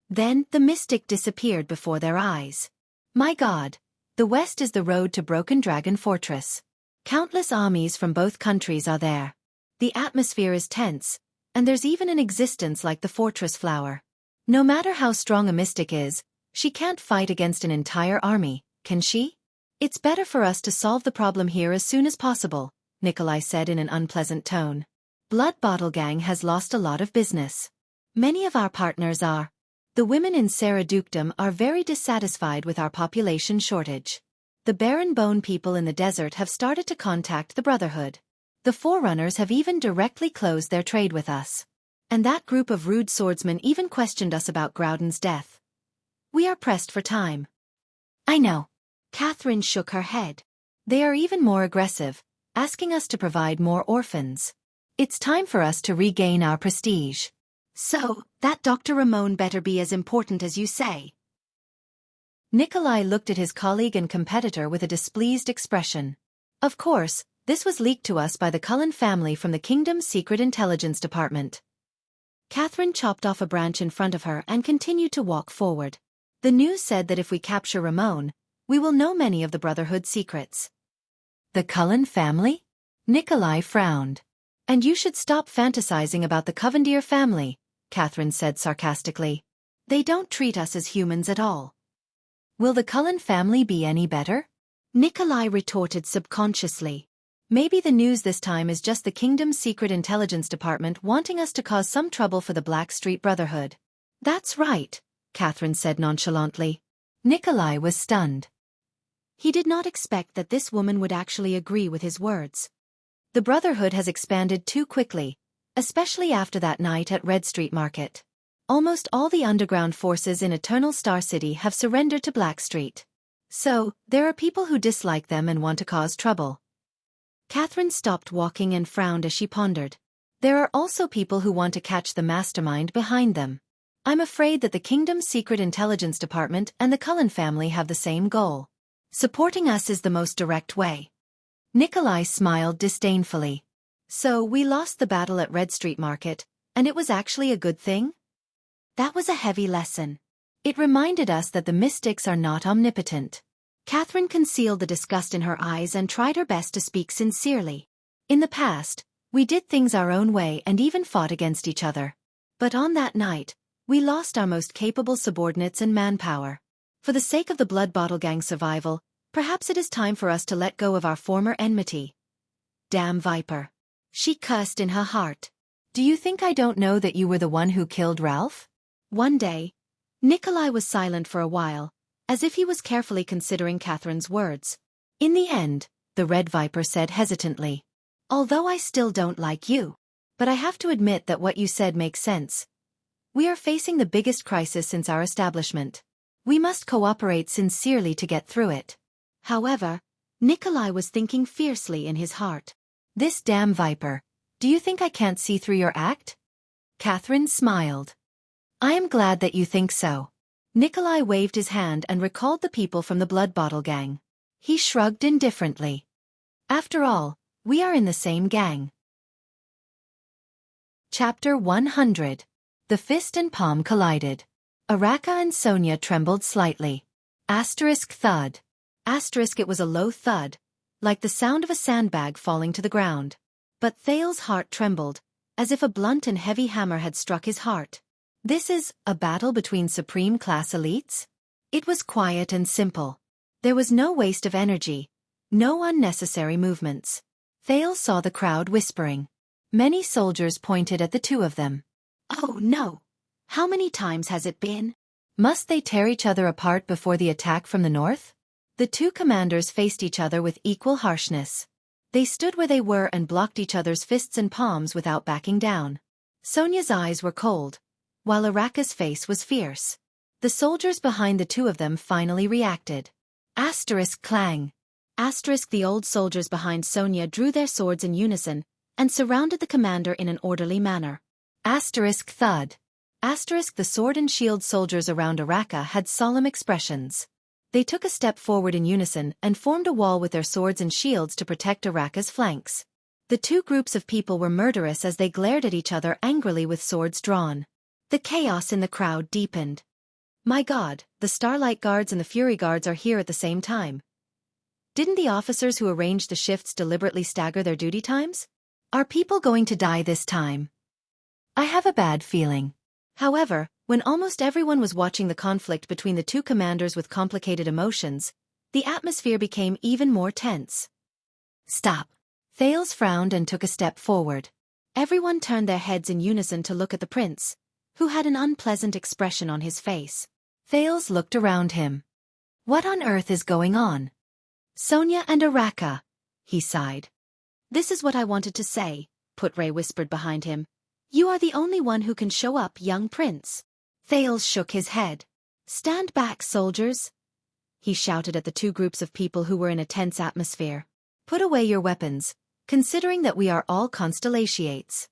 Speaker 2: Then, the mystic disappeared before their eyes. My God, the west is the road to Broken Dragon Fortress. Countless armies from both countries are there. The atmosphere is tense, and there's even an existence like the fortress flower. No matter how strong a mystic is, she can't fight against an entire army, can she? It's better for us to solve the problem here as soon as possible, Nikolai said in an unpleasant tone. Blood Bottle Gang has lost a lot of business. Many of our partners are. The women in Sarah Dukedom are very dissatisfied with our population shortage. The barren bone people in the desert have started to contact the Brotherhood. The Forerunners have even directly closed their trade with us. And that group of rude swordsmen even questioned us about Groudon's death. We are pressed for time. I know. Catherine shook her head. They are even more aggressive, asking us to provide more orphans. It's time for us to regain our prestige. So, that Dr. Ramon better be as important as you say. Nikolai looked at his colleague and competitor with a displeased expression. Of course, this was leaked to us by the Cullen family from the Kingdom's Secret Intelligence Department. Catherine chopped off a branch in front of her and continued to walk forward. The news said that if we capture Ramon, we will know many of the Brotherhood's secrets. The Cullen family? Nikolai frowned. And you should stop fantasizing about the Covendier family, Catherine said sarcastically. They don't treat us as humans at all. Will the Cullen family be any better? Nikolai retorted subconsciously. Maybe the news this time is just the kingdom's secret intelligence department wanting us to cause some trouble for the Black Street Brotherhood. That's right, Catherine said nonchalantly. Nikolai was stunned. He did not expect that this woman would actually agree with his words. The Brotherhood has expanded too quickly, especially after that night at Red Street Market. Almost all the underground forces in Eternal Star City have surrendered to Black Street. So, there are people who dislike them and want to cause trouble. Catherine stopped walking and frowned as she pondered. There are also people who want to catch the mastermind behind them. I'm afraid that the kingdom's secret intelligence department and the Cullen family have the same goal. Supporting us is the most direct way. Nikolai smiled disdainfully. So we lost the battle at Red Street Market, and it was actually a good thing? That was a heavy lesson. It reminded us that the mystics are not omnipotent. Catherine concealed the disgust in her eyes and tried her best to speak sincerely. In the past, we did things our own way and even fought against each other. But on that night, we lost our most capable subordinates and manpower. For the sake of the Blood Bottle Gang's survival, perhaps it is time for us to let go of our former enmity. Damn Viper. She cussed in her heart. Do you think I don't know that you were the one who killed Ralph? One day, Nikolai was silent for a while, as if he was carefully considering Catherine's words. In the end, the Red Viper said hesitantly. Although I still don't like you, but I have to admit that what you said makes sense. We are facing the biggest crisis since our establishment. We must cooperate sincerely to get through it. However, Nikolai was thinking fiercely in his heart. This damn Viper, do you think I can't see through your act? Catherine smiled. I am glad that you think so. Nikolai waved his hand and recalled the people from the Blood Bottle Gang. He shrugged indifferently. After all, we are in the same gang. Chapter 100. The fist and palm collided. Araka and Sonia trembled slightly. Asterisk thud. Asterisk it was a low thud, like the sound of a sandbag falling to the ground. But Thales's heart trembled, as if a blunt and heavy hammer had struck his heart. This is a battle between supreme class elites? It was quiet and simple. There was no waste of energy, no unnecessary movements. Thales saw the crowd whispering. Many soldiers pointed at the two of them. Oh no! How many times has it been? Must they tear each other apart before the attack from the north? The two commanders faced each other with equal harshness. They stood where they were and blocked each other's fists and palms without backing down. Sonia's eyes were cold, while Araka's face was fierce. The soldiers behind the two of them finally reacted. Asterisk clang. Asterisk the old soldiers behind Sonia drew their swords in unison and surrounded the commander in an orderly manner. Asterisk thud. Asterisk the sword and shield soldiers around Araka had solemn expressions. They took a step forward in unison and formed a wall with their swords and shields to protect Araka's flanks. The two groups of people were murderous as they glared at each other angrily with swords drawn. The chaos in the crowd deepened. My God, the Starlight Guards and the Fury Guards are here at the same time. Didn't the officers who arranged the shifts deliberately stagger their duty times? Are people going to die this time? I have a bad feeling. However, when almost everyone was watching the conflict between the two commanders with complicated emotions, the atmosphere became even more tense. Stop. Thales frowned and took a step forward. Everyone turned their heads in unison to look at the prince, who had an unpleasant expression on his face. Thales looked around him. What on earth is going on? Sonia and Araka, he sighed. This is what I wanted to say, Putre whispered behind him. You are the only one who can show up, young prince. Thales shook his head. Stand back, soldiers, he shouted at the two groups of people who were in a tense atmosphere. Put away your weapons, considering that we are all constellations.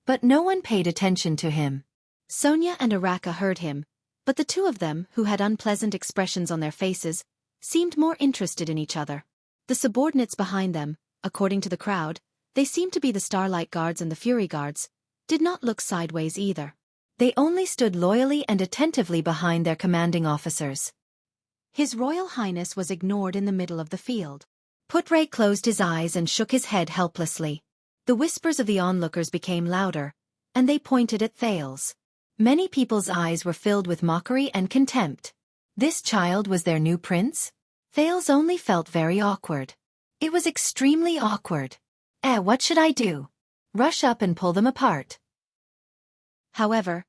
Speaker 2: But no one paid attention to him. Sonia and Araka heard him, but the two of them, who had unpleasant expressions on their faces, seemed more interested in each other. The subordinates behind them, according to the crowd, they seemed to be the Starlight Guards and the Fury Guards, did not look sideways either. They only stood loyally and attentively behind their commanding officers. His Royal Highness was ignored in the middle of the field. Putre closed his eyes and shook his head helplessly. The whispers of the onlookers became louder, and they pointed at Thales. Many people's eyes were filled with mockery and contempt. This child was their new prince? Thales only felt very awkward.
Speaker 1: It was extremely awkward. What should I do? Rush up and pull them apart.
Speaker 2: However,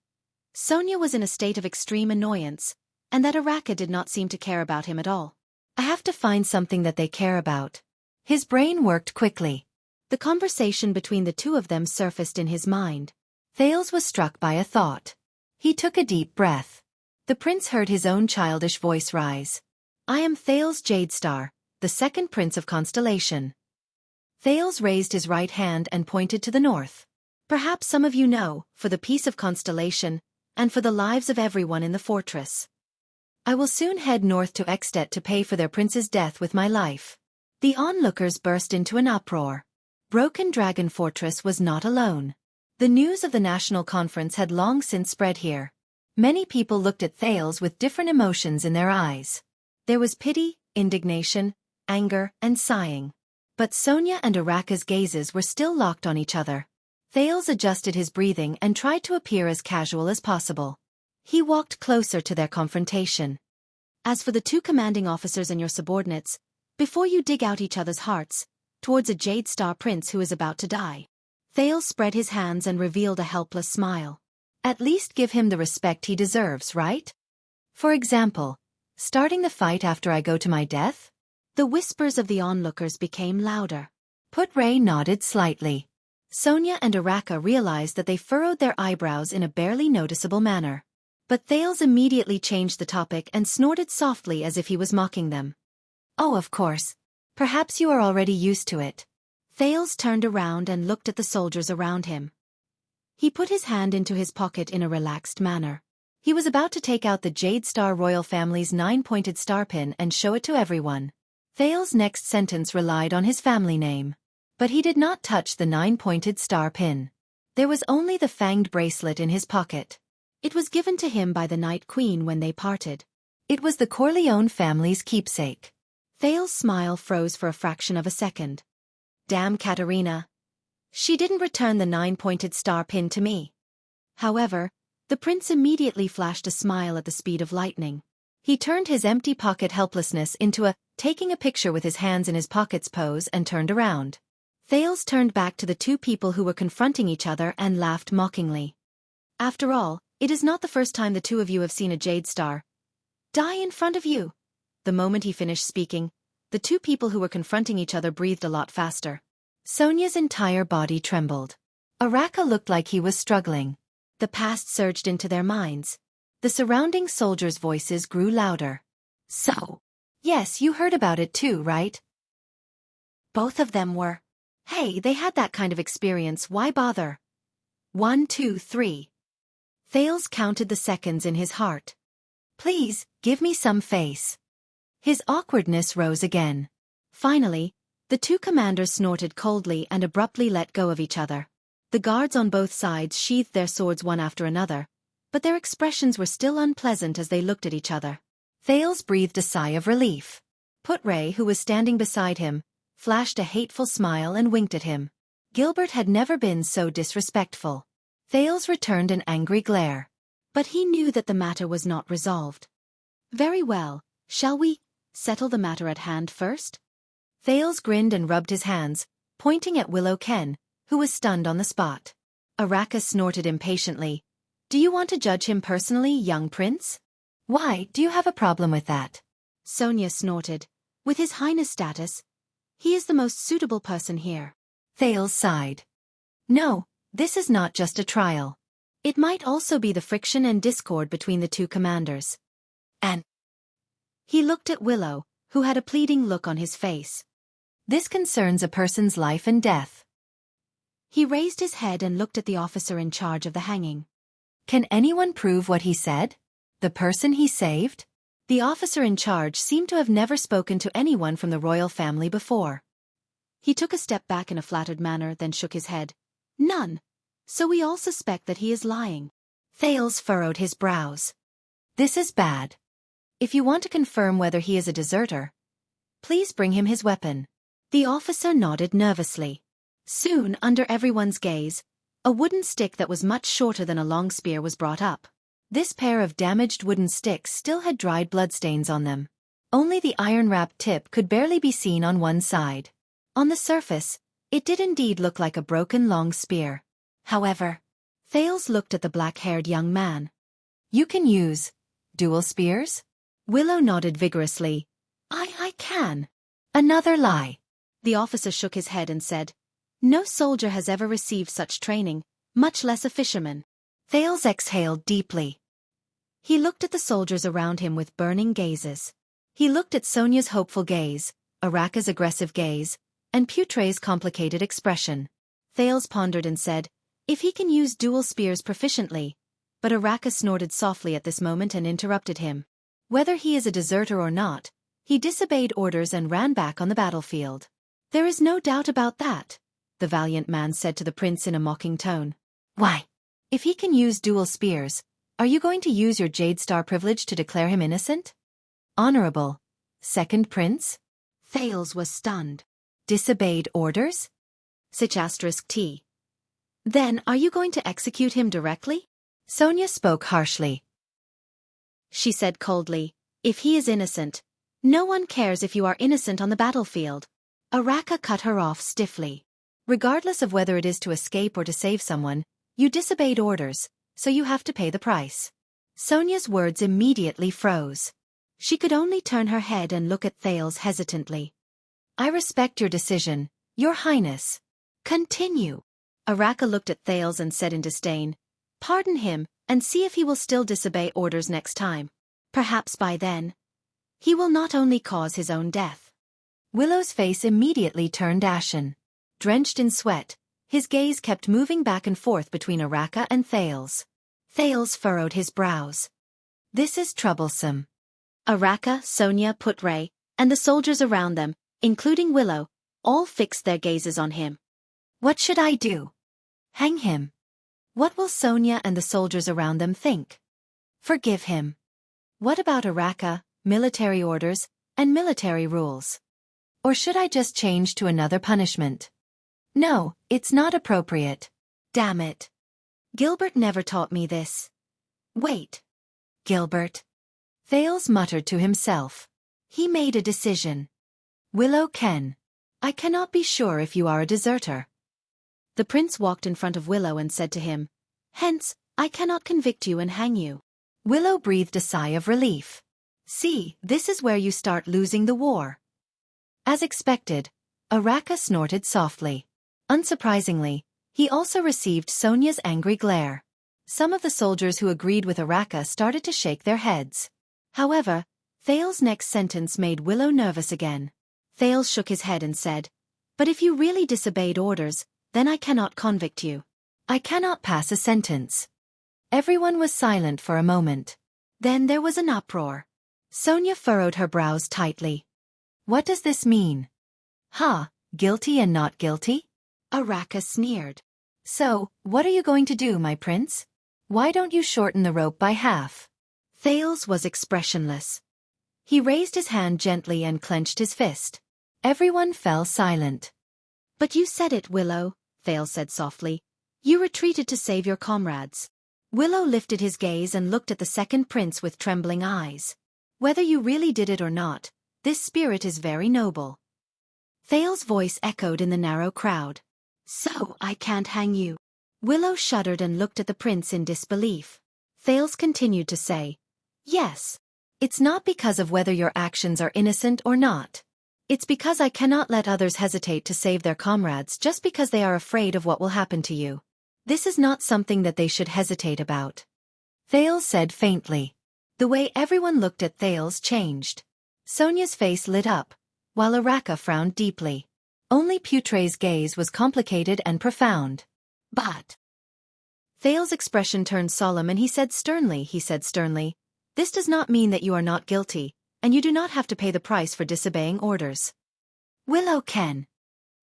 Speaker 2: Sonia was in a state of extreme annoyance, and that Araka did not seem to care about him at all.
Speaker 1: I have to find something that they care about. His brain worked quickly.
Speaker 2: The conversation between the two of them surfaced in his mind.
Speaker 1: Thales was struck by a thought. He took a deep breath. The prince heard his own childish voice rise. I am Thales Jadestar, the second prince of Constellation. Thales raised his right hand and pointed to the north. Perhaps some of you know, for the peace of Constellation, and for the lives of everyone in the fortress. I will soon head north to Extet to pay for their prince's death with my life. The onlookers burst into an uproar. Broken Dragon Fortress was not alone. The news of the national conference had long since spread here. Many people looked at Thales with different emotions in their eyes. There was pity, indignation, anger, and sighing. But Sonia and Araka's gazes were still locked on each other. Thales adjusted his breathing and tried to appear as casual as possible. He walked closer to their confrontation.
Speaker 2: As for the two commanding officers and your subordinates, before you dig out each other's hearts, towards a Jadestar prince who is about to die. Thales spread his hands and revealed a helpless smile.
Speaker 1: At least give him the respect he deserves, right? For example, starting the fight after I go to my death?
Speaker 2: The whispers of the onlookers became louder.
Speaker 1: Put-Ray nodded slightly. Sonia and Araka realized that they furrowed their eyebrows in a barely noticeable manner. But Thales immediately changed the topic and snorted softly as if he was mocking them. Oh, of course. Perhaps you are already used to it.
Speaker 2: Thales turned around and looked at the soldiers around him. He put his hand into his pocket in a relaxed manner.
Speaker 1: He was about to take out the Jadestar royal family's 9-pointed star pin and show it to everyone. Thales' next sentence relied on his family name. But he did not touch the 9-pointed star pin. There was only the fanged bracelet in his pocket.
Speaker 2: It was given to him by the Night Queen when they parted.
Speaker 1: It was the Corleone family's keepsake.
Speaker 2: Thales' smile froze for a fraction of a second.
Speaker 1: Damn Katerina. She didn't return the 9-pointed star pin to me.
Speaker 2: However, the prince immediately flashed a smile at the speed of lightning.
Speaker 1: He turned his empty pocket helplessness into a taking a picture with his hands in his pockets pose and turned around.
Speaker 2: Thales turned back to the two people who were confronting each other and laughed mockingly. After all, it is not the first time the two of you have seen a Jadestar die in front of you. The moment he finished speaking, the two people who were confronting each other breathed a lot faster.
Speaker 1: Sonia's entire body trembled. Araka looked like he was struggling.
Speaker 2: The past surged into their minds.
Speaker 1: The surrounding soldiers' voices grew louder. So, yes, you heard about it too, right?
Speaker 2: Both of them were. Hey, they had that kind of experience, why bother?
Speaker 1: 1, 2, 3.
Speaker 2: Thales counted the seconds in his heart.
Speaker 1: Please, give me some face. His awkwardness rose again.
Speaker 2: Finally, the two commanders snorted coldly and abruptly let go of each other. The guards on both sides sheathed their swords one after another, but their expressions were still unpleasant as they looked at each other.
Speaker 1: Thales breathed a sigh of relief. Put-Ray, who was standing beside him, flashed a hateful smile and winked at him. Gilbert had never been so disrespectful. Thales returned an angry glare.
Speaker 2: But he knew that the matter was not resolved. Very well, shall we settle the matter at hand first?
Speaker 1: Thales grinned and rubbed his hands, pointing at Willow Ken, who was stunned on the spot. Araka snorted impatiently. Do you want to judge him personally, young prince? Why, do you have a problem with that?
Speaker 2: Sonia snorted. With his highness status, he is the most suitable person here.
Speaker 1: Thales sighed. No, this is not just a trial.
Speaker 2: It might also be the friction and discord between the two commanders.
Speaker 1: And
Speaker 2: he looked at Willow, who had a pleading look on his face.
Speaker 1: This concerns a person's life and death.
Speaker 2: He raised his head and looked at the officer in charge of the hanging.
Speaker 1: Can anyone prove what he said? The person he saved?
Speaker 2: The officer in charge seemed to have never spoken to anyone from the royal family before. He took a step back in a flattered manner, then shook his head. None. So we all suspect that he is lying.
Speaker 1: Thales furrowed his brows. This is bad. If you want to confirm whether he is a deserter, please bring him his weapon.
Speaker 2: The officer nodded nervously. Soon, under everyone's gaze, a wooden stick that was much shorter than a long spear was brought up.
Speaker 1: This pair of damaged wooden sticks still had dried bloodstains on them. Only the iron-wrapped tip could barely be seen on one side.
Speaker 2: On the surface, it did indeed look like a broken long spear. However, Thales looked at the black-haired young man.
Speaker 1: You can use dual spears?
Speaker 2: Willow nodded vigorously. I can.
Speaker 1: Another lie.
Speaker 2: The officer shook his head and said, No soldier has ever received such training, much less a fisherman.
Speaker 1: Thales exhaled deeply.
Speaker 2: He looked at the soldiers around him with burning gazes. He looked at Sonia's hopeful gaze, Araka's aggressive gaze, and Putre's complicated expression. Thales pondered and said, If he can use dual spears proficiently. But Araka snorted softly at this moment and interrupted him. Whether he is a deserter or not, he disobeyed orders and ran back on the battlefield. There is no doubt about that, the valiant man said to the prince in a mocking tone.
Speaker 1: Why? If he can use dual spears, are you going to use your Jade Star privilege to declare him innocent? Honorable second prince?
Speaker 2: Thales was stunned.
Speaker 1: Disobeyed orders?
Speaker 2: T. Then are you going to execute him directly?
Speaker 1: Sonia spoke harshly.
Speaker 2: She said coldly, If he is innocent, no one cares if you are innocent on the battlefield. Araka cut her off stiffly.
Speaker 1: Regardless of whether it is to escape or to save someone, you disobeyed orders, so you have to pay the price.
Speaker 2: Sonia's words immediately froze. She could only turn her head and look at Thales hesitantly.
Speaker 1: I respect your decision, Your Highness.
Speaker 2: Continue. Araka looked at Thales and said in disdain, Pardon him, and see if he will still disobey orders next time. Perhaps by then, he will not only cause his own death.
Speaker 1: Willow's face immediately turned ashen. Drenched in sweat, his gaze kept moving back and forth between Araka and Thales.
Speaker 2: Thales furrowed his brows.
Speaker 1: This is troublesome.
Speaker 2: Araka, Sonia, Putre, and the soldiers around them, including Willow, all fixed their gazes on him.
Speaker 1: What should I do? Hang him. What will Sonia and the soldiers around them think? Forgive him. What about Araka, military orders, and military rules? Or should I just change to another punishment? No, it's not appropriate.
Speaker 2: Damn it. Gilbert never taught me this.
Speaker 1: Wait. Gilbert. Thales muttered to himself. He made a decision. Willow can. I cannot be sure if you are a deserter.
Speaker 2: The prince walked in front of Willow and said to him, Hence, I cannot convict you and hang you.
Speaker 1: Willow breathed a sigh of relief. See, this is where you start losing the war. As expected, Araka snorted softly. Unsurprisingly, he also received Sonia's angry glare. Some of the soldiers who agreed with Araka started to shake their heads. However, Thales' next sentence made Willow nervous again. Thales shook his head and said, But if you really disobeyed orders, then I cannot convict you. I cannot pass a sentence. Everyone was silent for a moment. Then there was an uproar. Sonia furrowed her brows tightly. What does this mean? Ha, guilty and not guilty?
Speaker 2: Araka sneered.
Speaker 1: So, what are you going to do, my prince? Why don't you shorten the rope by half?
Speaker 2: Thales was expressionless. He raised his hand gently and clenched his fist.
Speaker 1: Everyone fell silent.
Speaker 2: But you said it, Willow, Thales said softly. You retreated to save your comrades. Willow lifted his gaze and looked at the second prince with trembling eyes. Whether you really did it or not, this spirit is very noble. Thales' voice echoed in the narrow crowd. So I can't hang you. Willow shuddered and looked at the prince in disbelief. Thales continued to say, Yes.
Speaker 1: It's not because of whether your actions are innocent or not. It's because I cannot let others hesitate to save their comrades just because they are afraid of what will happen to you. This is not something that they should hesitate about. Thales said faintly. The way everyone looked at Thales changed. Sonia's face lit up, while Araka frowned deeply. Only Putre's gaze was complicated and profound.
Speaker 2: But
Speaker 1: Thales' expression turned solemn and he said sternly, This does not mean that you are not guilty, and you do not have to pay the price for disobeying orders.
Speaker 2: Willow can.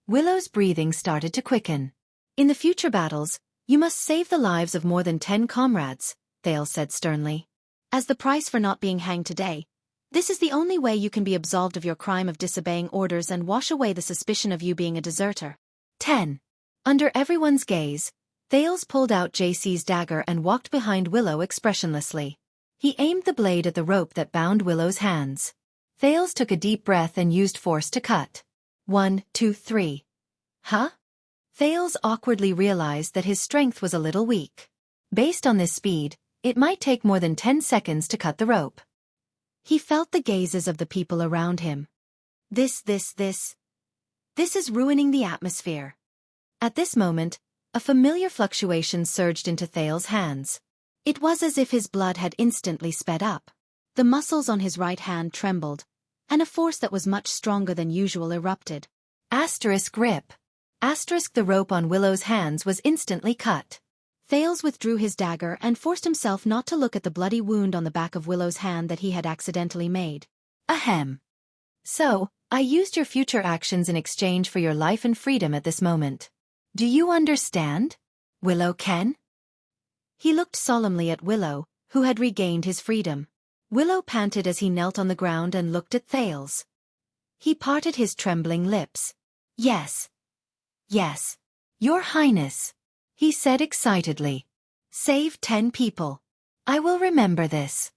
Speaker 1: Willow's breathing started to quicken. In the future battles, you must save the lives of more than 10 comrades, Thales said sternly.
Speaker 2: As the price for not being hanged today, this is the only way you can be absolved of your crime of disobeying orders and wash away the suspicion of you being a deserter.
Speaker 1: 10. Under everyone's gaze, Thales pulled out JC's dagger and walked behind Willow expressionlessly. He aimed the blade at the rope that bound Willow's hands. Thales took a deep breath and used force to cut.
Speaker 2: 1, 2, 3. Huh? Thales awkwardly realized that his strength was a little weak. Based on this speed, it might take more than 10 seconds to cut the rope. He felt the gazes of the people around him. This is ruining the atmosphere. At this moment, a familiar fluctuation surged into Thales' hands. It was as if his blood had instantly sped up. The muscles on his right hand trembled, and a force that was much stronger than usual erupted. Asterisk grip. Asterisk the rope on Willow's hands was instantly cut. Thales withdrew his dagger and forced himself not to look at the bloody wound on the back of Willow's hand that he had accidentally made. Ahem. So, I used your future actions in exchange for your life and freedom at this moment. Do you understand, Willow Ken? He looked solemnly at Willow, who had regained his freedom. Willow panted as he knelt on the ground and looked at Thales. He parted his trembling lips. Yes. Yes. Your Highness, he said excitedly. Save 10 people. I will remember this.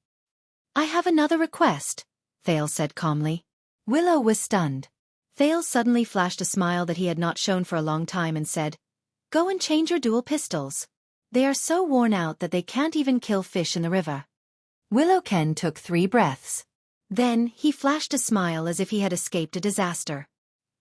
Speaker 2: I have another request, Thales said calmly. Willow was stunned. Thales suddenly flashed a smile that he had not shown for a long time and said, Go and change your dual pistols. They are so worn out that they can't even kill fish in the river. Willow Ken took 3 breaths. Then, he flashed a smile as if he had escaped a disaster.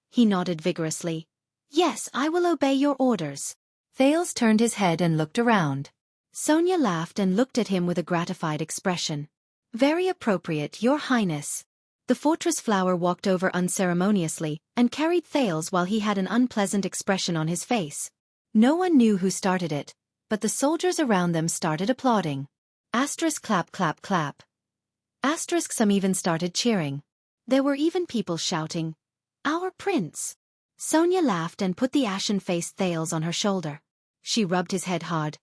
Speaker 2: He nodded vigorously. Yes, I will obey your orders. Thales turned his head and looked around. Sonia laughed and looked at him with a gratified expression. Very appropriate, Your Highness. The fortress flower walked over unceremoniously and carried Thales while he had an unpleasant expression on his face. No one knew who started it, but the soldiers around them started applauding. Asterisk clap clap clap. Asterisk some even started cheering. There were even people shouting, Our prince! Sonia laughed and put the ashen-faced Thales on her shoulder. She rubbed his head hard.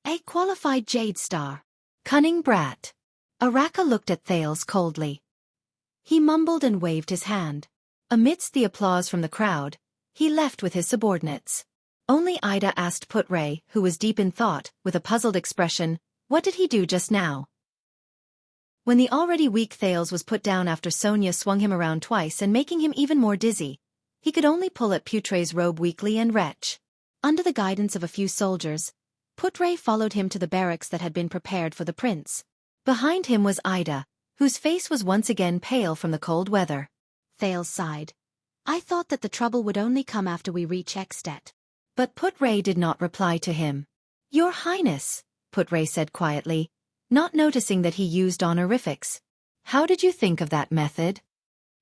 Speaker 2: A qualified jade star. Cunning brat. Araka looked at Thales coldly. He mumbled and waved his hand. Amidst the applause from the crowd, he left with his subordinates. Only Ida asked Putray, who was deep in thought, with a puzzled expression, What did he do just now? When the already weak Thales was put down after Sonia swung him around twice and making him even more dizzy, he could only pull at Putray's robe weakly and retch. Under the guidance of a few soldiers, Putray followed him to the barracks that had been prepared for the prince. Behind him was Ida, whose face was once again pale from the cold weather. Thales sighed. I thought that the trouble would only come after we reach Ekstedt. But Putray did not reply to him. Your Highness, Putray said quietly, not noticing that he used honorifics. How did you think of that method?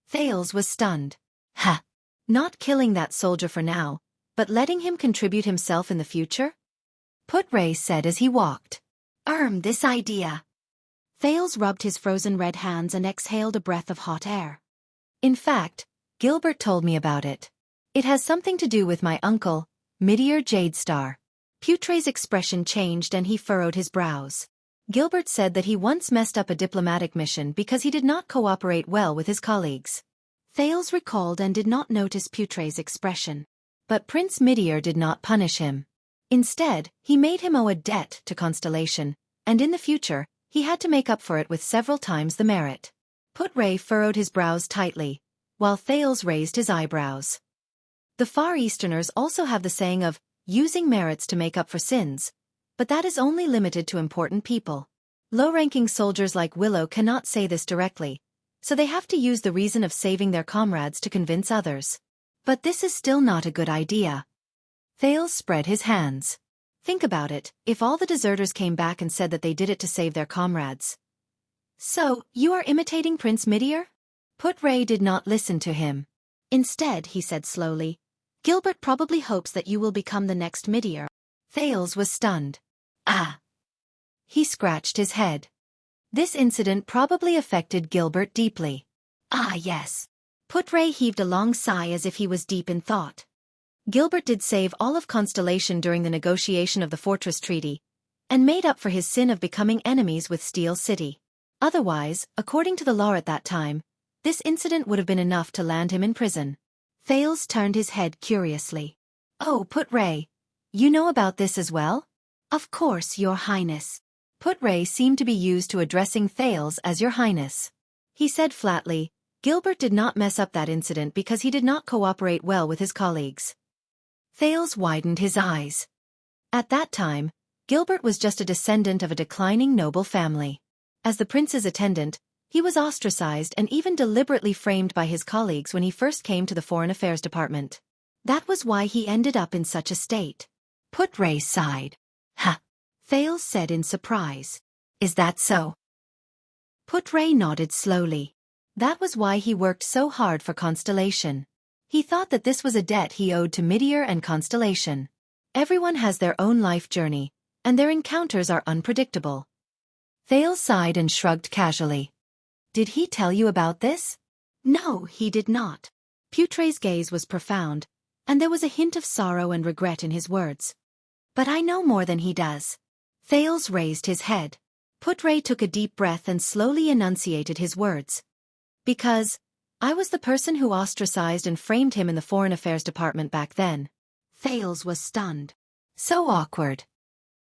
Speaker 2: Thales was stunned. Ha! Not killing that soldier for now, but letting him contribute himself in the future? Putray said as he walked. This idea. Thales rubbed his frozen red hands and exhaled a breath of hot air. In fact, Gilbert told me about it. It has something to do with my uncle, Midir Jadestar. Putray's expression changed and he furrowed his brows. Gilbert said that he once messed up a diplomatic mission because he did not cooperate well with his colleagues. Thales recalled and did not notice Putray's expression. But Prince Midir did not punish him. Instead, he made him owe a debt to Constellation, and in the future, he had to make up for it with several times the merit. Putray furrowed his brows tightly, while Thales raised his eyebrows. The Far Easterners also have the saying of using merits to make up for sins, but that is only limited to important people. Low-ranking soldiers like Willow cannot say this directly, so they have to use the reason of saving their comrades to convince others. But this is still not a good idea. Thales spread his hands. Think about it, if all the deserters came back and said that they did it to save their comrades. So, you are imitating Prince Midir? Putray did not listen to him. Instead, he said slowly, Gilbert probably hopes that you will become the next Midir. Thales was stunned. Ah! He scratched his head. This incident probably affected Gilbert deeply. Ah yes. Putray heaved a long sigh as if he was deep in thought. Gilbert did save all of Constellation during the negotiation of the Fortress Treaty, and made up for his sin of becoming enemies with Steel City. Otherwise, according to the law at that time, this incident would have been enough to land him in prison. Thales turned his head curiously. Oh, Putray, you know about this as well? Of course, Your Highness. Putray seemed to be used to addressing Thales as Your Highness. He said flatly, Gilbert did not mess up that incident because he did not cooperate well with his colleagues. Thales widened his eyes. At that time, Gilbert was just a descendant of a declining noble family. As the prince's attendant, he was ostracized and even deliberately framed by his colleagues when he first came to the Foreign Affairs Department. That was why he ended up in such a state.
Speaker 1: Put-Ray sighed. Ha!
Speaker 2: Thales said in surprise.
Speaker 1: Is that so?
Speaker 2: Put-Ray nodded slowly. That was why he worked so hard for Constellation. He thought that this was a debt he owed to Midier and Constellation. Everyone has their own life journey, and their encounters are unpredictable.
Speaker 1: Thales sighed and shrugged casually.
Speaker 2: Did he tell you about this? No, he did not. Put-Ray's gaze was profound, and there was a hint of sorrow and regret in his words.
Speaker 1: But I know more than he does.
Speaker 2: Thales raised his head. Put-Ray took a deep breath and slowly enunciated his words. Because I was the person who ostracized and framed him in the Foreign Affairs Department back then. Thales was stunned.
Speaker 1: So awkward.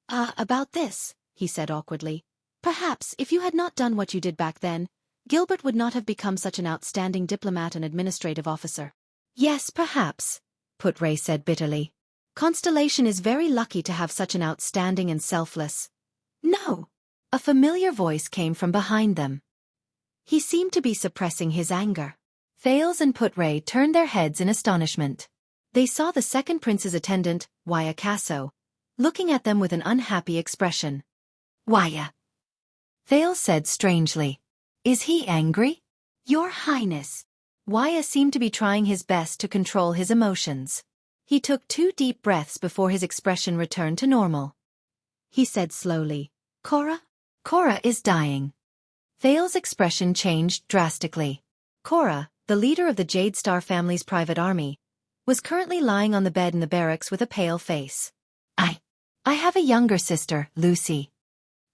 Speaker 2: About this, he said awkwardly. Perhaps if you had not done what you did back then, Gilbert would not have become such an outstanding diplomat and administrative officer.
Speaker 1: Yes, perhaps, Put-Ray said bitterly.
Speaker 2: Constellation is very lucky to have such an outstanding and selfless.
Speaker 1: No. A familiar voice came from behind them.
Speaker 2: He seemed to be suppressing his anger.
Speaker 1: Thales and Put-Ray turned their heads in astonishment.
Speaker 2: They saw the second prince's attendant, Wuxia, looking at them with an unhappy expression.
Speaker 1: Wuxia, Thales said strangely. Is he angry?
Speaker 2: Your Highness. Wuxia seemed to be trying his best to control his emotions. He took 2 deep breaths before his expression returned to normal. He said slowly, Cora
Speaker 1: is dying.
Speaker 2: Thales' expression changed drastically. Cora, the leader of the Jade Star family's private army, was currently lying on the bed in the barracks with a pale face.
Speaker 1: I have a younger sister, Lucy.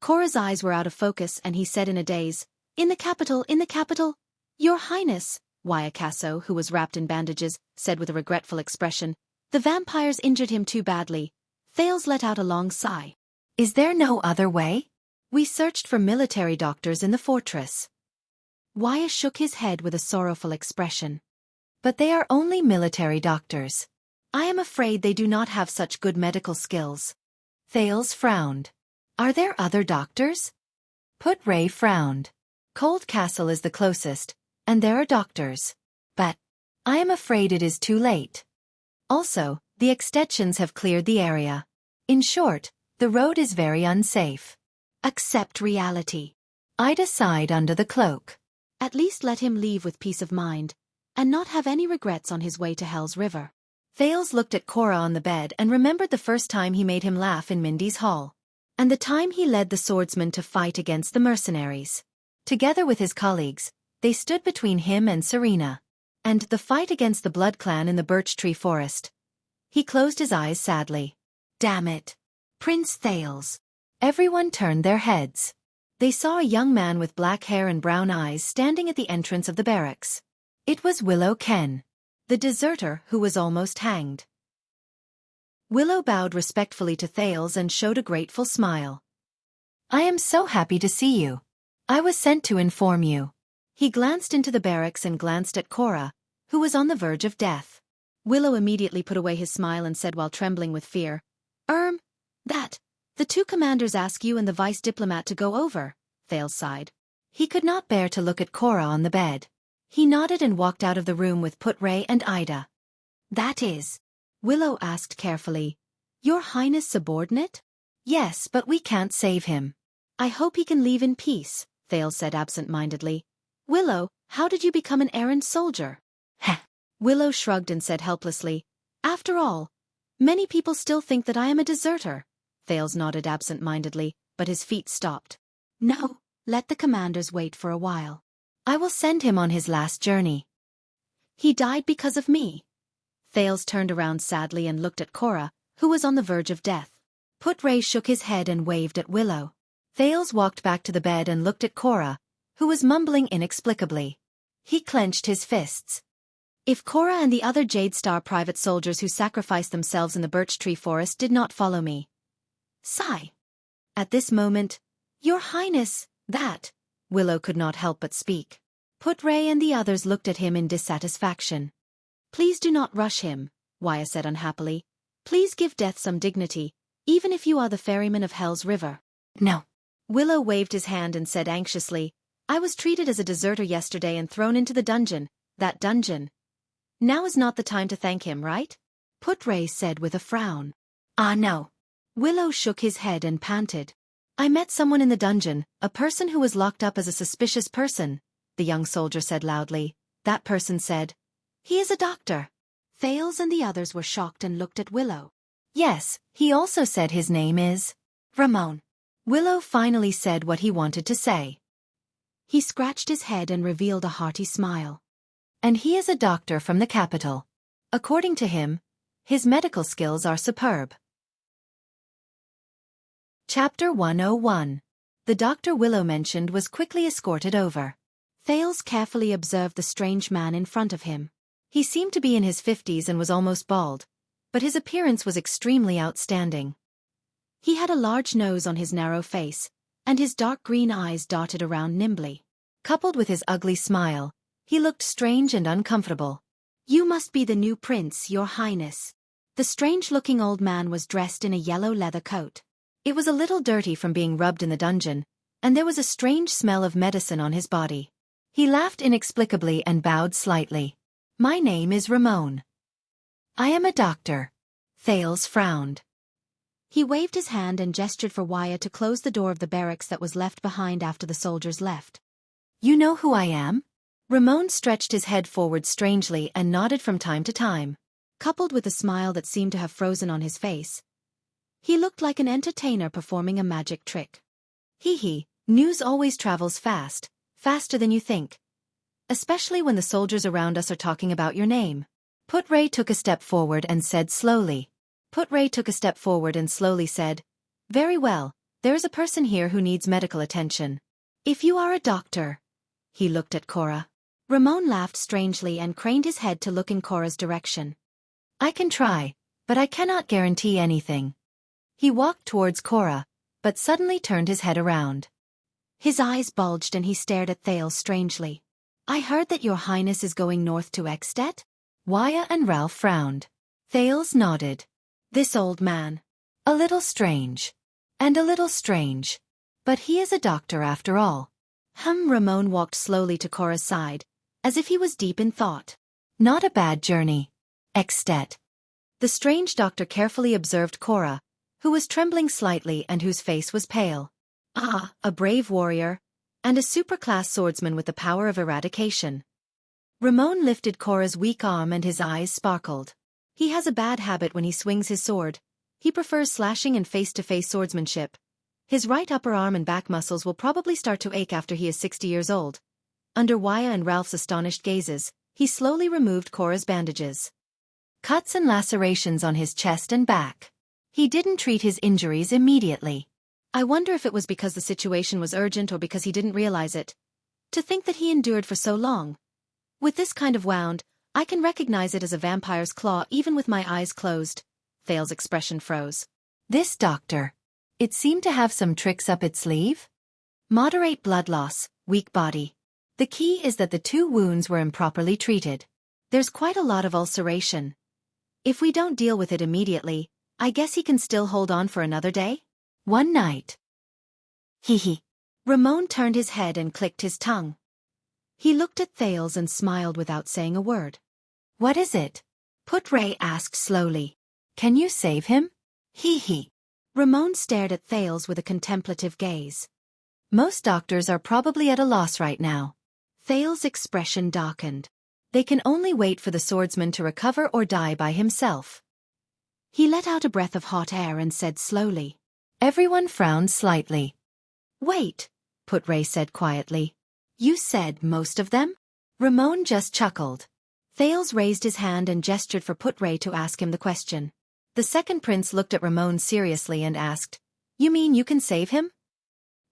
Speaker 2: Cora's eyes were out of focus and he said in a daze, In the capital. Your Highness, Wuxia, who was wrapped in bandages, said with a regretful expression. The vampires injured him too badly. Thales let out a long sigh.
Speaker 1: Is there no other way?
Speaker 2: We searched for military doctors in the fortress. Wuxia shook his head with a sorrowful expression.
Speaker 1: But they are only military doctors.
Speaker 2: I am afraid they do not have such good medical skills.
Speaker 1: Thales frowned. Are there other doctors? Put-Ray frowned.
Speaker 2: Cold Castle is the closest, and there are doctors.
Speaker 1: But I am afraid it is too late.
Speaker 2: Also, the extensions have cleared the area.
Speaker 1: In short, the road is very unsafe.
Speaker 2: Accept reality.
Speaker 1: Ida sighed under the cloak.
Speaker 2: At least let him leave with peace of mind, and not have any regrets on his way to Hell's River. Thales looked at Cora on the bed and remembered the first time he made him laugh in Mindy's hall. And the time he led the swordsman to fight against the mercenaries. Together with his colleagues, they stood between him and Serena. And the fight against the Blood Clan in the birch tree forest. He closed his eyes sadly.
Speaker 1: Damn it.
Speaker 2: Prince Thales.
Speaker 1: Everyone turned their heads.
Speaker 2: They saw a young man with black hair and brown eyes standing at the entrance of the barracks. It was Willow Ken, the deserter who was almost hanged. Willow bowed respectfully to Thales and showed a grateful smile.
Speaker 1: I am so happy to see you. I was sent to inform you.
Speaker 2: He glanced into the barracks and glanced at Cora, who was on the verge of death. Willow immediately put away his smile and said while trembling with fear, that. The 2 commanders ask you and the vice diplomat to go over, Thales sighed. He could not bear to look at Cora on the bed. He nodded and walked out of the room with Put-Ray and Ida.
Speaker 1: That is,
Speaker 2: Willow asked carefully, Your Highness' subordinate?
Speaker 1: Yes, but we can't save him.
Speaker 2: I hope he can leave in peace, Thales said absent-mindedly. Willow, how did you become an errand soldier?
Speaker 1: Heh.
Speaker 2: Willow shrugged and said helplessly, After all, many people still think that I am a deserter. Thales nodded absent-mindedly, but his feet stopped. No, let the commanders wait for a while.
Speaker 1: I will send him on his last journey.
Speaker 2: He died because of me. Thales turned around sadly and looked at Cora, who was on the verge of death. Put-Ray shook his head and waved at Willow. Thales walked back to the bed and looked at Cora, who was mumbling inexplicably. He clenched his fists. If Cora and the other Jade Star private soldiers who sacrificed themselves in the birch tree forest did not follow me. Sigh. At this moment, Your Highness, that, Willow could not help but speak. Put-Ray and the others looked at him in dissatisfaction. Please do not rush him, Wuxia said unhappily. Please give death some dignity, even if you are the ferryman of Hell's River.
Speaker 1: No.
Speaker 2: Willow waved his hand and said anxiously, I was treated as a deserter yesterday and thrown into the dungeon, that dungeon. Now is not the time to thank him, right? Put-Ray said with a frown.
Speaker 1: Ah, no.
Speaker 2: Willow shook his head and panted. I met someone in the dungeon, a person who was locked up as a suspicious person, the young soldier said loudly. That person said, he is a doctor. Thales and the others were shocked and looked at Willow.
Speaker 1: Yes, he also said his name is Ramon.
Speaker 2: Willow finally said what he wanted to say. He scratched his head and revealed a hearty smile.
Speaker 1: And he is a doctor from the capital. According to him, his medical skills are superb. Chapter 101. The doctor Willow mentioned was quickly escorted over.
Speaker 2: Thales carefully observed the strange man in front of him. He seemed to be in his 50s and was almost bald, but his appearance was extremely outstanding. He had a large nose on his narrow face, and his dark green eyes darted around nimbly.
Speaker 1: Coupled with his ugly smile, he looked strange and uncomfortable.
Speaker 2: You must be the new prince, your highness. The strange-looking old man was dressed in a yellow leather coat.
Speaker 1: It was a little dirty from being rubbed in the dungeon, and there was a strange smell of medicine on his body. He laughed inexplicably and bowed slightly. My name is Ramon. I am a doctor. Thales frowned.
Speaker 2: He waved his hand and gestured for Wuxia to close the door of the barracks that was left behind after the soldiers left.
Speaker 1: You know who I am? Ramon stretched his head forward strangely and nodded from time to time.
Speaker 2: Coupled with a smile that seemed to have frozen on his face, he looked like an entertainer performing a magic trick.
Speaker 1: Hee, news always travels fast, faster than you think. Especially when the soldiers around us are talking about your name. Put-Ray took a step forward and said slowly. Said, Very well, there is a person here who needs medical attention. If you are a doctor. He looked at Cora.
Speaker 2: Ramon laughed strangely and craned his head to look in Cora's direction.
Speaker 1: I can try, but I cannot guarantee anything. He walked towards Cora, but suddenly turned his head around.
Speaker 2: His eyes bulged and he stared at Thales strangely. I heard that your highness is going north to Ekstedt?
Speaker 1: Wuxia and Ralph frowned. Thales nodded.
Speaker 2: This old man.
Speaker 1: A little strange. And a little strange. But he is a doctor after all.
Speaker 2: Ramon walked slowly to Cora's side, as if he was deep in thought.
Speaker 1: Not a bad journey. Ekstedt.
Speaker 2: The strange doctor carefully observed Cora, who was trembling slightly and whose face was pale. Ah, a brave warrior, and a superclass swordsman with the power of eradication. Ramon lifted Cora's weak arm and his eyes sparkled. He has a bad habit when he swings his sword. He prefers slashing and face-to-face swordsmanship. His right upper arm and back muscles will probably start to ache after he is 60 years old. Under Wuxia and Ralph's astonished gazes, he slowly removed Cora's bandages.
Speaker 1: Cuts and lacerations on his chest and back. He didn't treat his injuries immediately.
Speaker 2: I wonder if it was because the situation was urgent or because he didn't realize it. To think that he endured for so long. With this kind of wound, I can recognize it as a vampire's claw even with my eyes closed. Thales' expression froze.
Speaker 1: This doctor. It seemed to have some tricks up its sleeve. Moderate blood loss, weak body. The key is that the 2 wounds were improperly treated.
Speaker 2: There's quite a lot of ulceration. If we don't deal with it immediately, I guess he can still hold on for another day?
Speaker 1: One night.
Speaker 2: Hee. Ramon turned his head and clicked his tongue. He looked at Thales and smiled without saying a word.
Speaker 1: What is it?
Speaker 2: Put-Ray asked slowly.
Speaker 1: Can you save him?
Speaker 2: Hee. Ramon stared at Thales with a contemplative gaze.
Speaker 1: Most doctors are probably at a loss right now.
Speaker 2: Thales' expression darkened.
Speaker 1: They can only wait for the swordsman to recover or die by himself.
Speaker 2: He let out a breath of hot air and said slowly.
Speaker 1: Everyone frowned slightly.
Speaker 2: Wait,
Speaker 1: Put-Ray said quietly.
Speaker 2: You said most of them?
Speaker 1: Ramon just chuckled.
Speaker 2: Thales raised his hand and gestured for Put-Ray to ask him the question.
Speaker 1: The second prince looked at Ramon seriously and asked, You mean you can save him?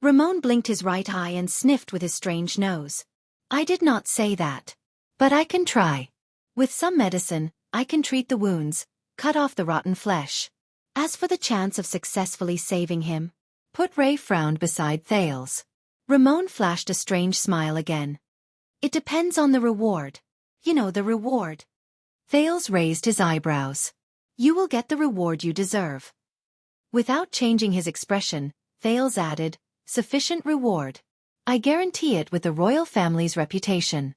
Speaker 2: Ramon blinked his right eye and sniffed with his strange nose.
Speaker 1: I did not say that. But I can try. With some medicine, I can treat the wounds, cut off the rotten flesh.
Speaker 2: As for the chance of successfully saving him,
Speaker 1: Put-Ray frowned beside Thales.
Speaker 2: Ramon flashed a strange smile again. It depends on the reward. You know, the reward.
Speaker 1: Thales raised his eyebrows.
Speaker 2: You will get the reward you deserve.
Speaker 1: Without changing his expression, Thales added, sufficient reward. I guarantee it with the royal family's reputation.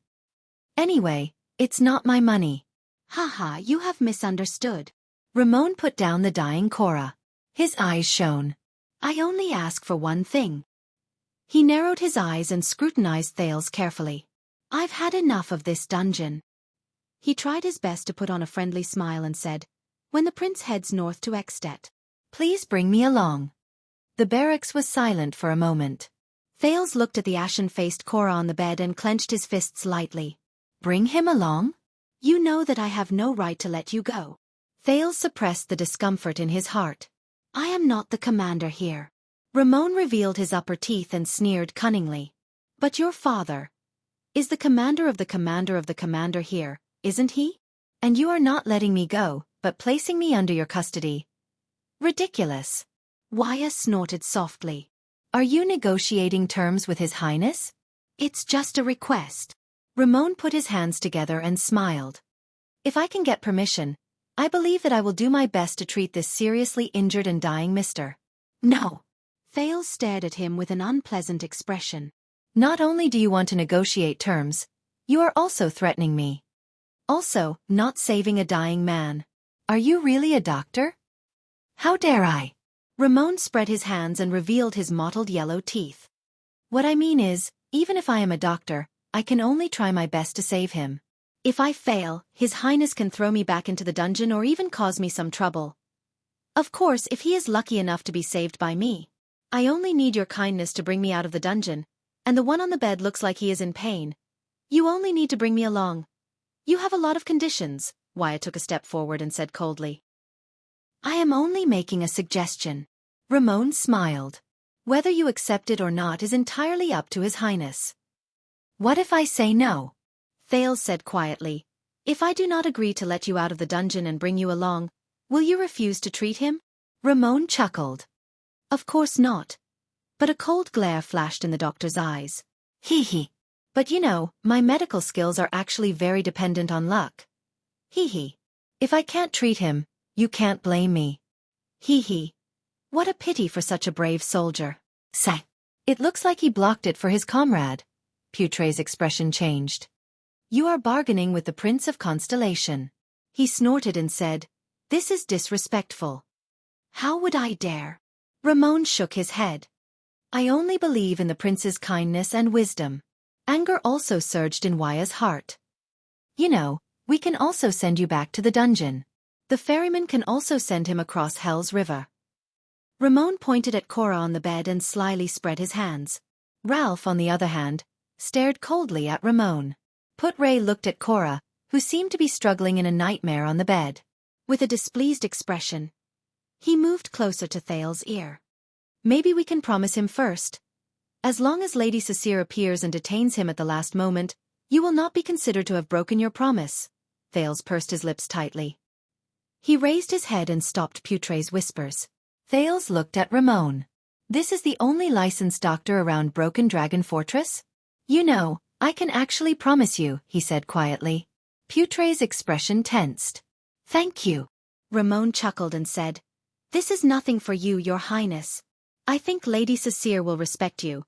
Speaker 1: Anyway, it's not my money.
Speaker 2: Haha, you have misunderstood.
Speaker 1: Ramon put down the dying Cora. His eyes shone.
Speaker 2: I only ask for one thing. He narrowed his eyes and scrutinized Thales carefully. I've had enough of this dungeon. He tried his best to put on a friendly smile and said, when the prince heads north to Extet,
Speaker 1: please bring me along. The barracks was silent for a moment.
Speaker 2: Thales looked at the ashen-faced Cora on the bed and clenched his fists lightly.
Speaker 1: Bring him along?
Speaker 2: You know that I have no right to let you go.
Speaker 1: Thales suppressed the discomfort in his heart.
Speaker 2: I am not the commander here.
Speaker 1: Ramon revealed his upper teeth and sneered cunningly.
Speaker 2: But your father is the commander of the commander of the commander here, isn't he?
Speaker 1: And you are not letting me go, but placing me under your custody. Ridiculous.
Speaker 2: Wuxia snorted softly.
Speaker 1: Are you negotiating terms with His Highness?
Speaker 2: It's just a request.
Speaker 1: Ramon put his hands together and smiled. If I can get permission, I believe that I will do my best to treat this seriously injured and dying mister.
Speaker 2: No. Thales stared at him with an unpleasant expression.
Speaker 1: Not only do you want to negotiate terms, you are also threatening me. Also, not saving a dying man. Are you really a doctor? How dare I?
Speaker 2: Ramon spread his hands and revealed his mottled yellow teeth.
Speaker 1: What I mean is, even if I am a doctor, I can only try my best to save him.
Speaker 2: If I fail, His Highness can throw me back into the dungeon or even cause me some trouble. Of course, if he is lucky enough to be saved by me. I only need your kindness to bring me out of the dungeon, and the one on the bed looks like he is in pain. You only need to bring me along. You have a lot of conditions, Wuxia took a step forward and said coldly.
Speaker 1: I am only making a suggestion. Ramon smiled. Whether you accept it or not is entirely up to His Highness. What if I say no?
Speaker 2: Thales said quietly. If I do not agree to let you out of the dungeon and bring you along, will you refuse to treat him?
Speaker 1: Ramon chuckled.
Speaker 2: Of course not. But a cold glare flashed in the doctor's eyes.
Speaker 1: Hee. But you know, my medical skills are actually very dependent on luck.
Speaker 2: Hee.
Speaker 1: If I can't treat him, you can't blame me.
Speaker 2: Hee.
Speaker 1: What a pity for such a brave soldier. Say. It looks like he blocked it for his comrade. Putre's expression changed. You are bargaining with the Prince of Constellation.
Speaker 2: He snorted and said, this is disrespectful. How would I dare?
Speaker 1: Ramon shook his head. I only believe in the prince's kindness and wisdom. Anger also surged in Wuxia's heart. You know, we can also send you back to the dungeon. The ferryman can also send him across Hell's River.
Speaker 2: Ramon pointed at Cora on the bed and slyly spread his hands.
Speaker 1: Ralph, on the other hand, stared coldly at Ramon. Putre looked at Cora, who seemed to be struggling in a nightmare on the bed.
Speaker 2: With a displeased expression, he moved closer to Thales' ear. Maybe we can promise him first. As long as Lady Cecile appears and detains him at the last moment, you will not be considered to have broken your promise.
Speaker 1: Thales pursed his lips tightly. He raised his head and stopped Putre's whispers. Thales looked at Ramon. This is the only licensed doctor around Broken Dragon Fortress? You know, I can actually promise you, he said quietly. Putre's expression tensed. Thank you.
Speaker 2: Ramon chuckled and said, this is nothing for you, Your Highness. I think Lady Cecile will respect you.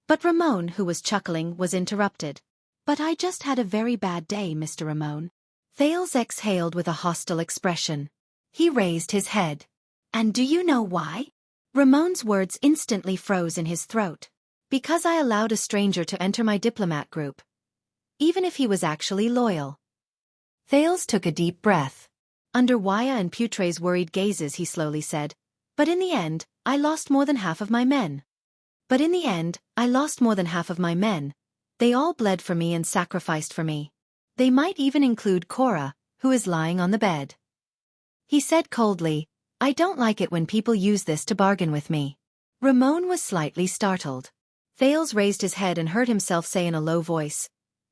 Speaker 2: But Ramon, who was chuckling, was interrupted. But I just had a very bad day, Mr. Ramon.
Speaker 1: Thales exhaled with a hostile expression. He raised his head.
Speaker 2: And do you know why? Ramon's words instantly froze in his throat.
Speaker 1: Because I allowed a stranger to enter my diplomat group. Even if he was actually loyal. Thales took a deep breath. Under Wuxia and Putre's worried gazes he slowly said, but in the end, I lost more than half of my men. They all bled for me and sacrificed for me. They might even include Cora, who is lying on the bed. He said coldly, I don't like it when people use this to bargain with me. Ramon was slightly startled. Thales raised his head and heard himself say in a low voice,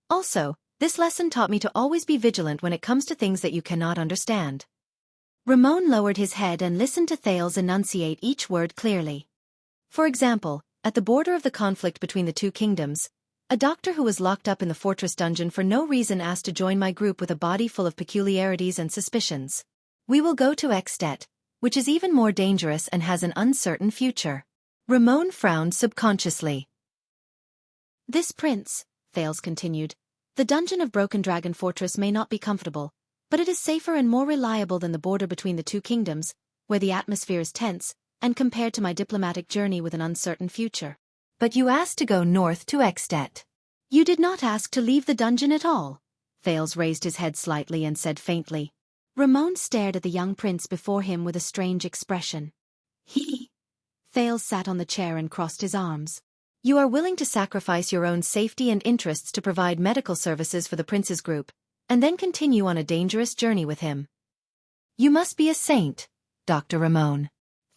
Speaker 1: also, this lesson taught me to always be vigilant when it comes to things that you cannot understand. Ramon lowered his head and listened to Thales enunciate each word clearly. For example, at the border of the conflict between the two kingdoms,
Speaker 2: A doctor who was locked up in the fortress dungeon for no reason asked to join my group with a body full of peculiarities and suspicions. We will go to Extet, which is even more dangerous and has an uncertain future. Ramon frowned subconsciously. This prince, Thales continued, the dungeon of Broken Dragon Fortress may not be comfortable, but it is safer and more reliable than the border between the two kingdoms, where the atmosphere is tense, and compared to my diplomatic journey with an uncertain future.
Speaker 1: But you asked to go north to Extet.
Speaker 2: You did not ask to leave the dungeon at all. Thales raised his head slightly and said faintly. Ramon stared at the young prince before him with a strange expression. Thales sat on the chair and crossed his arms. You are willing to sacrifice your own safety and interests to provide medical services for the prince's group, and then continue on a dangerous journey with him.
Speaker 1: You must be a saint, Dr. Ramon.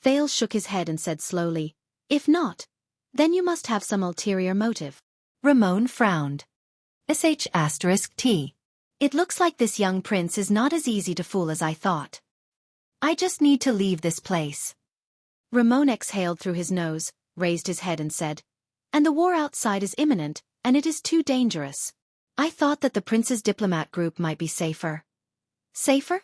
Speaker 2: Thales shook his head and said slowly, If not, then you must have some ulterior motive.
Speaker 1: Ramon frowned. *T.
Speaker 2: It looks like this young prince is not as easy to fool as I thought.
Speaker 1: I just need to leave this place.
Speaker 2: Ramon exhaled through his nose, raised his head and said, And the war outside is imminent, and it is too dangerous. I thought that the prince's diplomat group might be safer.
Speaker 1: Safer?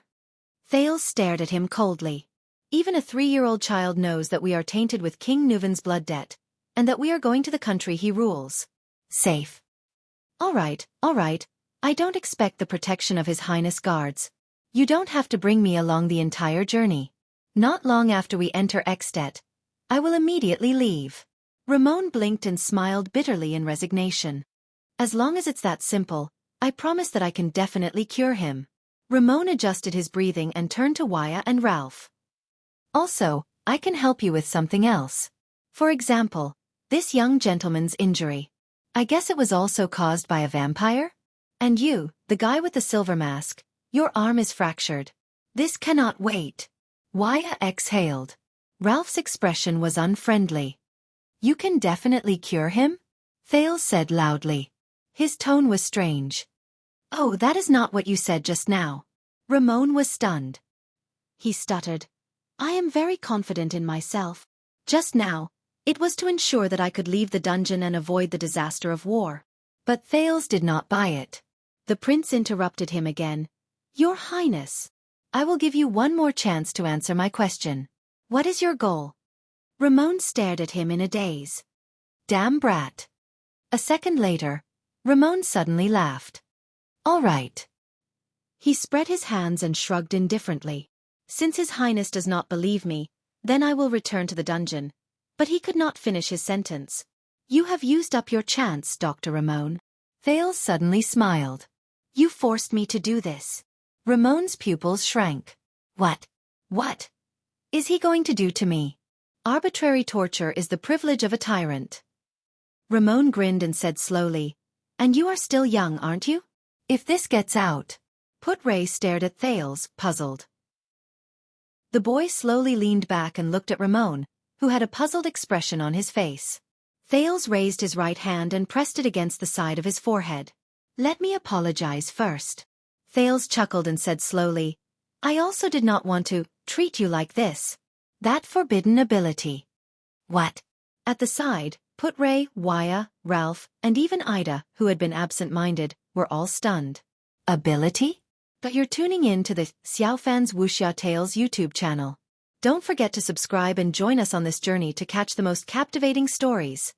Speaker 2: Thales stared at him coldly. Even a 3-year-old child knows that we are tainted with King Nuven's blood debt, and that we are going to the country he rules.
Speaker 1: Safe.
Speaker 2: All right. I don't expect the protection of His Highness guards.
Speaker 1: You don't have to bring me along the entire journey. Not long after we enter Extet, I will immediately leave.
Speaker 2: Ramon blinked and smiled bitterly in resignation. As long as it's that simple, I promise that I can definitely cure him. Ramon adjusted his breathing and turned to Wuxia and Ralph.
Speaker 1: Also, I can help you with something else.
Speaker 2: For example, this young gentleman's injury. I guess it was also caused by a vampire? And you, the guy with the silver mask, your arm is fractured. This cannot wait.
Speaker 1: Wuxia exhaled.
Speaker 2: Ralph's expression was unfriendly.
Speaker 1: You can definitely cure him?
Speaker 2: Thales said loudly. His tone was strange. Oh, that is not what you said just now. Ramon was stunned. He stuttered. I am very confident in myself. Just now, it was to ensure that I could leave the dungeon and avoid the disaster of war.
Speaker 1: But Thales did not buy it.
Speaker 2: The prince interrupted him again. Your Highness, I will give you one more chance to answer my question. What is your goal? Ramon stared at him in a daze.
Speaker 1: Damn brat.
Speaker 2: A second later, Ramon suddenly laughed.
Speaker 1: All right.
Speaker 2: He spread his hands and shrugged indifferently. Since His Highness does not believe me, then I will return to the dungeon. But he could not finish his sentence. You have used up your chance, Dr. Ramon.
Speaker 1: Thales suddenly smiled.
Speaker 2: You forced me to do this.
Speaker 1: Ramon's pupils shrank. What is he going to do to me?
Speaker 2: Arbitrary torture is the privilege of a tyrant. Ramon grinned and said slowly, And you are still young, aren't you?
Speaker 1: If this gets out.
Speaker 2: Put-Ray stared at Thales, puzzled. The boy slowly leaned back and looked at Ramon, who had a puzzled expression on his face. Thales raised his right hand and pressed it against the side of his forehead. Let me apologize first. Thales chuckled and said slowly, I also did not want to treat you like this.
Speaker 1: That forbidden ability.
Speaker 2: What? At the side, Put-Ray, Wuxia, Ralph, and even Ida, who had been absent-minded, were all stunned.
Speaker 1: Ability?
Speaker 2: But you're tuning in to the Xiaofan's Wuxia Tales YouTube channel. Don't forget to subscribe and join us on this journey to catch the most captivating stories.